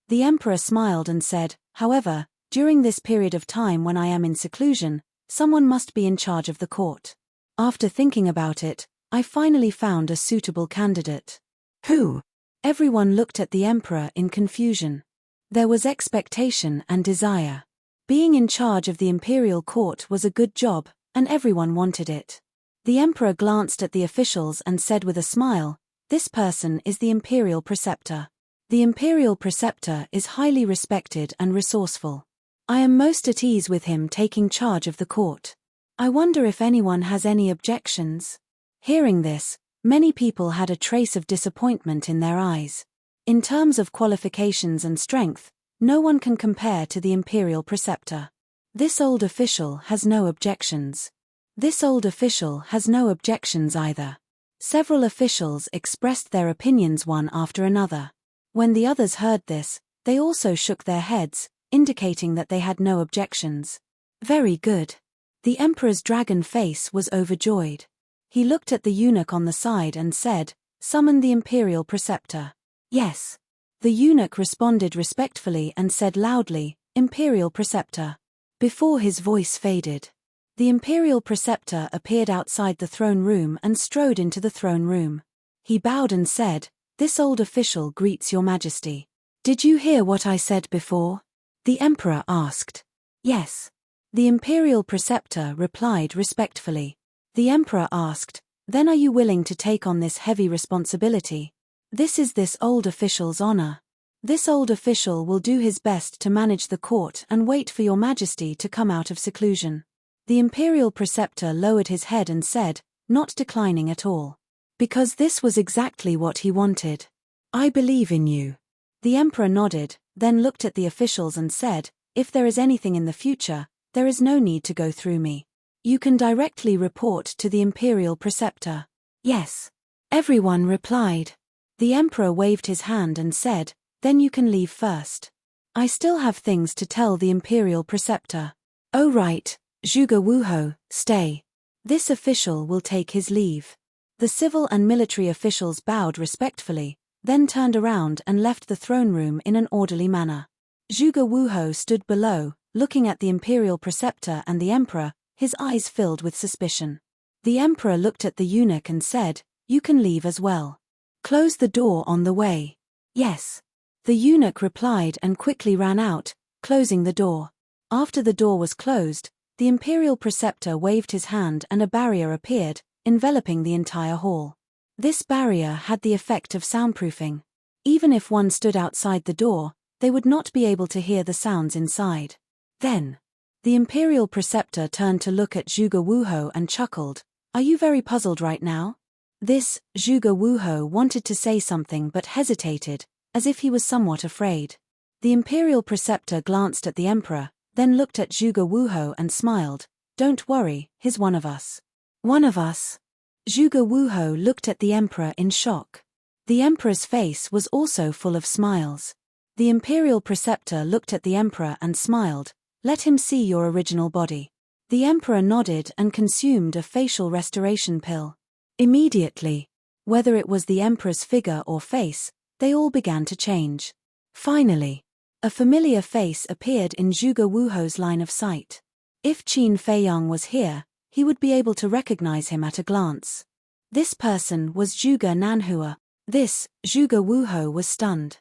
The emperor smiled and said, However, during this period of time when I am in seclusion, someone must be in charge of the court. After thinking about it, I finally found a suitable candidate. Who? Everyone looked at the emperor in confusion. There was expectation and desire. Being in charge of the imperial court was a good job, and everyone wanted it. The emperor glanced at the officials and said with a smile, This person is the imperial preceptor. The imperial preceptor is highly respected and resourceful. I am most at ease with him taking charge of the court. I wonder if anyone has any objections. Hearing this, many people had a trace of disappointment in their eyes. In terms of qualifications and strength, no one can compare to the imperial preceptor. This old official has no objections. This old official has no objections either. Several officials expressed their opinions one after another. When the others heard this, they also shook their heads, indicating that they had no objections. Very good. The emperor's dragon face was overjoyed. He looked at the eunuch on the side and said, Summon the imperial preceptor. Yes. The eunuch responded respectfully and said loudly, Imperial preceptor. Before his voice faded, the imperial preceptor appeared outside the throne room and strode into the throne room. He bowed and said, This old official greets Your Majesty. Did you hear what I said before? The emperor asked. Yes. The imperial preceptor replied respectfully. The emperor asked, Then are you willing to take on this heavy responsibility? This is this old official's honor. This old official will do his best to manage the court and wait for Your Majesty to come out of seclusion. The imperial preceptor lowered his head and said, not declining at all. Because this was exactly what he wanted. I believe in you. The emperor nodded, then looked at the officials and said, If there is anything in the future, there is no need to go through me. You can directly report to the imperial preceptor. Yes. Everyone replied. The emperor waved his hand and said, Then you can leave first. I still have things to tell the imperial preceptor. Oh right, Zhuge Wuho, stay. This official will take his leave. The civil and military officials bowed respectfully, then turned around and left the throne room in an orderly manner. Zhuge Wuho stood below, looking at the imperial preceptor and the emperor, his eyes filled with suspicion. The emperor looked at the eunuch and said, You can leave as well. Close the door on the way. Yes. The eunuch replied and quickly ran out, closing the door. After the door was closed, the imperial preceptor waved his hand and a barrier appeared, enveloping the entire hall. This barrier had the effect of soundproofing. Even if one stood outside the door, they would not be able to hear the sounds inside. Then, the imperial preceptor turned to look at Zhuge Wuho and chuckled. Are you very puzzled right now? This, Zhuge Wuho wanted to say something but hesitated, as if he was somewhat afraid. The imperial preceptor glanced at the emperor, then looked at Zhuge Wuho and smiled. Don't worry, he's one of us. One of us? Zhuge Wuho looked at the emperor in shock. The emperor's face was also full of smiles. The imperial preceptor looked at the emperor and smiled. Let him see your original body. The emperor nodded and consumed a facial restoration pill. Immediately, whether it was the emperor's figure or face, they all began to change. Finally, a familiar face appeared in Zhuge Wuho's line of sight. If Qin Feiyang was here, he would be able to recognize him at a glance. This person was Zhuge Nanhua. This, Zhuge Wuho was stunned.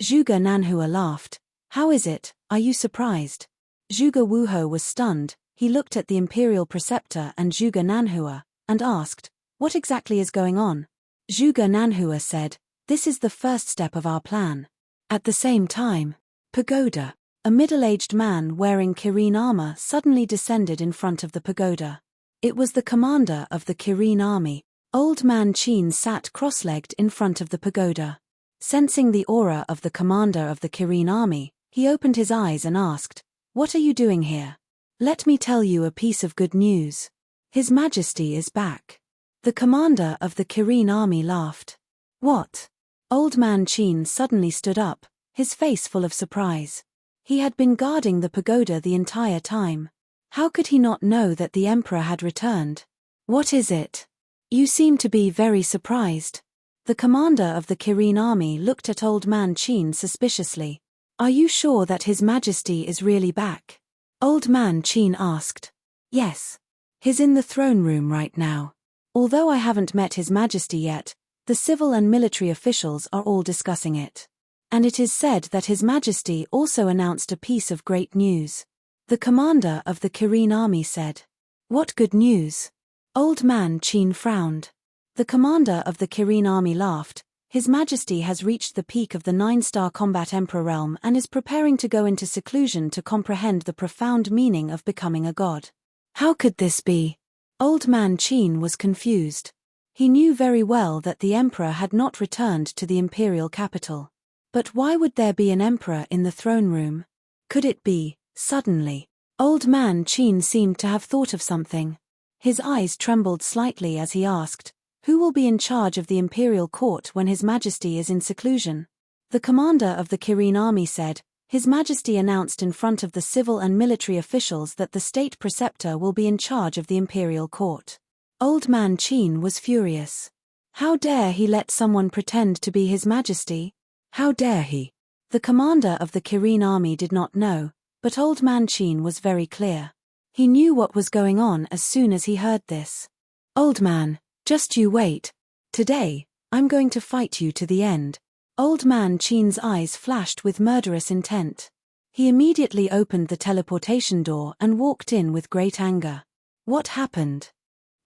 Zhuge Nanhua laughed. How is it, are you surprised? Zhuge Wuho was stunned. He looked at the imperial preceptor and Zhuge Nanhua, and asked, what exactly is going on? Zhuge Nanhua said, this is the first step of our plan. At the same time, pagoda. A middle-aged man wearing Kirin armor suddenly descended in front of the pagoda. It was the commander of the Kirin army. Old man Qin sat cross-legged in front of the pagoda. Sensing the aura of the commander of the Kirin army, he opened his eyes and asked, what are you doing here? Let me tell you a piece of good news. His Majesty is back. The commander of the Kirin army laughed. What? Old man Qin suddenly stood up, his face full of surprise. He had been guarding the pagoda the entire time. How could he not know that the emperor had returned? What is it? You seem to be very surprised. The commander of the Kirin army looked at old man Qin suspiciously. Are you sure that His Majesty is really back? Old man Qin asked. Yes. He's in the throne room right now. Although I haven't met His Majesty yet, the civil and military officials are all discussing it. And it is said that His Majesty also announced a piece of great news. The commander of the Kirin army said. What good news? Old man Qin frowned. The commander of the Kirin army laughed. His Majesty has reached the peak of the 9-star combat emperor realm and is preparing to go into seclusion to comprehend the profound meaning of becoming a god. How could this be? Old man Qin was confused. He knew very well that the emperor had not returned to the imperial capital. But why would there be an emperor in the throne room? Could it be, suddenly? Old man Qin seemed to have thought of something. His eyes trembled slightly as he asked, who will be in charge of the imperial court when His Majesty is in seclusion? The commander of the Kirin army said, His Majesty announced in front of the civil and military officials that the state preceptor will be in charge of the imperial court. Old man Qin was furious. How dare he let someone pretend to be His Majesty? How dare he? The commander of the Kirin army did not know, but old man Qin was very clear. He knew what was going on as soon as he heard this. Old man, just you wait. Today, I'm going to fight you to the end. Old man Qin's eyes flashed with murderous intent. He immediately opened the teleportation door and walked in with great anger. What happened?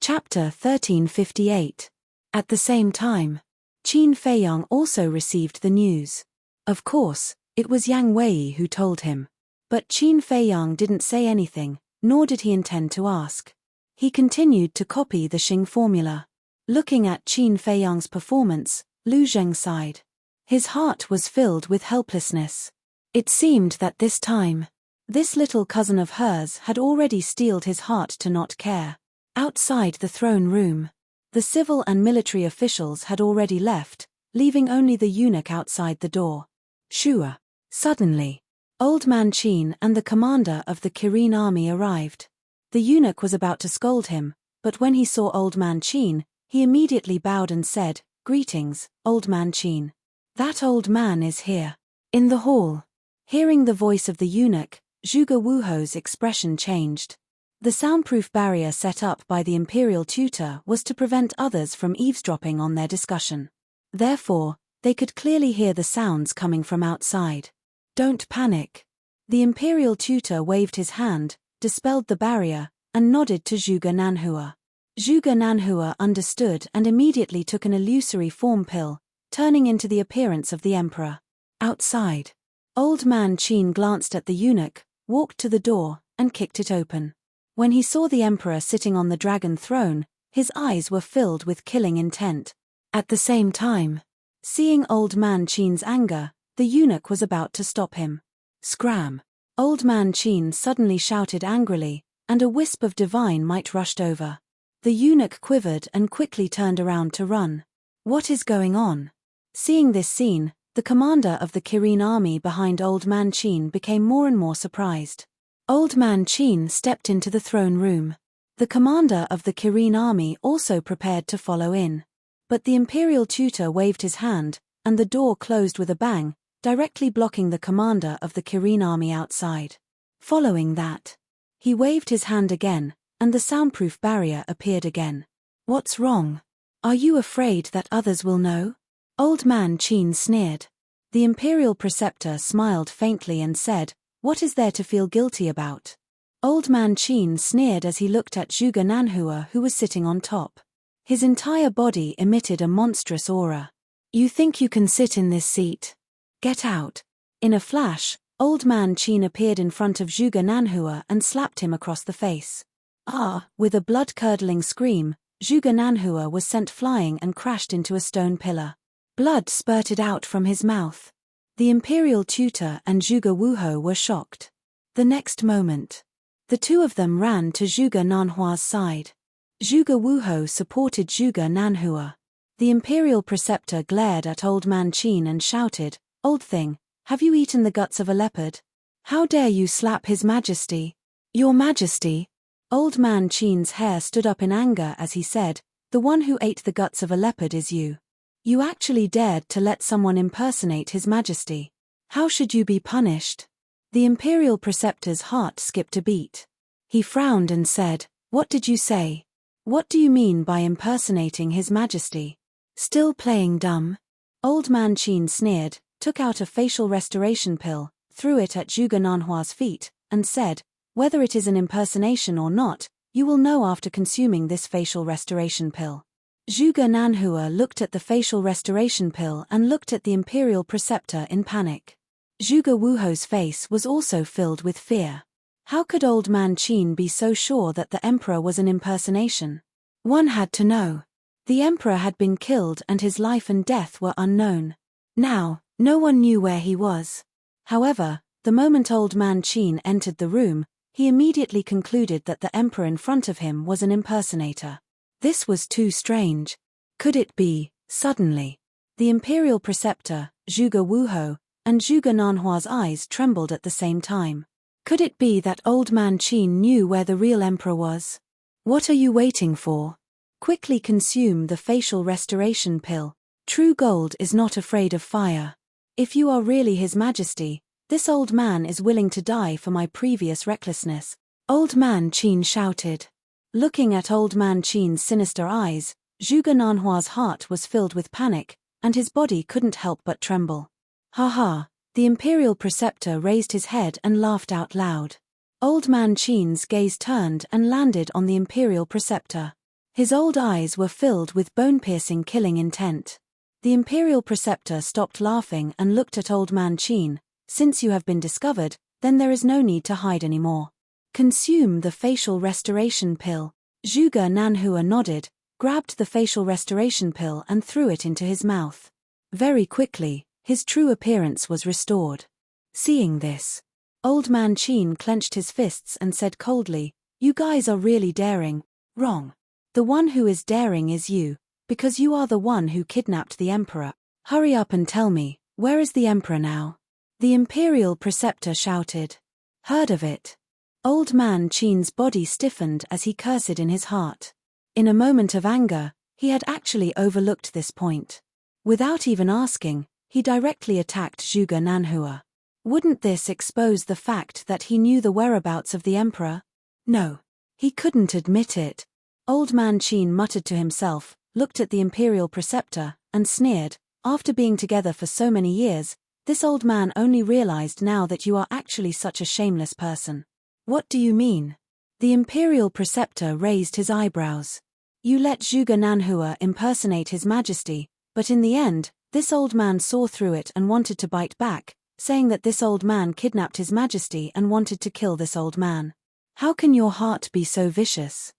Chapter 1358. At the same time, Qin Feiyang also received the news. Of course, it was Yang Wei who told him. But Qin Feiyang didn't say anything, nor did he intend to ask. He continued to copy the Xing formula. Looking at Qin Feiyang's performance, Lu Zheng sighed. His heart was filled with helplessness. It seemed that this time, this little cousin of hers had already steeled his heart to not care. Outside the throne room, the civil and military officials had already left, leaving only the eunuch outside the door. Shua. Suddenly, old man Qin and the commander of the Kirin army arrived. The eunuch was about to scold him, but when he saw old man Qin, he immediately bowed and said, Greetings, old man Qin. That old man is here. In the hall. Hearing the voice of the eunuch, Zhuge Wuho's expression changed. The soundproof barrier set up by the imperial tutor was to prevent others from eavesdropping on their discussion. Therefore, they could clearly hear the sounds coming from outside. Don't panic. The imperial tutor waved his hand, dispelled the barrier, and nodded to Zhuge Nanhua. Zhuge Nanhua understood and immediately took an illusory form pill, turning into the appearance of the emperor. Outside. Old man Qin glanced at the eunuch, walked to the door, and kicked it open. When he saw the emperor sitting on the dragon throne, his eyes were filled with killing intent. At the same time, seeing old man Qin's anger, the eunuch was about to stop him. Scram! Old man Qin suddenly shouted angrily, and a wisp of divine might rushed over. The eunuch quivered and quickly turned around to run. What is going on? Seeing this scene, the commander of the Kirin army behind Old Man Qin became more and more surprised. Old Man Qin stepped into the throne room. The commander of the Kirin army also prepared to follow in. But the imperial tutor waved his hand, and the door closed with a bang, directly blocking the commander of the Kirin army outside. Following that, he waved his hand again, and the soundproof barrier appeared again. What's wrong? Are you afraid that others will know? Old Man Qin sneered. The imperial preceptor smiled faintly and said, "What is there to feel guilty about?" Old Man Qin sneered as he looked at Zhuge Nanhua, who was sitting on top. His entire body emitted a monstrous aura. "You think you can sit in this seat? Get out." In a flash, Old Man Qin appeared in front of Zhuge Nanhua and slapped him across the face. Ah! With a blood-curdling scream, Zhuge Nanhua was sent flying and crashed into a stone pillar. Blood spurted out from his mouth. The imperial tutor and Zhuge Wuhou were shocked. The next moment, the two of them ran to Zhuge Nanhua's side. Zhuge Wuhou supported Zhuge Nanhua. The imperial preceptor glared at Old Man Qin and shouted, "Old thing, have you eaten the guts of a leopard? How dare you slap His Majesty? Your Majesty?" Old Man Qin's hair stood up in anger as he said, "The one who ate the guts of a leopard is you. You actually dared to let someone impersonate His Majesty. How should you be punished?" The imperial preceptor's heart skipped a beat. He frowned and said, "What did you say? What do you mean by impersonating His Majesty? Still playing dumb?" Old Man Qin sneered, took out a facial restoration pill, threw it at Zhuge Nanhua's feet, and said, "Whether it is an impersonation or not, you will know after consuming this facial restoration pill." Zhuge Nanhua looked at the facial restoration pill and looked at the imperial preceptor in panic. Zhuge Wuhou's face was also filled with fear. How could Old Man Qin be so sure that the emperor was an impersonation? One had to know. The emperor had been killed and his life and death were unknown. Now, no one knew where he was. However, the moment Old Man Qin entered the room, he immediately concluded that the emperor in front of him was an impersonator. This was too strange. Could it be, suddenly? The imperial preceptor, Zhuge Wuhou, and Zhuge Nanhua's eyes trembled at the same time. Could it be that Old Man Qin knew where the real emperor was? What are you waiting for? Quickly consume the facial restoration pill. True gold is not afraid of fire. If you are really His Majesty, this old man is willing to die for my previous recklessness. Old Man Qin shouted. Looking at Old Man Qin's sinister eyes, Zhuge Nanhua's heart was filled with panic, and his body couldn't help but tremble. Ha ha! The imperial preceptor raised his head and laughed out loud. Old Man Qin's gaze turned and landed on the imperial preceptor. His old eyes were filled with bone-piercing killing intent. The imperial preceptor stopped laughing and looked at Old Man Qin. "Since you have been discovered, then there is no need to hide anymore. Consume the facial restoration pill." Zhuge Nanhua nodded, grabbed the facial restoration pill and threw it into his mouth. Very quickly, his true appearance was restored. Seeing this, Old Man Qin clenched his fists and said coldly, "You guys are really daring." "Wrong. The one who is daring is you, because you are the one who kidnapped the emperor. Hurry up and tell me, where is the emperor now?" The imperial preceptor shouted. "Heard of it." Old Man Qin's body stiffened as he cursed in his heart. In a moment of anger, he had actually overlooked this point. Without even asking, he directly attacked Zhuge Nanhua. Wouldn't this expose the fact that he knew the whereabouts of the emperor? No. He couldn't admit it. Old Man Qin muttered to himself, looked at the imperial preceptor, and sneered, After being together for so many years, this old man only realized now that you are actually such a shameless person. What do you mean? The imperial preceptor raised his eyebrows. You let Zhuge Nanhua impersonate his majesty, but in the end, this old man saw through it and wanted to bite back, saying that this old man kidnapped his majesty and wanted to kill this old man. How can your heart be so vicious?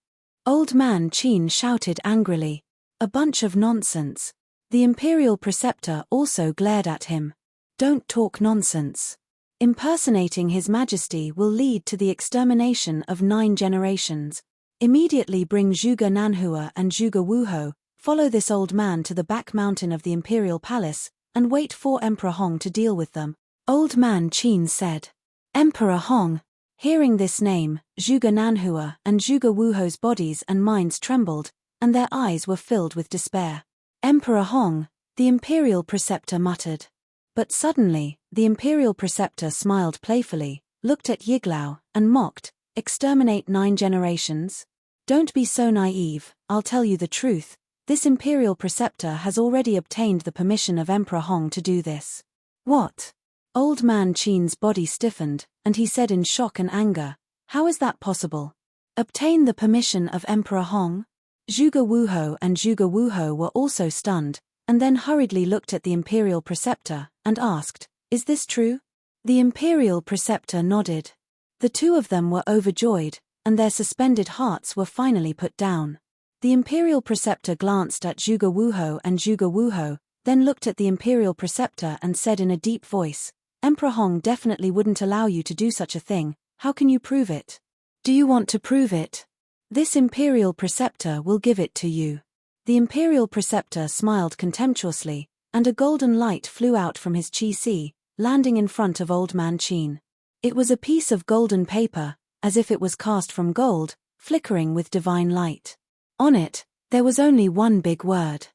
Old man Qin shouted angrily. A bunch of nonsense. The imperial preceptor also glared at him. Don't talk nonsense. Impersonating his majesty will lead to the extermination of 9 generations. Immediately bring Zhuge Nanhua and Zhuge Wuhou, follow this old man to the back mountain of the imperial palace, and wait for Emperor Hong to deal with them. Old man Qin said. Emperor Hong. Hearing this name, Zhuge Nanhua and Zhuge Wuhou's bodies and minds trembled, and their eyes were filled with despair. Emperor Hong, the imperial preceptor muttered. But suddenly, the imperial preceptor smiled playfully, looked at Yiglao, and mocked, exterminate 9 generations? Don't be so naive, I'll tell you the truth, this imperial preceptor has already obtained the permission of Emperor Hong to do this. What? Old man Qin's body stiffened, and he said in shock and anger, how is that possible? Obtain the permission of Emperor Hong? Zhuge Wuhou and Zhuge Wuhou were also stunned, and then hurriedly looked at the imperial preceptor, and asked, is this true? The imperial preceptor nodded. The 2 of them were overjoyed, and their suspended hearts were finally put down. The imperial preceptor glanced at Zhuge Wuhou and Zhuge Wuhou, then looked at the imperial preceptor and said in a deep voice, Emperor Hong definitely wouldn't allow you to do such a thing, how can you prove it? Do you want to prove it? This imperial preceptor will give it to you. The imperial preceptor smiled contemptuously, and a golden light flew out from his chi-si, landing in front of old man Qin. It was a piece of golden paper, as if it was cast from gold, flickering with divine light. On it, there was only one big word.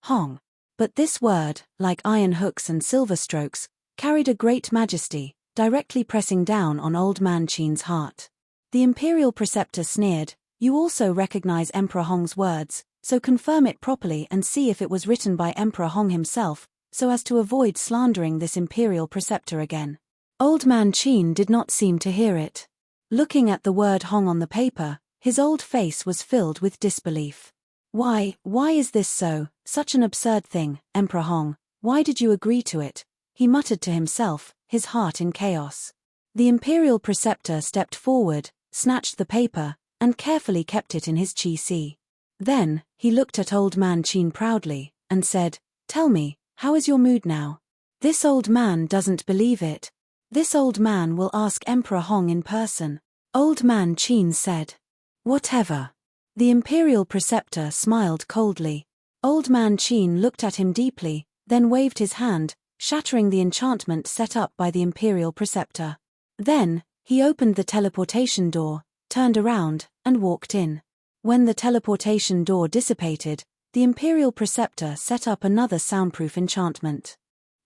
Hong. But this word, like iron hooks and silver strokes, carried a great majesty, directly pressing down on old man Qin's heart. The imperial preceptor sneered, you also recognize Emperor Hong's words, so confirm it properly and see if it was written by Emperor Hong himself, so as to avoid slandering this imperial preceptor again. Old man Qin did not seem to hear it. Looking at the word Hong on the paper, his old face was filled with disbelief. Why is this so, such an absurd thing, Emperor Hong, why did you agree to it? He muttered to himself, his heart in chaos. The imperial preceptor stepped forward, snatched the paper, and carefully kept it in his chi-si. Then, he looked at old man Qin proudly, and said, tell me, how is your mood now? This old man doesn't believe it. This old man will ask Emperor Hong in person. Old man Qin said. Whatever. The imperial preceptor smiled coldly. Old man Qin looked at him deeply, then waved his hand, shattering the enchantment set up by the imperial preceptor. Then, he opened the teleportation door, turned around, and walked in. When the teleportation door dissipated, the imperial preceptor set up another soundproof enchantment.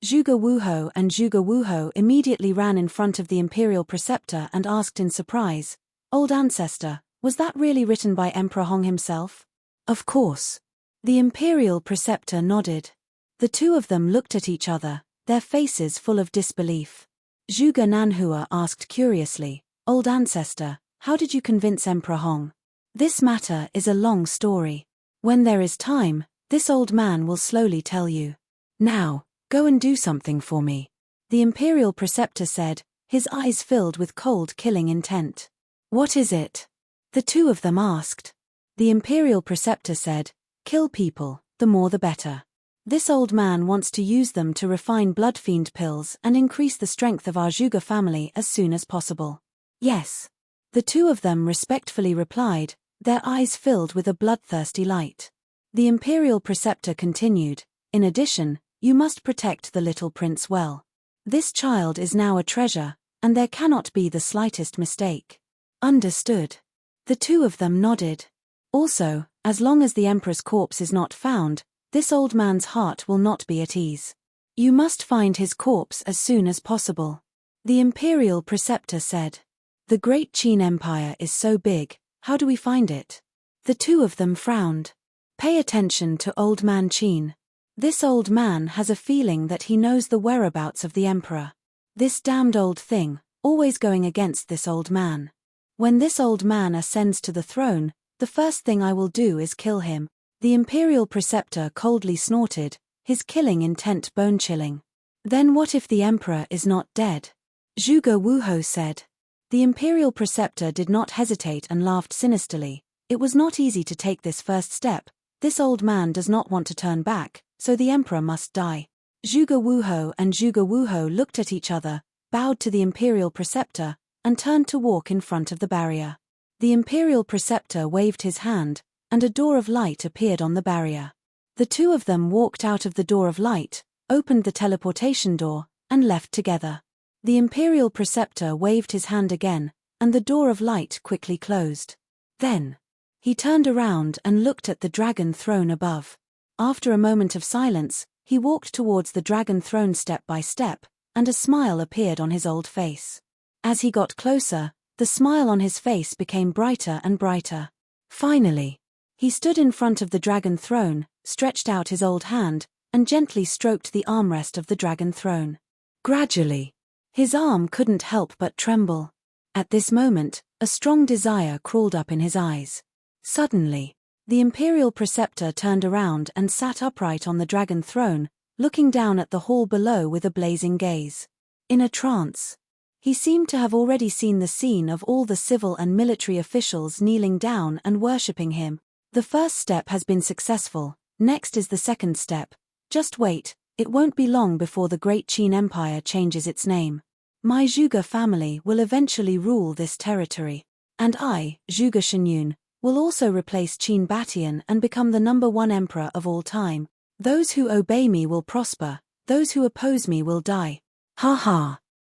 Zhuge Wuhou and Zhuge Wuhou immediately ran in front of the imperial preceptor and asked in surprise, Old ancestor, was that really written by Emperor Hong himself? Of course. The imperial preceptor nodded. The 2 of them looked at each other, their faces full of disbelief. Zhuge Nanhua asked curiously, Old ancestor, how did you convince Emperor Hong? This matter is a long story. When there is time, this old man will slowly tell you. Now, go and do something for me. The imperial preceptor said, his eyes filled with cold killing intent. What is it? The 2 of them asked. The imperial preceptor said, kill people, the more the better. This old man wants to use them to refine blood fiend pills and increase the strength of our Zhuge family as soon as possible. Yes. The 2 of them respectfully replied, their eyes filled with a bloodthirsty light. The imperial preceptor continued, in addition, you must protect the little prince well. This child is now a treasure, and there cannot be the slightest mistake. Understood. The 2 of them nodded. Also, as long as the emperor's corpse is not found, this old man's heart will not be at ease. You must find his corpse as soon as possible. The imperial preceptor said. The great Qin Empire is so big, how do we find it? The 2 of them frowned. Pay attention to old man Qin. This old man has a feeling that he knows the whereabouts of the emperor. This damned old thing, always going against this old man. When this old man ascends to the throne, the first thing I will do is kill him." The imperial preceptor coldly snorted, his killing intent bone-chilling. "Then what if the emperor is not dead?" Zhuge Wuhou said. The imperial preceptor did not hesitate and laughed sinisterly. It was not easy to take this first step. This old man does not want to turn back, so the emperor must die. Zhuge Wuhou and Zhuge Wuhou looked at each other, bowed to the imperial preceptor, and turned to walk in front of the barrier. The imperial preceptor waved his hand, and a door of light appeared on the barrier. The two of them walked out of the door of light, opened the teleportation door, and left together. The imperial preceptor waved his hand again, and the door of light quickly closed. Then, he turned around and looked at the dragon throne above. After a moment of silence, he walked towards the dragon throne step by step, and a smile appeared on his old face. As he got closer, the smile on his face became brighter and brighter. Finally, he stood in front of the dragon throne, stretched out his old hand, and gently stroked the armrest of the dragon throne. Gradually, his arm couldn't help but tremble. At this moment, a strong desire crawled up in his eyes. Suddenly, the imperial preceptor turned around and sat upright on the dragon throne, looking down at the hall below with a blazing gaze. In a trance, he seemed to have already seen the scene of all the civil and military officials kneeling down and worshipping him. The first step has been successful, next is the second step. Just wait, it won't be long before the great Qin Empire changes its name. My Zhuge family will eventually rule this territory. And I, Zhuge Shenyun, will also replace Qin Batian and become the #1 emperor of all time. Those who obey me will prosper, those who oppose me will die. Ha ha.